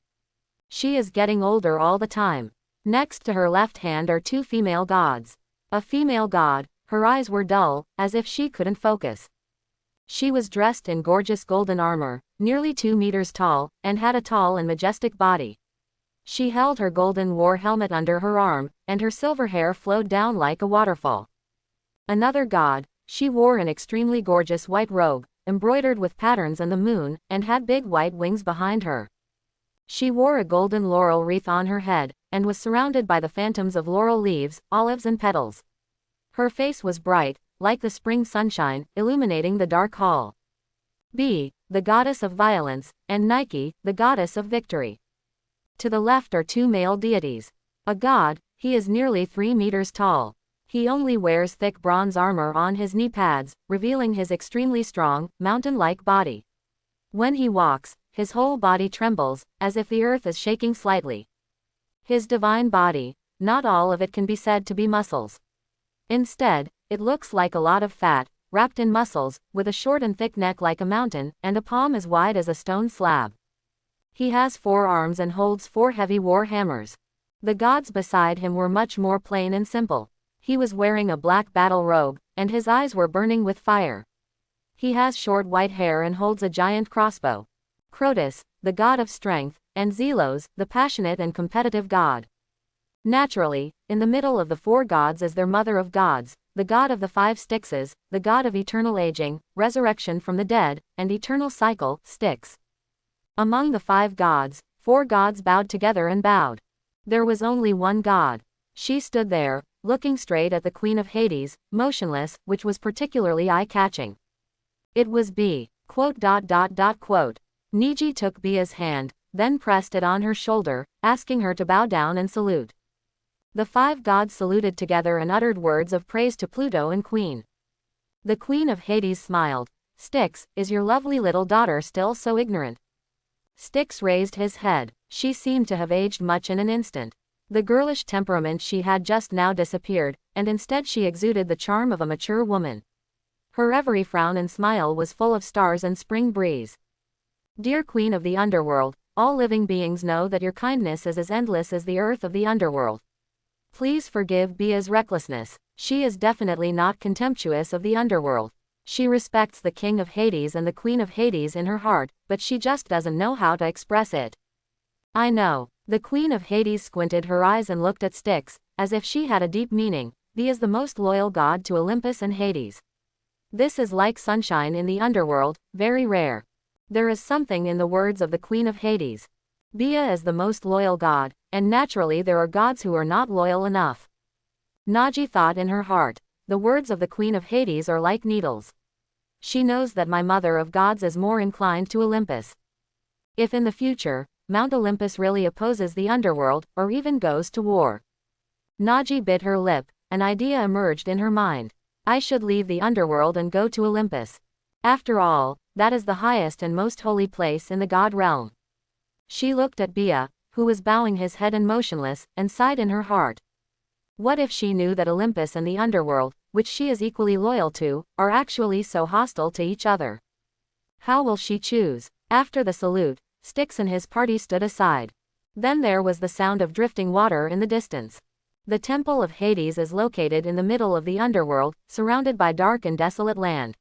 She is getting older all the time. Next to her left hand are two female gods. A female god, her eyes were dull, as if she couldn't focus. She was dressed in gorgeous golden armor, nearly 2 meters tall, and had a tall and majestic body. She held her golden war helmet under her arm, and her silver hair flowed down like a waterfall. Another god, she wore an extremely gorgeous white robe, embroidered with patterns and the moon, and had big white wings behind her. She wore a golden laurel wreath on her head, and was surrounded by the phantoms of laurel leaves, olives and petals. Her face was bright, like the spring sunshine, illuminating the dark hall. B, the goddess of violence, and Nike, the goddess of victory. To the left are two male deities. A god, he is nearly 3 meters tall. He only wears thick bronze armor on his knee pads, revealing his extremely strong, mountain-like body. When he walks, his whole body trembles, as if the earth is shaking slightly. His divine body, not all of it can be said to be muscles. Instead, it looks like a lot of fat, wrapped in muscles, with a short and thick neck like a mountain, and a palm as wide as a stone slab. He has 4 arms and holds 4 heavy war hammers. The gods beside him were much more plain and simple. He was wearing a black battle robe, and his eyes were burning with fire. He has short white hair and holds a giant crossbow. Crotus, the god of strength, and Zelos, the passionate and competitive god. Naturally, in the middle of the 4 gods is their mother of gods, the god of the 5 Styxes, the god of eternal aging, resurrection from the dead, and eternal cycle, Styx. Among the 5 gods, 4 gods bowed together and bowed. There was only one god. She stood there, looking straight at the queen of Hades, motionless, which was particularly eye-catching. It was B. Niji took Bia's hand, then pressed it on her shoulder, asking her to bow down and salute. The 5 gods saluted together and uttered words of praise to Pluto and Queen. The queen of Hades smiled. Styx, is your lovely little daughter still so ignorant? Styx raised his head. She seemed to have aged much in an instant. The girlish temperament she had just now disappeared, and instead she exuded the charm of a mature woman. Her every frown and smile was full of stars and spring breeze. Dear Queen of the Underworld, all living beings know that your kindness is as endless as the earth of the Underworld. Please forgive Bia's recklessness. She is definitely not contemptuous of the Underworld. She respects the King of Hades and the Queen of Hades in her heart, but she just doesn't know how to express it. I know. The Queen of Hades squinted her eyes and looked at Styx, as if she had a deep meaning. Bia is the most loyal god to Olympus and Hades. This is like sunshine in the Underworld, very rare. There is something in the words of the Queen of Hades. Bia is the most loyal god, and naturally there are gods who are not loyal enough. Naji thought in her heart, the words of the Queen of Hades are like needles. She knows that my mother of gods is more inclined to Olympus. If in the future, Mount Olympus really opposes the Underworld, or even goes to war. Naji bit her lip, an idea emerged in her mind. I should leave the Underworld and go to Olympus. After all, that is the highest and most holy place in the god realm. She looked at Bia, who was bowing his head and motionless, and sighed in her heart. What if she knew that Olympus and the Underworld, which she is equally loyal to, are actually so hostile to each other? How will she choose? After the salute, Styx and his party stood aside. Then there was the sound of drifting water in the distance. The Temple of Hades is located in the middle of the Underworld, surrounded by dark and desolate land.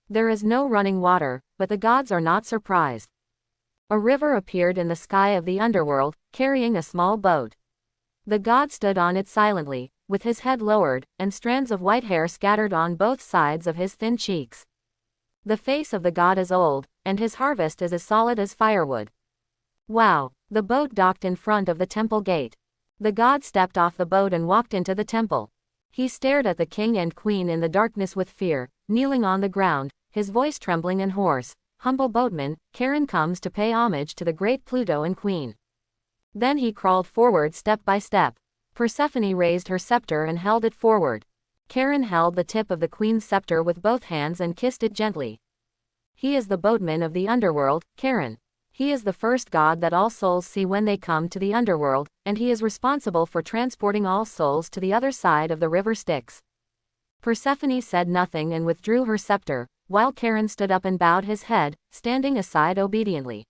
There is no running water, but the gods are not surprised. A river appeared in the sky of the Underworld, carrying a small boat. The god stood on it silently, with his head lowered, and strands of white hair scattered on both sides of his thin cheeks. The face of the god is old, and his harvest is as solid as firewood. Wow! The boat docked in front of the temple gate. The god stepped off the boat and walked into the temple. He stared at the king and queen in the darkness with fear, kneeling on the ground, his voice trembling and hoarse. Humble boatman, Charon comes to pay homage to the great Pluto and queen. Then he crawled forward step by step. Persephone raised her scepter and held it forward. Charon held the tip of the queen's scepter with both hands and kissed it gently. He is the boatman of the Underworld, Charon. He is the first god that all souls see when they come to the Underworld, and he is responsible for transporting all souls to the other side of the river Styx. Persephone said nothing and withdrew her scepter, while Charon stood up and bowed his head, standing aside obediently.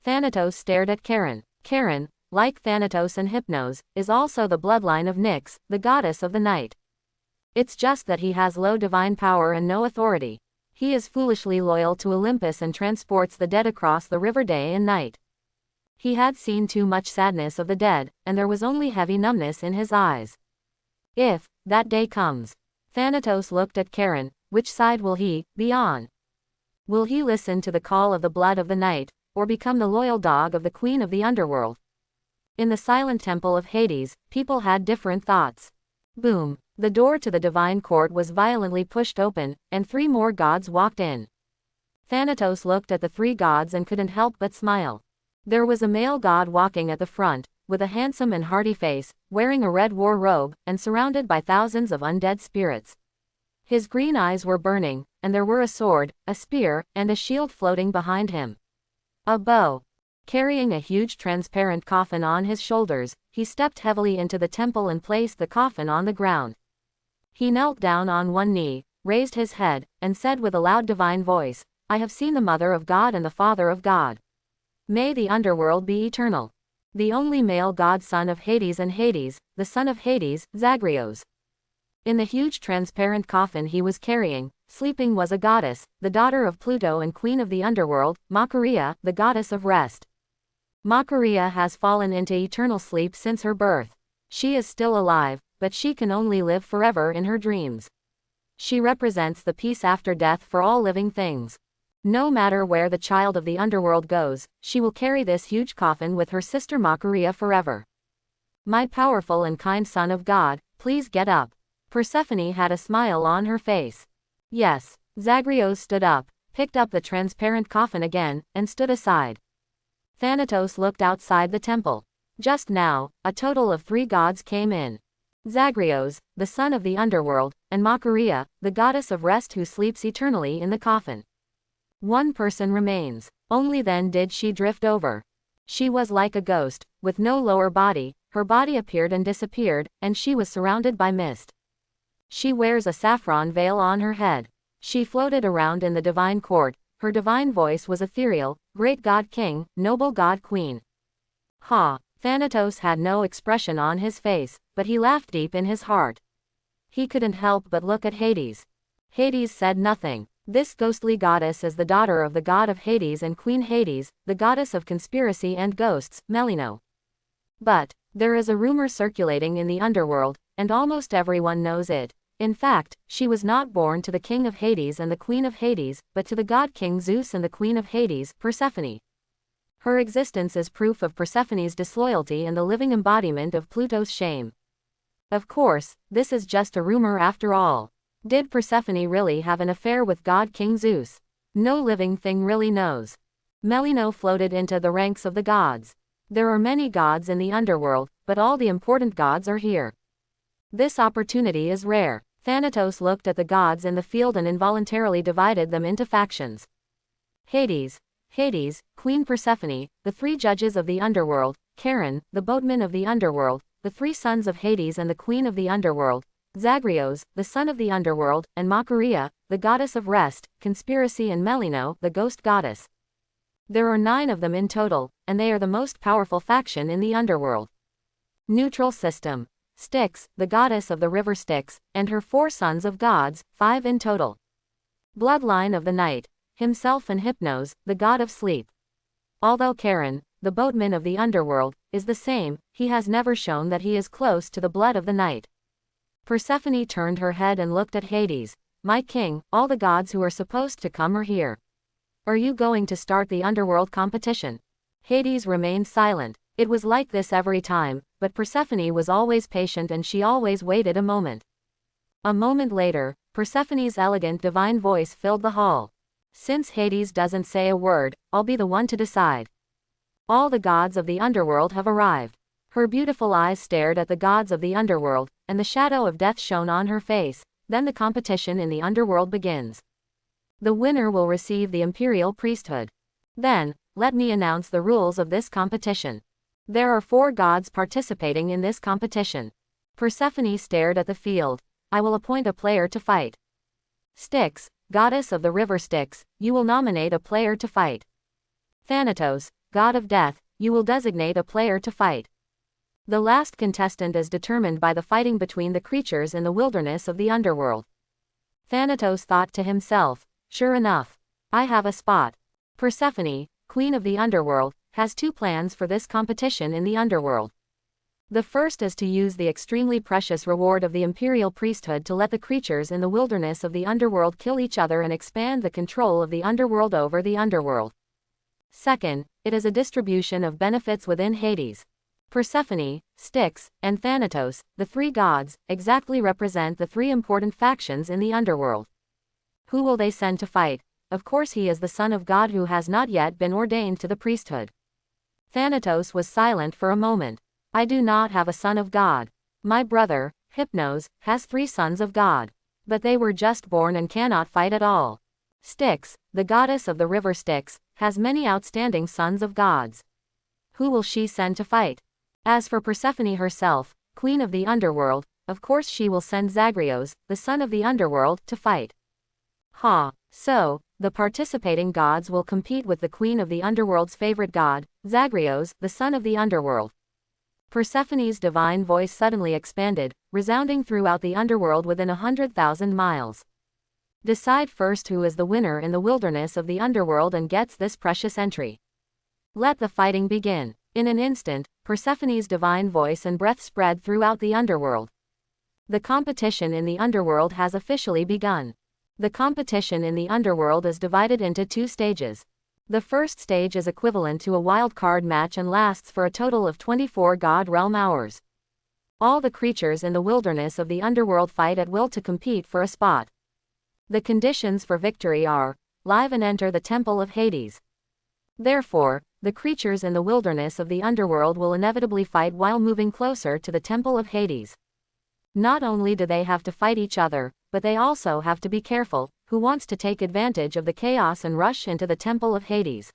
Thanatos stared at Charon. Charon, like Thanatos and Hypnos, is also the bloodline of Nyx, the goddess of the night. It's just that he has low divine power and no authority. He is foolishly loyal to Olympus and transports the dead across the river day and night. He had seen too much sadness of the dead, and there was only heavy numbness in his eyes. If that day comes, Thanatos looked at Charon, which side will he be on? Will he listen to the call of the blood of the night, or become the loyal dog of the queen of the Underworld? In the silent temple of Hades, people had different thoughts. Boom! The door to the divine court was violently pushed open, and 3 more gods walked in. Thanatos looked at the 3 gods and couldn't help but smile. There was a male god walking at the front, with a handsome and hearty face, wearing a red war robe, and surrounded by thousands of undead spirits. His green eyes were burning, and there were a sword, a spear, and a shield floating behind him. A bow. Carrying a huge transparent coffin on his shoulders, he stepped heavily into the temple and placed the coffin on the ground. He knelt down on one knee, raised his head, and said with a loud divine voice, "I have seen the Mother of God and the Father of God. May the underworld be eternal. The only male god son of Hades and Hades, the son of Hades, Zagreus." In the huge transparent coffin he was carrying, sleeping was a goddess, the daughter of Pluto and queen of the underworld, Macaria, the goddess of rest. Macaria has fallen into eternal sleep since her birth. She is still alive, but she can only live forever in her dreams. She represents the peace after death for all living things. No matter where the child of the underworld goes, she will carry this huge coffin with her sister Macaria forever. "My powerful and kind son of God, please get up." Persephone had a smile on her face. Yes. Zagreus stood up, picked up the transparent coffin again, and stood aside. Thanatos looked outside the temple. Just now, a total of 3 gods came in. Zagreus, the son of the underworld, and Macaria, the goddess of rest who sleeps eternally in the coffin. One person remains. Only then did she drift over. She was like a ghost, with no lower body, her body appeared and disappeared, and she was surrounded by mist. She wears a saffron veil on her head. She floated around in the divine court, her divine voice was ethereal, "Great God King, noble God Queen." Ha! Thanatos had no expression on his face, but he laughed deep in his heart. He couldn't help but look at Hades. Hades said nothing. This ghostly goddess is the daughter of the god of Hades and Queen Hades, the goddess of conspiracy and ghosts, Melino. But there is a rumor circulating in the underworld, and almost everyone knows it. In fact, she was not born to the king of Hades and the queen of Hades, but to the god king Zeus and the queen of Hades, Persephone. Her existence is proof of Persephone's disloyalty and the living embodiment of Pluto's shame. Of course, this is just a rumor after all. Did Persephone really have an affair with god king Zeus? No living thing really knows. Melino floated into the ranks of the gods. There are many gods in the underworld, but all the important gods are here. This opportunity is rare. Thanatos looked at the gods in the field and involuntarily divided them into factions. Hades, Queen Persephone, the 3 judges of the underworld, Charon, the boatman of the underworld, the 3 sons of Hades and the queen of the underworld, Zagreus, the son of the underworld, and Macaria, the goddess of rest, conspiracy, and Melino, the ghost goddess. There are 9 of them in total, and they are the most powerful faction in the underworld. Neutral system. Styx, the goddess of the river Styx, and her 4 sons of gods, 5 in total. Bloodline of the night, himself and Hypnos, the god of sleep. Although Charon, the boatman of the underworld, is the same, he has never shown that he is close to the blood of the night. Persephone turned her head and looked at Hades. "My king, all the gods who are supposed to come are here. Are you going to start the underworld competition?" Hades remained silent. It was like this every time, but Persephone was always patient and she always waited a moment. A moment later, Persephone's elegant divine voice filled the hall. "Since Hades doesn't say a word, I'll be the one to decide. All the gods of the underworld have arrived." Her beautiful eyes stared at the gods of the underworld, and the shadow of death shone on her face. Then the competition in the underworld begins. The winner will receive the imperial priesthood. Then, let me announce the rules of this competition. There are 4 gods participating in this competition. Persephone stared at the field. "I will appoint a player to fight. Styx, goddess of the river Styx, you will nominate a player to fight. Thanatos, god of death, you will designate a player to fight. The last contestant is determined by the fighting between the creatures in the wilderness of the underworld." Thanatos thought to himself, "Sure enough. I have a spot." Persephone, queen of the underworld, has 2 plans for this competition in the underworld. The first is to use the extremely precious reward of the imperial priesthood to let the creatures in the wilderness of the underworld kill each other and expand the control of the underworld over the underworld. Second, it is a distribution of benefits within Hades. Persephone, Styx, and Thanatos, the 3 gods, exactly represent the 3 important factions in the underworld. Who will they send to fight? Of course he is the son of God who has not yet been ordained to the priesthood. Thanatos was silent for a moment. "I do not have a son of God. My brother, Hypnos, has 3 sons of God. But they were just born and cannot fight at all. Styx, the goddess of the river Styx, has many outstanding sons of gods. Who will she send to fight? As for Persephone herself, queen of the underworld, of course she will send Zagreus, the son of the underworld, to fight. So, the participating gods will compete with the queen of the underworld's favorite god, Zagreus, the son of the underworld. Persephone's divine voice suddenly expanded, resounding throughout the underworld within 100,000 miles. Decide first who is the winner in the wilderness of the underworld and gets this precious entry. Let the fighting begin. In an instant, Persephone's divine voice and breath spread throughout the underworld. The competition in the underworld has officially begun. The competition in the underworld is divided into 2 stages. The first stage is equivalent to a wild card match and lasts for a total of 24 God Realm hours. All the creatures in the wilderness of the underworld fight at will to compete for a spot. The conditions for victory are, live and enter the Temple of Hades. Therefore, the creatures in the wilderness of the underworld will inevitably fight while moving closer to the Temple of Hades. Not only do they have to fight each other, but they also have to be careful, who wants to take advantage of the chaos and rush into the Temple of Hades.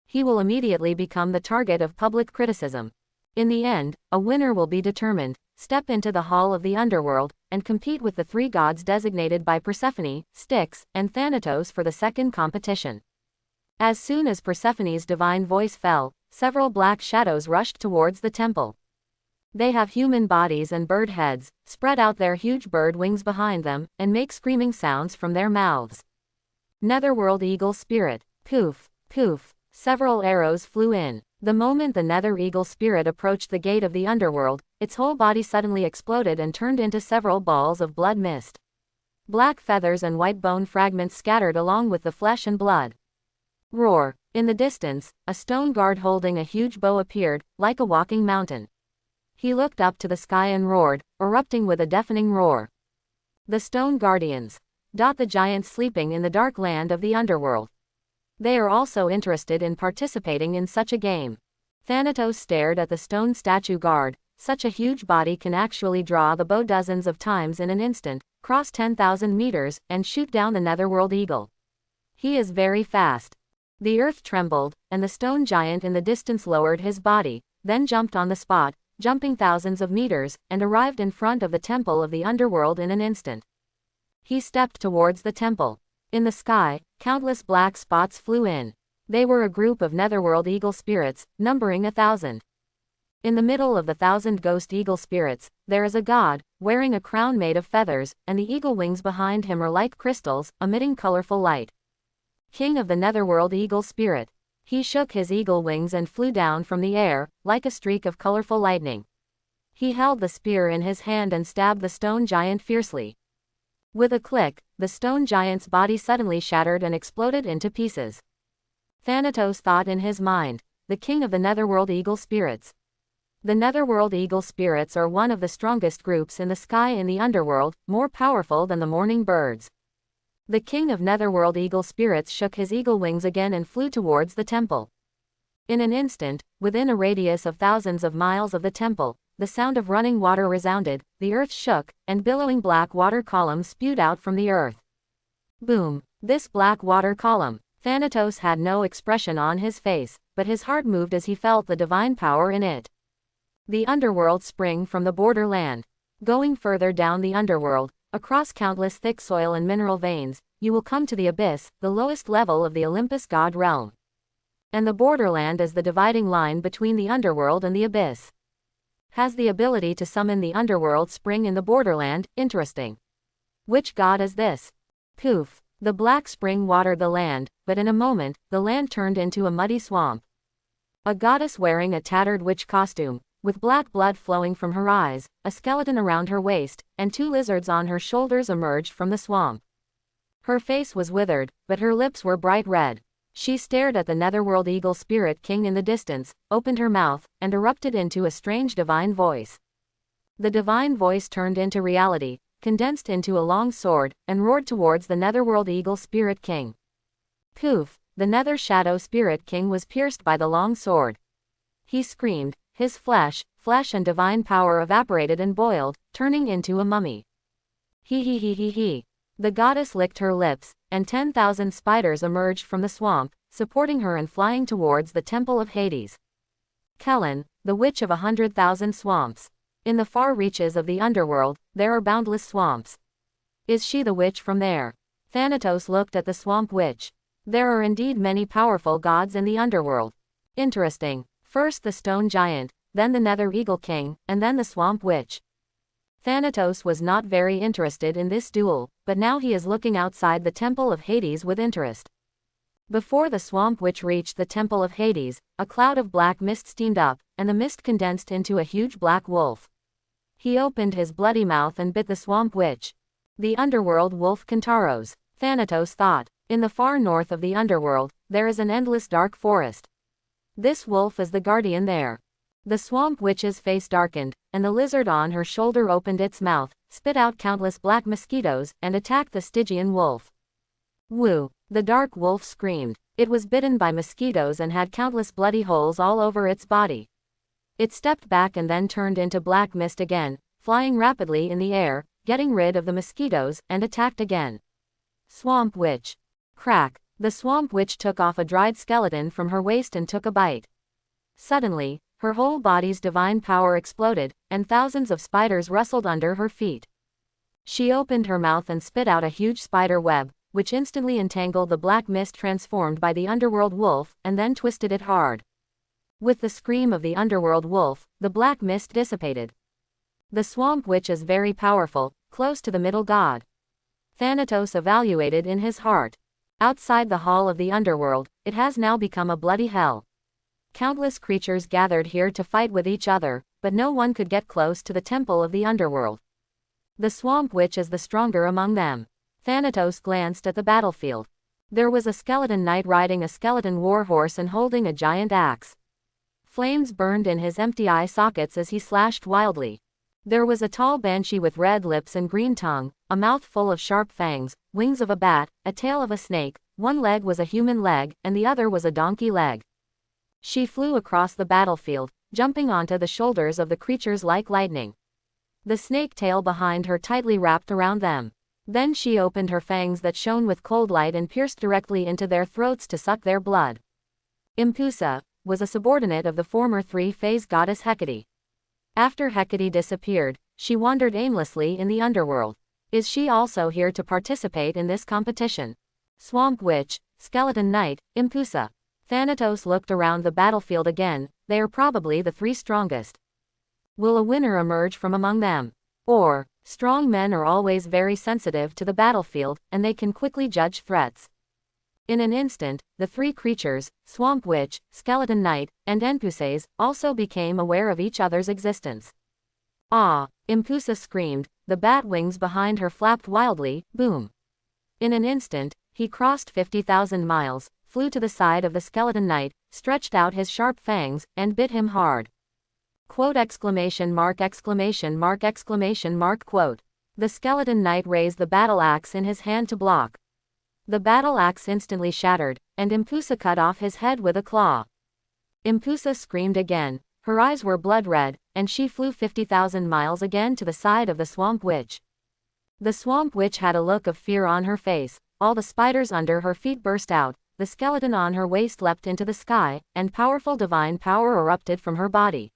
He will immediately become the target of public criticism. In the end, a winner will be determined. Step into the hall of the underworld, and compete with the 3 gods designated by Persephone, Styx, and Thanatos for the second competition. As soon as Persephone's divine voice fell, several black shadows rushed towards the temple. They have human bodies and bird heads, spread out their huge bird wings behind them, and make screaming sounds from their mouths. Netherworld Eagle Spirit. Poof, poof, several arrows flew in. The moment the Nether Eagle Spirit approached the gate of the underworld, its whole body suddenly exploded and turned into several balls of blood mist. Black feathers and white bone fragments scattered along with the flesh and blood. Roar. In the distance, a stone guard holding a huge bow appeared, like a walking mountain. He looked up to the sky and roared, erupting with a deafening roar. The Stone Guardians. The giants sleeping in the dark land of the underworld. They are also interested in participating in such a game. Thanatos stared at the stone statue guard. Such a huge body can actually draw the bow dozens of times in an instant, cross 10,000 meters, and shoot down the Netherworld Eagle. He is very fast. The earth trembled, and the stone giant in the distance lowered his body, then jumped on the spot, jumping thousands of meters, and arrived in front of the temple of the underworld in an instant. He stepped towards the temple. In the sky, countless black spots flew in. They were a group of Netherworld Eagle spirits, numbering 1,000. In the middle of the 1,000 ghost eagle spirits, there is a god, wearing a crown made of feathers, and the eagle wings behind him are like crystals, emitting colorful light. King of the Netherworld Eagle Spirit. He shook his eagle wings and flew down from the air, like a streak of colorful lightning. He held the spear in his hand and stabbed the stone giant fiercely. With a click, the stone giant's body suddenly shattered and exploded into pieces. Thanatos thought in his mind, the king of the Netherworld Eagle Spirits. The Netherworld Eagle Spirits are one of the strongest groups in the sky in the underworld, more powerful than the morning birds. The king of Netherworld Eagle Spirits shook his eagle wings again and flew towards the temple. In an instant, within a radius of thousands of miles of the temple, the sound of running water resounded, the earth shook, and billowing black water columns spewed out from the earth. Boom! This black water column. Thanatos had no expression on his face, but his heart moved as he felt the divine power in it. The underworld sprang from the borderland. Going further down the underworld, across countless thick soil and mineral veins, you will come to the abyss, the lowest level of the Olympus god realm. And the borderland is the dividing line between the underworld and the abyss. Has the ability to summon the underworld spring in the borderland, interesting. Which god is this? Poof! The black spring watered the land, but in a moment, the land turned into a muddy swamp. A goddess wearing a tattered witch costume, with black blood flowing from her eyes, a skeleton around her waist, and 2 lizards on her shoulders emerged from the swamp. Her face was withered, but her lips were bright red. She stared at the Netherworld Eagle Spirit King in the distance, opened her mouth, and erupted into a strange divine voice. The divine voice turned into reality, condensed into a long sword, and roared towards the Netherworld Eagle Spirit King. Poof! The Nether Shadow Spirit King was pierced by the long sword. He screamed. His flesh and divine power evaporated and boiled, turning into a mummy. He he he he he. The goddess licked her lips, and 10,000 spiders emerged from the swamp, supporting her and flying towards the temple of Hades. Kellen, the witch of 100,000 swamps. In the far reaches of the underworld, there are boundless swamps. Is she the witch from there? Thanatos looked at the swamp witch. There are indeed many powerful gods in the underworld. Interesting. First the stone giant, then the nether eagle king, and then the swamp witch. Thanatos was not very interested in this duel, but now he is looking outside the temple of Hades with interest. Before the swamp witch reached the temple of Hades, a cloud of black mist steamed up, and the mist condensed into a huge black wolf. He opened his bloody mouth and bit the swamp witch. The underworld wolf Kantaros, Thanatos thought. In the far north of the underworld, there is an endless dark forest. This wolf is the guardian there. The swamp witch's face darkened, and the lizard on her shoulder opened its mouth, spit out countless black mosquitoes, and attacked the Stygian wolf. Woo! The dark wolf screamed. It was bitten by mosquitoes and had countless bloody holes all over its body. It stepped back and then turned into black mist again, flying rapidly in the air, getting rid of the mosquitoes, and attacked again. Swamp witch. Crack! The swamp witch took off a dried skeleton from her waist and took a bite. Suddenly, her whole body's divine power exploded, and thousands of spiders rustled under her feet. She opened her mouth and spit out a huge spider web, which instantly entangled the black mist transformed by the underworld wolf, and then twisted it hard. With the scream of the underworld wolf, the black mist dissipated. The swamp witch is very powerful, close to the middle god. Thanatos evaluated in his heart. Outside the hall of the underworld, it has now become a bloody hell. Countless creatures gathered here to fight with each other, but no one could get close to the temple of the underworld. The swamp witch is the stronger among them. Thanatos glanced at the battlefield. There was a skeleton knight riding a skeleton warhorse and holding a giant axe. Flames burned in his empty eye sockets as he slashed wildly. There was a tall banshee with red lips and green tongue, a mouth full of sharp fangs, wings of a bat, a tail of a snake, one leg was a human leg, and the other was a donkey leg. She flew across the battlefield, jumping onto the shoulders of the creatures like lightning. The snake tail behind her tightly wrapped around them. Then she opened her fangs that shone with cold light and pierced directly into their throats to suck their blood. Impusa was a subordinate of the former three-phase goddess Hecate. After Hecate disappeared, she wandered aimlessly in the underworld. Is she also here to participate in this competition? Swamp witch, skeleton knight, Impusa. Thanatos looked around the battlefield again. They are probably the three strongest. Will a winner emerge from among them? Or, strong men are always very sensitive to the battlefield, and they can quickly judge threats. In an instant, the three creatures, Swamp Witch, Skeleton Knight, and Impuses, also became aware of each other's existence. Ah! Impusa screamed, the bat wings behind her flapped wildly, boom. In an instant, he crossed 50,000 miles, flew to the side of the Skeleton Knight, stretched out his sharp fangs, and bit him hard. Quote exclamation mark exclamation mark exclamation mark quote. The Skeleton Knight raised the battle axe in his hand to block. The battle axe instantly shattered, and Impusa cut off his head with a claw. Impusa screamed again, her eyes were blood red, and she flew 50,000 miles again to the side of the Swamp Witch. The Swamp Witch had a look of fear on her face, all the spiders under her feet burst out, the skeleton on her waist leapt into the sky, and powerful divine power erupted from her body.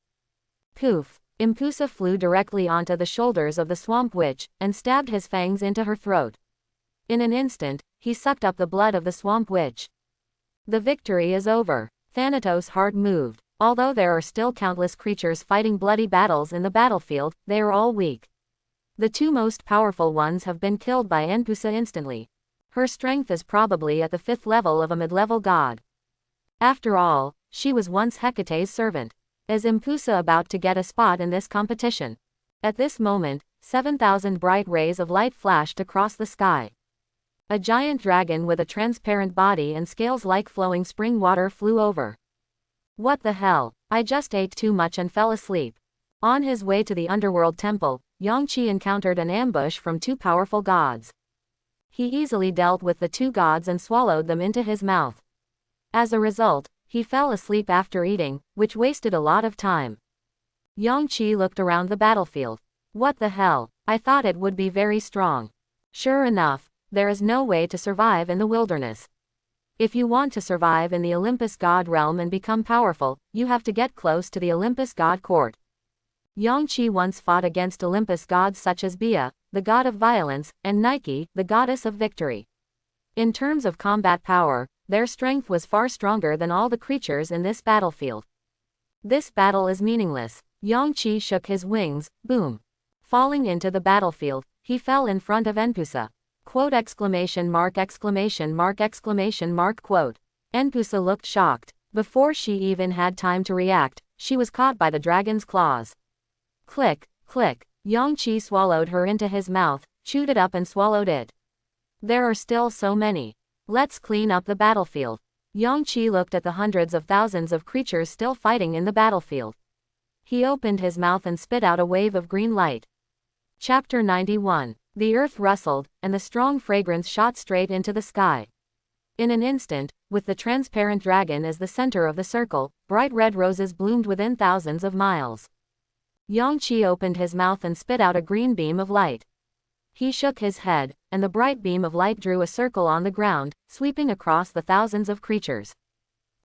Poof! Impusa flew directly onto the shoulders of the Swamp Witch, and stabbed his fangs into her throat. In an instant, he sucked up the blood of the Swamp Witch. The victory is over. Thanatos' heart moved. Although there are still countless creatures fighting bloody battles in the battlefield, they are all weak. The two most powerful ones have been killed by Impusa instantly. Her strength is probably at the 5th level of a mid-level god. After all, she was once Hecate's servant. Is Impusa about to get a spot in this competition? At this moment, 7,000 bright rays of light flashed across the sky. A giant dragon with a transparent body and scales like flowing spring water flew over. What the hell? I just ate too much and fell asleep. On his way to the Underworld Temple, Yangqi encountered an ambush from two powerful gods. He easily dealt with the two gods and swallowed them into his mouth. As a result, he fell asleep after eating, which wasted a lot of time. Yangqi looked around the battlefield. What the hell? I thought it would be very strong. Sure enough, there is no way to survive in the wilderness. If you want to survive in the Olympus god realm and become powerful, you have to get close to the Olympus god court. Yang Qi once fought against Olympus gods such as Bia, the god of violence, and Nike, the goddess of victory. In terms of combat power, their strength was far stronger than all the creatures in this battlefield. This battle is meaningless. Yang Qi shook his wings, boom. Falling into the battlefield, he fell in front of Enpusa. Quote exclamation mark exclamation mark exclamation mark quote. Enpusa looked shocked. Before she even had time to react, she was caught by the dragon's claws. Click, click. Yang Qi swallowed her into his mouth, chewed it up and swallowed it. There are still so many. Let's clean up the battlefield. Yang Qi looked at the hundreds of thousands of creatures still fighting in the battlefield. He opened his mouth and spit out a wave of green light. Chapter 91. The earth rustled, and the strong fragrance shot straight into the sky. In an instant, with the transparent dragon as the center of the circle, bright red roses bloomed within thousands of miles. Yang Qi opened his mouth and spit out a green beam of light. He shook his head, and the bright beam of light drew a circle on the ground, sweeping across the thousands of creatures.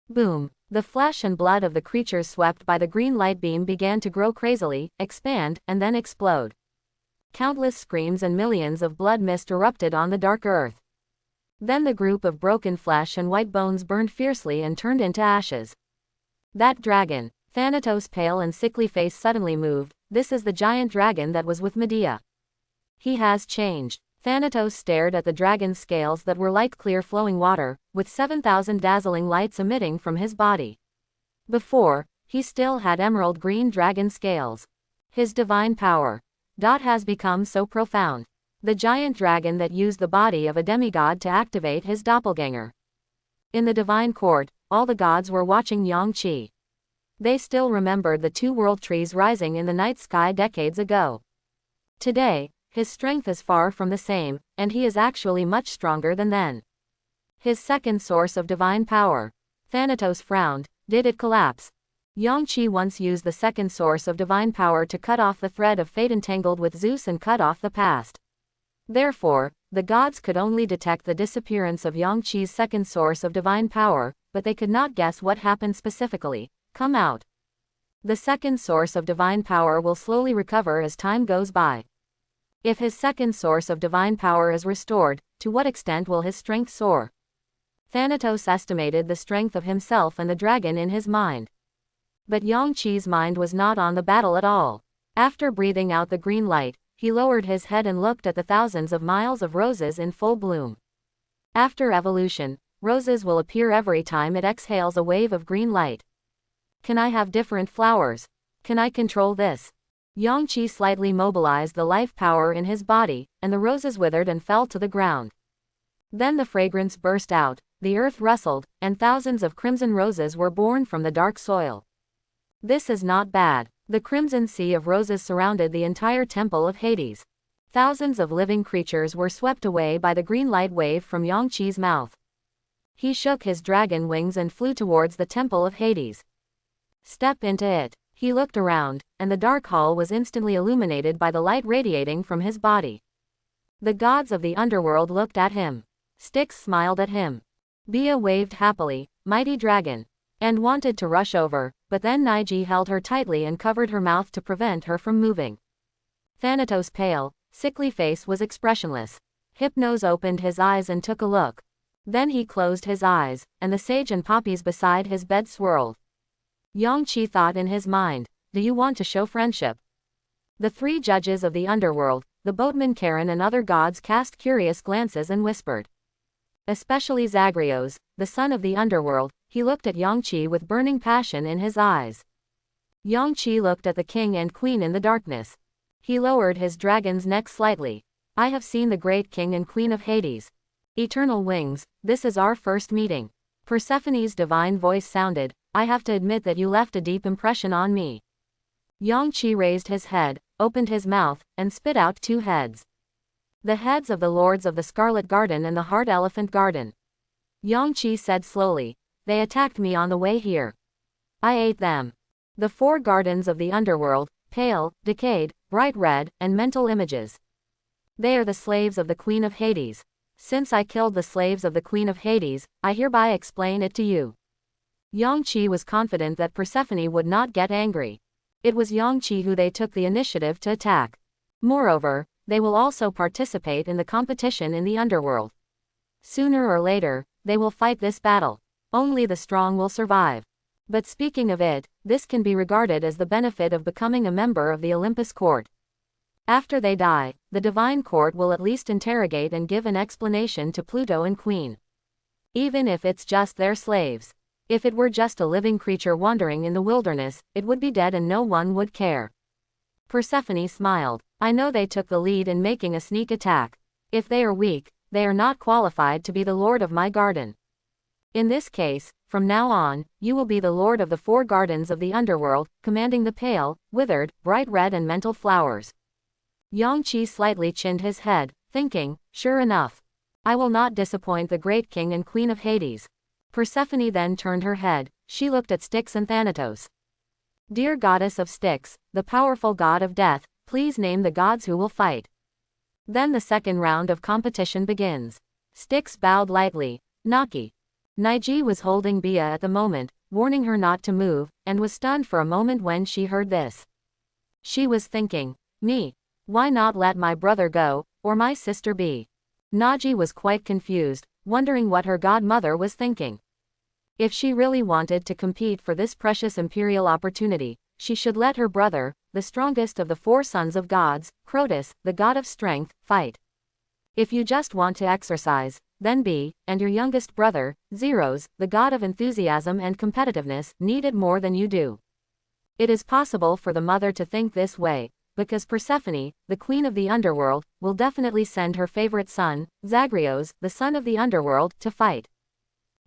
Boom! The flesh and blood of the creatures swept by the green light beam began to grow crazily, expand, and then explode. Countless screams and millions of blood mist erupted on the dark earth. Then the group of broken flesh and white bones burned fiercely and turned into ashes. That dragon, Thanatos' pale and sickly face suddenly moved. This is the giant dragon that was with Medea. He has changed. Thanatos stared at the dragon's scales that were like clear flowing water, with 7,000 dazzling lights emitting from his body. Before, he still had emerald green dragon scales. His divine power has become so profound. The giant dragon that used the body of a demigod to activate his doppelganger. In the divine court, all the gods were watching Yang Qi. They still remembered the two world trees rising in the night sky decades ago. Today, his strength is far from the same, and he is actually much stronger than then. His second source of divine power. Thanatos frowned. Did it collapse? Yang Qi once used the second source of divine power to cut off the thread of fate entangled with Zeus and cut off the past. Therefore, the gods could only detect the disappearance of Yang Qi's second source of divine power, but they could not guess what happened specifically. Come out. The second source of divine power will slowly recover as time goes by. If his second source of divine power is restored, to what extent will his strength soar? Thanatos estimated the strength of himself and the dragon in his mind. But Yang Qi's mind was not on the battle at all. After breathing out the green light, he lowered his head and looked at the thousands of miles of roses in full bloom. After evolution, roses will appear every time it exhales a wave of green light. Can I have different flowers? Can I control this? Yang Qi slightly mobilized the life power in his body, and the roses withered and fell to the ground. Then the fragrance burst out, the earth rustled, and thousands of crimson roses were born from the dark soil. This is not bad. The crimson sea of roses surrounded the entire temple of Hades. Thousands of living creatures were swept away by the green light wave from Yang Qi's mouth. He shook his dragon wings and flew towards the temple of Hades. Step into it. He looked around, and the dark hall was instantly illuminated by the light radiating from his body. The gods of the underworld looked at him. Styx smiled at him. Bia waved happily, mighty dragon, and wanted to rush over, but then Niji held her tightly and covered her mouth to prevent her from moving. Thanatos' pale, sickly face was expressionless. Hypnos opened his eyes and took a look. Then he closed his eyes, and the sage and poppies beside his bed swirled. Yang Qi thought in his mind, do you want to show friendship? The three judges of the underworld, the boatman Charon and other gods cast curious glances and whispered. Especially Zagreus, the son of the underworld, he looked at Yang Qi with burning passion in his eyes. Yang Qi looked at the king and queen in the darkness. He lowered his dragon's neck slightly. I have seen the great king and queen of Hades. Eternal wings, this is our first meeting. Persephone's divine voice sounded, I have to admit that you left a deep impression on me. Yang Qi raised his head, opened his mouth, and spit out two heads. The heads of the lords of the Scarlet Garden and the Heart Elephant Garden. Yang Qi said slowly, they attacked me on the way here. I ate them. The four gardens of the underworld, pale, decayed, bright red, and mental images. They are the slaves of the Queen of Hades. Since I killed the slaves of the Queen of Hades, I hereby explain it to you. Yangqi was confident that Persephone would not get angry. It was Yangqi who they took the initiative to attack. Moreover, they will also participate in the competition in the underworld. Sooner or later, they will fight this battle. Only the strong will survive. But speaking of it, this can be regarded as the benefit of becoming a member of the Olympus court. After they die, the divine court will at least interrogate and give an explanation to Pluto and Queen. Even if it's just their slaves. If it were just a living creature wandering in the wilderness, it would be dead and no one would care. Persephone smiled. I know they took the lead in making a sneak attack. If they are weak, they are not qualified to be the lord of my garden. In this case, from now on, you will be the lord of the 4 gardens of the underworld, commanding the pale, withered, bright red and mental flowers. Yangqi slightly chinned his head, thinking, sure enough. I will not disappoint the great king and queen of Hades. Persephone then turned her head. She looked at Styx and Thanatos. Dear goddess of Styx, the powerful god of death, please name the gods who will fight. Then the second round of competition begins. Styx bowed lightly. Naki. Niji was holding Bia at the moment, warning her not to move, and was stunned for a moment when she heard this. She was thinking, me. Why not let my brother go, or my sister be? Naji was quite confused, wondering what her godmother was thinking. If she really wanted to compete for this precious imperial opportunity, she should let her brother, the strongest of the 4 sons of gods, Crotus, the god of strength, fight. If you just want to exercise, then be, and your youngest brother, Zeus, the god of enthusiasm and competitiveness, need it more than you do. It is possible for the mother to think this way, because Persephone, the queen of the underworld, will definitely send her favorite son, Zagreus, the son of the underworld, to fight.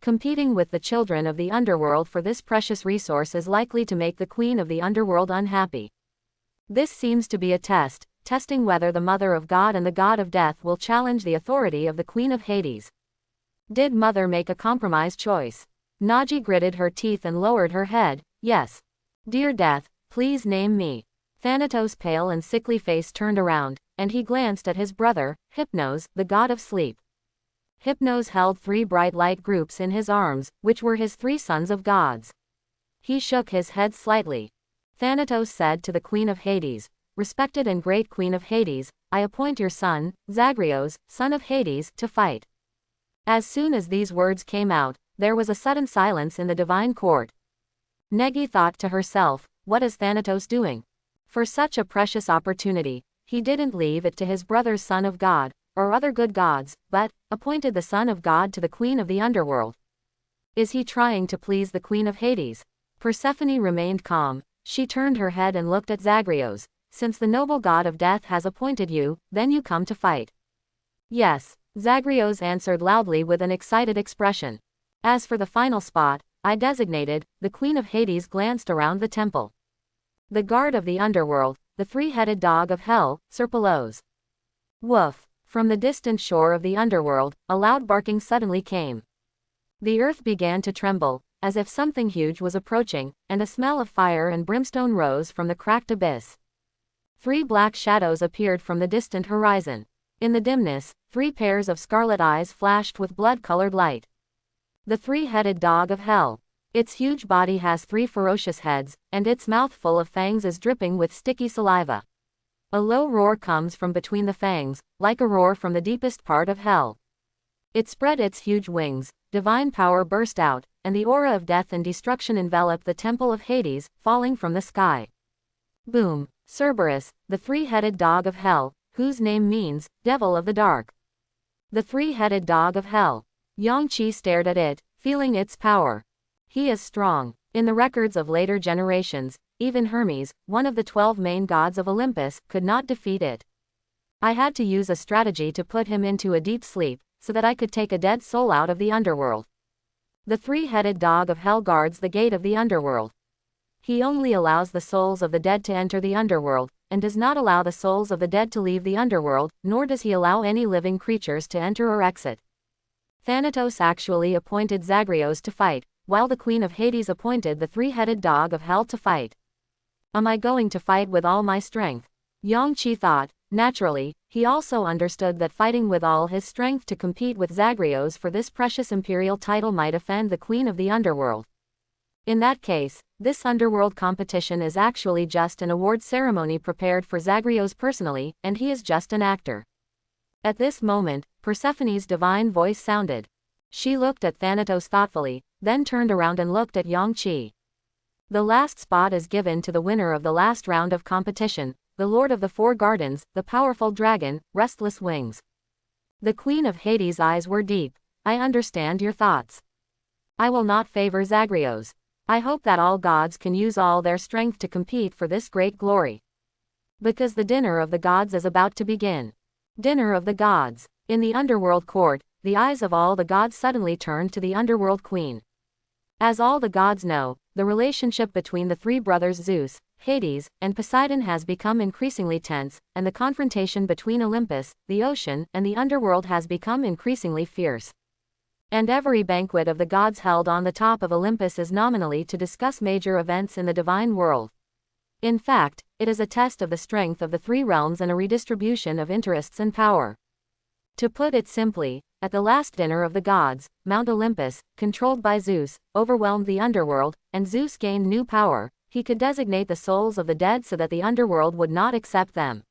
Competing with the children of the underworld for this precious resource is likely to make the queen of the underworld unhappy. This seems to be a test, testing whether the mother of God and the god of death will challenge the authority of the queen of Hades. Did mother make a compromise choice? Naji gritted her teeth and lowered her head. Yes. Dear death, please name me. Thanatos' pale and sickly face turned around, and he glanced at his brother, Hypnos, the god of sleep. Hypnos held 3 bright light groups in his arms, which were his 3 sons of gods. He shook his head slightly. Thanatos said to the queen of Hades, respected and great queen of Hades, I appoint your son, Zagreus, son of Hades, to fight. As soon as these words came out, there was a sudden silence in the divine court. Negi thought to herself, what is Thanatos doing? For such a precious opportunity, he didn't leave it to his brother's son of God, or other good gods, but appointed the son of God to the queen of the underworld. Is he trying to please the queen of Hades? Persephone remained calm. She turned her head and looked at Zagreus. Since the noble god of death has appointed you, then you come to fight. Yes, Zagreus answered loudly with an excited expression. As for the final spot, I designated, the queen of Hades glanced around the temple. The guard of the underworld, the 3-headed dog of hell, Cerberus. Woof. From the distant shore of the underworld, a loud barking suddenly came. The earth began to tremble, as if something huge was approaching, and a smell of fire and brimstone rose from the cracked abyss. 3 black shadows appeared from the distant horizon. In the dimness, 3 pairs of scarlet eyes flashed with blood-colored light. The 3-headed dog of hell. Its huge body has 3 ferocious heads, and its mouth full of fangs is dripping with sticky saliva. A low roar comes from between the fangs, like a roar from the deepest part of hell. It spread its huge wings, divine power burst out, and the aura of death and destruction enveloped the temple of Hades, falling from the sky. Boom! Cerberus, the 3-headed dog of hell, whose name means, devil of the dark. The 3-headed dog of hell. Yangqi stared at it, feeling its power. He is strong. In the records of later generations, even Hermes, one of the 12 main gods of Olympus, could not defeat it. I had to use a strategy to put him into a deep sleep, so that I could take a dead soul out of the underworld. The 3-headed dog of hell guards the gate of the underworld. He only allows the souls of the dead to enter the underworld, and does not allow the souls of the dead to leave the underworld, nor does he allow any living creatures to enter or exit. Thanatos actually appointed Zagreus to fight, while the queen of Hades appointed the 3-headed dog of hell to fight. Am I going to fight with all my strength? Yangqi thought. Naturally, he also understood that fighting with all his strength to compete with Zagreus for this precious imperial title might offend the queen of the underworld. In that case, this underworld competition is actually just an award ceremony prepared for Zagreus personally, and he is just an actor. At this moment, Persephone's divine voice sounded. She looked at Thanatos thoughtfully, then turned around and looked at Yangqi. The last spot is given to the winner of the last round of competition, the Lord of the Four Gardens, the powerful dragon, Restless Wings. The Queen of Hades' eyes were deep. I understand your thoughts. I will not favor Zagreus. I hope that all gods can use all their strength to compete for this great glory. Because the dinner of the gods is about to begin. Dinner of the gods. In the underworld court, the eyes of all the gods suddenly turned to the underworld queen. As all the gods know, the relationship between the three brothers Zeus, Hades, and Poseidon has become increasingly tense, and the confrontation between Olympus, the ocean, and the underworld has become increasingly fierce. And every banquet of the gods held on the top of Olympus is nominally to discuss major events in the divine world. In fact, it is a test of the strength of the three realms and a redistribution of interests and power. To put it simply, at the last dinner of the gods, Mount Olympus, controlled by Zeus, overwhelmed the underworld, and Zeus gained new power. He could designate the souls of the dead so that the underworld would not accept them.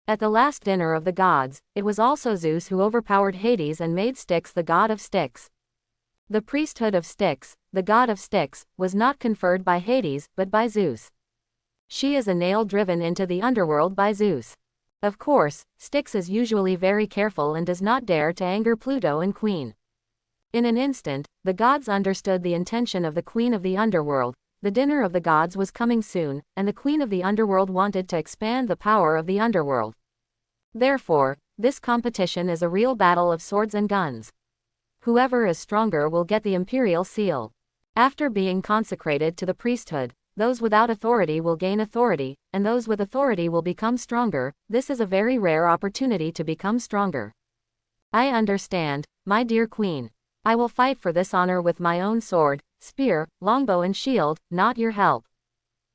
At the last dinner of the gods, it was also Zeus who overpowered Hades and made Styx the god of Styx. The priesthood of Styx, the god of Styx, was not conferred by Hades, but by Zeus. She is a nail driven into the underworld by Zeus. Of course, Styx is usually very careful and does not dare to anger Pluto and Queen. In an instant, the gods understood the intention of the queen of the underworld. The dinner of the gods was coming soon, and the queen of the underworld wanted to expand the power of the underworld. Therefore, this competition is a real battle of swords and guns. Whoever is stronger will get the imperial seal. After being consecrated to the priesthood, those without authority will gain authority, and those with authority will become stronger. This is a very rare opportunity to become stronger. I understand, my dear queen. I will fight for this honor with my own sword, spear, longbow and shield, not your help.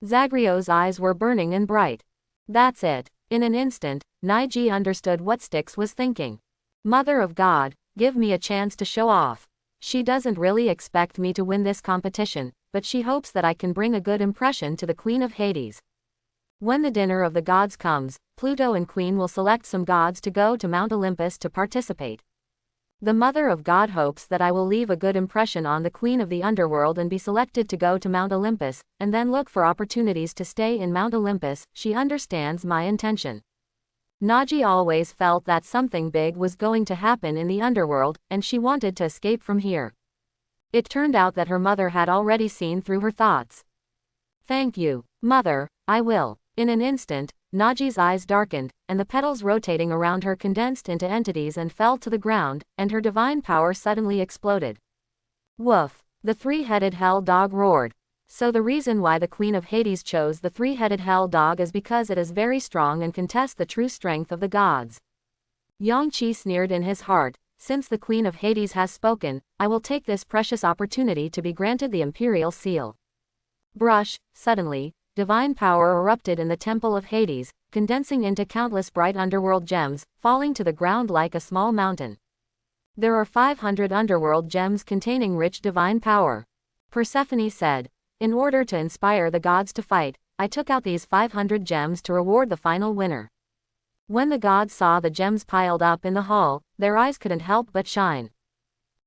Zagreus' eyes were burning and bright. That's it. In an instant, Niji understood what Styx was thinking. Mother of God, give me a chance to show off. She doesn't really expect me to win this competition, but she hopes that I can bring a good impression to the Queen of Hades. When the dinner of the gods comes, Pluto and Queen will select some gods to go to Mount Olympus to participate. The Mother of God hopes that I will leave a good impression on the Queen of the Underworld and be selected to go to Mount Olympus, and then look for opportunities to stay in Mount Olympus. She understands my intention. Naji always felt that something big was going to happen in the underworld, and she wanted to escape from here. It turned out that her mother had already seen through her thoughts. Thank you, Mother, I will. In an instant, Naji's eyes darkened, and the petals rotating around her condensed into entities and fell to the ground, and her divine power suddenly exploded. Woof! The three-headed hell dog roared. So the reason why the Queen of Hades chose the three-headed hell dog is because it is very strong and can test the true strength of the gods. Yangqi sneered in his heart. Since the Queen of Hades has spoken, I will take this precious opportunity to be granted the imperial seal. Brush! Suddenly, divine power erupted in the temple of Hades, condensing into countless bright underworld gems, falling to the ground like a small mountain. There are 500 underworld gems containing rich divine power. Persephone said. In order to inspire the gods to fight, I took out these 500 gems to reward the final winner. When the gods saw the gems piled up in the hall, their eyes couldn't help but shine.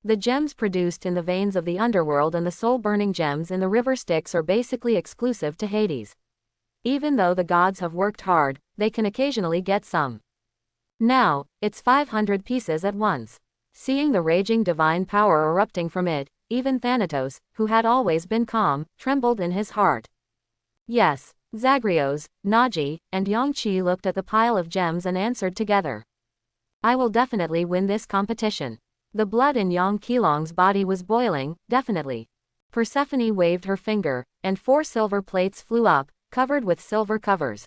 The gems produced in the veins of the underworld and the soul-burning gems in the river Styx are basically exclusive to Hades. Even though the gods have worked hard, they can occasionally get some. Now, it's 500 pieces at once. Seeing the raging divine power erupting from it, even Thanatos, who had always been calm, trembled in his heart. Yes, Zagreus, Naji, and Yangqi looked at the pile of gems and answered together. I will definitely win this competition. The blood in Yang Qilong's body was boiling, definitely. Persephone waved her finger, and 4 silver plates flew up, covered with silver covers.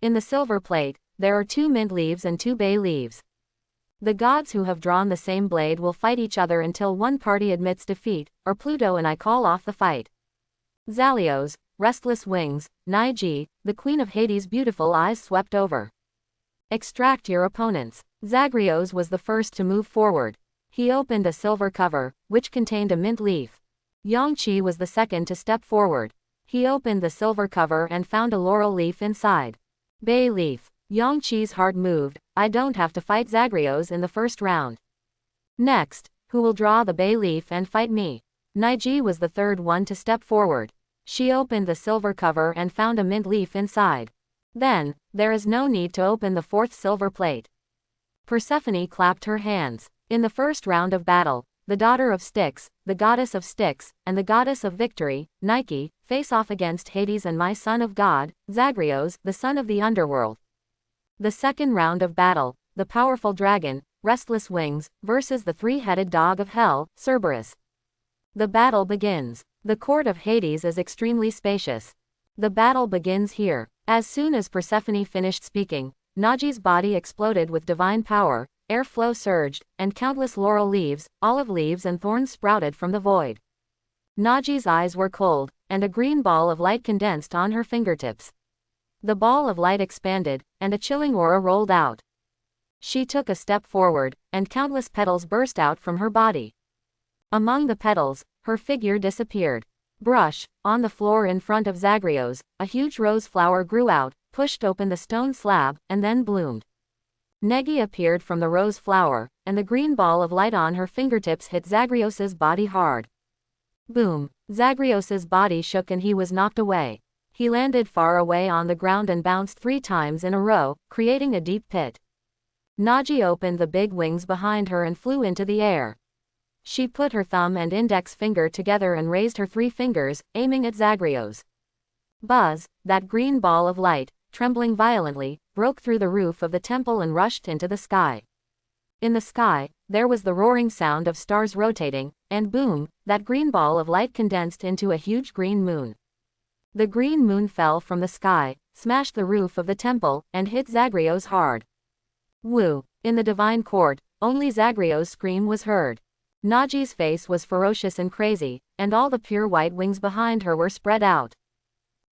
In the silver plate, there are 2 mint leaves and 2 bay leaves. The gods who have drawn the same blade will fight each other until one party admits defeat, or Pluto and I call off the fight. Zalios, restless wings, Niji, the queen of Hades' beautiful eyes swept over. Extract your opponents. Zagreus was the first to move forward. He opened a silver cover, which contained a mint leaf. Yangqi was the second to step forward. He opened the silver cover and found a laurel leaf inside. Bay leaf. Yangqi's heart moved. I don't have to fight Zagreus in the first round. Next, who will draw the bay leaf and fight me? Niji was the third one to step forward. She opened the silver cover and found a mint leaf inside. Then, there is no need to open the fourth silver plate. Persephone clapped her hands. In the first round of battle, the daughter of Styx, the goddess of Styx, and the goddess of victory, Nike, face off against Hades and my son of God, Zagreus, the son of the Underworld. The second round of battle, the powerful dragon, restless wings, versus the three-headed dog of hell, Cerberus. The battle begins. The court of Hades is extremely spacious. The battle begins here. As soon as Persephone finished speaking, Nagi's body exploded with divine power, airflow surged, and countless laurel leaves, olive leaves and thorns sprouted from the void. Nagi's eyes were cold, and a green ball of light condensed on her fingertips. The ball of light expanded, and a chilling aura rolled out. She took a step forward, and countless petals burst out from her body. Among the petals, her figure disappeared. Brush, on the floor in front of Zagreus, a huge rose flower grew out, pushed open the stone slab, and then bloomed. Negi appeared from the rose flower, and the green ball of light on her fingertips hit Zagreus's body hard. Boom! Zagreus's body shook and he was knocked away. He landed far away on the ground and bounced 3 times in a row, creating a deep pit. Nagi opened the big wings behind her and flew into the air. She put her thumb and index finger together and raised her 3 fingers, aiming at Zagreus. Buzz, that green ball of light, trembling violently, broke through the roof of the temple and rushed into the sky. In the sky, there was the roaring sound of stars rotating, and boom, that green ball of light condensed into a huge green moon. The green moon fell from the sky, smashed the roof of the temple, and hit Zagreus hard. Woo! In the divine court, only Zagreus' scream was heard. Nagi's face was ferocious and crazy, and all the pure white wings behind her were spread out.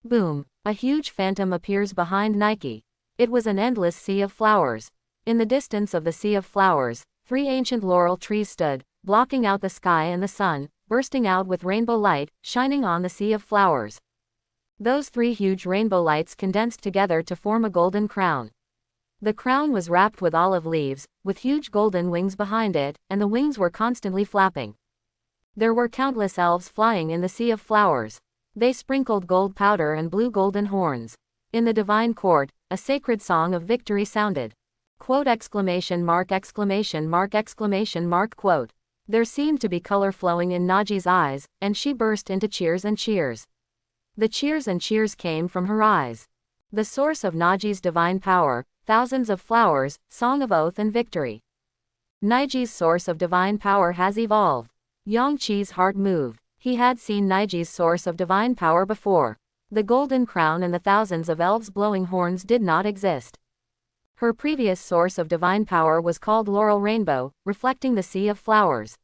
Boom! A huge phantom appears behind Nike. It was an endless sea of flowers. In the distance of the sea of flowers, 3 ancient laurel trees stood, blocking out the sky and the sun, bursting out with rainbow light, shining on the sea of flowers. Those 3 huge rainbow lights condensed together to form a golden crown. The crown was wrapped with olive leaves, with huge golden wings behind it, and the wings were constantly flapping. There were countless elves flying in the sea of flowers. They sprinkled gold powder and blew golden horns. In the divine court, a sacred song of victory sounded. Quote exclamation mark exclamation mark exclamation mark quote. There seemed to be color flowing in Nagi's eyes, and she burst into cheers and cheers. The cheers and cheers came from her eyes. The source of Nagi's divine power, thousands of flowers, song of oath and victory. Niji's source of divine power has evolved. Yangqi's heart moved. He had seen Niji's source of divine power before. The golden crown and the thousands of elves blowing horns did not exist. Her previous source of divine power was called Laurel Rainbow, reflecting the sea of flowers.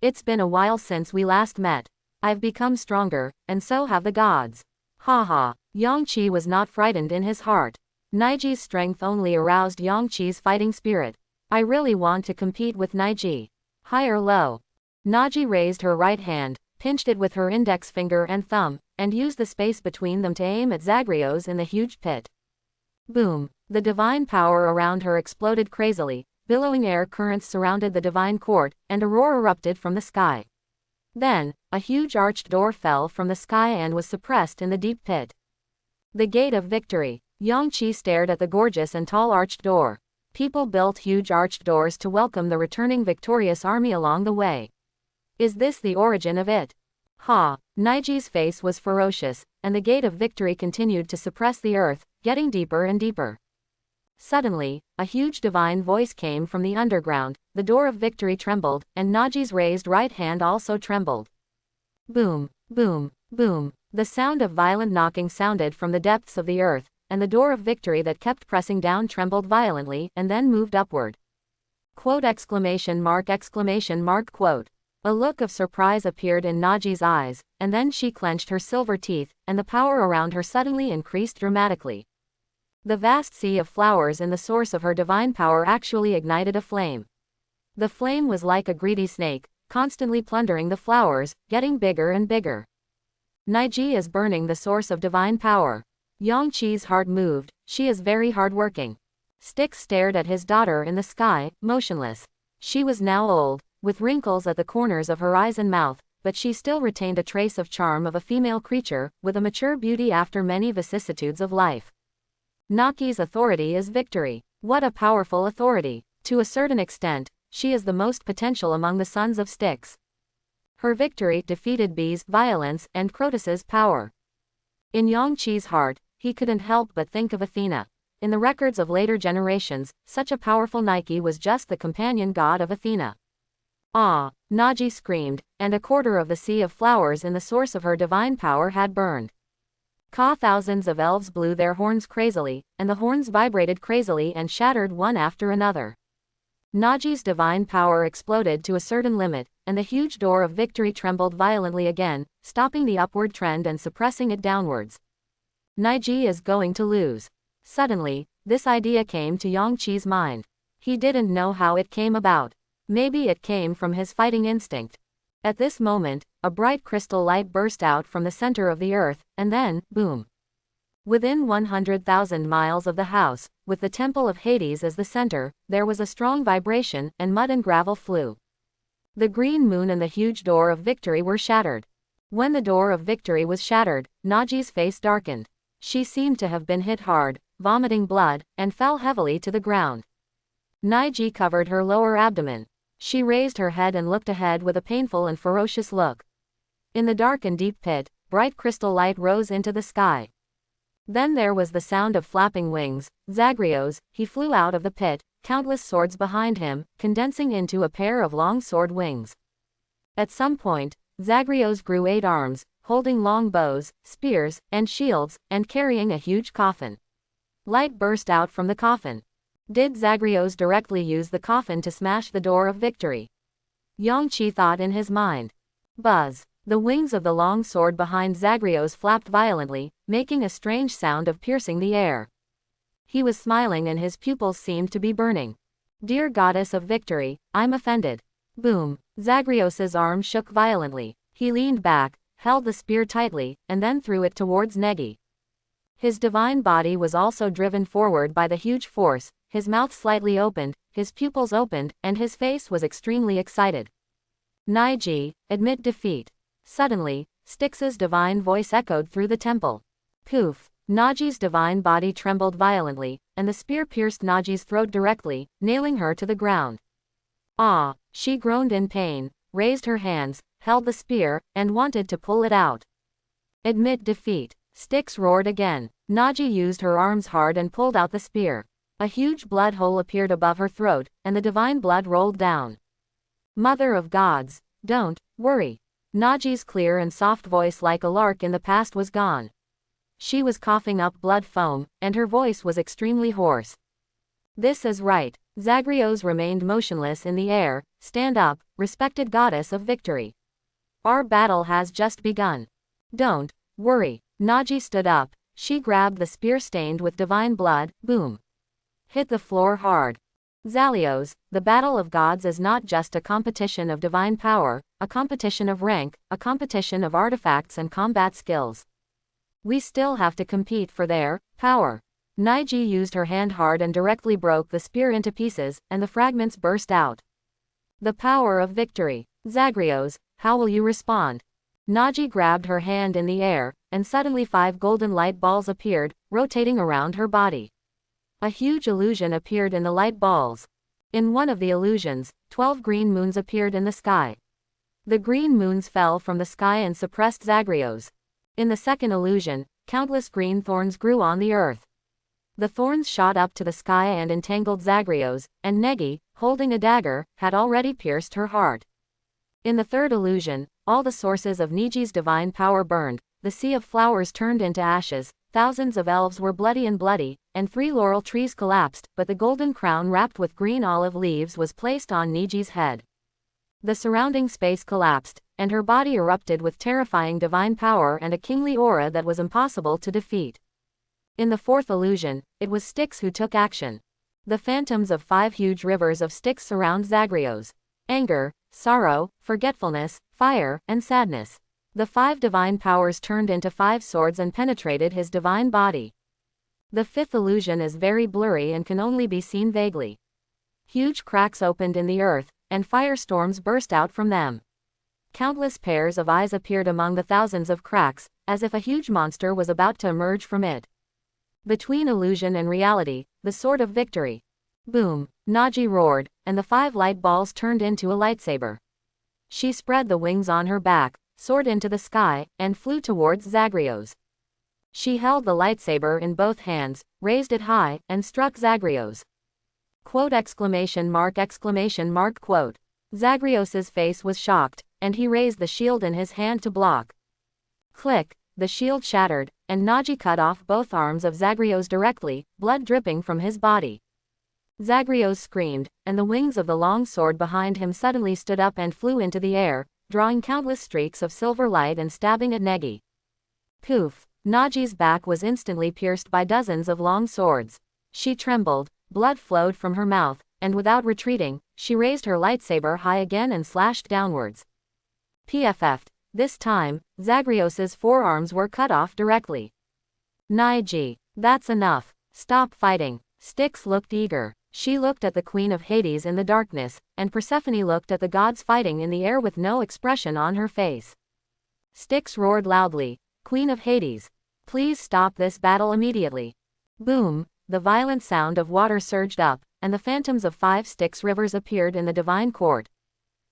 It's been a while since we last met. I've become stronger, and so have the gods. Haha. Yangqi was not frightened in his heart. Niji's strength only aroused Yangqi's fighting spirit. I really want to compete with Niji. High or low? Naji raised her right hand, pinched it with her index finger and thumb, and used the space between them to aim at Zagreus in the huge pit. Boom! The divine power around her exploded crazily, billowing air currents surrounded the divine court, and a roar erupted from the sky. Then, a huge arched door fell from the sky and was suppressed in the deep pit. The Gate of Victory. Yangqi stared at the gorgeous and tall arched door. People built huge arched doors to welcome the returning victorious army along the way. Is this the origin of it? Ha! Niji's face was ferocious, and the Gate of Victory continued to suppress the earth, getting deeper and deeper. Suddenly, a huge divine voice came from the underground, the door of victory trembled, and Naji's raised right hand also trembled. Boom! Boom! Boom! The sound of violent knocking sounded from the depths of the earth, and the door of victory that kept pressing down trembled violently and then moved upward. Quote exclamation mark quote. A look of surprise appeared in Naji's eyes, and then she clenched her silver teeth, and the power around her suddenly increased dramatically. The vast sea of flowers in the source of her divine power actually ignited a flame. The flame was like a greedy snake, constantly plundering the flowers, getting bigger and bigger. Naiji is burning the source of divine power. Yangqi's heart moved, she is very hardworking. Styx stared at his daughter in the sky, motionless. She was now old, with wrinkles at the corners of her eyes and mouth, but she still retained a trace of charm of a female creature, with a mature beauty after many vicissitudes of life. Naki's authority is victory. What a powerful authority. To a certain extent, she is the most potential among the sons of Styx. Her victory defeated B's violence and Crotus's power. In Yangqi's heart, he couldn't help but think of Athena. In the records of later generations, such a powerful Nike was just the companion god of Athena. Ah! Naji screamed, and a quarter of the sea of flowers in the source of her divine power had burned. Thousands of elves blew their horns crazily, and the horns vibrated crazily and shattered one after another. Naji's divine power exploded to a certain limit, and the huge door of victory trembled violently again, stopping the upward trend and suppressing it downwards. Naiji is going to lose. Suddenly, this idea came to Yangqi's mind. He didn't know how it came about. Maybe it came from his fighting instinct. At this moment, a bright crystal light burst out from the center of the earth, and then, boom. Within 100,000 miles of the house, with the temple of Hades as the center, there was a strong vibration, and mud and gravel flew. The green moon and the huge door of victory were shattered. When the door of victory was shattered, Naji's face darkened. She seemed to have been hit hard, vomiting blood, and fell heavily to the ground. Naiji covered her lower abdomen. She raised her head and looked ahead with a painful and ferocious look. In the dark and deep pit, bright crystal light rose into the sky. Then there was the sound of flapping wings. Zagreus, he flew out of the pit, countless swords behind him, condensing into a pair of long sword wings. At some point, Zagreus grew 8 arms, holding long bows, spears, and shields, and carrying a huge coffin. Light burst out from the coffin. Did Zagreus directly use the coffin to smash the door of victory? Yangqi thought in his mind. Buzz. The wings of the long sword behind Zagreus flapped violently, making a strange sound of piercing the air. He was smiling and his pupils seemed to be burning. Dear goddess of victory, I'm offended. Boom. Zagreus's arm shook violently. He leaned back, held the spear tightly, and then threw it towards Negi. His divine body was also driven forward by the huge force, his mouth slightly opened, his pupils opened, and his face was extremely excited. Naiji, admit defeat. Suddenly, Styx's divine voice echoed through the temple. Poof! Naji's divine body trembled violently, and the spear pierced Naji's throat directly, nailing her to the ground. Ah! She groaned in pain, raised her hands, held the spear, and wanted to pull it out. Admit defeat. Styx roared again. Naji used her arms hard and pulled out the spear. A huge blood hole appeared above her throat, and the divine blood rolled down. Mother of gods, don't worry. Naji's clear and soft voice like a lark in the past was gone. She was coughing up blood foam, and her voice was extremely hoarse. This is right. Zagreus remained motionless in the air. Stand up, respected goddess of victory. Our battle has just begun. Don't worry. Naji stood up. She grabbed the spear stained with divine blood, boom. Hit the floor hard. Zalios, the battle of gods is not just a competition of divine power, a competition of rank, a competition of artifacts and combat skills. We still have to compete for their power. Naiji used her hand hard and directly broke the spear into pieces, and the fragments burst out. The power of victory. Zagreus, how will you respond? Naiji grabbed her hand in the air, and suddenly 5 golden light balls appeared, rotating around her body. A huge illusion appeared in the light balls. In one of the illusions, 12 green moons appeared in the sky. The green moons fell from the sky and suppressed Zagreus. In the second illusion, countless green thorns grew on the earth. The thorns shot up to the sky and entangled Zagreus, and Negi, holding a dagger, had already pierced her heart. In the third illusion, all the sources of Niji's divine power burned, the sea of flowers turned into ashes, thousands of elves were bloody, and 3 laurel trees collapsed, but the golden crown wrapped with green olive leaves was placed on Niji's head. The surrounding space collapsed, and her body erupted with terrifying divine power and a kingly aura that was impossible to defeat. In the fourth illusion, it was Styx who took action. The phantoms of 5 huge rivers of Styx surround Zagreus. Anger, sorrow, forgetfulness, fire, and sadness. The 5 divine powers turned into 5 swords and penetrated his divine body. The fifth illusion is very blurry and can only be seen vaguely. Huge cracks opened in the earth, and firestorms burst out from them. Countless pairs of eyes appeared among the thousands of cracks, as if a huge monster was about to emerge from it. Between illusion and reality, the sword of victory. Boom, Naji roared, and the 5 light balls turned into a lightsaber. She spread the wings on her back, soared into the sky, and flew towards Zagreus. She held the lightsaber in both hands, raised it high, and struck Zagreus. Quote exclamation mark. Quote. Zagreus's face was shocked, and he raised the shield in his hand to block. Click, the shield shattered, and Naji cut off both arms of Zagreus directly, blood dripping from his body. Zagreus screamed, and the wings of the long sword behind him suddenly stood up and flew into the air, drawing countless streaks of silver light and stabbing at Negi. Poof! Naji's back was instantly pierced by dozens of long swords. She trembled, blood flowed from her mouth, and without retreating, she raised her lightsaber high again and slashed downwards. PFF'd. This time, Zagreus's forearms were cut off directly. Naiji, that's enough. Stop fighting. Styx looked eager. She looked at the Queen of Hades in the darkness, and Persephone looked at the gods fighting in the air with no expression on her face. Styx roared loudly, Queen of Hades, please stop this battle immediately. Boom, the violent sound of water surged up, and the phantoms of 5 Styx rivers appeared in the divine court.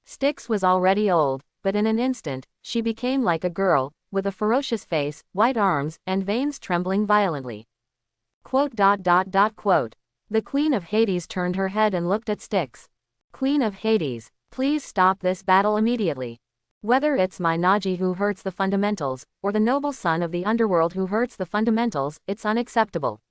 Styx was already old, but in an instant, she became like a girl, with a ferocious face, white arms, and veins trembling violently. Quote. The Queen of Hades turned her head and looked at Styx. Queen of Hades, please stop this battle immediately. Whether it's my Naji who hurts the fundamentals, or the noble son of the underworld who hurts the fundamentals, it's unacceptable.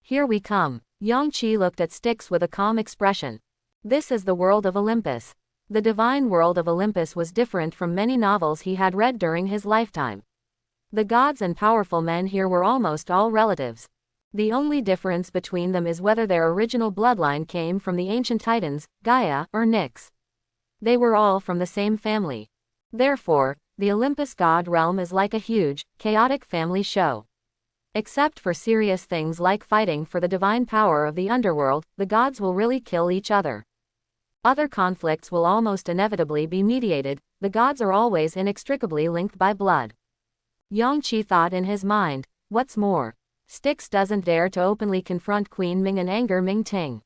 Here we come. Yangqi looked at Styx with a calm expression. This is the world of Olympus. The divine world of Olympus was different from many novels he had read during his lifetime. The gods and powerful men here were almost all relatives. The only difference between them is whether their original bloodline came from the ancient titans, Gaia, or Nyx. They were all from the same family. Therefore, the Olympus god realm is like a huge, chaotic family show. Except for serious things like fighting for the divine power of the underworld, the gods will really kill each other. Other conflicts will almost inevitably be mediated, the gods are always inextricably linked by blood. Yangqi thought in his mind, what's more, Styx doesn't dare to openly confront Queen Ming and anger Ming Ting.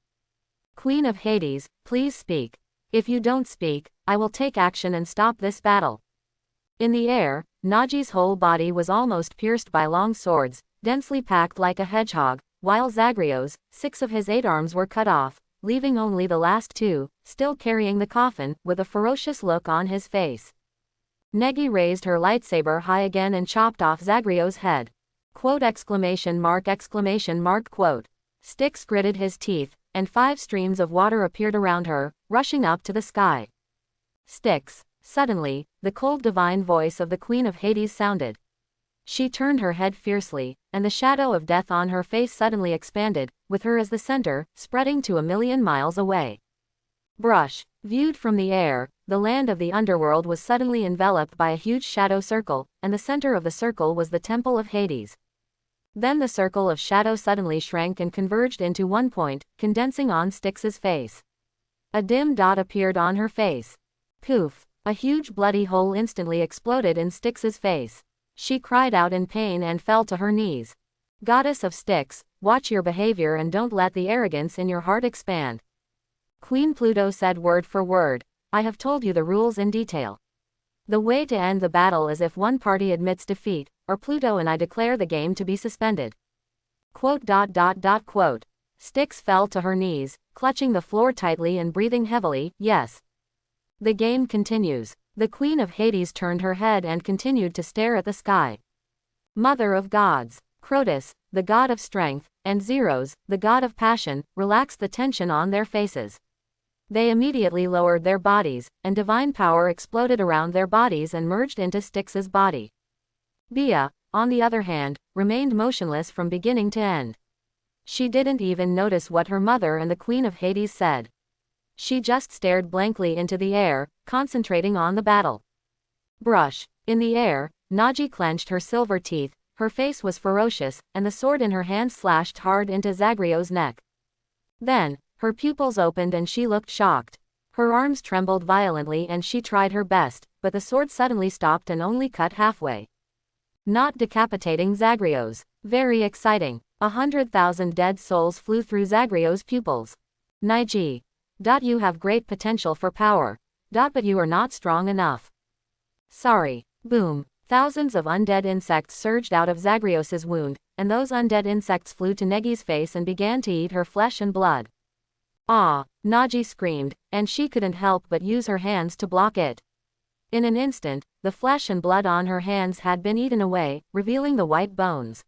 Queen of Hades, please speak. If you don't speak, I will take action and stop this battle. In the air, Naji's whole body was almost pierced by long swords, densely packed like a hedgehog, while Zagreus, 6 of his 8 arms were cut off, leaving only the last 2, still carrying the coffin, with a ferocious look on his face. Negi raised her lightsaber high again and chopped off Zagreus' head. Quote exclamation mark. Quote. Styx gritted his teeth, and 5 streams of water appeared around her, rushing up to the sky. Styx. Suddenly, the cold divine voice of the Queen of Hades sounded. She turned her head fiercely, and the shadow of death on her face suddenly expanded, with her as the center, spreading to 1,000,000 miles away. Brush. Viewed from the air, the land of the underworld was suddenly enveloped by a huge shadow circle, and the center of the circle was the Temple of Hades. Then the circle of shadow suddenly shrank and converged into one point, condensing on Styx's face. A dim dot appeared on her face. Poof! A huge bloody hole instantly exploded in Styx's face. She cried out in pain and fell to her knees. Goddess of Styx, watch your behavior and don't let the arrogance in your heart expand. Queen Pluto said word for word, I have told you the rules in detail. The way to end the battle is if one party admits defeat, or Pluto and I declare the game to be suspended. Quote. Styx fell to her knees, clutching the floor tightly and breathing heavily, yes. The game continues. The Queen of Hades turned her head and continued to stare at the sky. Mother of gods, Crotus, the god of strength, and Zeros, the god of passion, relaxed the tension on their faces. They immediately lowered their bodies, and divine power exploded around their bodies and merged into Styx's body. Bia, on the other hand, remained motionless from beginning to end. She didn't even notice what her mother and the Queen of Hades said. She just stared blankly into the air, concentrating on the battle. Brush. In the air, Naji clenched her silver teeth, her face was ferocious, and the sword in her hand slashed hard into Zagreus's neck. Then, her pupils opened and she looked shocked. Her arms trembled violently and she tried her best, but the sword suddenly stopped and only cut halfway. Not decapitating Zagreus. Very exciting. 100,000 dead souls flew through Zagreus's pupils. Naiji. You have great potential for power. But you are not strong enough. Sorry. Boom. Thousands of undead insects surged out of Zagreus's wound, and those undead insects flew to Negi's face and began to eat her flesh and blood. Ah! Naji screamed, and she couldn't help but use her hands to block it. In an instant, the flesh and blood on her hands had been eaten away, revealing the white bones.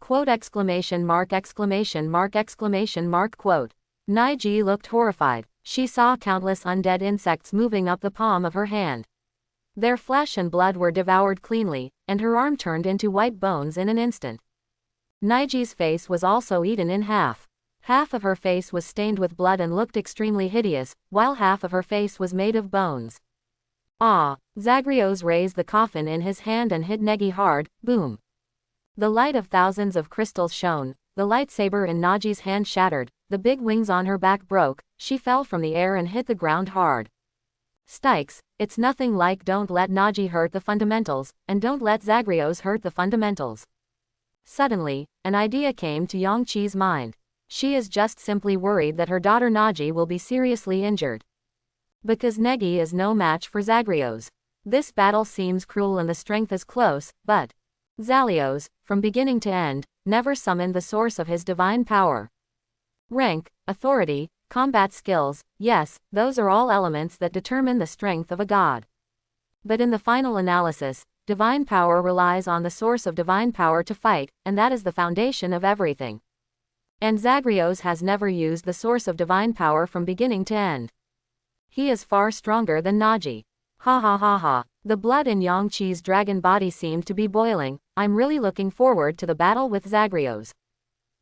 Quote exclamation mark exclamation mark exclamation mark quote. Naiji looked horrified. She saw countless undead insects moving up the palm of her hand. Their flesh and blood were devoured cleanly, and her arm turned into white bones in an instant. Naiji's face was also eaten in half. Half of her face was stained with blood and looked extremely hideous, while half of her face was made of bones. Ah! Zagreus raised the coffin in his hand and hit Negi hard. Boom! The light of thousands of crystals shone, the lightsaber in Naji's hand shattered, the big wings on her back broke, she fell from the air and hit the ground hard. Styx, it's nothing like don't let Naji hurt the fundamentals, and don't let Zagreus hurt the fundamentals. Suddenly, an idea came to Yangqi's mind. She is just simply worried that her daughter Naji will be seriously injured. Because Negi is no match for Zagreus. This battle seems cruel and the strength is close, but Zalios, from beginning to end, never summoned the source of his divine power. Rank, authority, combat skills, yes, those are all elements that determine the strength of a god. But in the final analysis, divine power relies on the source of divine power to fight, and that is the foundation of everything. And Zagreus has never used the source of divine power from beginning to end. He is far stronger than Naji. Ha ha ha ha. The blood in Yangqi's dragon body seemed to be boiling. I'm really looking forward to the battle with Zagreus.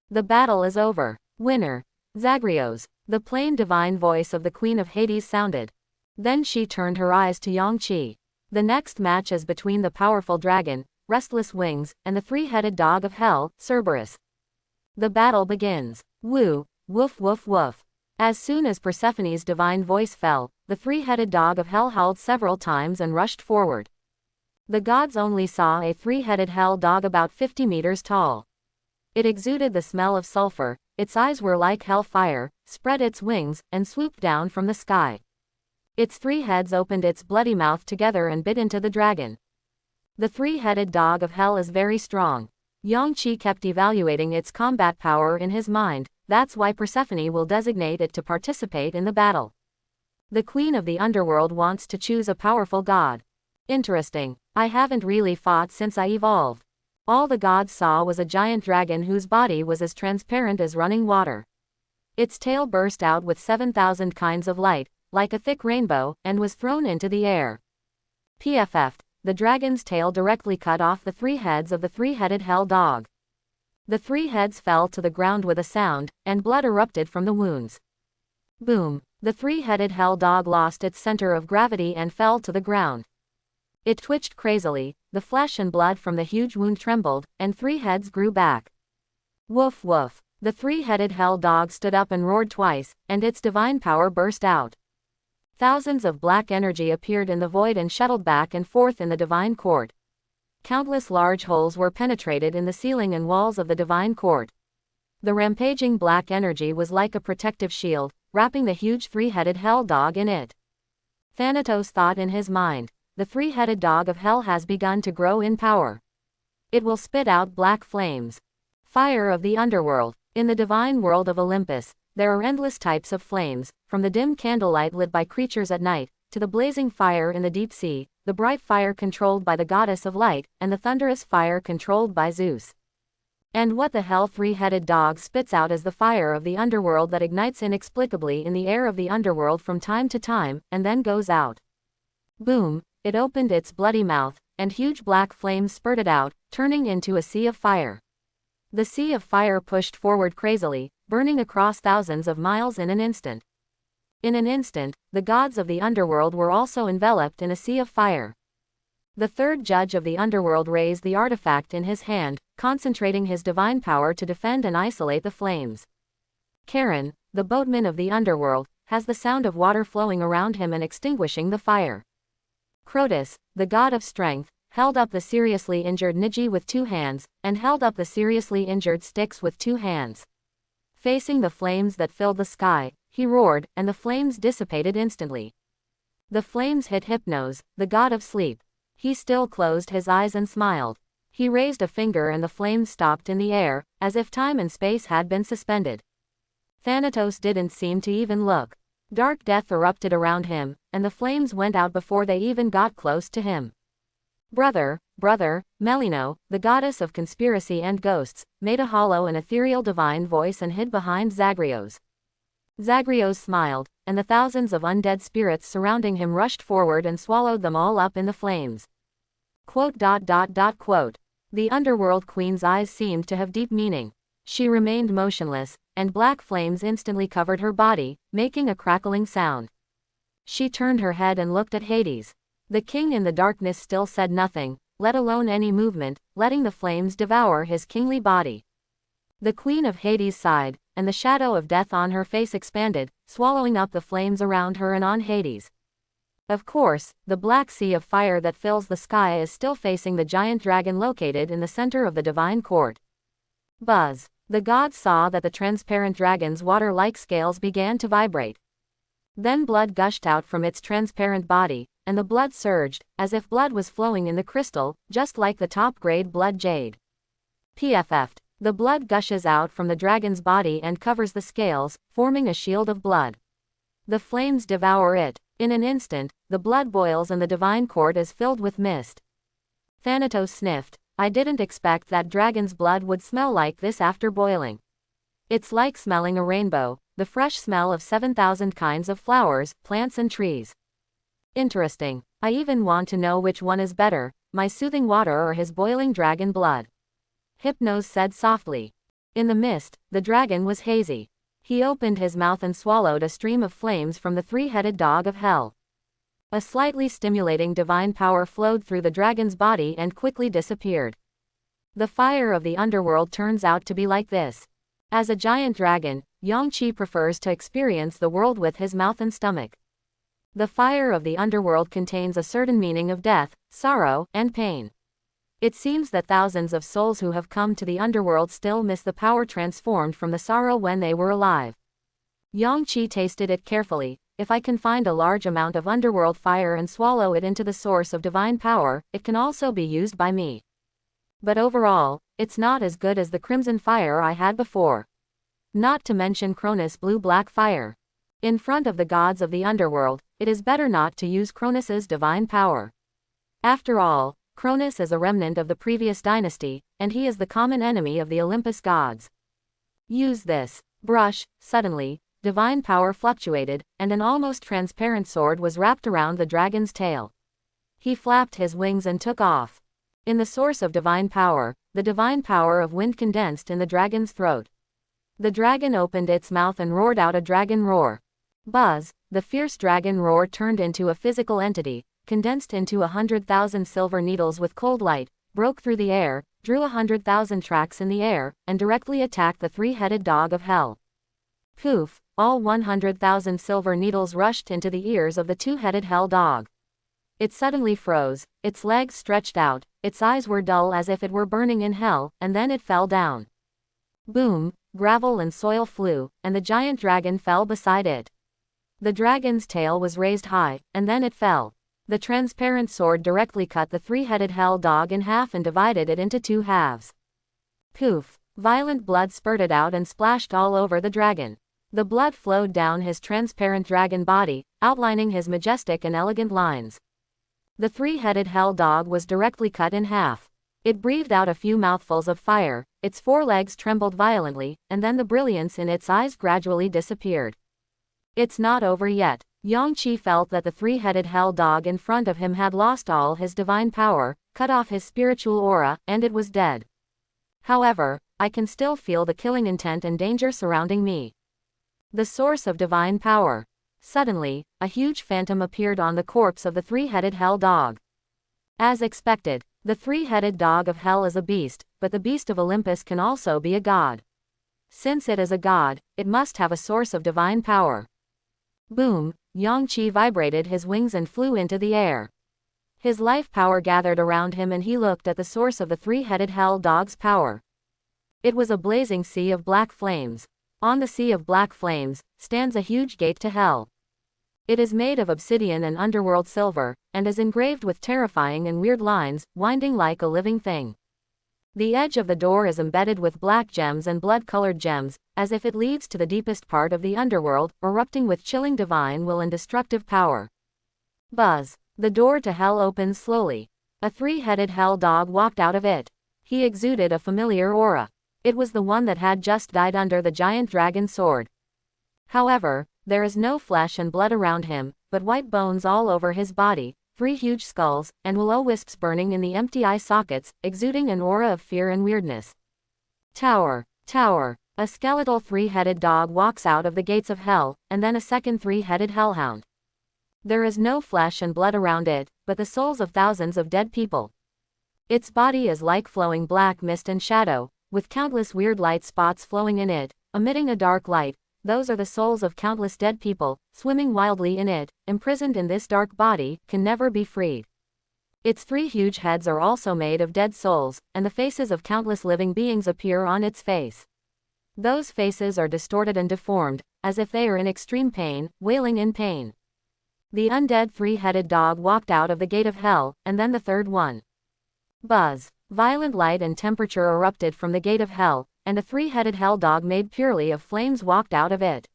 The battle is over. Winner. Zagreus. The plain divine voice of the Queen of Hades sounded. Then she turned her eyes to Yangqi. The next match is between the powerful dragon, Restless Wings, and the three-headed dog of hell, Cerberus. The battle begins. Woo, woof woof woof. As soon as Persephone's divine voice fell, the three-headed dog of hell howled several times and rushed forward. The gods only saw a three-headed hell dog about 50 meters tall. It exuded the smell of sulfur, its eyes were like hell fire, spread its wings, and swooped down from the sky. Its three heads opened its bloody mouth together and bit into the dragon. The three-headed dog of hell is very strong. Yangqi kept evaluating its combat power in his mind, that's why Persephone will designate it to participate in the battle. The Queen of the Underworld wants to choose a powerful god. Interesting. I haven't really fought since I evolved. All the gods saw was a giant dragon whose body was as transparent as running water. Its tail burst out with 7,000 kinds of light, like a thick rainbow, and was thrown into the air. PFF. The dragon's tail directly cut off the three heads of the three-headed hell dog. The three heads fell to the ground with a sound, and blood erupted from the wounds. Boom. The three-headed hell dog lost its center of gravity and fell to the ground. It twitched crazily, the flesh and blood from the huge wound trembled, and three heads grew back. Woof woof. The three-headed hell dog stood up and roared twice, and its divine power burst out. Thousands of black energy appeared in the void and shuttled back and forth in the divine court. Countless large holes were penetrated in the ceiling and walls of the divine court. The rampaging black energy was like a protective shield, wrapping the huge three-headed hell dog in it. Thanatos thought in his mind, the three-headed dog of hell has begun to grow in power. It will spit out black flames. Fire of the Underworld. In the divine world of Olympus, there are endless types of flames, from the dim candlelight lit by creatures at night, to the blazing fire in the deep sea, the bright fire controlled by the goddess of light, and the thunderous fire controlled by Zeus. And what the hell three-headed dog spits out is the fire of the underworld that ignites inexplicably in the air of the underworld from time to time, and then goes out. Boom, it opened its bloody mouth, and huge black flames spurted out, turning into a sea of fire. The sea of fire pushed forward crazily, burning across thousands of miles in an instant. In an instant, the gods of the underworld were also enveloped in a sea of fire. The third judge of the underworld raised the artifact in his hand, concentrating his divine power to defend and isolate the flames. Charon, the boatman of the underworld, has the sound of water flowing around him and extinguishing the fire. Crotus, the god of strength, held up the seriously injured Niji with 2 hands, and held up the seriously injured Styx with 2 hands. Facing the flames that filled the sky, he roared, and the flames dissipated instantly. The flames hit Hypnos, the god of sleep. He still closed his eyes and smiled. He raised a finger and the flames stopped in the air, as if time and space had been suspended. Thanatos didn't seem to even look. Dark death erupted around him, and the flames went out before they even got close to him. Brother, Melino, the goddess of conspiracy and ghosts, made a hollow and ethereal divine voice and hid behind Zagreus. Zagreus smiled, and the thousands of undead spirits surrounding him rushed forward and swallowed them all up in the flames. Quote. The underworld queen's eyes seemed to have deep meaning. She remained motionless, and black flames instantly covered her body, making a crackling sound. She turned her head and looked at Hades. The king in the darkness still said nothing, let alone any movement, letting the flames devour his kingly body. The queen of Hades sighed, and the shadow of death on her face expanded, swallowing up the flames around her and on Hades. Of course, the black sea of fire that fills the sky is still facing the giant dragon located in the center of the divine court. Buzz. The gods saw that the transparent dragon's water-like scales began to vibrate. Then blood gushed out from its transparent body, and the blood surged, as if blood was flowing in the crystal, just like the top-grade blood jade. PFF'd. The blood gushes out from the dragon's body and covers the scales, forming a shield of blood. The flames devour it. In an instant, the blood boils and the divine court is filled with mist. Thanatos sniffed. I didn't expect that dragon's blood would smell like this after boiling. It's like smelling a rainbow, the fresh smell of 7,000 kinds of flowers, plants and trees. Interesting. I even want to know which one is better, my soothing water or his boiling dragon blood. Hypnos said softly. In the mist, the dragon was hazy. He opened his mouth and swallowed a stream of flames from the 3-headed dog of hell. A slightly stimulating divine power flowed through the dragon's body and quickly disappeared. The fire of the underworld turns out to be like this. As a giant dragon, Yangqi prefers to experience the world with his mouth and stomach. The fire of the underworld contains a certain meaning of death, sorrow, and pain. It seems that thousands of souls who have come to the underworld still miss the power transformed from the sorrow when they were alive. Yangqi tasted it carefully. If I can find a large amount of underworld fire and swallow it into the source of divine power, it can also be used by me. But overall, it's not as good as the crimson fire I had before. Not to mention Cronus' blue-black fire. In front of the gods of the underworld, it is better not to use Cronus's divine power. After all, Cronus is a remnant of the previous dynasty, and he is the common enemy of the Olympus gods. Use this. Brush. Suddenly, divine power fluctuated, and an almost transparent sword was wrapped around the dragon's tail. He flapped his wings and took off. In the source of divine power, the divine power of wind condensed in the dragon's throat. The dragon opened its mouth and roared out a dragon roar. Buzz. The fierce dragon roar turned into a physical entity, condensed into 100,000 silver needles with cold light, broke through the air, drew 100,000 tracks in the air, and directly attacked the 3-headed dog of hell. Poof. All 100,000 silver needles rushed into the ears of the 2-headed hell dog. It suddenly froze, its legs stretched out, its eyes were dull as if it were burning in hell, and then it fell down. Boom, gravel and soil flew, and the giant dragon fell beside it. The dragon's tail was raised high, and then it fell. The transparent sword directly cut the 3-headed hell dog in half and divided it into 2 halves. Poof, violent blood spurted out and splashed all over the dragon. The blood flowed down his transparent dragon body, outlining his majestic and elegant lines. The 3-headed hell dog was directly cut in half. It breathed out a few mouthfuls of fire, its forelegs trembled violently, and then the brilliance in its eyes gradually disappeared. It's not over yet. Yangqi felt that the three-headed hell dog in front of him had lost all his divine power, cut off his spiritual aura, and it was dead. However, I can still feel the killing intent and danger surrounding me. The source of divine power. Suddenly, a huge phantom appeared on the corpse of the three-headed hell dog. As expected, the three-headed dog of hell is a beast, but the beast of Olympus can also be a god. Since it is a god, it must have a source of divine power. Boom, Yangqi vibrated his wings and flew into the air. His life power gathered around him and he looked at the source of the three-headed hell dog's power. It was a blazing sea of black flames. On the sea of black flames, stands a huge gate to hell. It is made of obsidian and underworld silver, and is engraved with terrifying and weird lines, winding like a living thing. The edge of the door is embedded with black gems and blood-colored gems, as if it leads to the deepest part of the underworld, erupting with chilling divine will and destructive power. Buzz. The door to hell opens slowly. A three-headed hell dog walked out of it. He exuded a familiar aura. It was the one that had just died under the giant dragon sword. However, there is no flesh and blood around him, but white bones all over his body, 3 huge skulls, and will-o-wisps burning in the empty eye sockets, exuding an aura of fear and weirdness. Tower. Tower. A skeletal three-headed dog walks out of the gates of hell, and then a second three-headed hellhound. There is no flesh and blood around it, but the souls of thousands of dead people. Its body is like flowing black mist and shadow, with countless weird light spots flowing in it, emitting a dark light. Those are the souls of countless dead people, swimming wildly in it, imprisoned in this dark body, can never be freed. Its 3 huge heads are also made of dead souls, and the faces of countless living beings appear on its face. Those faces are distorted and deformed, as if they are in extreme pain, wailing in pain. The undead three-headed dog walked out of the gate of hell, and then the third one. Buzz. Violent light and temperature erupted from the gate of hell, and a three-headed hell dog made purely of flames walked out of it.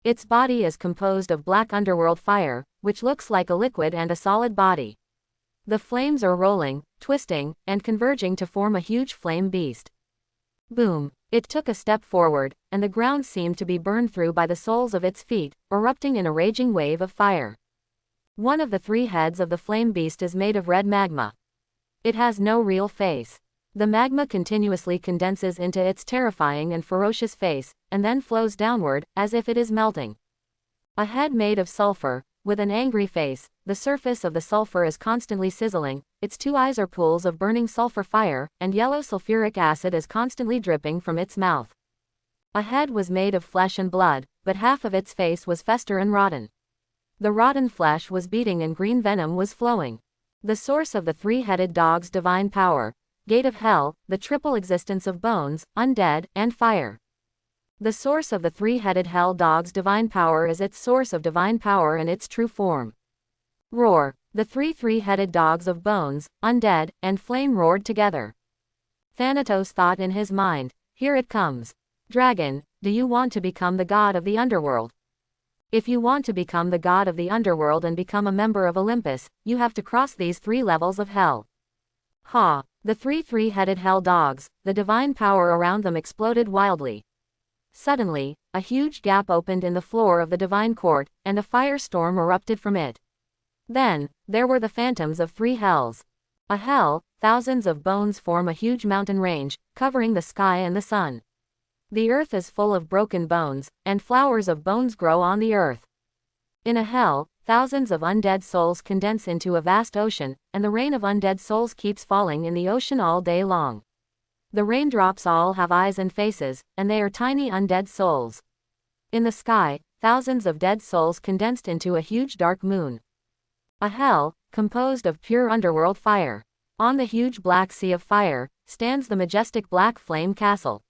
Its body is composed of black underworld fire, which looks like a liquid and a solid body. The flames are rolling, twisting, and converging to form a huge flame beast. Boom. It took a step forward, and the ground seemed to be burned through by the soles of its feet, erupting in a raging wave of fire. One of the 3 heads of the flame beast is made of red magma. It has no real face. The magma continuously condenses into its terrifying and ferocious face, and then flows downward, as if it is melting. A head made of sulfur, with an angry face, the surface of the sulfur is constantly sizzling, its 2 eyes are pools of burning sulfur fire, and yellow sulfuric acid is constantly dripping from its mouth. A head was made of flesh and blood, but half of its face was fester and rotten. The rotten flesh was beating and green venom was flowing. The source of the three-headed dog's divine power, gate of hell, the triple existence of bones, undead, and fire. The source of the three-headed hell dog's divine power is its source of divine power in its true form. Roar. The three-headed dogs of bones, undead, and flame roared together. Thanatos thought in his mind, here it comes. Dragon, do you want to become the god of the underworld? If you want to become the god of the underworld and become a member of Olympus, you have to cross these 3 levels of hell. Ha! The three-headed hell dogs, the divine power around them exploded wildly. Suddenly, a huge gap opened in the floor of the divine court, and a firestorm erupted from it. Then, there were the phantoms of 3 hells. A hell, thousands of bones form a huge mountain range, covering the sky and the sun. The earth is full of broken bones, and flowers of bones grow on the earth. In a hell, thousands of undead souls condense into a vast ocean, and the rain of undead souls keeps falling in the ocean all day long. The raindrops all have eyes and faces, and they are tiny undead souls. In the sky, thousands of dead souls condensed into a huge dark moon. A hell, composed of pure underworld fire. On the huge black sea of fire, stands the majestic black flame castle.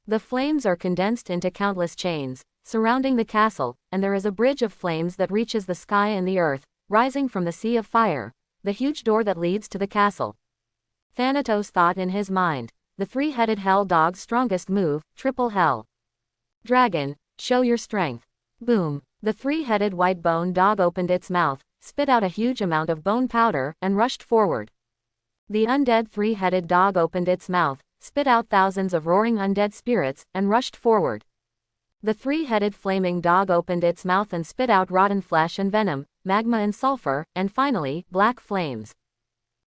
The flames are condensed into countless chains, surrounding the castle, and there is a bridge of flames that reaches the sky and the earth, rising from the sea of fire, the huge door that leads to the castle. Thanatos thought in his mind, the 3-headed hell dog's strongest move, triple hell. Dragon, show your strength. Boom. The 3-headed white bone dog opened its mouth, spit out a huge amount of bone powder, and rushed forward. The undead three-headed dog opened its mouth, spit out thousands of roaring undead spirits, and rushed forward. The three-headed flaming dog opened its mouth and spit out rotten flesh and venom, magma and sulfur, and finally, black flames.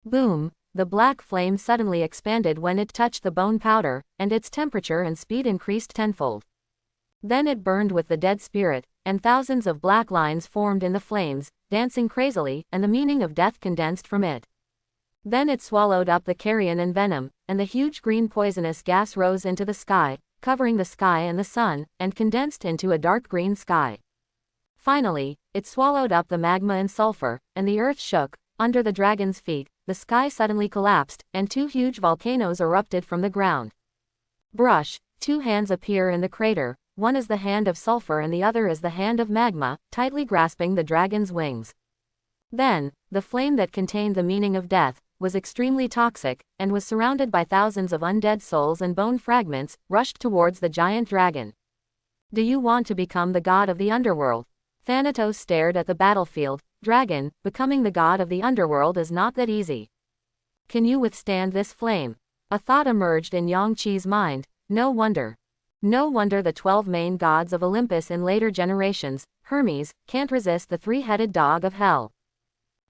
Boom! The black flame suddenly expanded when it touched the bone powder, and its temperature and speed increased tenfold. Then it burned with the dead spirit, and thousands of black lines formed in the flames, dancing crazily, and the meaning of death condensed from it. Then it swallowed up the carrion and venom, and the huge green poisonous gas rose into the sky, covering the sky and the sun, and condensed into a dark green sky. Finally, it swallowed up the magma and sulfur, and the earth shook. Under the dragon's feet, the sky suddenly collapsed, and two huge volcanoes erupted from the ground. Brush, two hands appear in the crater, one is the hand of sulfur and the other is the hand of magma, tightly grasping the dragon's wings. Then, the flame that contained the meaning of death, was extremely toxic, and was surrounded by thousands of undead souls and bone fragments, rushed towards the giant dragon. Do you want to become the god of the underworld? Thanatos stared at the battlefield. Dragon, becoming the god of the underworld is not that easy. Can you withstand this flame? A thought emerged in Yang-Chi's mind. No wonder. No wonder the 12 main gods of Olympus in later generations, Hermes, can't resist the three-headed dog of hell.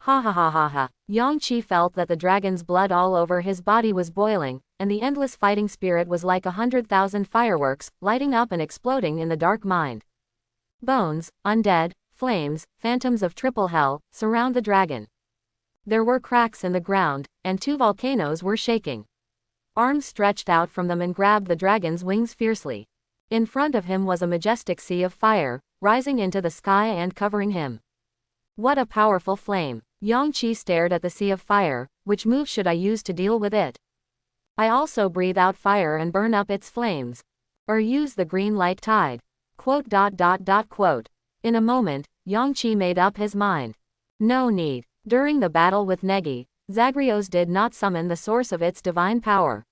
Ha ha ha ha ha. Yang-Chi felt that the dragon's blood all over his body was boiling, and the endless fighting spirit was like 100,000 fireworks, lighting up and exploding in the dark mind. Bones, undead, flames, phantoms of triple hell, surround the dragon. There were cracks in the ground, and two volcanoes were shaking. Arms stretched out from them and grabbed the dragon's wings fiercely. In front of him was a majestic sea of fire, rising into the sky and covering him. What a powerful flame! Yang-Chi stared at the sea of fire. Which move should I use to deal with it? I also breathe out fire and burn up its flames. Or use the green light tide. Quote. In a moment, Yang-Chi made up his mind. No need. During the battle with Negi, Zagreus did not summon the source of its divine power.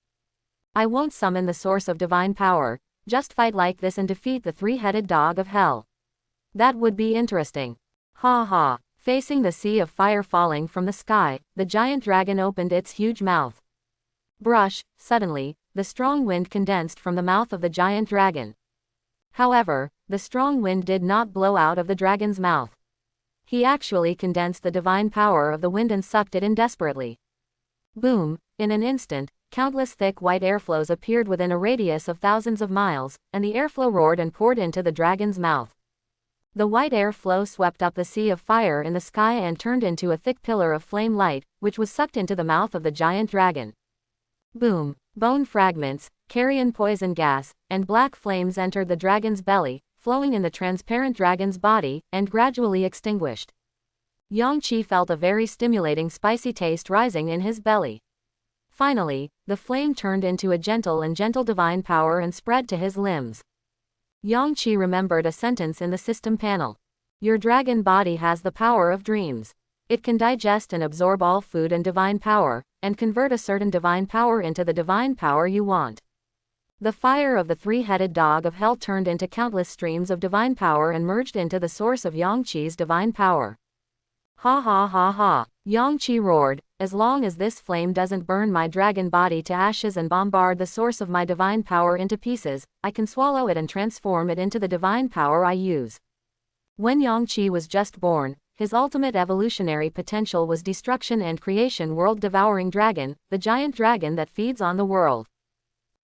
I won't summon the source of divine power, just fight like this and defeat the three-headed dog of hell. That would be interesting. Ha ha. Facing the sea of fire falling from the sky, the giant dragon opened its huge mouth. Brush, suddenly, the strong wind condensed from the mouth of the giant dragon. However, the strong wind did not blow out of the dragon's mouth. He actually condensed the divine power of the wind and sucked it in desperately. Boom! In an instant, countless thick white airflows appeared within a radius of thousands of miles, and the airflow roared and poured into the dragon's mouth. The white airflow swept up the sea of fire in the sky and turned into a thick pillar of flame light, which was sucked into the mouth of the giant dragon. Boom! Bone fragments, carrion poison gas, and black flames entered the dragon's belly, flowing in the transparent dragon's body, and gradually extinguished. Yang-Chi felt a very stimulating spicy taste rising in his belly. Finally, the flame turned into a gentle divine power and spread to his limbs. Yang-Chi remembered a sentence in the system panel. Your dragon body has the power of dreams. It can digest and absorb all food and divine power, and convert a certain divine power into the divine power you want. The fire of the three-headed dog of hell turned into countless streams of divine power and merged into the source of Yang-Chi's divine power. Ha ha ha ha. Yang-Chi roared, as long as this flame doesn't burn my dragon body to ashes and bombard the source of my divine power into pieces, I can swallow it and transform it into the divine power I use. When Yang-Chi was just born, his ultimate evolutionary potential was destruction and creation. World devouring dragon, the giant dragon that feeds on the world.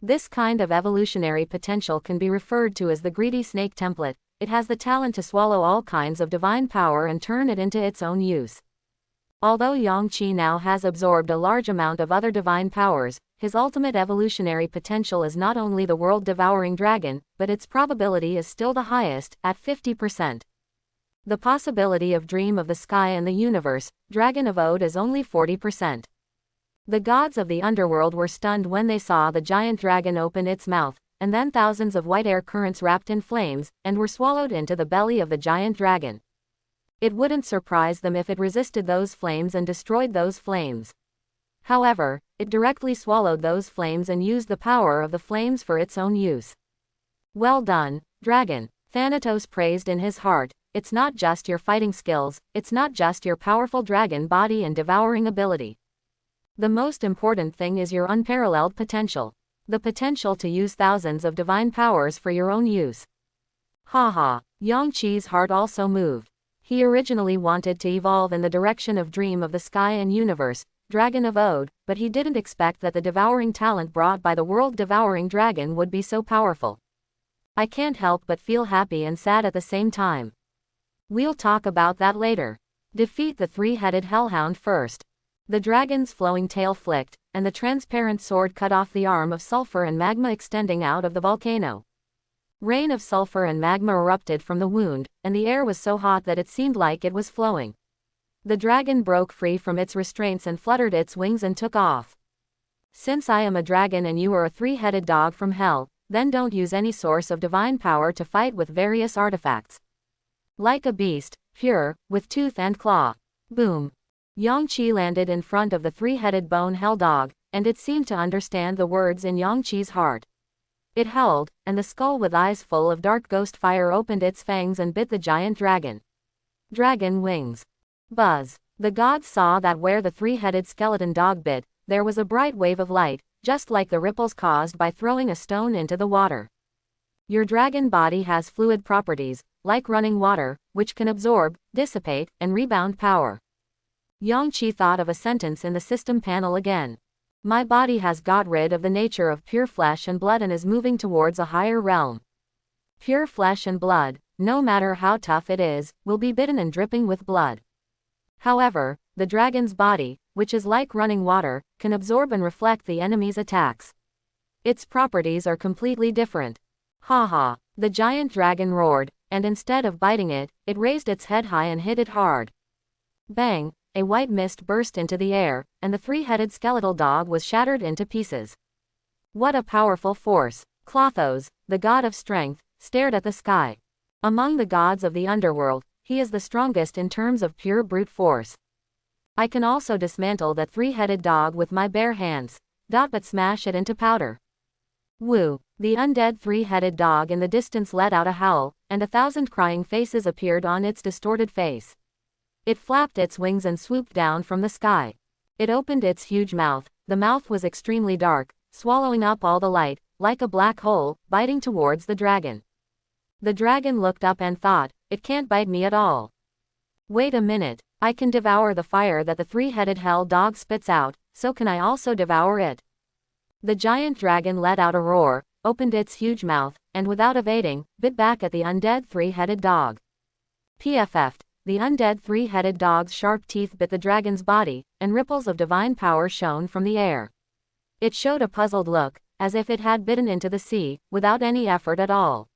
This kind of evolutionary potential can be referred to as the greedy snake template. It has the talent to swallow all kinds of divine power and turn it into its own use. Although Yang-Chi now has absorbed a large amount of other divine powers, his ultimate evolutionary potential is not only the world devouring dragon, but its probability is still the highest, at 50%. The possibility of dream of the sky and the universe, dragon of Ode, is only 40%. The gods of the underworld were stunned when they saw the giant dragon open its mouth, and then thousands of white air currents wrapped in flames, and were swallowed into the belly of the giant dragon. It wouldn't surprise them if it resisted those flames and destroyed those flames. However, it directly swallowed those flames and used the power of the flames for its own use. Well done, dragon, Thanatos praised in his heart. It's not just your fighting skills, it's not just your powerful dragon body and devouring ability. The most important thing is your unparalleled potential. The potential to use thousands of divine powers for your own use. Haha. Yangqi's heart also moved. He originally wanted to evolve in the direction of Dream of the Sky and Universe, Dragon of Ode, but he didn't expect that the devouring talent brought by the world-devouring dragon would be so powerful. I can't help but feel happy and sad at the same time. We'll talk about that later. Defeat the three-headed hellhound first. The dragon's flowing tail flicked, and the transparent sword cut off the arm of sulfur and magma extending out of the volcano. Rain of sulfur and magma erupted from the wound, and the air was so hot that it seemed like it was flowing. The dragon broke free from its restraints and fluttered its wings and took off. Since I am a dragon and you are a three-headed dog from hell, then don't use any source of divine power to fight with various artifacts. Like a beast, pure, with tooth and claw. Boom. Yangqi landed in front of the three-headed bone hell dog, and it seemed to understand the words in Yangqi's heart. It howled, and the skull with eyes full of dark ghost fire opened its fangs and bit the giant dragon. Dragon wings. Buzz. The gods saw that where the three-headed skeleton dog bit, there was a bright wave of light, just like the ripples caused by throwing a stone into the water. Your dragon body has fluid properties, like running water, which can absorb, dissipate, and rebound power. Yangqi thought of a sentence in the system panel again. My body has got rid of the nature of pure flesh and blood and is moving towards a higher realm. Pure flesh and blood, no matter how tough it is, will be bitten and dripping with blood. However, the dragon's body, which is like running water, can absorb and reflect the enemy's attacks. Its properties are completely different. Haha. The giant dragon roared, and instead of biting it, it raised its head high and hit it hard. Bang. A white mist burst into the air, and the three-headed skeletal dog was shattered into pieces. What a powerful force! Clothos, the god of strength, stared at the sky. Among the gods of the underworld, he is the strongest in terms of pure brute force. I can also dismantle that three-headed dog with my bare hands, but smash it into powder. Woo! The undead three-headed dog in the distance let out a howl, and 1,000 crying faces appeared on its distorted face. It flapped its wings and swooped down from the sky. It opened its huge mouth. The mouth was extremely dark, swallowing up all the light, like a black hole, biting towards the dragon. The dragon looked up and thought, it can't bite me at all. Wait a minute, I can devour the fire that the three-headed hell dog spits out, so can I also devour it? The giant dragon let out a roar, opened its huge mouth, and without evading, bit back at the undead three-headed dog. PFF'd. The undead three-headed dog's sharp teeth bit the dragon's body, and ripples of divine power shone from the air. It showed a puzzled look, as if it had bitten into the sea, without any effort at all.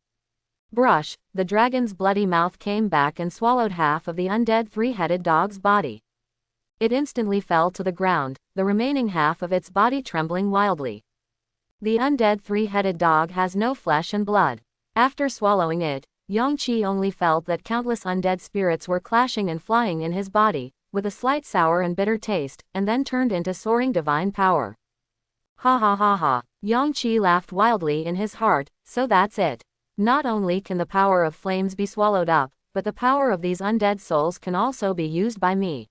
Brush, the dragon's bloody mouth came back and swallowed half of the undead three-headed dog's body. It instantly fell to the ground, the remaining half of its body trembling wildly. The undead three-headed dog has no flesh and blood. After swallowing it, Yangqi only felt that countless undead spirits were clashing and flying in his body, with a slight sour and bitter taste, and then turned into soaring divine power. Ha ha ha ha. Yangqi laughed wildly in his heart, so that's it. Not only can the power of flames be swallowed up, but the power of these undead souls can also be used by me.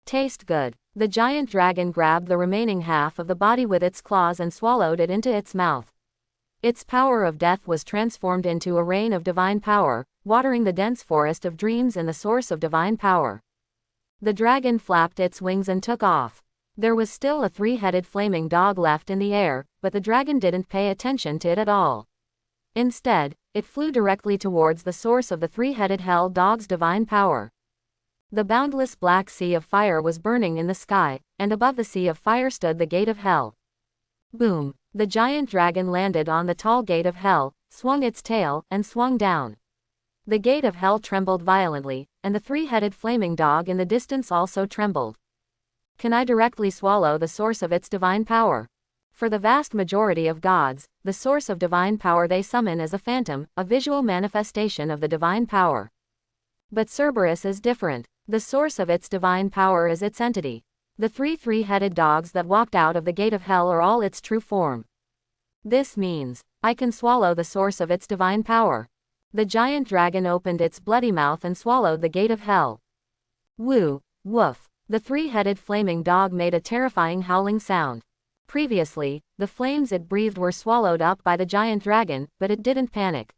Taste good. The giant dragon grabbed the remaining half of the body with its claws and swallowed it into its mouth. Its power of death was transformed into a rain of divine power, watering the dense forest of dreams in the source of divine power. The dragon flapped its wings and took off. There was still a three-headed flaming dog left in the air, but the dragon didn't pay attention to it at all. Instead, it flew directly towards the source of the three-headed hell dog's divine power. The boundless black sea of fire was burning in the sky, and above the sea of fire stood the gate of hell. Boom! The giant dragon landed on the tall gate of hell, swung its tail, and swung down. The gate of hell trembled violently, and the three-headed flaming dog in the distance also trembled. Can I directly swallow the source of its divine power? For the vast majority of gods, the source of divine power they summon is a phantom, a visual manifestation of the divine power. But Cerberus is different. The source of its divine power is its entity. The three-headed dogs that walked out of the gate of hell are all its true form. This means, I can swallow the source of its divine power. The giant dragon opened its bloody mouth and swallowed the gate of hell. Woo, woof. The three-headed flaming dog made a terrifying howling sound. Previously, the flames it breathed were swallowed up by the giant dragon, but it didn't panic.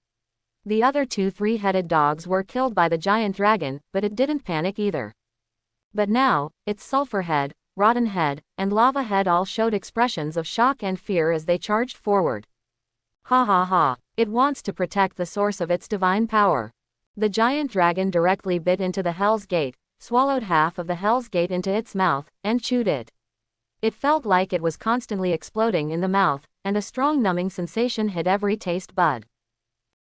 The other two three-headed dogs were killed by the giant dragon, but it didn't panic either. But now, its sulfur head, rotten head, and lava head all showed expressions of shock and fear as they charged forward. Ha ha ha, it wants to protect the source of its divine power. The giant dragon directly bit into the Hell's Gate, swallowed half of the Hell's Gate into its mouth, and chewed it. It felt like it was constantly exploding in the mouth, and a strong numbing sensation hit every taste bud.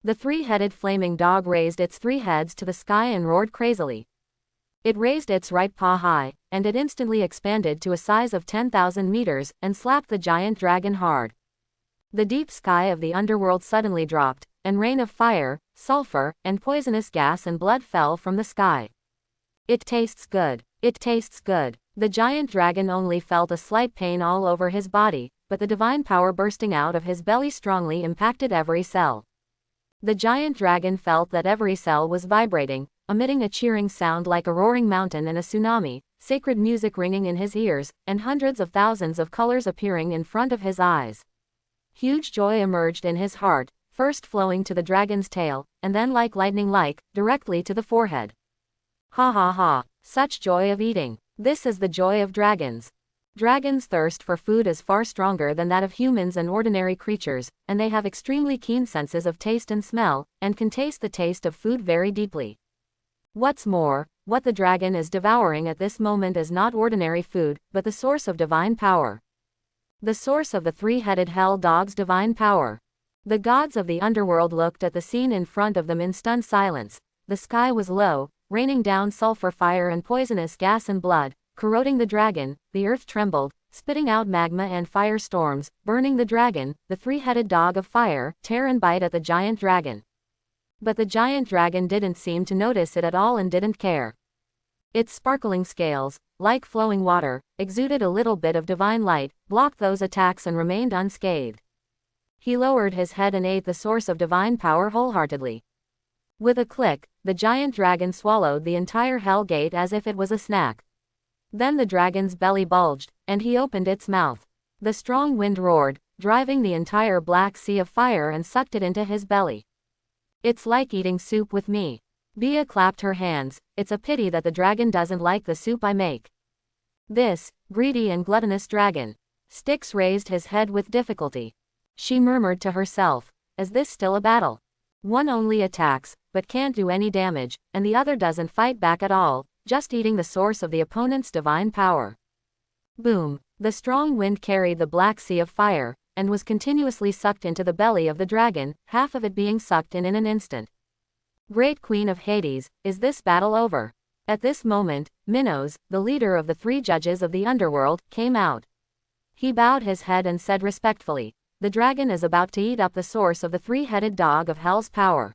The three-headed flaming dog raised its three heads to the sky and roared crazily. It raised its right paw high, and it instantly expanded to a size of 10,000 meters, and slapped the giant dragon hard. The deep sky of the underworld suddenly dropped, and rain of fire, sulfur, and poisonous gas and blood fell from the sky. It tastes good. It tastes good. The giant dragon only felt a slight pain all over his body, but the divine power bursting out of his belly strongly impacted every cell. The giant dragon felt that every cell was vibrating, emitting a cheering sound like a roaring mountain and a tsunami, sacred music ringing in his ears, and hundreds of thousands of colors appearing in front of his eyes. Huge joy emerged in his heart, first flowing to the dragon's tail, and then like lightning directly to the forehead. Ha ha ha, such joy of eating. This is the joy of dragons. Dragons' thirst for food is far stronger than that of humans and ordinary creatures, and they have extremely keen senses of taste and smell, and can taste the taste of food very deeply. What's more, what the dragon is devouring at this moment is not ordinary food, but the source of divine power. The source of the three-headed hell dog's divine power. The gods of the underworld looked at the scene in front of them in stunned silence. The sky was low, raining down sulfur fire and poisonous gas and blood, corroding the dragon. The earth trembled, spitting out magma and fire storms, burning the dragon. The three-headed dog of fire tear and bite at the giant dragon. But the giant dragon didn't seem to notice it at all and didn't care. Its sparkling scales, like flowing water, exuded a little bit of divine light, blocked those attacks and remained unscathed. He lowered his head and ate the source of divine power wholeheartedly. With a click, the giant dragon swallowed the entire Hell Gate as if it was a snack. Then the dragon's belly bulged, and he opened its mouth. The strong wind roared, driving the entire black sea of fire and sucked it into his belly. It's like eating soup with me. Bia clapped her hands. It's a pity that the dragon doesn't like the soup I make. This greedy and gluttonous dragon. Styx raised his head with difficulty. She murmured to herself, is this still a battle? One only attacks, but can't do any damage, and the other doesn't fight back at all, just eating the source of the opponent's divine power. Boom! The strong wind carried the black sea of fire, and was continuously sucked into the belly of the dragon, half of it being sucked in an instant. Great Queen of Hades, is this battle over? At this moment, Minos, the leader of the three judges of the underworld, came out. He bowed his head and said respectfully, the dragon is about to eat up the source of the three-headed dog of hell's power.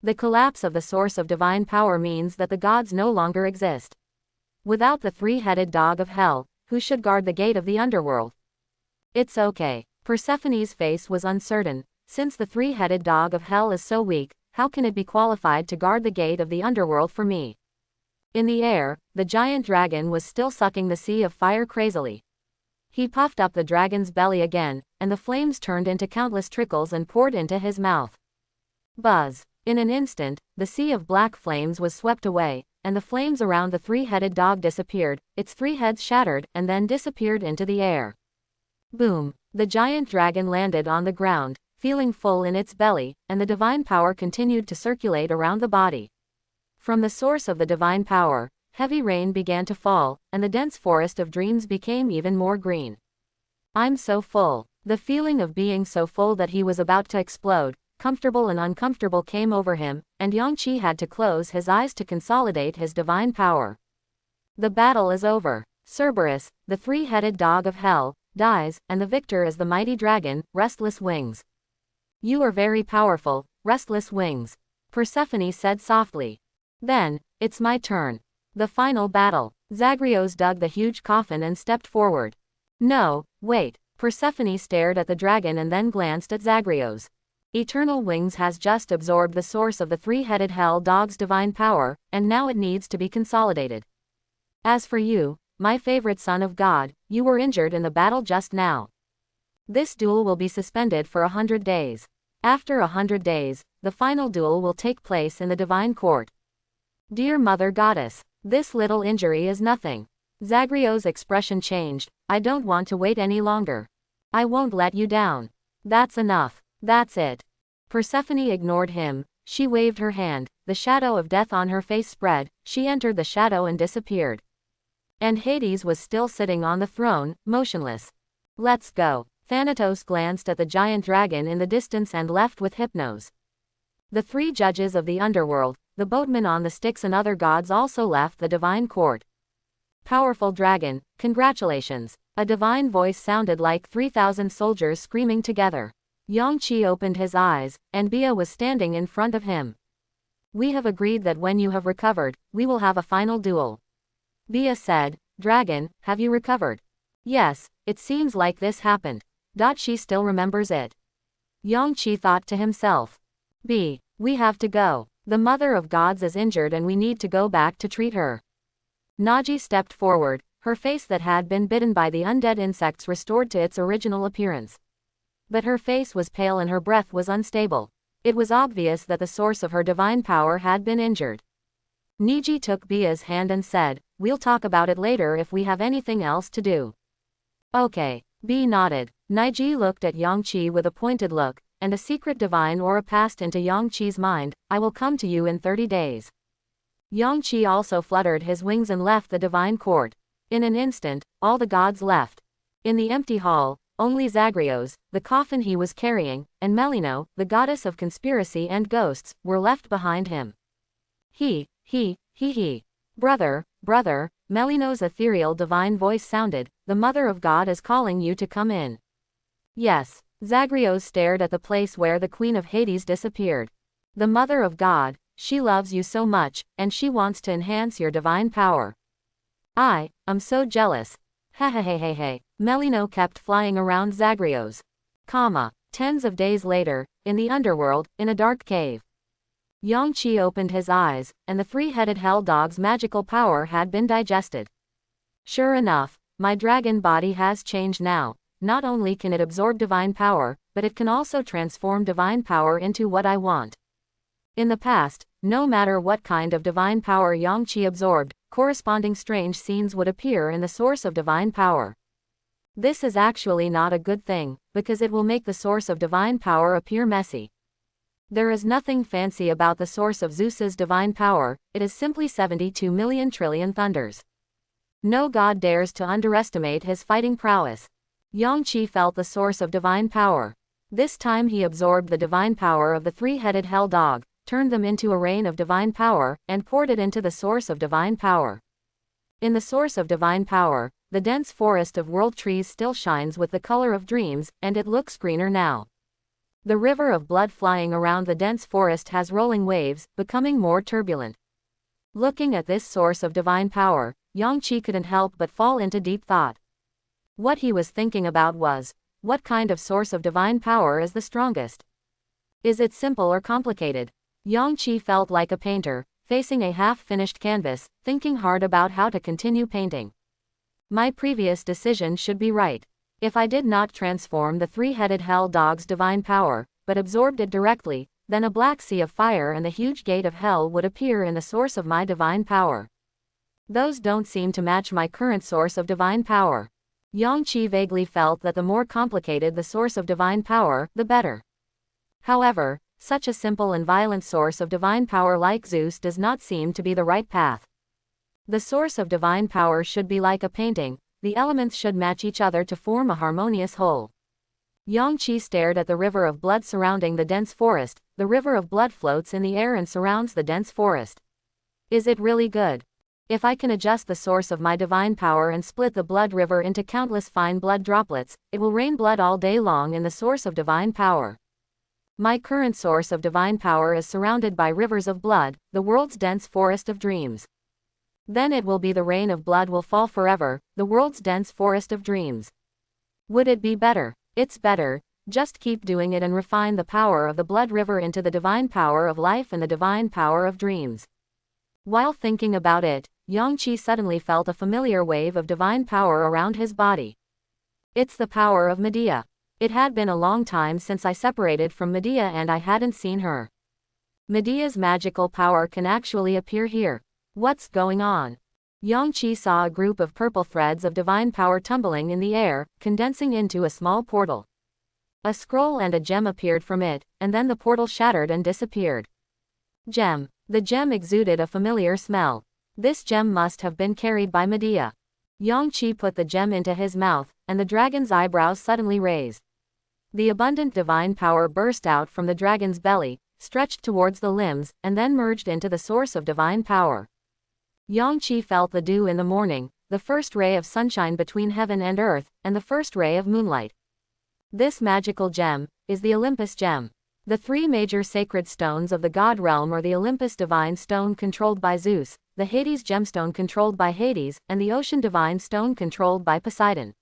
The collapse of the source of divine power means that the gods no longer exist. Without the three-headed dog of hell, who should guard the gate of the underworld? It's okay. Persephone's face was uncertain. Since the three-headed dog of hell is so weak, how can it be qualified to guard the gate of the underworld for me? In the air, the giant dragon was still sucking the sea of fire crazily. He puffed up the dragon's belly again, and the flames turned into countless trickles and poured into his mouth. Buzz! In an instant, the sea of black flames was swept away, and the flames around the three-headed dog disappeared, its three heads shattered, and then disappeared into the air. Boom! The giant dragon landed on the ground, feeling full in its belly, and the divine power continued to circulate around the body. From the source of the divine power, heavy rain began to fall, and the dense forest of dreams became even more green. I'm so full. The feeling of being so full that he was about to explode, comfortable and uncomfortable, came over him, and Yangqi had to close his eyes to consolidate his divine power. The battle is over. Cerberus, the three-headed dog of hell, dies, and the victor is the mighty dragon, Restless Wings. You are very powerful, Restless Wings, Persephone said softly. Then, it's my turn. The final battle. Zagreus dug the huge coffin and stepped forward. No, wait. Persephone stared at the dragon and then glanced at Zagreus. Eternal Wings has just absorbed the source of the three-headed hell dog's divine power, and now it needs to be consolidated. As for you, my favorite son of God, you were injured in the battle just now. This duel will be suspended for 100 days. After 100 days, the final duel will take place in the divine court. Dear Mother Goddess, this little injury is nothing. Zagreus' expression changed. I don't want to wait any longer. I won't let you down. That's enough. That's it. Persephone ignored him. She waved her hand. The shadow of death on her face spread. She entered the shadow and disappeared. And Hades was still sitting on the throne, motionless. Let's go. Thanatos glanced at the giant dragon in the distance and left with Hypnos. The 3 judges of the underworld, the boatmen on the Styx and other gods also left the divine court. Powerful dragon, congratulations. A divine voice sounded like 3,000 soldiers screaming together. Yangqi opened his eyes, and Bia was standing in front of him. We have agreed that when you have recovered, we will have a final duel. Bia said, Dragon, have you recovered? Yes, it seems like this happened. She still remembers it. Yangqi thought to himself. We have to go. The mother of gods is injured and we need to go back to treat her. Naji stepped forward, her face that had been bitten by the undead insects restored to its original appearance. But her face was pale and her breath was unstable. It was obvious that the source of her divine power had been injured. Niji took Bia's hand and said, We'll talk about it later if we have anything else to do. Okay. Bi nodded. Niji looked at Yangqi with a pointed look, and a secret divine aura passed into Yangqi's mind. I will come to you in 30 days. Yangqi also fluttered his wings and left the divine court. In an instant, all the gods left. In the empty hall, only Zagreus, the coffin he was carrying, and Melino, the goddess of conspiracy and ghosts, were left behind him. He. Brother, Melino's ethereal divine voice sounded, the Mother of God is calling you to come in. Yes. Zagreus stared at the place where the Queen of Hades disappeared. The Mother of God, she loves you so much, and she wants to enhance your divine power. I'm so jealous. Hehehehe. Melino kept flying around Zagreus. Tens of days later, in the underworld, in a dark cave. Yangqi opened his eyes, and the 3-headed hell dog's magical power had been digested. Sure enough, my dragon body has changed now. Not only can it absorb divine power, but it can also transform divine power into what I want. In the past, no matter what kind of divine power Yangqi absorbed, corresponding strange scenes would appear in the source of divine power. This is actually not a good thing, because it will make the source of divine power appear messy. There is nothing fancy about the source of Zeus's divine power, it is simply 72 million trillion thunders. No god dares to underestimate his fighting prowess. Yangqi felt the source of divine power. This time he absorbed the divine power of the 3-headed hell dog, turned them into a rain of divine power, and poured it into the source of divine power. In the source of divine power, the dense forest of world trees still shines with the color of dreams, and it looks greener now. The river of blood flying around the dense forest has rolling waves, becoming more turbulent. Looking at this source of divine power, Yangqi couldn't help but fall into deep thought. What he was thinking about was, what kind of source of divine power is the strongest? Is it simple or complicated? Yangqi felt like a painter, facing a half-finished canvas, thinking hard about how to continue painting. My previous decision should be right. If I did not transform the 3-headed hell dog's divine power, but absorbed it directly, then a black sea of fire and the huge gate of hell would appear in the source of my divine power. Those don't seem to match my current source of divine power. Yangqi vaguely felt that the more complicated the source of divine power, the better. However, such a simple and violent source of divine power like Zeus does not seem to be the right path. The source of divine power should be like a painting, the elements should match each other to form a harmonious whole. Yangqi stared at the river of blood surrounding the dense forest. The river of blood floats in the air and surrounds the dense forest. Is it really good? If I can adjust the source of my divine power and split the blood river into countless fine blood droplets, it will rain blood all day long in the source of divine power. My current source of divine power is surrounded by rivers of blood, the world's dense forest of dreams. Then it will be the rain of blood will fall forever, the world's dense forest of dreams. Would it be better? It's better. Just keep doing it and refine the power of the blood river into the divine power of life and the divine power of dreams. While thinking about it, Yangqi suddenly felt a familiar wave of divine power around his body. It's the power of Medea. It had been a long time since I separated from Medea and I hadn't seen her. Medea's magical power can actually appear here. What's going on? Yangqi saw a group of purple threads of divine power tumbling in the air, condensing into a small portal. A scroll and a gem appeared from it, and then the portal shattered and disappeared. Gem. The gem exuded a familiar smell. This gem must have been carried by Medea. Yangqi put the gem into his mouth, and the dragon's eyebrows suddenly raised. The abundant divine power burst out from the dragon's belly, stretched towards the limbs, and then merged into the source of divine power. Yangqi felt the dew in the morning, the first ray of sunshine between heaven and earth, and the first ray of moonlight. This magical gem is the Olympus gem. The three major sacred stones of the god realm are the Olympus divine stone controlled by Zeus, the Hades gemstone controlled by Hades, and the ocean divine stone controlled by Poseidon.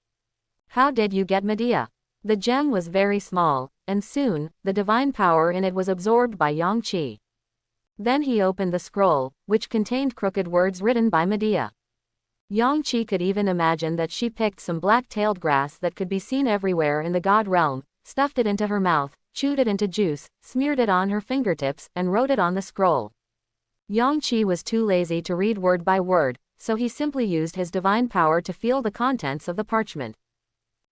How did you get Medea? The gem was very small, and soon, the divine power in it was absorbed by Yangqi. Then he opened the scroll, which contained crooked words written by Medea. Yangqi could even imagine that she picked some black-tailed grass that could be seen everywhere in the god realm, stuffed it into her mouth, chewed it into juice, smeared it on her fingertips, and wrote it on the scroll. Yangqi was too lazy to read word by word, so he simply used his divine power to feel the contents of the parchment.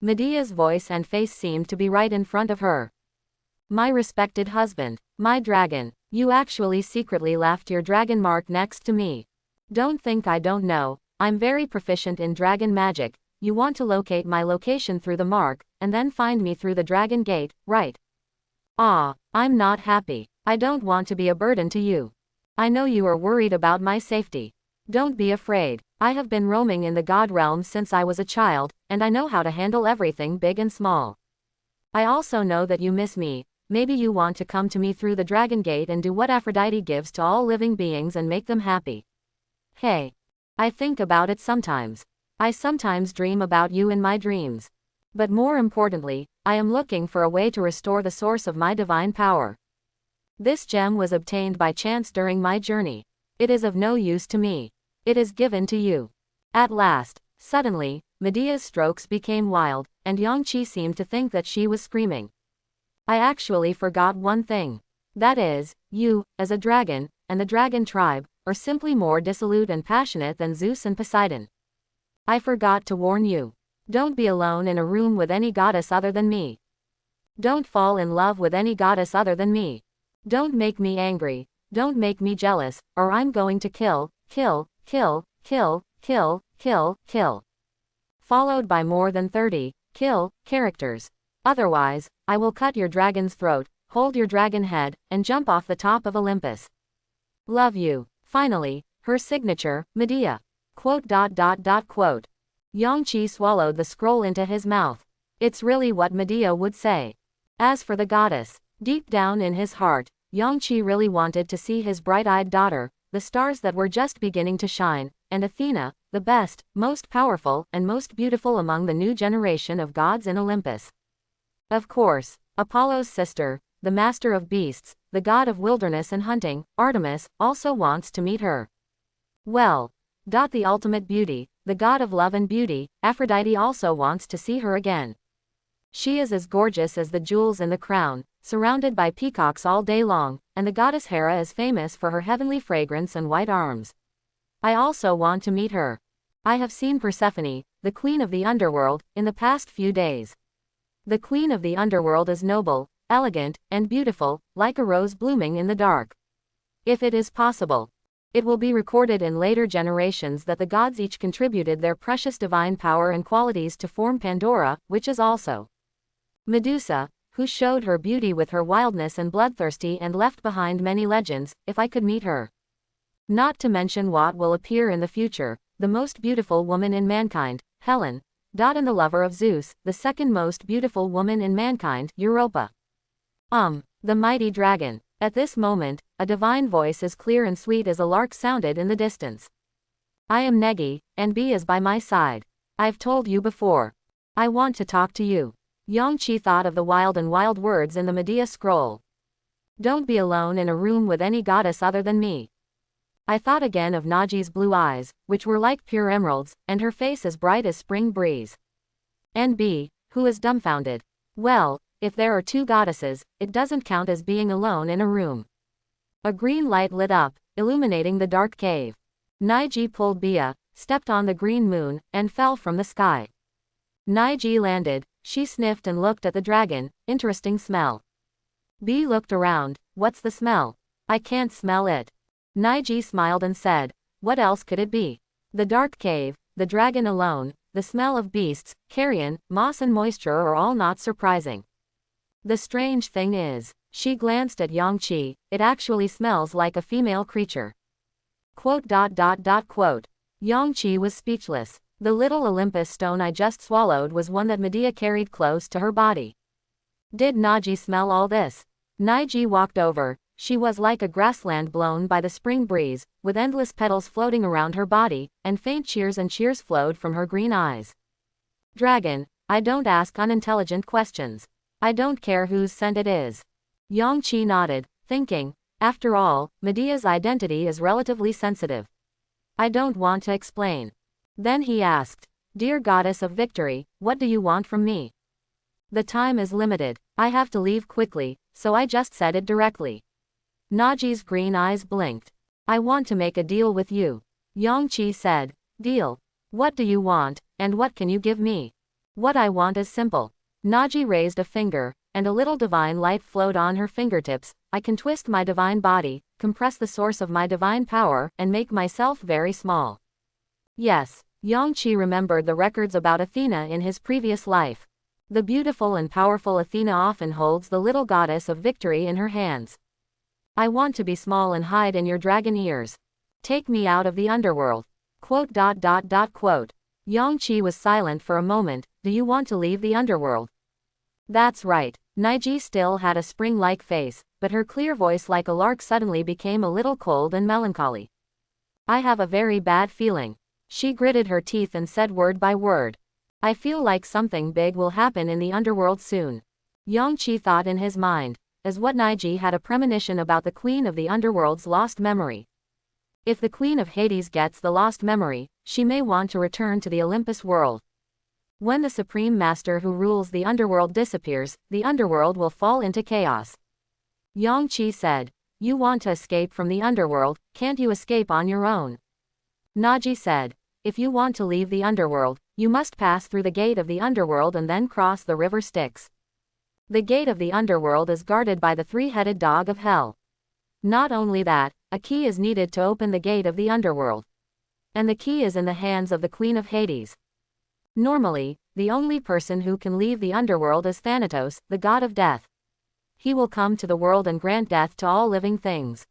Medea's voice and face seemed to be right in front of her. My respected husband, my dragon, you actually secretly left your dragon mark next to me. Don't think I don't know, I'm very proficient in dragon magic. You want to locate my location through the mark, and then find me through the dragon gate, right? Ah, I'm not happy. I don't want to be a burden to you. I know you are worried about my safety. Don't be afraid. I have been roaming in the god realm since I was a child, and I know how to handle everything big and small. I also know that you miss me. Maybe you want to come to me through the dragon gate and do what Aphrodite gives to all living beings and make them happy. Hey. I think about it sometimes. I sometimes dream about you in my dreams. But more importantly, I am looking for a way to restore the source of my divine power. This gem was obtained by chance during my journey. It is of no use to me. It is given to you. At last, suddenly, Medea's strokes became wild, and Yangqi seemed to think that she was screaming. I actually forgot one thing. That is, you, as a dragon, and the dragon tribe, are simply more dissolute and passionate than Zeus and Poseidon. I forgot to warn you. Don't be alone in a room with any goddess other than me. Don't fall in love with any goddess other than me. Don't make me angry, don't make me jealous, or I'm going to kill. Followed by more than 30, kill, characters. Otherwise, I will cut your dragon's throat, hold your dragon head, and jump off the top of Olympus. Love you. Finally, her signature, Medea. Yangqi swallowed the scroll into his mouth. It's really what Medea would say. As for the goddess, deep down in his heart, Yangqi really wanted to see his bright-eyed daughter, the stars that were just beginning to shine, and Athena, the best, most powerful, and most beautiful among the new generation of gods in Olympus. Of course, Apollo's sister, the master of beasts, the god of wilderness and hunting, Artemis, also wants to meet her. Well, the ultimate beauty, the god of love and beauty, Aphrodite also wants to see her again. She is as gorgeous as the jewels in the crown, surrounded by peacocks all day long, and the goddess Hera is famous for her heavenly fragrance and white arms. I also want to meet her. I have seen Persephone, the queen of the underworld, in the past few days. The queen of the underworld is noble, elegant, and beautiful, like a rose blooming in the dark. If it is possible, it will be recorded in later generations that the gods each contributed their precious divine power and qualities to form Pandora, which is also Medusa, who showed her beauty with her wildness and bloodthirsty and left behind many legends, if I could meet her. Not to mention what will appear in the future, the most beautiful woman in mankind, Helen, and the lover of Zeus, the second most beautiful woman in mankind, Europa. The mighty dragon. At this moment, a divine voice as clear and sweet as a lark sounded in the distance. I am Negi, and B is by my side. I've told you before. I want to talk to you. Yangqi thought of the wild words in the Medea scroll. Don't be alone in a room with any goddess other than me. I thought again of Naji's blue eyes, which were like pure emeralds, and her face as bright as spring breeze. And B, who is dumbfounded. Well, if there are two goddesses, it doesn't count as being alone in a room. A green light lit up, illuminating the dark cave. Naiji pulled Bia, stepped on the green moon, and fell from the sky. Naiji landed, she sniffed and looked at the dragon, interesting smell. B looked around, what's the smell? I can't smell it. Naiji smiled and said, what else could it be? The dark cave, the dragon alone, the smell of beasts, carrion, moss and moisture are all not surprising. The strange thing is, she glanced at Yangqi, it actually smells like a female creature. Yangqi was speechless. The little Olympus stone I just swallowed was one that Medea carried close to her body. Did Naji smell all this? Naiji walked over. She was like a grassland blown by the spring breeze, with endless petals floating around her body, and faint cheers and cheers flowed from her green eyes. Dragon, I don't ask unintelligent questions. I don't care whose scent it is. Yangqi nodded, thinking, after all, Medea's identity is relatively sensitive. I don't want to explain. Then he asked, Dear Goddess of Victory, what do you want from me? The time is limited. I have to leave quickly, so I just said it directly. Naji's green eyes blinked. I want to make a deal with you. Yangqi said, Deal? What do you want, and what can you give me? What I want is simple. Naji raised a finger, and a little divine light flowed on her fingertips. I can twist my divine body, compress the source of my divine power, and make myself very small. Yes, Yangqi remembered the records about Athena in his previous life. The beautiful and powerful Athena often holds the little goddess of victory in her hands. I want to be small and hide in your dragon ears. Take me out of the underworld. Yangqi was silent for a moment. Do you want to leave the underworld? That's right. Naiji still had a spring-like face, but her clear voice like a lark suddenly became a little cold and melancholy. I have a very bad feeling. She gritted her teeth and said word by word. I feel like something big will happen in the underworld soon. Yangqi thought in his mind, as what Naiji had a premonition about the Queen of the Underworld's lost memory. If the Queen of Hades gets the lost memory, she may want to return to the Olympus world. When the Supreme Master who rules the Underworld disappears, the Underworld will fall into chaos. Yangqi said, You want to escape from the Underworld, can't you escape on your own? Naiji said, If you want to leave the Underworld, you must pass through the gate of the Underworld and then cross the river Styx. The gate of the Underworld is guarded by the three-headed dog of hell. Not only that, a key is needed to open the gate of the Underworld. And the key is in the hands of the Queen of Hades. Normally, the only person who can leave the Underworld is Thanatos, the god of death. He will come to the world and grant death to all living things.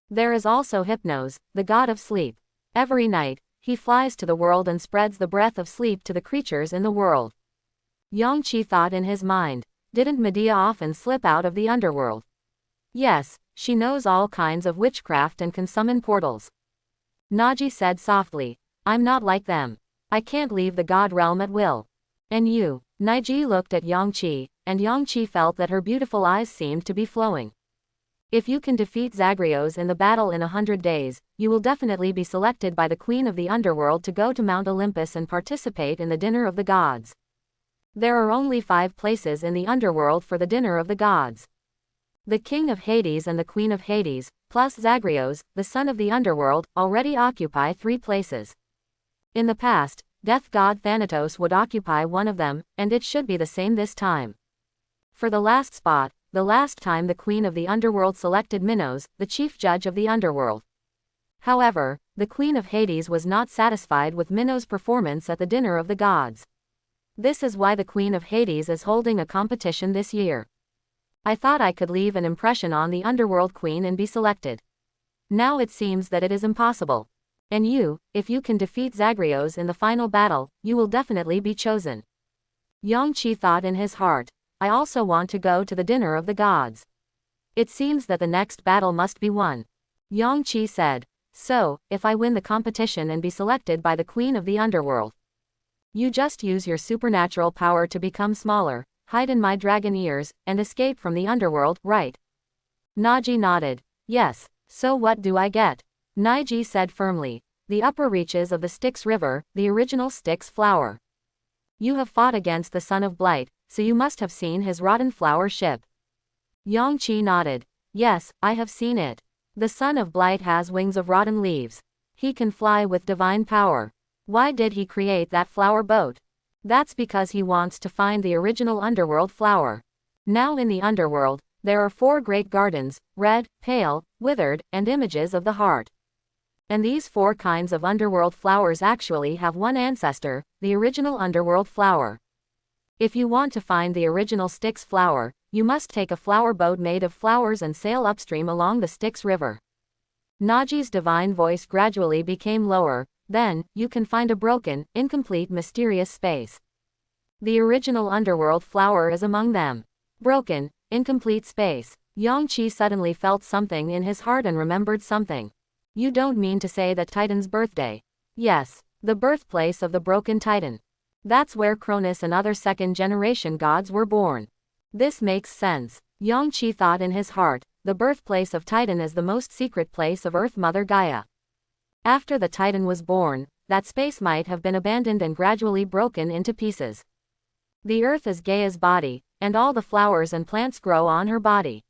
There is also Hypnos, the god of sleep. Every night, he flies to the world and spreads the breath of sleep to the creatures in the world. Yangqi thought in his mind, didn't Medea often slip out of the Underworld? Yes, she knows all kinds of witchcraft and can summon portals. Naiji said softly, I'm not like them. I can't leave the god realm at will. And you? Naiji looked at Yangqi, and Yangqi felt that her beautiful eyes seemed to be flowing. If you can defeat Zagreus in the battle in 100 days, you will definitely be selected by the Queen of the Underworld to go to Mount Olympus and participate in the Dinner of the Gods. There are only 5 places in the Underworld for the Dinner of the Gods. The King of Hades and the Queen of Hades, plus Zagreus, the son of the Underworld, already occupy 3 places. In the past, death god Thanatos would occupy one of them, and it should be the same this time. For the last spot, the last time the Queen of the Underworld selected Minos, the chief judge of the Underworld. However, the Queen of Hades was not satisfied with Minos' performance at the Dinner of the Gods. This is why the Queen of Hades is holding a competition this year. I thought I could leave an impression on the Underworld Queen and be selected. Now it seems that it is impossible. And you, if you can defeat Zagreus in the final battle, you will definitely be chosen. Yangqi thought in his heart, I also want to go to the Dinner of the Gods. It seems that the next battle must be won. Yangqi said, so, if I win the competition and be selected by the Queen of the Underworld, you just use your supernatural power to become smaller, hide in my dragon ears, and escape from the Underworld, right? Naiji nodded. Yes, so what do I get? Naiji said firmly. The upper reaches of the Styx River, the original Styx flower. You have fought against the son of Blight, so you must have seen his rotten flower ship. Yangqi nodded. Yes, I have seen it. The son of Blight has wings of rotten leaves. He can fly with divine power. Why did he create that flower boat? That's because he wants to find the original underworld flower. Now in the underworld, there are 4 great gardens, red, pale, withered, and images of the heart. And these 4 kinds of underworld flowers actually have one ancestor, the original underworld flower. If you want to find the original Styx flower, you must take a flower boat made of flowers and sail upstream along the Styx River. Naji's divine voice gradually became lower. Then, you can find a broken, incomplete, mysterious space. The original underworld flower is among them. Broken, incomplete space. Yangqi suddenly felt something in his heart and remembered something. You don't mean to say that Titan's birthday? Yes, the birthplace of the broken Titan. That's where Cronus and other second-generation gods were born. This makes sense. Yangqi thought in his heart, the birthplace of Titan is the most secret place of Earth Mother Gaia. After the Titan was born, that space might have been abandoned and gradually broken into pieces. The Earth is Gaia's body, and all the flowers and plants grow on her body.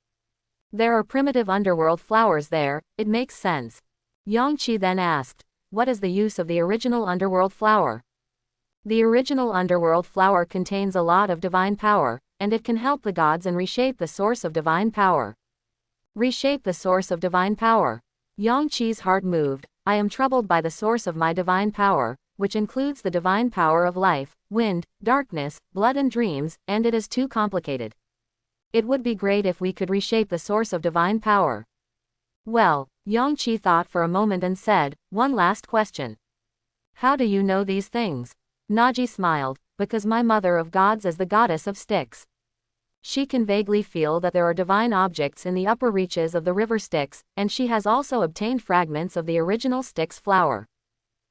There are primitive underworld flowers there, it makes sense. Yangqi then asked, what is the use of the original underworld flower? The original underworld flower contains a lot of divine power, and it can help the gods and reshape the source of divine power. Reshape the source of divine power. Yangqi's heart moved. I am troubled by the source of my divine power, which includes the divine power of life, wind, darkness, blood and dreams, and it is too complicated. It would be great if we could reshape the source of divine power. Well, Yangqi thought for a moment and said, one last question. How do you know these things? Naji smiled, because my mother of gods is the goddess of Styx. She can vaguely feel that there are divine objects in the upper reaches of the river Styx, and she has also obtained fragments of the original Styx flower.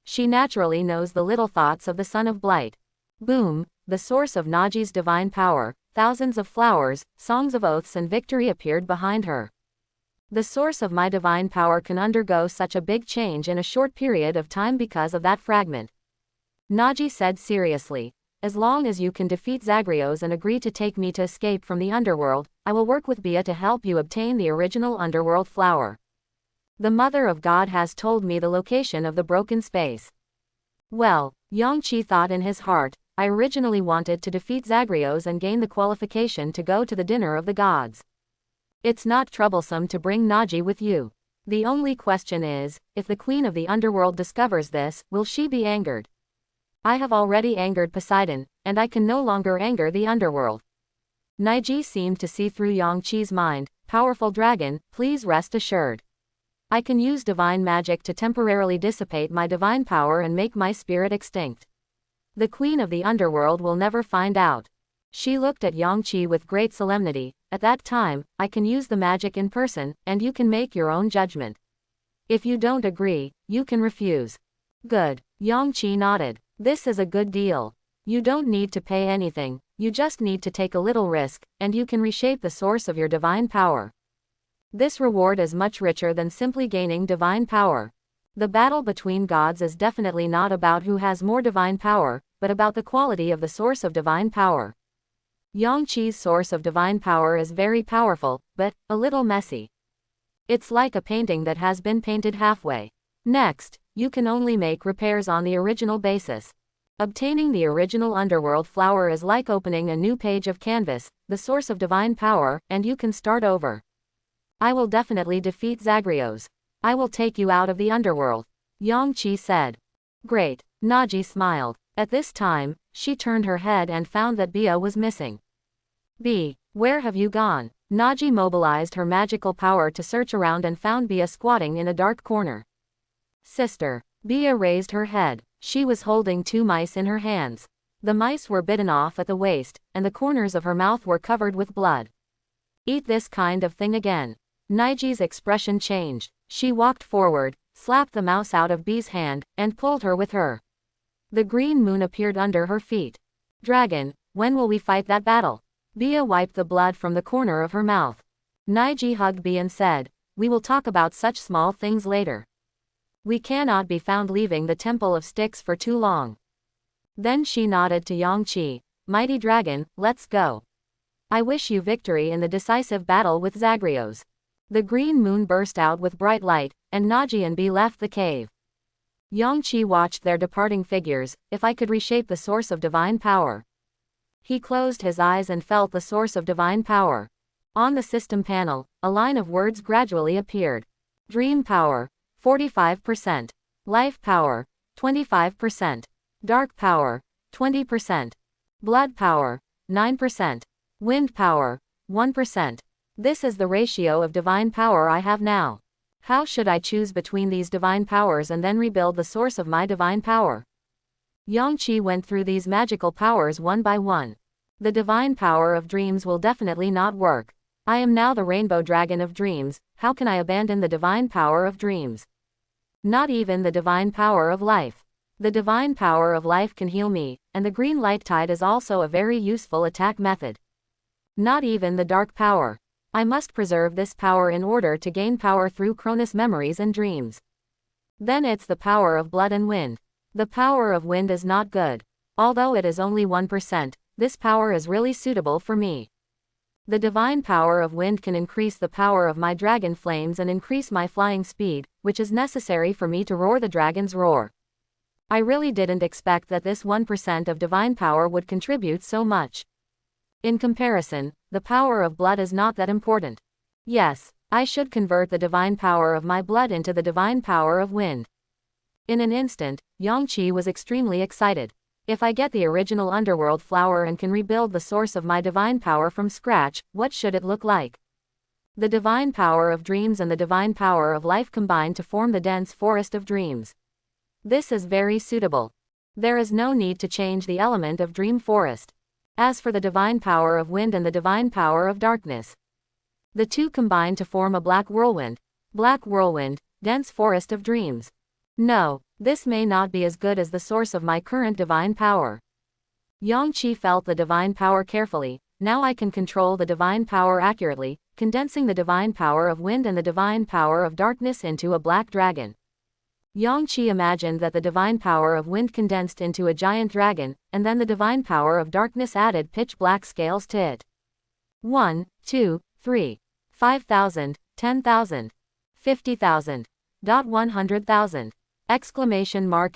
She naturally knows the little thoughts of the son of Blight. Boom, the source of Naji's divine power, thousands of flowers, songs of oaths and victory appeared behind her. The source of my divine power can undergo such a big change in a short period of time because of that fragment. Naji said seriously. As long as you can defeat Zagreus and agree to take me to escape from the underworld, I will work with Bia to help you obtain the original underworld flower. The Mother of God has told me the location of the broken space. Well, Yangqi thought in his heart, I originally wanted to defeat Zagreus and gain the qualification to go to the dinner of the gods. It's not troublesome to bring Naji with you. The only question is, if the Queen of the Underworld discovers this, will she be angered? I have already angered Poseidon, and I can no longer anger the underworld. Naiji seemed to see through Yangqi's mind. Powerful dragon, please rest assured. I can use divine magic to temporarily dissipate my divine power and make my spirit extinct. The Queen of the Underworld will never find out. She looked at Yangqi with great solemnity. At that time, I can use the magic in person, and you can make your own judgment. If you don't agree, you can refuse. Good. Yangqi nodded. This is a good deal. You don't need to pay anything, you just need to take a little risk, and you can reshape the source of your divine power. This reward is much richer than simply gaining divine power. The battle between gods is definitely not about who has more divine power, but about the quality of the source of divine power. Yangqi's source of divine power is very powerful, but a little messy. It's like a painting that has been painted halfway. Next, you can only make repairs on the original basis. Obtaining the original underworld flower is like opening a new page of canvas, the source of divine power, and you can start over. I will definitely defeat Zagreus. I will take you out of the underworld. Yangqi said. Great. Naji smiled. At this time, she turned her head and found that Bia was missing. B, where have you gone? Naji mobilized her magical power to search around and found Bia squatting in a dark corner. Sister. Bia raised her head. She was holding 2 mice in her hands. The mice were bitten off at the waist, and the corners of her mouth were covered with blood. Eat this kind of thing again. Naiji's expression changed. She walked forward, slapped the mouse out of Bia's hand, and pulled her with her. The green moon appeared under her feet. Dragon, when will we fight that battle? Bia wiped the blood from the corner of her mouth. Naiji hugged Bia and said, we will talk about such small things later. We cannot be found leaving the temple of Styx for too long. Then she nodded to Yangqi. Mighty dragon, let's go. I wish you victory in the decisive battle with Zagreus. The green moon burst out with bright light, and Naji and B left the cave. Yangqi watched their departing figures. If I could reshape the source of divine power. He closed his eyes and felt the source of divine power. On the system panel, a line of words gradually appeared. Dream power, 45%. Life power, 25%. Dark power, 20%. Blood power, 9%. Wind power, 1%. This is the ratio of divine power I have now. How should I choose between these divine powers and then rebuild the source of my divine power? Yangqi went through these magical powers one by one. The divine power of dreams will definitely not work. I am now the rainbow dragon of dreams. How can I abandon the divine power of dreams? Not even the divine power of life. The divine power of life can heal me, and the green light tide is also a very useful attack method. Not even the dark power. I must preserve this power in order to gain power through Cronus memories and dreams. Then it's the power of blood and wind. The power of wind is not good. Although it is only 1%, this power is really suitable for me. The divine power of wind can increase the power of my dragon flames and increase my flying speed, which is necessary for me to roar the dragon's roar. I really didn't expect that this 1% of divine power would contribute so much. In comparison, the power of blood is not that important. Yes, I should convert the divine power of my blood into the divine power of wind. In an instant, Yangqi was extremely excited. If I get the original Underworld flower and can rebuild the source of my divine power from scratch, what should it look like? The divine power of dreams and the divine power of life combine to form the dense forest of dreams. This is very suitable. There is no need to change the element of dream forest. As for the divine power of wind and the divine power of darkness, the two combine to form a black whirlwind, dense forest of dreams. No, this may not be as good as the source of my current divine power. Yangqi felt the divine power carefully. Now I can control the divine power accurately, condensing the divine power of wind and the divine power of darkness into a black dragon. Yangqi imagined that the divine power of wind condensed into a giant dragon, and then the divine power of darkness added pitch-black scales to it. 1, 2, 3. 5,000, 10,000. 50,000. 100,000. Exclamation mark.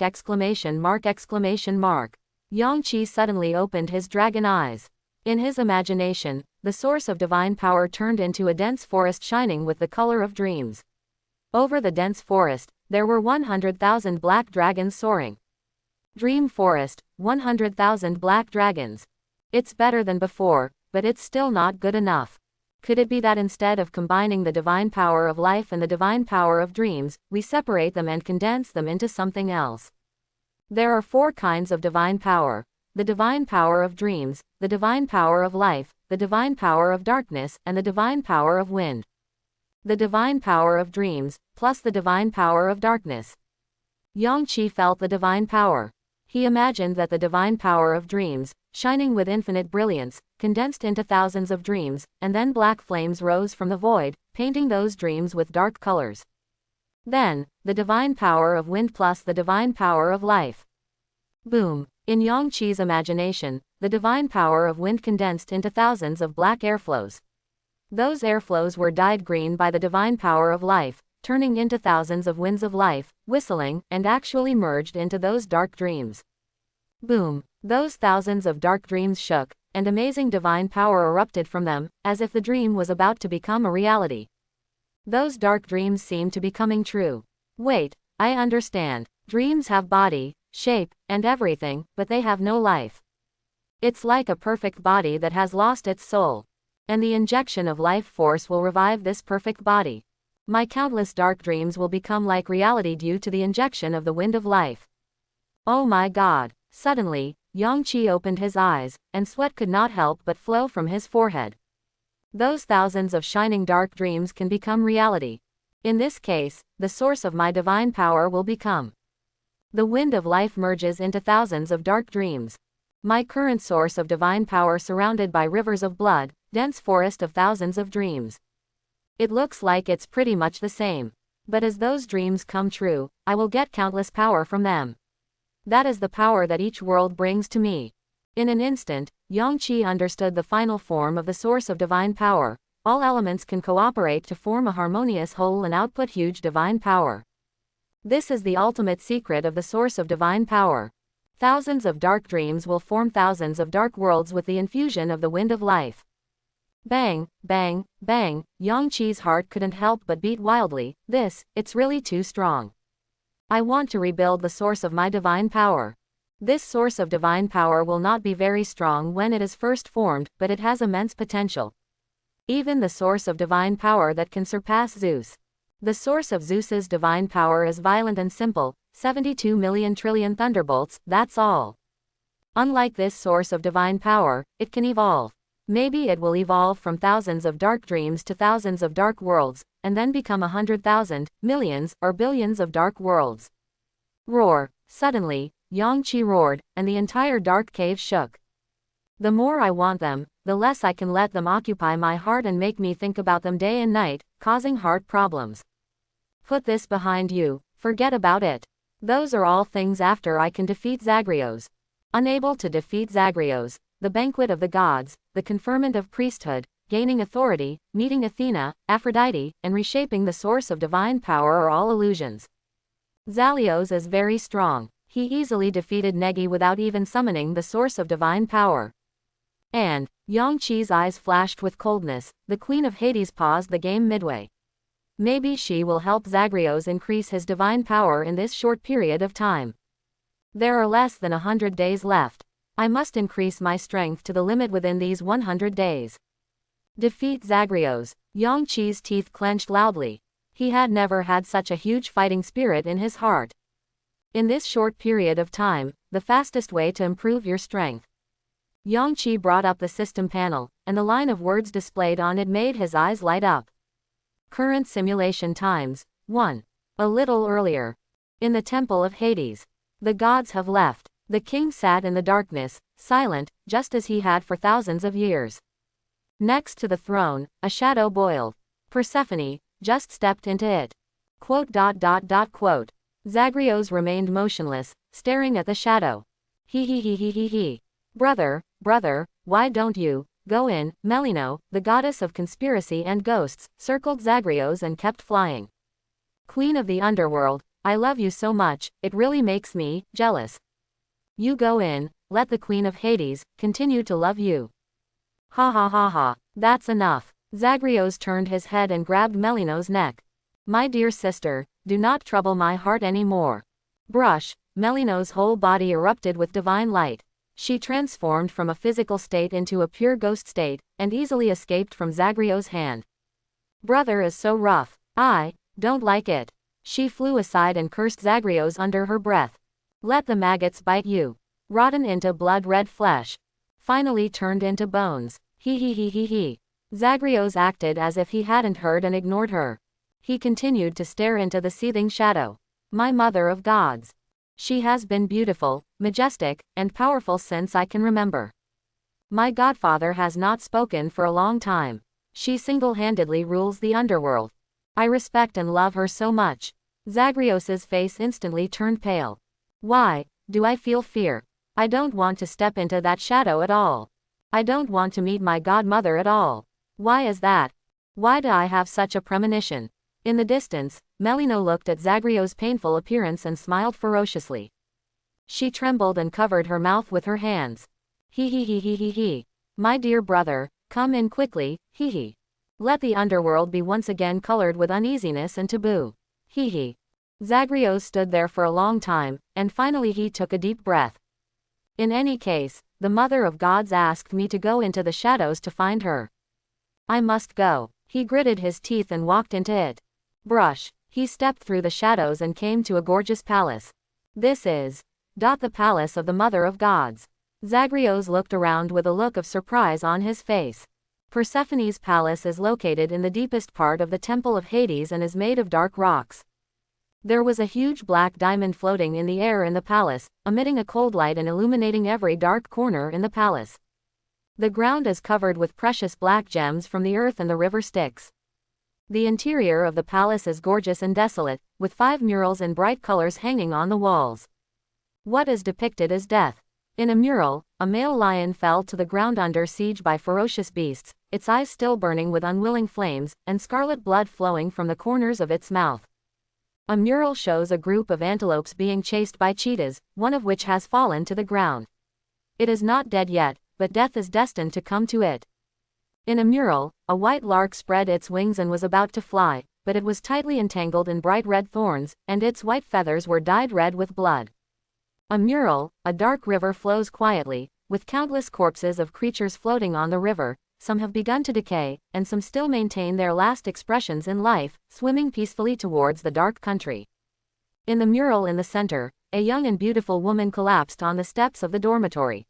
Yangqi suddenly opened his dragon eyes. In his imagination, the source of divine power turned into a dense forest shining with the color of dreams. Over the dense forest, there were 100,000 black dragons soaring. Dream forest, 100,000 black dragons. It's better than before, but it's still not good enough. Could it be that instead of combining the divine power of life and the divine power of dreams, we separate them and condense them into something else? There are 4 kinds of divine power: the divine power of dreams, the divine power of life, the divine power of darkness, and the divine power of wind. The divine power of dreams, plus the divine power of darkness. Yangqi felt the divine power. He imagined that the divine power of dreams, shining with infinite brilliance, condensed into thousands of dreams, and then black flames rose from the void, painting those dreams with dark colors. Then, the divine power of wind plus the divine power of life. Boom! In Yangqi's imagination, the divine power of wind condensed into thousands of black airflows. Those airflows were dyed green by the divine power of life, turning into thousands of winds of life, whistling, and actually merged into those dark dreams. Boom! Those thousands of dark dreams shook, and amazing divine power erupted from them, as if the dream was about to become a reality. Those dark dreams seemed to be coming true. Wait, I understand. Dreams have body, shape, and everything, but they have no life. It's like a perfect body that has lost its soul. And the injection of life force will revive this perfect body. My countless dark dreams will become like reality due to the injection of the wind of life. Oh my God! Suddenly, Yangqi opened his eyes, and sweat could not help but flow from his forehead. Those thousands of shining dark dreams can become reality. In this case, the source of my divine power will become. The wind of life merges into thousands of dark dreams. My current source of divine power surrounded by rivers of blood, dense forest of thousands of dreams. It looks like it's pretty much the same. But as those dreams come true, I will get countless power from them. That is the power that each world brings to me. In an instant, Yangqi understood the final form of the source of divine power. All elements can cooperate to form a harmonious whole and output huge divine power. This is the ultimate secret of the source of divine power. Thousands of dark dreams will form thousands of dark worlds with the infusion of the wind of life. Bang, bang, bang, Yangqi's heart couldn't help but beat wildly. It's really too strong. I want to rebuild the source of my divine power. This source of divine power will not be very strong when it is first formed, but it has immense potential. Even the source of divine power that can surpass Zeus. The source of Zeus's divine power is violent and simple, 72 million trillion thunderbolts, that's all. Unlike this source of divine power, it can evolve. Maybe it will evolve from thousands of dark dreams to thousands of dark worlds, and then become 100,000, millions, or billions of dark worlds. Roar. Suddenly, Yangqi roared, and the entire dark cave shook. The more I want them, the less I can let them occupy my heart and make me think about them day and night, causing heart problems. Put this behind you, forget about it. Those are all things after I can defeat Zagreus. Unable to defeat Zagreus, the banquet of the gods, the conferment of priesthood, gaining authority, meeting Athena, Aphrodite, and reshaping the source of divine power are all illusions. Zalios is very strong. He easily defeated Negi without even summoning the source of divine power. And, Yangqi's eyes flashed with coldness, the Queen of Hades paused the game midway. Maybe she will help Zagreus increase his divine power in this short period of time. There are less than 100 days left. I must increase my strength to the limit within these 100 days. Defeat Zagreus. Yangqi's teeth clenched loudly. He had never had such a huge fighting spirit in his heart. In this short period of time, the fastest way to improve your strength. Yangqi brought up the system panel, and the line of words displayed on it made his eyes light up. Current simulation times, 1. A little earlier. In the temple of Hades. The gods have left. The king sat in the darkness, silent, just as he had for thousands of years. Next to the throne, a shadow boiled. Persephone just stepped into it. Quote. Zagreus remained motionless, staring at the shadow. He. Brother, why don't you go in? Melino, the goddess of conspiracy and ghosts, circled Zagreus and kept flying. Queen of the Underworld, I love you so much, it really makes me jealous. You go in, let the Queen of Hades continue to love you. Ha, that's enough. Zagreus turned his head and grabbed Melino's neck. My dear sister, do not trouble my heart anymore. Brush. Melino's whole body erupted with divine light. She transformed from a physical state into a pure ghost state, and easily escaped from Zagreus' hand. Brother is so rough. I don't like it. She flew aside and cursed Zagreus under her breath. Let the maggots bite you. Rotten into blood-red flesh. Finally turned into bones. He. Zagreus acted as if he hadn't heard and ignored her. He continued to stare into the seething shadow. My mother of gods. She has been beautiful, majestic, and powerful since I can remember. My godfather has not spoken for a long time. She single-handedly rules the underworld. I respect and love her so much. Zagreus's face instantly turned pale. Why do I feel fear? I don't want to step into that shadow at all. I don't want to meet my godmother at all. Why is that? Why do I have such a premonition? In the distance, Melino looked at Zagreus' painful appearance and smiled ferociously. She trembled and covered her mouth with her hands. He. My dear brother, come in quickly, he. Let the underworld be once again colored with uneasiness and taboo. He. Zagreus stood there for a long time, and finally he took a deep breath. In any case, the Mother of Gods asked me to go into the shadows to find her. I must go. He gritted his teeth and walked into it. Brush. He stepped through the shadows and came to a gorgeous palace. This is the palace of the Mother of Gods. Zagreus looked around with a look of surprise on his face. Persephone's palace is located in the deepest part of the Temple of Hades and is made of dark rocks. There was a huge black diamond floating in the air in the palace, emitting a cold light and illuminating every dark corner in the palace. The ground is covered with precious black gems from the earth and the river Styx. The interior of the palace is gorgeous and desolate, with 5 murals in bright colors hanging on the walls. What is depicted is death. In a mural, a male lion fell to the ground under siege by ferocious beasts, its eyes still burning with unwilling flames, and scarlet blood flowing from the corners of its mouth. A mural shows a group of antelopes being chased by cheetahs, one of which has fallen to the ground. It is not dead yet, but death is destined to come to it. In a mural, a white lark spread its wings and was about to fly, but it was tightly entangled in bright red thorns, and its white feathers were dyed red with blood. A mural, a dark river flows quietly, with countless corpses of creatures floating on the river. Some have begun to decay, and some still maintain their last expressions in life, swimming peacefully towards the dark country. In the mural in the center, a young and beautiful woman collapsed on the steps of the dormitory.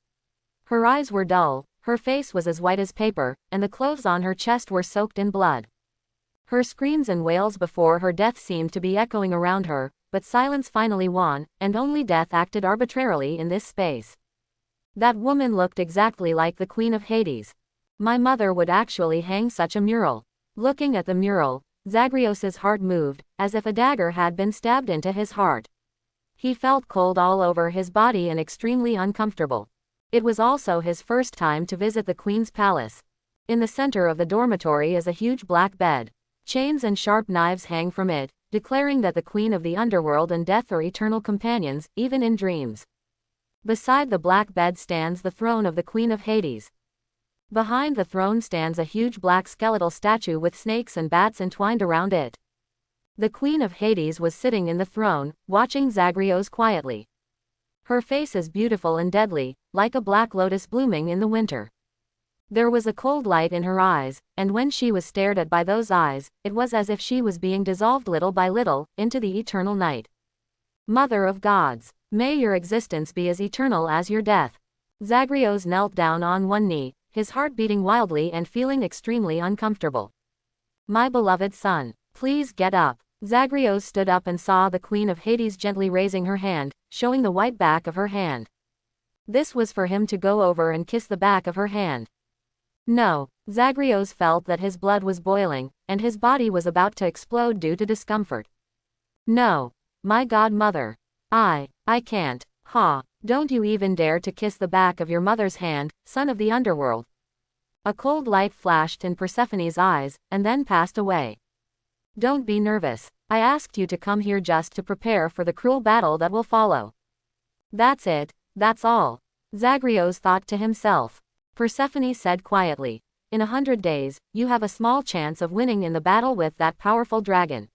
Her eyes were dull, her face was as white as paper, and the clothes on her chest were soaked in blood. Her screams and wails before her death seemed to be echoing around her, but silence finally won, and only death acted arbitrarily in this space. That woman looked exactly like the Queen of Hades. My mother would actually hang such a mural. Looking at the mural, Zagreus's heart moved, as if a dagger had been stabbed into his heart. He felt cold all over his body and extremely uncomfortable. It was also his first time to visit the Queen's palace. In the center of the dormitory is a huge black bed. Chains and sharp knives hang from it, declaring that the Queen of the Underworld and Death are eternal companions, even in dreams. Beside the black bed stands the throne of the Queen of Hades. Behind the throne stands a huge black skeletal statue with snakes and bats entwined around it. The Queen of Hades was sitting in the throne, watching Zagreus quietly. Her face is beautiful and deadly, like a black lotus blooming in the winter. There was a cold light in her eyes, and when she was stared at by those eyes, it was as if she was being dissolved little by little, into the eternal night. Mother of gods, may your existence be as eternal as your death. Zagreus knelt down on one knee, his heart beating wildly and feeling extremely uncomfortable. My beloved son, please get up. Zagreus stood up and saw the Queen of Hades gently raising her hand, showing the white back of her hand. This was for him to go over and kiss the back of her hand. No, Zagreus felt that his blood was boiling, and his body was about to explode due to discomfort. No, my godmother. I can't. Ha, don't you even dare to kiss the back of your mother's hand, son of the underworld. A cold light flashed in Persephone's eyes, and then passed away. Don't be nervous. I asked you to come here just to prepare for the cruel battle that will follow. That's it, that's all. Zagreus thought to himself. Persephone said quietly, in 100 days, you have a small chance of winning in the battle with that powerful dragon.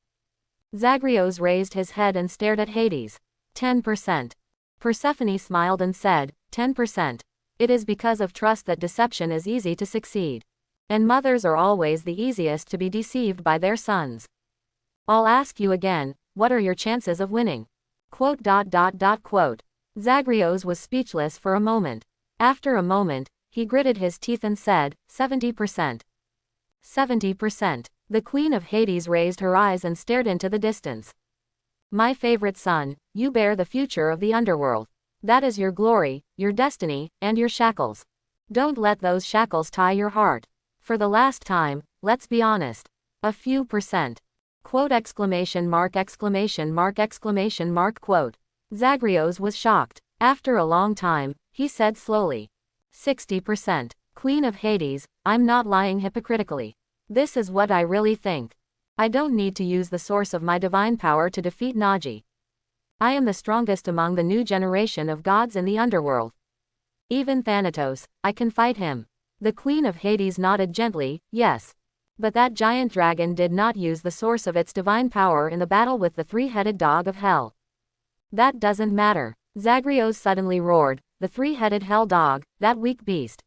Zagreus raised his head and stared at Hades. 10%. Persephone smiled and said, 10%. It is because of trust that deception is easy to succeed. And mothers are always the easiest to be deceived by their sons. I'll ask you again, what are your chances of winning? Quote. Zagreus was speechless for a moment. After a moment, he gritted his teeth and said, 70%. 70%. The Queen of Hades raised her eyes and stared into the distance. My favorite son, you bear the future of the underworld. That is your glory, your destiny, and your shackles. Don't let those shackles tie your heart. For the last time, let's be honest. A few percent. Quote. Quote. Zagreus was shocked. After a long time, he said slowly. 60%. Queen of Hades, I'm not lying hypocritically. This is what I really think. I don't need to use the source of my divine power to defeat Nagi. I am the strongest among the new generation of gods in the underworld. Even Thanatos, I can fight him. The Queen of Hades nodded gently, yes. But that giant dragon did not use the source of its divine power in the battle with the three-headed dog of hell. That doesn't matter. Zagreus suddenly roared, the three-headed hell dog, that weak beast.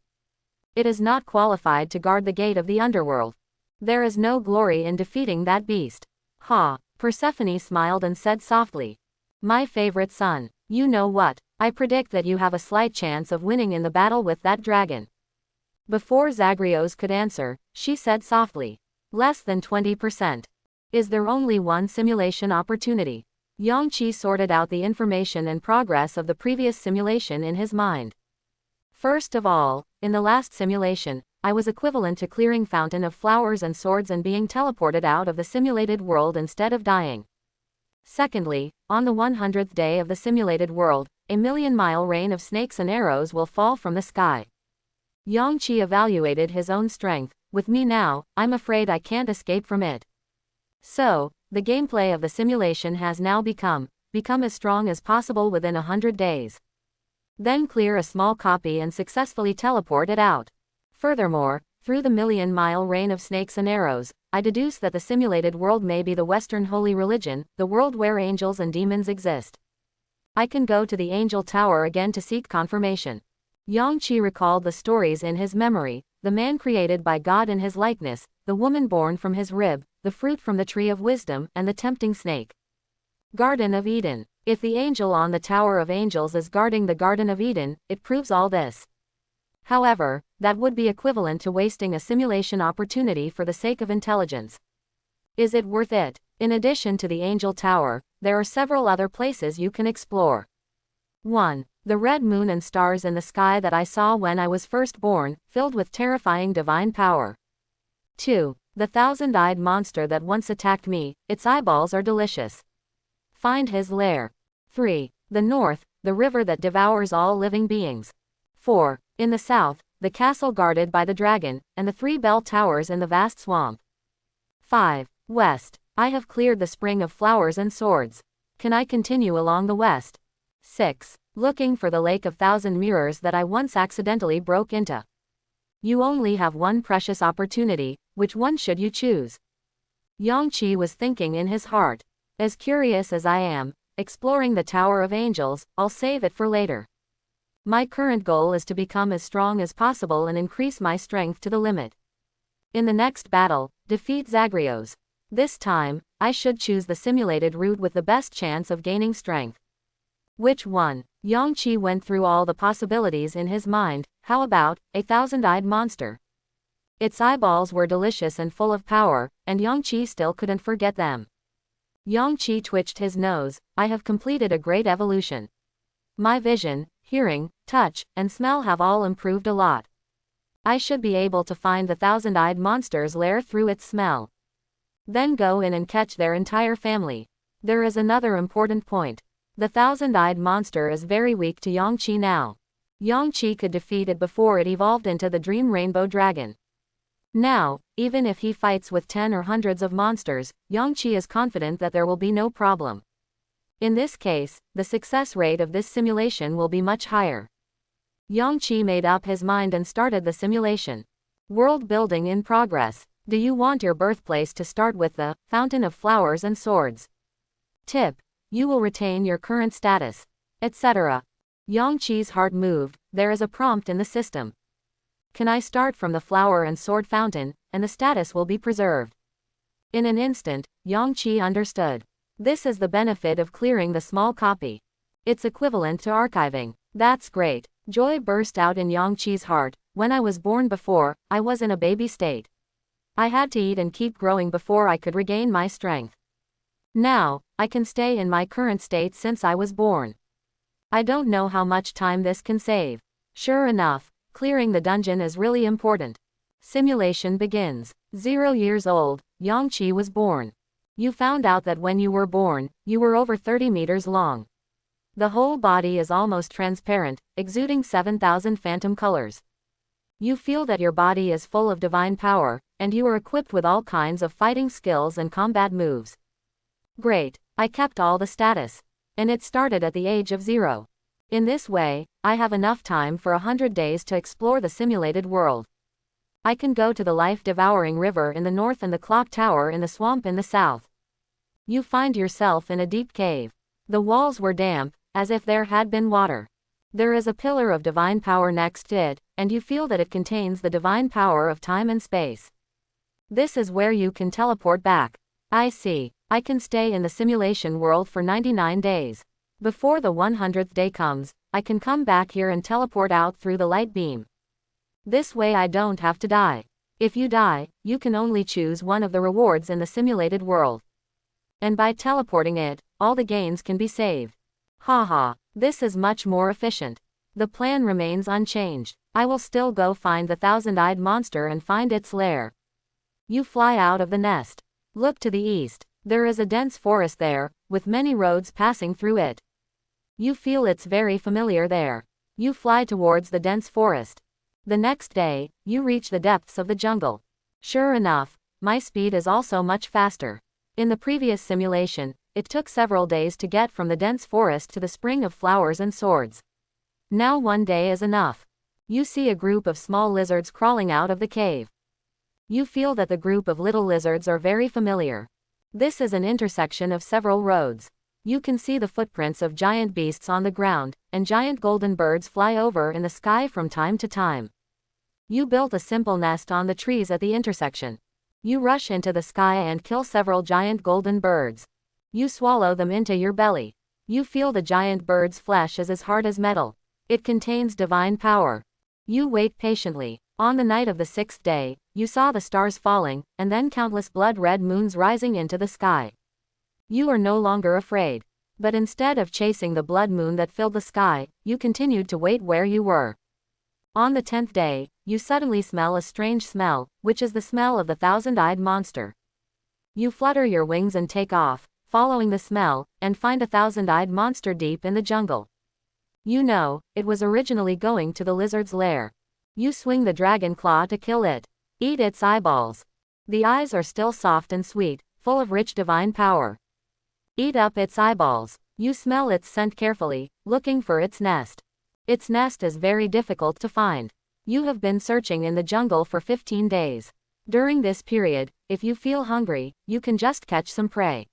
It is not qualified to guard the gate of the underworld. There is no glory in defeating that beast. Ha, Persephone smiled and said softly. My favorite son, you know what, I predict that you have a slight chance of winning in the battle with that dragon. Before Zagreus could answer, she said softly. Less than 20%. Is there only one simulation opportunity? Yongqi sorted out the information and progress of the previous simulation in his mind. First of all, in the last simulation, I was equivalent to clearing fountain of flowers and swords and being teleported out of the simulated world instead of dying. Secondly, on the 100th day of the simulated world, a 1,000,000-mile rain of snakes and arrows will fall from the sky. Yangqi evaluated his own strength. With me now, I'm afraid I can't escape from it. So, the gameplay of the simulation has now become as strong as possible within 100 days. Then clear a small copy and successfully teleport it out. Furthermore, through the 1,000,000-mile rain of snakes and arrows, I deduce that the simulated world may be the Western holy religion, the world where angels and demons exist. I can go to the angel tower again to seek confirmation. Yangqi recalled the stories in his memory, the man created by God in his likeness, the woman born from his rib, the fruit from the tree of wisdom, and the tempting snake. Garden of Eden. If the angel on the Tower of Angels is guarding the Garden of Eden, it proves all this. However, that would be equivalent to wasting a simulation opportunity for the sake of intelligence. Is it worth it? In addition to the Angel Tower, there are several other places you can explore. 1. The red moon and stars in the sky that I saw when I was first born, filled with terrifying divine power. 2. The thousand-eyed monster that once attacked me, its eyeballs are delicious. Find his lair. 3. The north, the river that devours all living beings. 4. In the south, the castle guarded by the dragon, and the 3 bell towers in the vast swamp. 5. West. I have cleared the spring of flowers and swords. Can I continue along the west? 6. Looking for the lake of thousand mirrors that I once accidentally broke into. You only have one precious opportunity, which one should you choose? Yangqi was thinking in his heart. As curious as I am, exploring the Tower of Angels, I'll save it for later. My current goal is to become as strong as possible and increase my strength to the limit. In the next battle, defeat Zagreus. This time, I should choose the simulated route with the best chance of gaining strength. Which one? Yangqi went through all the possibilities in his mind. How about a thousand-eyed monster? Its eyeballs were delicious and full of power, and Yangqi still couldn't forget them. Yangqi twitched his nose. I have completed a great evolution. My vision, hearing, touch, and smell have all improved a lot. I should be able to find the thousand-eyed monster's lair through its smell. Then go in and catch their entire family. There is another important point. The thousand-eyed monster is very weak to Yangqi now. Yangqi could defeat it before it evolved into the Dream Rainbow Dragon. Now, even if he fights with 10 or hundreds of monsters, Yangqi is confident that there will be no problem. In this case, the success rate of this simulation will be much higher. Yangqi made up his mind and started the simulation. World building in progress. Do you want your birthplace to start with the Fountain of Flowers and Swords? Tip. You will retain your current status, etc. Yangqi's heart moved. There is a prompt in the system. Can I start from the flower and sword fountain, and the status will be preserved? In an instant, Yangqi understood. This is the benefit of clearing the small copy. It's equivalent to archiving. That's great. Joy burst out in Yangqi's heart. When I was born before, I was in a baby state. I had to eat and keep growing before I could regain my strength. Now, I can stay in my current state since I was born. I don't know how much time this can save. Sure enough, clearing the dungeon is really important. Simulation begins. 0 years old, Yangqi was born. You found out that when you were born, you were over 30 meters long. The whole body is almost transparent, exuding 7,000 phantom colors. You feel that your body is full of divine power, and you are equipped with all kinds of fighting skills and combat moves. Great, I kept all the status. And it started at the age of 0. In this way, I have enough time for 100 days to explore the simulated world. I can go to the life-devouring river in the north and the clock tower in the swamp in the south. You find yourself in a deep cave. The walls were damp, as if there had been water. There is a pillar of divine power next to it, and you feel that it contains the divine power of time and space. This is where you can teleport back. I see. I can stay in the simulation world for 99 days. Before the 100th day comes, I can come back here and teleport out through the light beam. This way I don't have to die. If you die, you can only choose one of the rewards in the simulated world. And by teleporting it, all the gains can be saved. Haha, this is much more efficient. The plan remains unchanged. I will still go find the thousand-eyed monster and find its lair. You fly out of the nest. Look to the east. There is a dense forest there, with many roads passing through it. You feel it's very familiar there. You fly towards the dense forest. The next day, you reach the depths of the jungle. Sure enough, my speed is also much faster. In the previous simulation, it took several days to get from the dense forest to the spring of flowers and swords. Now 1 day is enough. You see a group of small lizards crawling out of the cave. You feel that the group of little lizards are very familiar. This is an intersection of several roads. You can see the footprints of giant beasts on the ground, and giant golden birds fly over in the sky from time to time. You built a simple nest on the trees at the intersection. You rush into the sky and kill several giant golden birds. You swallow them into your belly. You feel the giant bird's flesh is as hard as metal. It contains divine power. You wait patiently. On the night of the 6th day, you saw the stars falling, and then countless blood-red moons rising into the sky. You are no longer afraid. But instead of chasing the blood moon that filled the sky, you continued to wait where you were. On the 10th day, you suddenly smell a strange smell, which is the smell of the thousand-eyed monster. You flutter your wings and take off, following the smell, and find a thousand-eyed monster deep in the jungle. You know, it was originally going to the lizard's lair. You swing the dragon claw to kill it. Eat its eyeballs. The eyes are still soft and sweet, full of rich divine power. Eat up its eyeballs. You smell its scent carefully, looking for its nest. Its nest is very difficult to find. You have been searching in the jungle for 15 days. During this period, if you feel hungry, you can just catch some prey.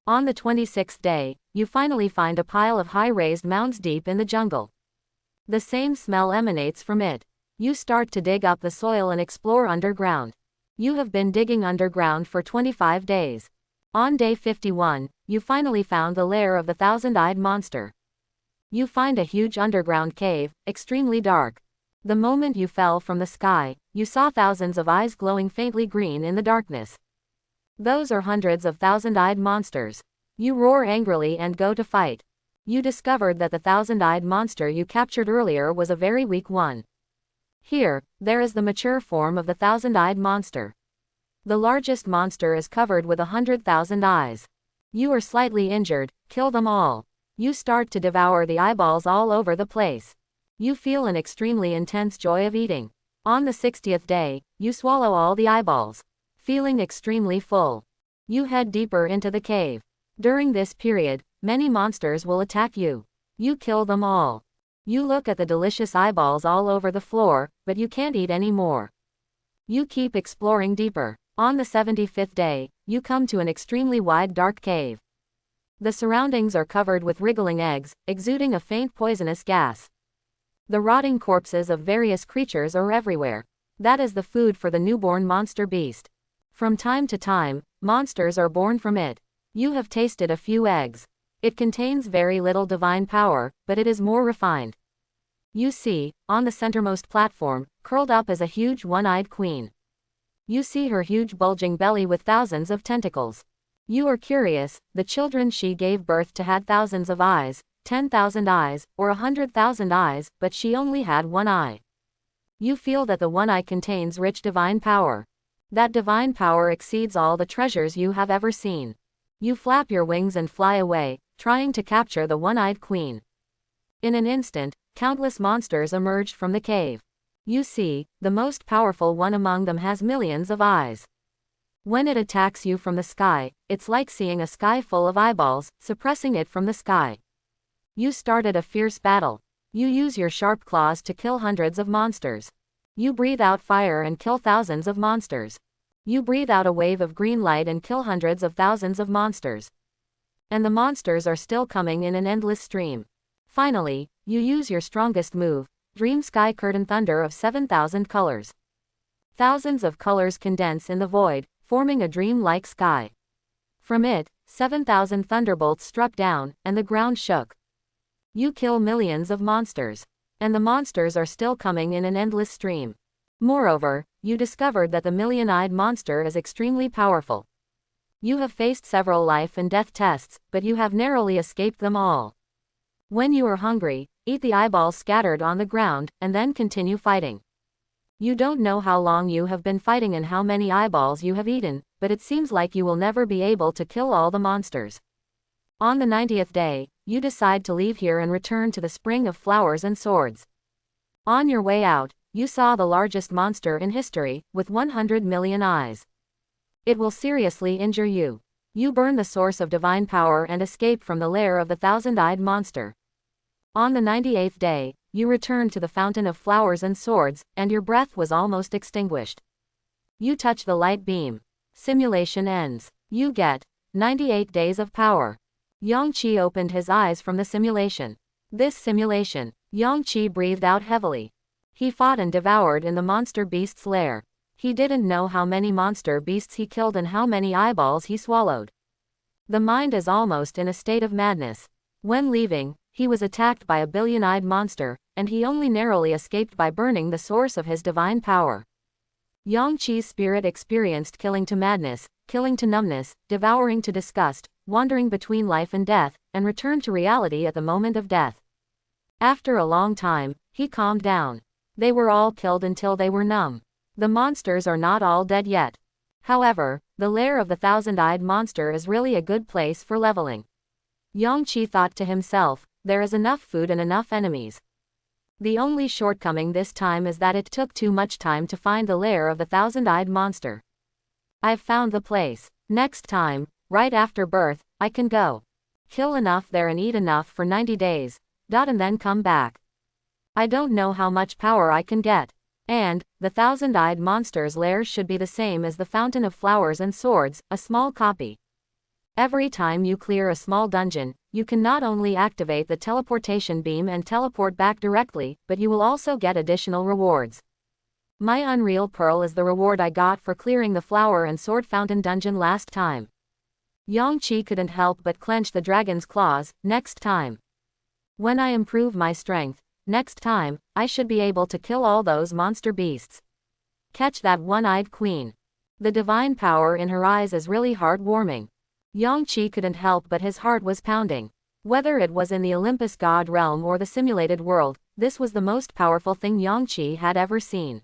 On the 26th day, you finally find a pile of high-raised mounds deep in the jungle. The same smell emanates from it. You start to dig up the soil and explore underground. You have been digging underground for 25 days. On day 51, you finally found the lair of the thousand-eyed monster. You find a huge underground cave, extremely dark. The moment you fell from the sky, you saw thousands of eyes glowing faintly green in the darkness. Those are hundreds of thousand-eyed monsters. You roar angrily and go to fight. You discovered that the thousand-eyed monster you captured earlier was a very weak one. Here, there is the mature form of the thousand-eyed monster. The largest monster is covered with 100,000 eyes. You are slightly injured, kill them all. You start to devour the eyeballs all over the place. You feel an extremely intense joy of eating. On the 60th day, you swallow all the eyeballs. Feeling extremely full. You head deeper into the cave. During this period, many monsters will attack you. You kill them all. You look at the delicious eyeballs all over the floor, but you can't eat any more. You keep exploring deeper. On the 75th day, you come to an extremely wide dark cave. The surroundings are covered with wriggling eggs, exuding a faint poisonous gas. The rotting corpses of various creatures are everywhere. That is the food for the newborn monster beast. From time to time, monsters are born from it. You have tasted a few eggs. It contains very little divine power, but it is more refined. You see, on the centermost platform, curled up is a huge one-eyed queen. You see her huge bulging belly with thousands of tentacles. You are curious, the children she gave birth to had thousands of eyes, 10,000 eyes, or 100,000 eyes, but she only had one eye. You feel that the one eye contains rich divine power. That divine power exceeds all the treasures you have ever seen. You flap your wings and fly away, trying to capture the one-eyed queen. In an instant, countless monsters emerged from the cave. You see, the most powerful one among them has millions of eyes. When it attacks you from the sky, it's like seeing a sky full of eyeballs, suppressing it from the sky. You started a fierce battle. You use your sharp claws to kill hundreds of monsters. You breathe out fire and kill thousands of monsters. You breathe out a wave of green light and kill hundreds of thousands of monsters. And the monsters are still coming in an endless stream. Finally, you use your strongest move, Dream Sky Curtain Thunder of 7,000 colors. Thousands of colors condense in the void, forming a dream-like sky. From it, 7,000 thunderbolts struck down, and the ground shook. You kill millions of monsters. And the monsters are still coming in an endless stream. Moreover, you discovered that the million-eyed monster is extremely powerful. You have faced several life and death tests, but you have narrowly escaped them all. When you are hungry, eat the eyeballs scattered on the ground, and then continue fighting. You don't know how long you have been fighting and how many eyeballs you have eaten, but it seems like you will never be able to kill all the monsters. On the 90th day, you decide to leave here and return to the Spring of Flowers and Swords. On your way out, you saw the largest monster in history, with 100 million eyes. It will seriously injure you. You burn the source of divine power and escape from the lair of the thousand-eyed monster. On the 98th day, you return to the Fountain of Flowers and Swords, and your breath was almost extinguished. You touch the light beam. Simulation ends. You get 98 days of power. Yangqi opened his eyes from the simulation. This simulation. Yangqi breathed out heavily. He fought and devoured in the monster beast's lair. He didn't know how many monster beasts he killed and how many eyeballs he swallowed. The mind is almost in a state of madness. When leaving, he was attacked by a billion-eyed monster, and he only narrowly escaped by burning the source of his divine power. Yangqi's spirit experienced killing to madness, killing to numbness, devouring to disgust, wandering between life and death, and returned to reality at the moment of death. After a long time, he calmed down. They were all killed until they were numb. The monsters are not all dead yet. However, the lair of the thousand-eyed monster is really a good place for leveling. Yangqi thought to himself, there is enough food and enough enemies. The only shortcoming this time is that it took too much time to find the lair of the thousand-eyed monster. I've found the place. Next time, right after birth, I can go. Kill enough there and eat enough for 90 days, and then come back. I don't know how much power I can get. And, the thousand-eyed monster's lair should be the same as the Fountain of Flowers and Swords, a small copy. Every time you clear a small dungeon, you can not only activate the teleportation beam and teleport back directly, but you will also get additional rewards. My Unreal Pearl is the reward I got for clearing the Flower and Sword Fountain dungeon last time. Yangqi couldn't help but clench the dragon's claws. Next time. When I improve my strength, next time, I should be able to kill all those monster beasts. Catch that one-eyed queen. The divine power in her eyes is really heartwarming. Yangqi couldn't help but his heart was pounding. Whether it was in the Olympus god realm or the simulated world, this was the most powerful thing Yangqi had ever seen.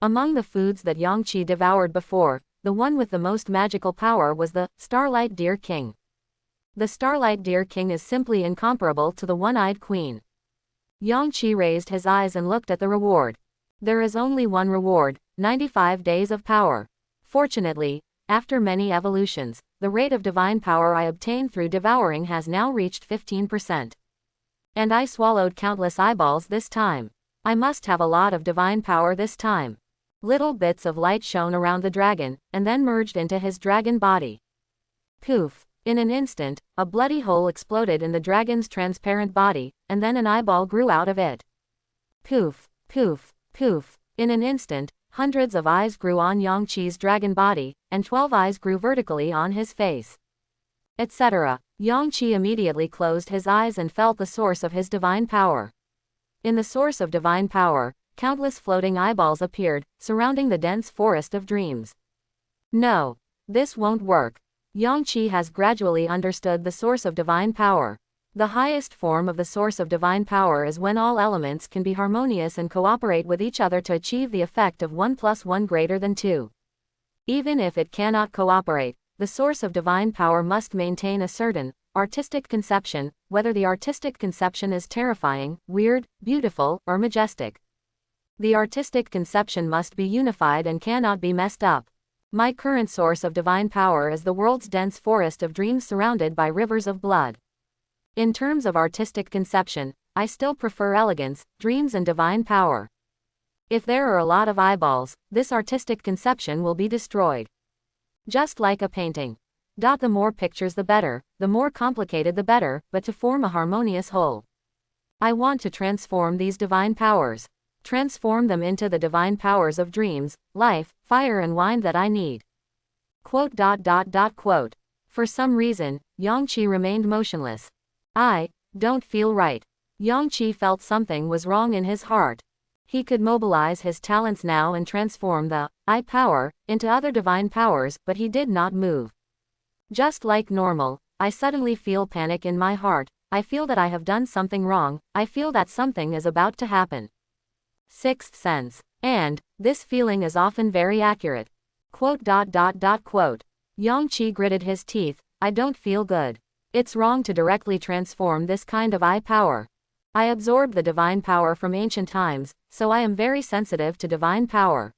Among the foods that Yangqi devoured before, the one with the most magical power was the Starlight Deer King. The Starlight Deer King is simply incomparable to the one-eyed queen. Yangqi raised his eyes and looked at the reward. There is only one reward, 95 days of power. Fortunately, after many evolutions, the rate of divine power I obtained through devouring has now reached 15%. And I swallowed countless eyeballs this time. I must have a lot of divine power this time. Little bits of light shone around the dragon, and then merged into his dragon body. Poof! In an instant, a bloody hole exploded in the dragon's transparent body, and then an eyeball grew out of it. Poof! Poof! Poof! In an instant, hundreds of eyes grew on Yangqi's dragon body, and 12 eyes grew vertically on his face. Etc. Yangqi immediately closed his eyes and felt the source of his divine power. In the source of divine power, countless floating eyeballs appeared, surrounding the dense forest of dreams. No. This won't work. Yangqi has gradually understood the source of divine power. The highest form of the source of divine power is when all elements can be harmonious and cooperate with each other to achieve the effect of 1 + 1 greater than 2. Even if it cannot cooperate, the source of divine power must maintain a certain artistic conception, whether the artistic conception is terrifying, weird, beautiful, or majestic. The artistic conception must be unified and cannot be messed up. My current source of divine power is the world's dense forest of dreams surrounded by rivers of blood. In terms of artistic conception, I still prefer elegance, dreams and divine power. If there are a lot of eyeballs, this artistic conception will be destroyed. Just like a painting. The more pictures the better, the more complicated the better, but to form a harmonious whole. I want to transform these divine powers. Transform them into the divine powers of dreams, life, fire and wine that I need. Quote. For some reason, Yangqi remained motionless. I don't feel right. Yangqi felt something was wrong in his heart. He could mobilize his talents now and transform the I power into other divine powers, but he did not move. Just like normal, I suddenly feel panic in my heart. I feel that I have done something wrong, I feel that something is about to happen. Sixth sense. And, this feeling is often very accurate. Quote. Yangqi gritted his teeth, I don't feel good. It's wrong to directly transform this kind of eye power. I absorbed the divine power from ancient times, so I am very sensitive to divine power.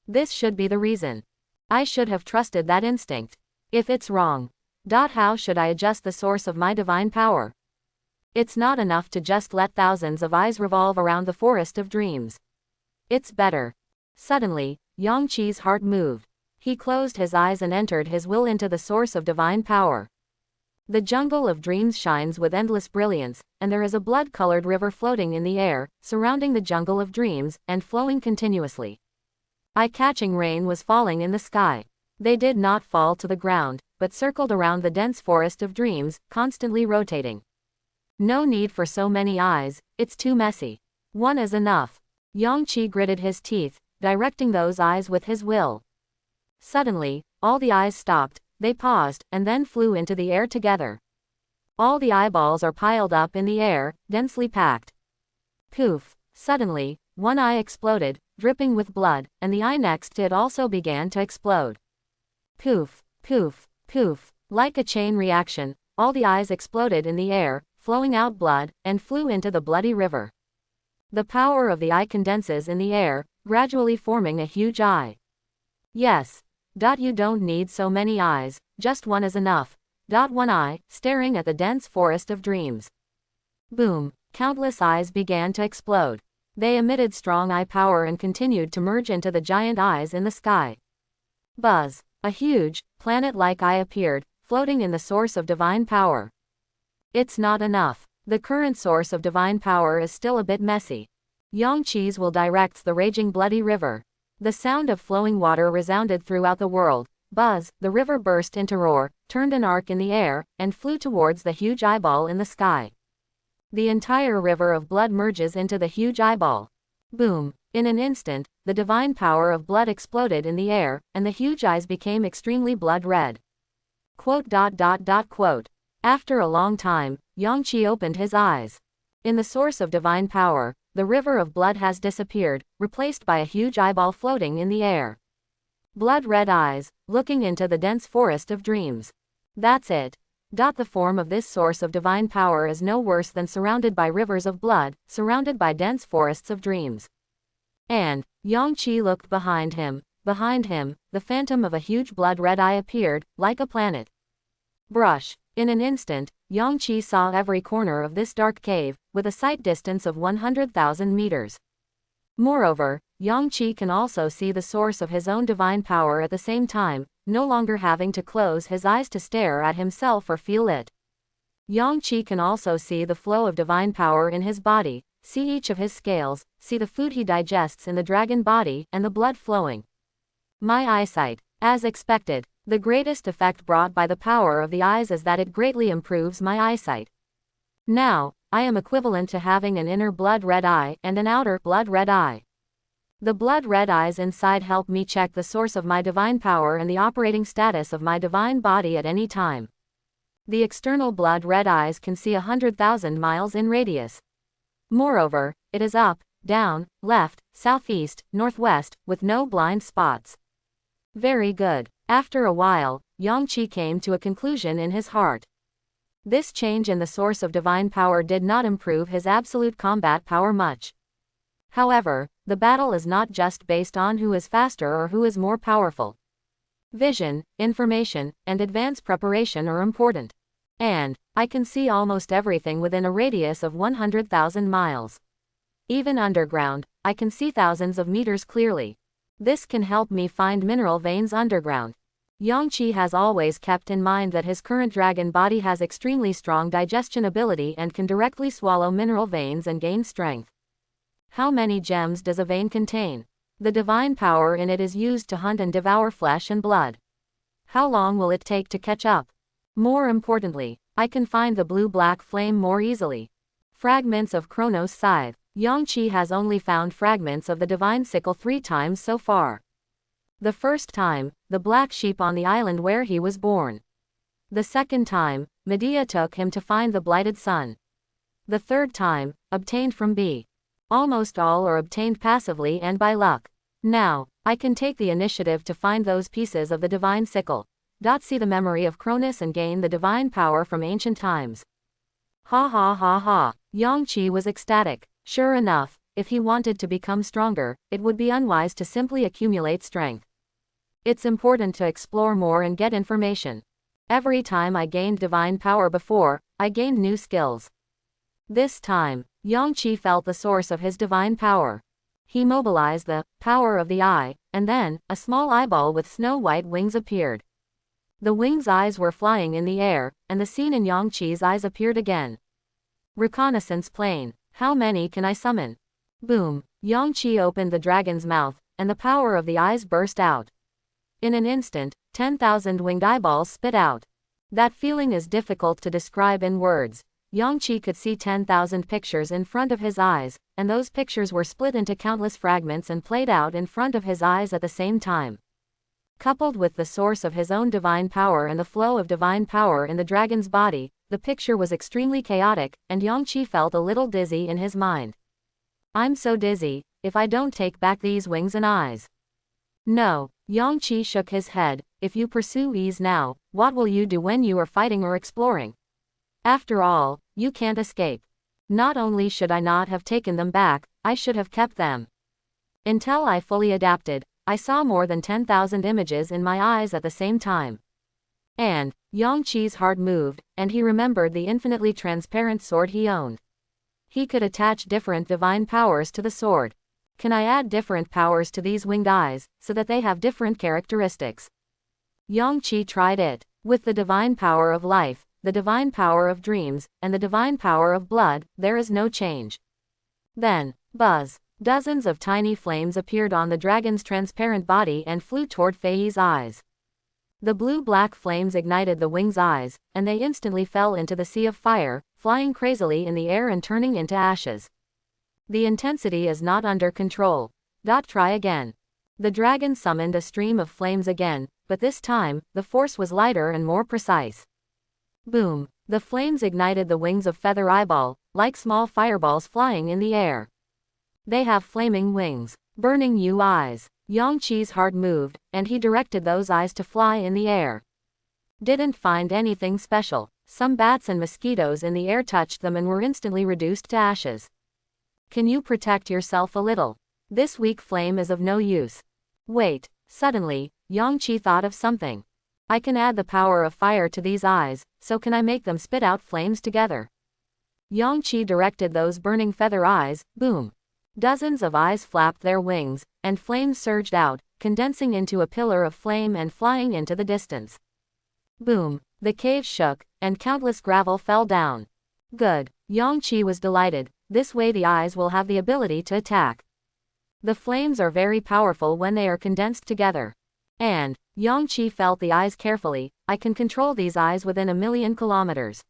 This should be the reason. I should have trusted that instinct. If it's wrong, how should I adjust the source of my divine power? It's not enough to just let thousands of eyes revolve around the forest of dreams. It's better. Suddenly, Yangqi's heart moved. He closed his eyes and entered his will into the source of divine power. The jungle of dreams shines with endless brilliance, and there is a blood-colored river floating in the air, surrounding the jungle of dreams, and flowing continuously. Eye-catching rain was falling in the sky. They did not fall to the ground, but circled around the dense forest of dreams, constantly rotating. No need for so many eyes, it's too messy. One is enough. Yangqi gritted his teeth, directing those eyes with his will. Suddenly, all the eyes stopped, they paused, and then flew into the air together. All the eyeballs are piled up in the air, densely packed. Poof! Suddenly, one eye exploded, dripping with blood, and the eye next to it also began to explode. Poof! Poof! Poof! Like a chain reaction, all the eyes exploded in the air, flowing out blood, and flew into the bloody river. The power of the eye condenses in the air, gradually forming a huge eye. Yes. You don't need so many eyes, just one is enough. One eye, staring at the dense forest of dreams. Boom! Countless eyes began to explode. They emitted strong eye power and continued to merge into the giant eyes in the sky. Buzz! A huge, planet-like eye appeared, floating in the source of divine power. It's not enough. The current source of divine power is still a bit messy. Yangqi's will directs the raging bloody river. The sound of flowing water resounded throughout the world. Buzz! The river burst into roar, turned an arc in the air, and flew towards the huge eyeball in the sky. The entire river of blood merges into the huge eyeball. Boom! In an instant, the divine power of blood exploded in the air, and the huge eyes became extremely blood red. Quote. After a long time, Yangqi opened his eyes. In the source of divine power, the river of blood has disappeared, replaced by a huge eyeball floating in the air. Blood-red eyes, looking into the dense forest of dreams. That's it. The form of this source of divine power is no worse than surrounded by rivers of blood, surrounded by dense forests of dreams. And, Yangqi looked behind him, the phantom of a huge blood-red eye appeared, like a planet. Brush. In an instant, Yangqi saw every corner of this dark cave, with a sight distance of 100,000 meters. Moreover, Yangqi can also see the source of his own divine power at the same time, no longer having to close his eyes to stare at himself or feel it. Yangqi can also see the flow of divine power in his body, see each of his scales, see the food he digests in the dragon body, and the blood flowing. My eyesight. As expected, the greatest effect brought by the power of the eyes is that it greatly improves my eyesight. Now, I am equivalent to having an inner blood-red eye and an outer blood-red eye. The blood-red eyes inside help me check the source of my divine power and the operating status of my divine body at any time. The external blood-red eyes can see 100,000 miles in radius. Moreover, it is up, down, left, southeast, northwest, with no blind spots. Very good. After a while, Yangqi came to a conclusion in his heart. This change in the source of divine power did not improve his absolute combat power much. However, the battle is not just based on who is faster or who is more powerful. Vision, information, and advanced preparation are important. And, I can see almost everything within a radius of 100,000 miles. Even underground, I can see thousands of meters clearly. This can help me find mineral veins underground. Yangqi has always kept in mind that his current dragon body has extremely strong digestion ability and can directly swallow mineral veins and gain strength. How many gems does a vein contain? The divine power in it is used to hunt and devour flesh and blood. How long will it take to catch up? More importantly, I can find the blue-black flame more easily. Fragments of Kronos' scythe. Yangqi has only found fragments of the divine sickle 3 times so far. The first time, the black sheep on the island where he was born. The second time, Medea took him to find the blighted sun. The third time, obtained from B. Almost all are obtained passively and by luck. Now, I can take the initiative to find those pieces of the divine sickle. See the memory of Cronus and gain the divine power from ancient times. Ha ha ha ha. Yang Qi was ecstatic. Sure enough, if he wanted to become stronger, it would be unwise to simply accumulate strength. It's important to explore more and get information. Every time I gained divine power before, I gained new skills. This time, Yang Qi felt the source of his divine power. He mobilized the power of the eye, and then, a small eyeball with snow-white wings appeared. The wings' eyes were flying in the air, and the scene in Yang Qi's eyes appeared again. Reconnaissance plane. How many can I summon? Boom. Yang Qi opened the dragon's mouth, and the power of the eyes burst out. In an instant, 10,000 winged eyeballs spit out. That feeling is difficult to describe in words. Yang Qi could see 10,000 pictures in front of his eyes, and those pictures were split into countless fragments and played out in front of his eyes at the same time. Coupled with the source of his own divine power and the flow of divine power in the dragon's body, the picture was extremely chaotic, and Yang Qi felt a little dizzy in his mind. I'm so dizzy, if I don't take back these wings and eyes. No, Yang Qi shook his head, if you pursue ease now, what will you do when you are fighting or exploring? After all, you can't escape. Not only should I not have taken them back, I should have kept them. Until I fully adapted, I saw more than 10,000 images in my eyes at the same time. And, Yang Qi's heart moved, and he remembered the infinitely transparent sword he owned. He could attach different divine powers to the sword. Can I add different powers to these winged eyes, so that they have different characteristics? Yang Qi tried it. With the divine power of life, the divine power of dreams, and the divine power of blood, there is no change. Then, buzz. Dozens of tiny flames appeared on the dragon's transparent body and flew toward Fei's eyes. The blue-black flames ignited the wing's eyes, and they instantly fell into the sea of fire, flying crazily in the air and turning into ashes. The intensity is not under control. Try again. The dragon summoned a stream of flames again, but this time, the force was lighter and more precise. Boom. The flames ignited the wings of Feather Eyeball, like small fireballs flying in the air. They have flaming wings. Burning you eyes. Yang Qi's heart moved, and he directed those eyes to fly in the air. Didn't find anything special. Some bats and mosquitoes in the air touched them and were instantly reduced to ashes. Can you protect yourself a little? This weak flame is of no use. Wait. Suddenly, Yang Qi thought of something. I can add the power of fire to these eyes, so can I make them spit out flames together? Yang Qi directed those burning feather eyes, boom. Dozens of eyes flapped their wings, and flames surged out, condensing into a pillar of flame and flying into the distance. Boom. The cave shook, and countless gravel fell down. Good. Yang Qi was delighted. This way the eyes will have the ability to attack. The flames are very powerful when they are condensed together. And, Yang Qi felt the eyes carefully, I can control these eyes within 1,000,000 kilometers.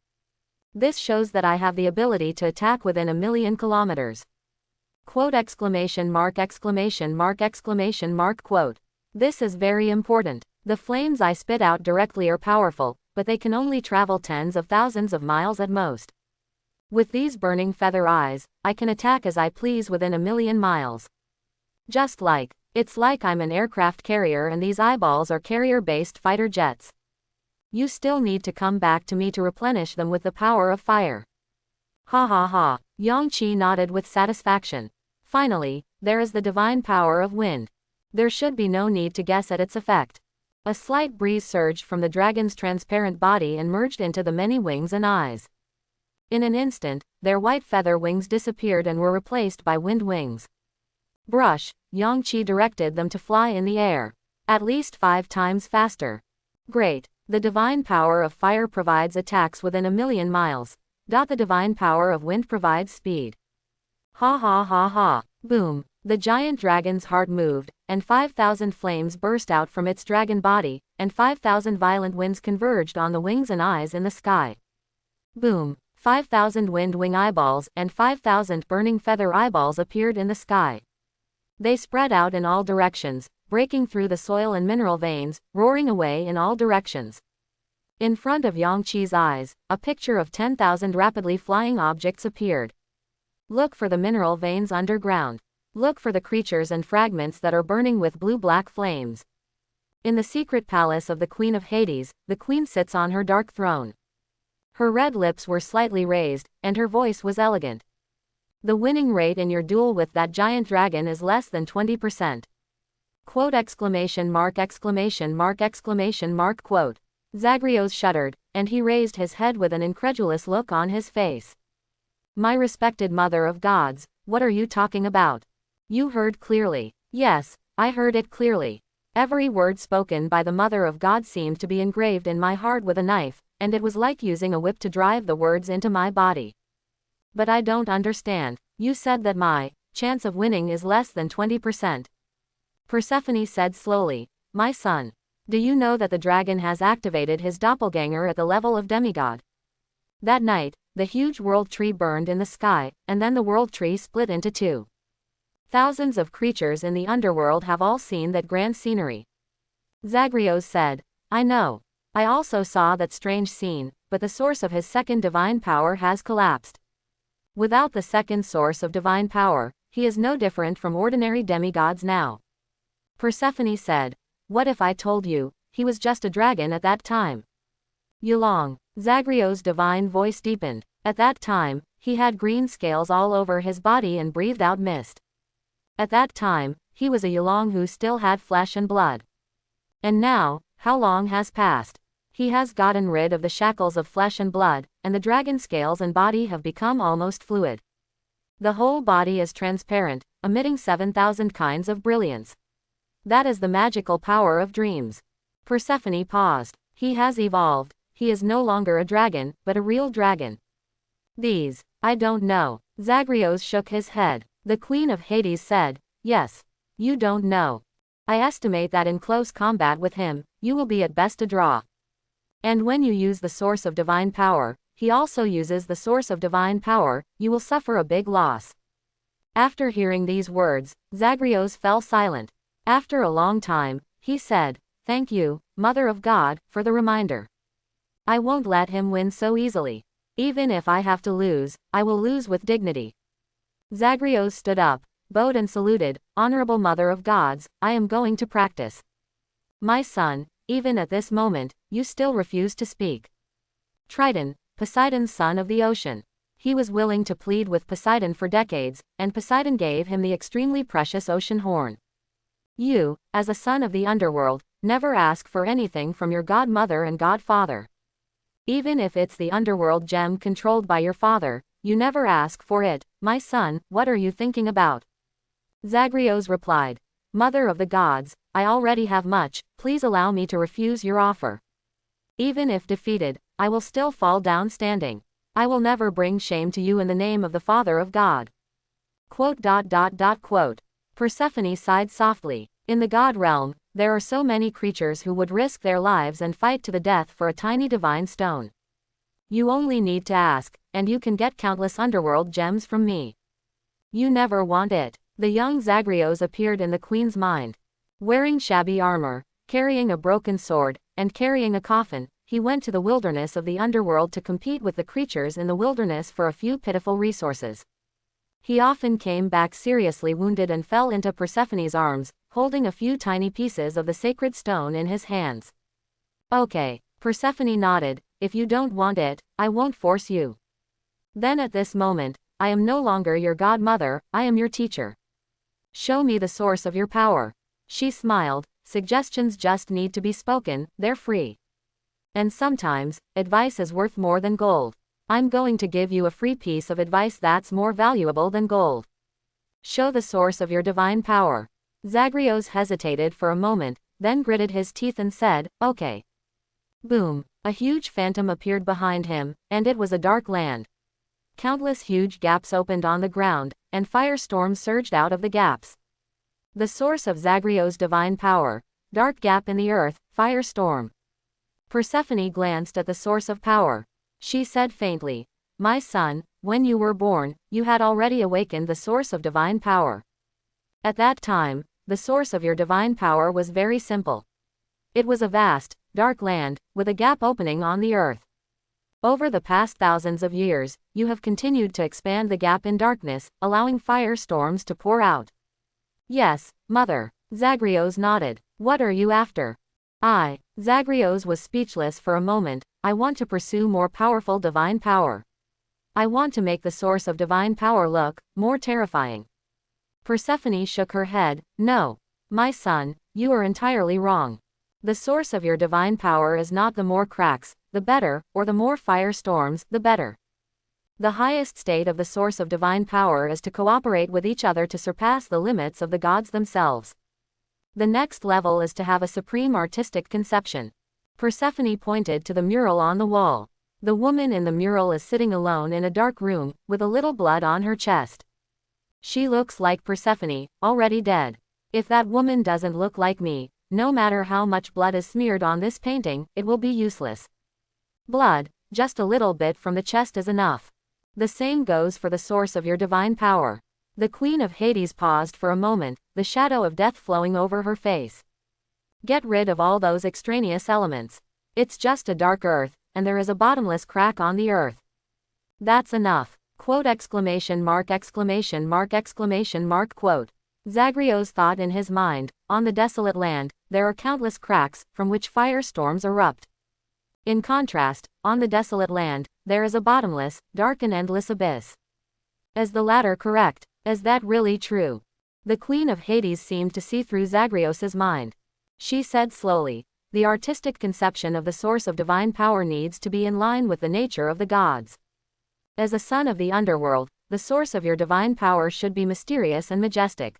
This shows that I have the ability to attack within 1,000,000 kilometers. Quote exclamation mark exclamation mark exclamation mark quote. This is very important. The flames I spit out directly are powerful, but they can only travel tens of thousands of miles at most. With these burning feather eyes, I can attack as I please within 1,000,000 miles. It's like I'm an aircraft carrier and these eyeballs are carrier-based fighter jets. You still need to come back to me to replenish them with the power of fire. Ha ha ha. Yang Qi nodded with satisfaction. Finally, there is the divine power of wind. There should be no need to guess at its effect. A slight breeze surged from the dragon's transparent body and merged into the many wings and eyes. In an instant, their white feather wings disappeared and were replaced by wind wings. Brush. Yang Qi directed them to fly in the air. At least 5 times faster. Great. The divine power of fire provides attacks within 1,000,000 miles. The divine power of wind provides speed. Ha ha ha ha. Boom. The giant dragon's heart moved, and 5,000 flames burst out from its dragon body, and 5,000 violent winds converged on the wings and eyes in the sky. Boom. 5,000 wind wing eyeballs and 5,000 burning feather eyeballs appeared in the sky. They spread out in all directions, breaking through the soil and mineral veins, roaring away in all directions. In front of Yang Qi's eyes, a picture of 10,000 rapidly flying objects appeared. Look for the mineral veins underground. Look for the creatures and fragments that are burning with blue-black flames. In the secret palace of the Queen of Hades, the queen sits on her dark throne. Her red lips were slightly raised, and her voice was elegant. The winning rate in your duel with that giant dragon is less than 20%. Quote exclamation mark exclamation mark exclamation mark quote. Zagreus shuddered, and he raised his head with an incredulous look on his face. My respected mother of gods, what are you talking about? You heard clearly. Yes, I heard it clearly. Every word spoken by the mother of God seemed to be engraved in my heart with a knife, and it was like using a whip to drive the words into my body. But I don't understand. You said that my chance of winning is less than 20%. Persephone said slowly, my son. Do you know that the dragon has activated his doppelganger at the level of demigod? That night, the huge world tree burned in the sky, and then the world tree split into two. Thousands of creatures in the underworld have all seen that grand scenery. Zagreus said, I know. I also saw that strange scene, but the source of his second divine power has collapsed. Without the second source of divine power, he is no different from ordinary demigods now. Persephone said, what if I told you, he was just a dragon at that time? Yulong. Zagreus' divine voice deepened. At that time, he had green scales all over his body and breathed out mist. At that time, he was a Yulong who still had flesh and blood. And now, how long has passed? He has gotten rid of the shackles of flesh and blood, and the dragon scales and body have become almost fluid. The whole body is transparent, emitting 7,000 kinds of brilliance. That is the magical power of dreams. Persephone paused. He has evolved. He is no longer a dragon, but a real dragon. These, I don't know. Zagreus shook his head. The Queen of Hades said, yes. You don't know. I estimate that in close combat with him, you will be at best a draw. And when you use the source of divine power, he also uses the source of divine power, you will suffer a big loss. After hearing these words, Zagreus fell silent. After a long time, he said, thank you, Mother of God, for the reminder. I won't let him win so easily. Even if I have to lose, I will lose with dignity. Zagreus stood up, bowed and saluted, Honorable Mother of Gods, I am going to practice. My son, even at this moment, you still refuse to speak. Triton, Poseidon's son of the ocean. He was willing to plead with Poseidon for decades, and Poseidon gave him the extremely precious ocean horn. You, as a son of the underworld, never ask for anything from your godmother and godfather. Even if it's the underworld gem controlled by your father, you never ask for it. My son, what are you thinking about? Zagreus replied, Mother of the gods, I already have much, please allow me to refuse your offer. Even if defeated, I will still fall down standing. I will never bring shame to you in the name of the Father of God. Quote. Persephone sighed softly. In the god realm, there are so many creatures who would risk their lives and fight to the death for a tiny divine stone. You only need to ask, and you can get countless underworld gems from me. You never want it. The young Zagreus appeared in the queen's mind. Wearing shabby armor, carrying a broken sword, and carrying a coffin, he went to the wilderness of the underworld to compete with the creatures in the wilderness for a few pitiful resources. He often came back seriously wounded and fell into Persephone's arms, holding a few tiny pieces of the sacred stone in his hands. Okay, Persephone nodded, if you don't want it, I won't force you. Then at this moment, I am no longer your godmother, I am your teacher. Show me the source of your power. She smiled, suggestions just need to be spoken, they're free. And sometimes, advice is worth more than gold. I'm going to give you a free piece of advice that's more valuable than gold. Show the source of your divine power. Zagreus hesitated for a moment, then gritted his teeth and said, okay. Boom. A huge phantom appeared behind him, and it was a dark land. Countless huge gaps opened on the ground, and firestorms surged out of the gaps. The source of Zagreus' divine power. Dark gap in the earth, firestorm. Persephone glanced at the source of power. She said faintly, my son, when you were born, you had already awakened the source of divine power. At that time, the source of your divine power was very simple. It was a vast, dark land, with a gap opening on the earth. Over the past thousands of years, you have continued to expand the gap in darkness, allowing firestorms to pour out. Yes, mother. Zagreus nodded. What are you after? Zagreus was speechless for a moment. I want to pursue more powerful divine power. I want to make the source of divine power look more terrifying. Persephone shook her head. No. My son, you are entirely wrong. The source of your divine power is not the more cracks, the better, or the more firestorms, the better. The highest state of the source of divine power is to cooperate with each other to surpass the limits of the gods themselves. The next level is to have a supreme artistic conception. Persephone pointed to the mural on the wall. The woman in the mural is sitting alone in a dark room, with a little blood on her chest. She looks like Persephone, already dead. If that woman doesn't look like me, no matter how much blood is smeared on this painting, it will be useless. Blood, just a little bit from the chest is enough. The same goes for the source of your divine power. The Queen of Hades paused for a moment, the shadow of death flowing over her face. Get rid of all those extraneous elements. It's just a dark earth, and there is a bottomless crack on the earth. That's enough. Quote exclamation mark exclamation mark exclamation mark quote. Zagreus thought in his mind, on the desolate land, there are countless cracks, from which firestorms erupt. In contrast, on the desolate land, there is a bottomless, dark and endless abyss. Is the latter correct? Is that really true? The Queen of Hades seemed to see through Zagreus's mind. She said slowly, the artistic conception of the source of divine power needs to be in line with the nature of the gods. As a son of the underworld, the source of your divine power should be mysterious and majestic.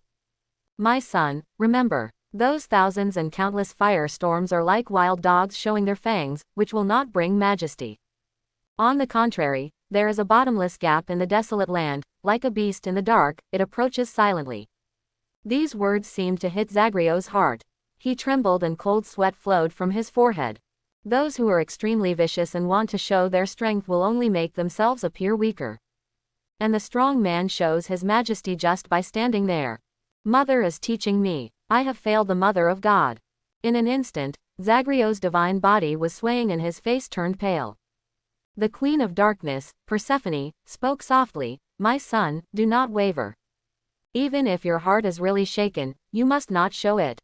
My son, remember, those thousands and countless firestorms are like wild dogs showing their fangs, which will not bring majesty. On the contrary, there is a bottomless gap in the desolate land, like a beast in the dark, it approaches silently. These words seemed to hit Zagreus' heart. He trembled and cold sweat flowed from his forehead. Those who are extremely vicious and want to show their strength will only make themselves appear weaker. And the strong man shows his majesty just by standing there. Mother is teaching me. I have failed the mother of God. In an instant, Zagreus' divine body was swaying and his face turned pale. The Queen of Darkness, Persephone, spoke softly, my son, do not waver. Even if your heart is really shaken, you must not show it.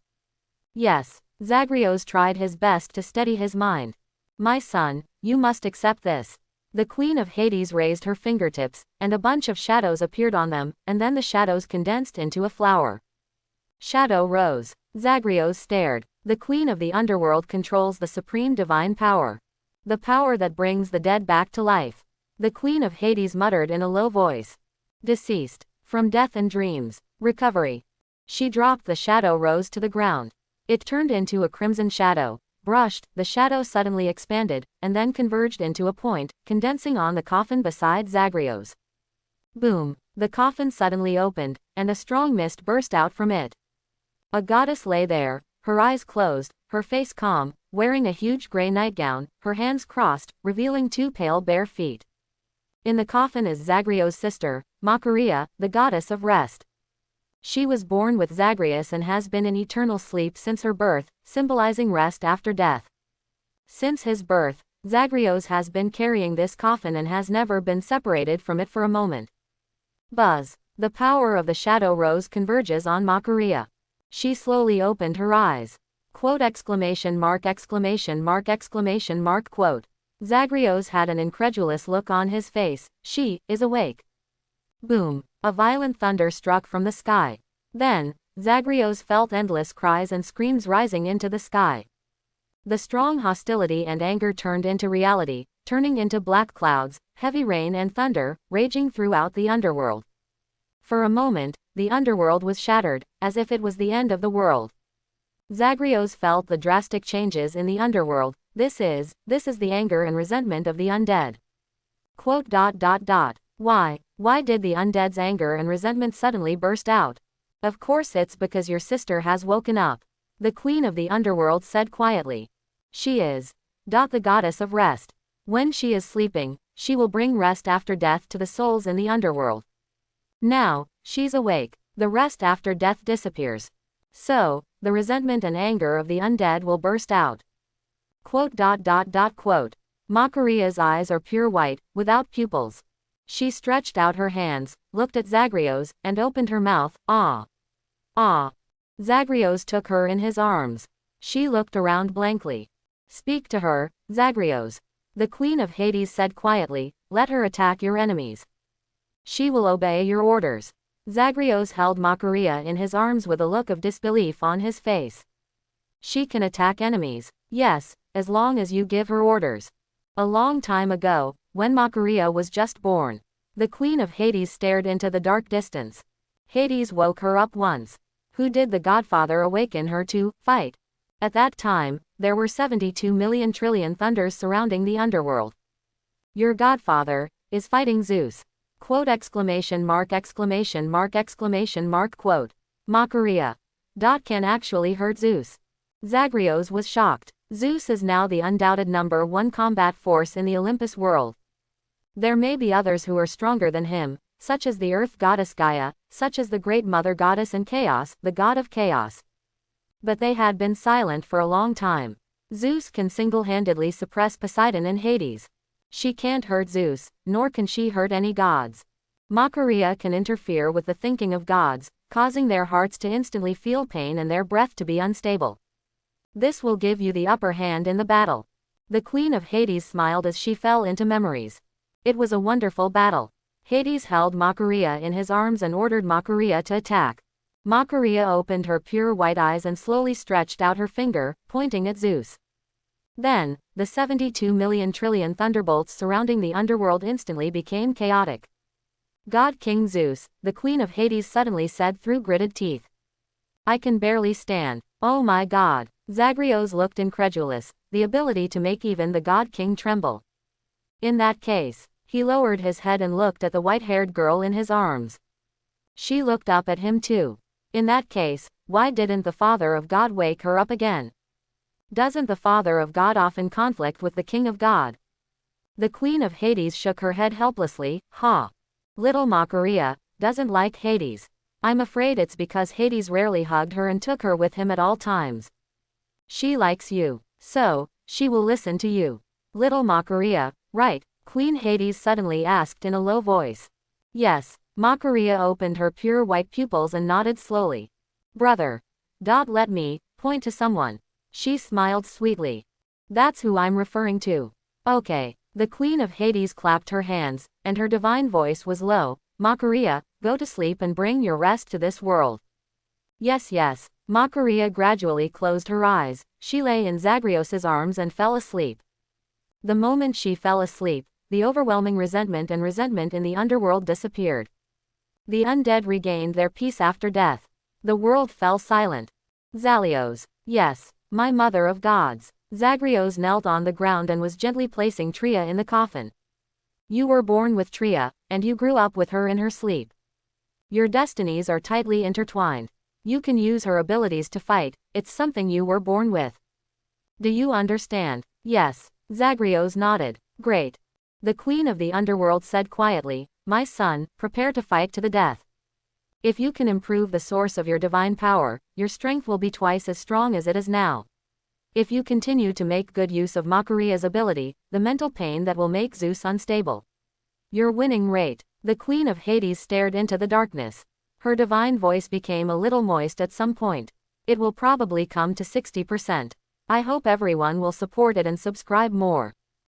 Yes, Zagreus tried his best to steady his mind. My son, you must accept this. The Queen of Hades raised her fingertips, and a bunch of shadows appeared on them, and then the shadows condensed into a flower. Shadow rose. Zagreus stared. The Queen of the Underworld controls the supreme divine power. The power that brings the dead back to life. The Queen of Hades muttered in a low voice. Deceased. From death and dreams. Recovery. She dropped the shadow rose to the ground. It turned into a crimson shadow. Brushed, the shadow suddenly expanded, and then converged into a point, condensing on the coffin beside Zagreus. Boom! The coffin suddenly opened, and a strong mist burst out from it. A goddess lay there, her eyes closed, her face calm, wearing a huge gray nightgown, her hands crossed, revealing two pale bare feet. In the coffin is Zagreus' sister, Macaria, the goddess of rest. She was born with Zagreus and has been in eternal sleep since her birth, symbolizing rest after death. Since his birth, Zagreus has been carrying this coffin and has never been separated from it for a moment. Buzz. The power of the shadow rose converges on Macaria. She slowly opened her eyes. Quote exclamation mark exclamation mark exclamation mark quote. Zagreus had an incredulous look on his face. She is awake. Boom. A violent thunder struck from the sky. Then, Zagreus felt endless cries and screams rising into the sky. The strong hostility and anger turned into reality, turning into black clouds, heavy rain and thunder, raging throughout the underworld. For a moment, the underworld was shattered, as if it was the end of the world. Zagreus felt the drastic changes in the underworld. This is the anger and resentment of the undead. Quote. Why did the undead's anger and resentment suddenly burst out? Of course it's because your sister has woken up. The Queen of the Underworld said quietly. She is the goddess of rest. When she is sleeping, she will bring rest after death to the souls in the underworld. Now, she's awake, the rest after death disappears. So, the resentment and anger of the undead will burst out. Quote. Makaria's eyes are pure white, without pupils. She stretched out her hands, looked at Zagreus, and opened her mouth. Ah. Ah. Zagreus took her in his arms. She looked around blankly. Speak to her, Zagreus. The Queen of Hades said quietly, let her attack your enemies. She will obey your orders. Zagreus held Makaria in his arms with a look of disbelief on his face. She can attack enemies, yes, as long as you give her orders. A long time ago, when Makaria was just born, the Queen of Hades stared into the dark distance. Hades woke her up once. Who did the Godfather awaken her to fight? At that time, there were 72 million trillion thunders surrounding the underworld. Your Godfather is fighting Zeus. Quote exclamation mark. Quote. Makaria. Can actually hurt Zeus. Zagreus was shocked. Zeus is now the undoubted #1 combat force in the Olympus world. There may be others who are stronger than him, such as the earth goddess Gaia, such as the great mother goddess and Chaos, the god of chaos. But they had been silent for a long time. Zeus can single-handedly suppress Poseidon and Hades. She can't hurt Zeus, nor can she hurt any gods. Makaria can interfere with the thinking of gods, causing their hearts to instantly feel pain and their breath to be unstable. This will give you the upper hand in the battle. The Queen of Hades smiled as she fell into memories. It was a wonderful battle. Hades held Makaria in his arms and ordered Makaria to attack. Makaria opened her pure white eyes and slowly stretched out her finger, pointing at Zeus. Then, the 72 million trillion thunderbolts surrounding the underworld instantly became chaotic. God King Zeus, the Queen of Hades suddenly said through gritted teeth. I can barely stand. Oh my God. Zagreus looked incredulous, the ability to make even the God King tremble. In that case, he lowered his head and looked at the white-haired girl in his arms. She looked up at him too. In that case, why didn't the Father of God wake her up again? Doesn't the Father of God often conflict with the King of God? The Queen of Hades shook her head helplessly. Little Makaria doesn't like Hades. I'm afraid it's because Hades rarely hugged her and took her with him at all times. She likes you, so she will listen to you. Little Makaria, right? Queen Hades suddenly asked in a low voice. Yes. Makaria opened her pure white pupils and nodded slowly. Brother. Let me point to someone. She smiled sweetly. That's who I'm referring to. Okay. The Queen of Hades clapped her hands, and her divine voice was low. Makaria, go to sleep and bring your rest to this world. Yes. Makaria gradually closed her eyes. She lay in Zagreus's arms and fell asleep. The moment she fell asleep, the overwhelming resentment in the underworld disappeared. The undead regained their peace after death. The world fell silent. Zalios. Yes, my mother of gods. Zagreus knelt on the ground and was gently placing Tria in the coffin. You were born with Tria, and you grew up with her in her sleep. Your destinies are tightly intertwined. You can use her abilities to fight, it's something you were born with. Do you understand? Yes. Zagreus nodded. Great. The Queen of the Underworld said quietly, my son, prepare to fight to the death. If you can improve the source of your divine power, your strength will be twice as strong as it is now. If you continue to make good use of Makaria's ability, the mental pain that will make Zeus unstable. Your winning rate. The Queen of Hades stared into the darkness. Her divine voice became a little moist at some point. It will probably come to 60%. I hope everyone will support it and subscribe more.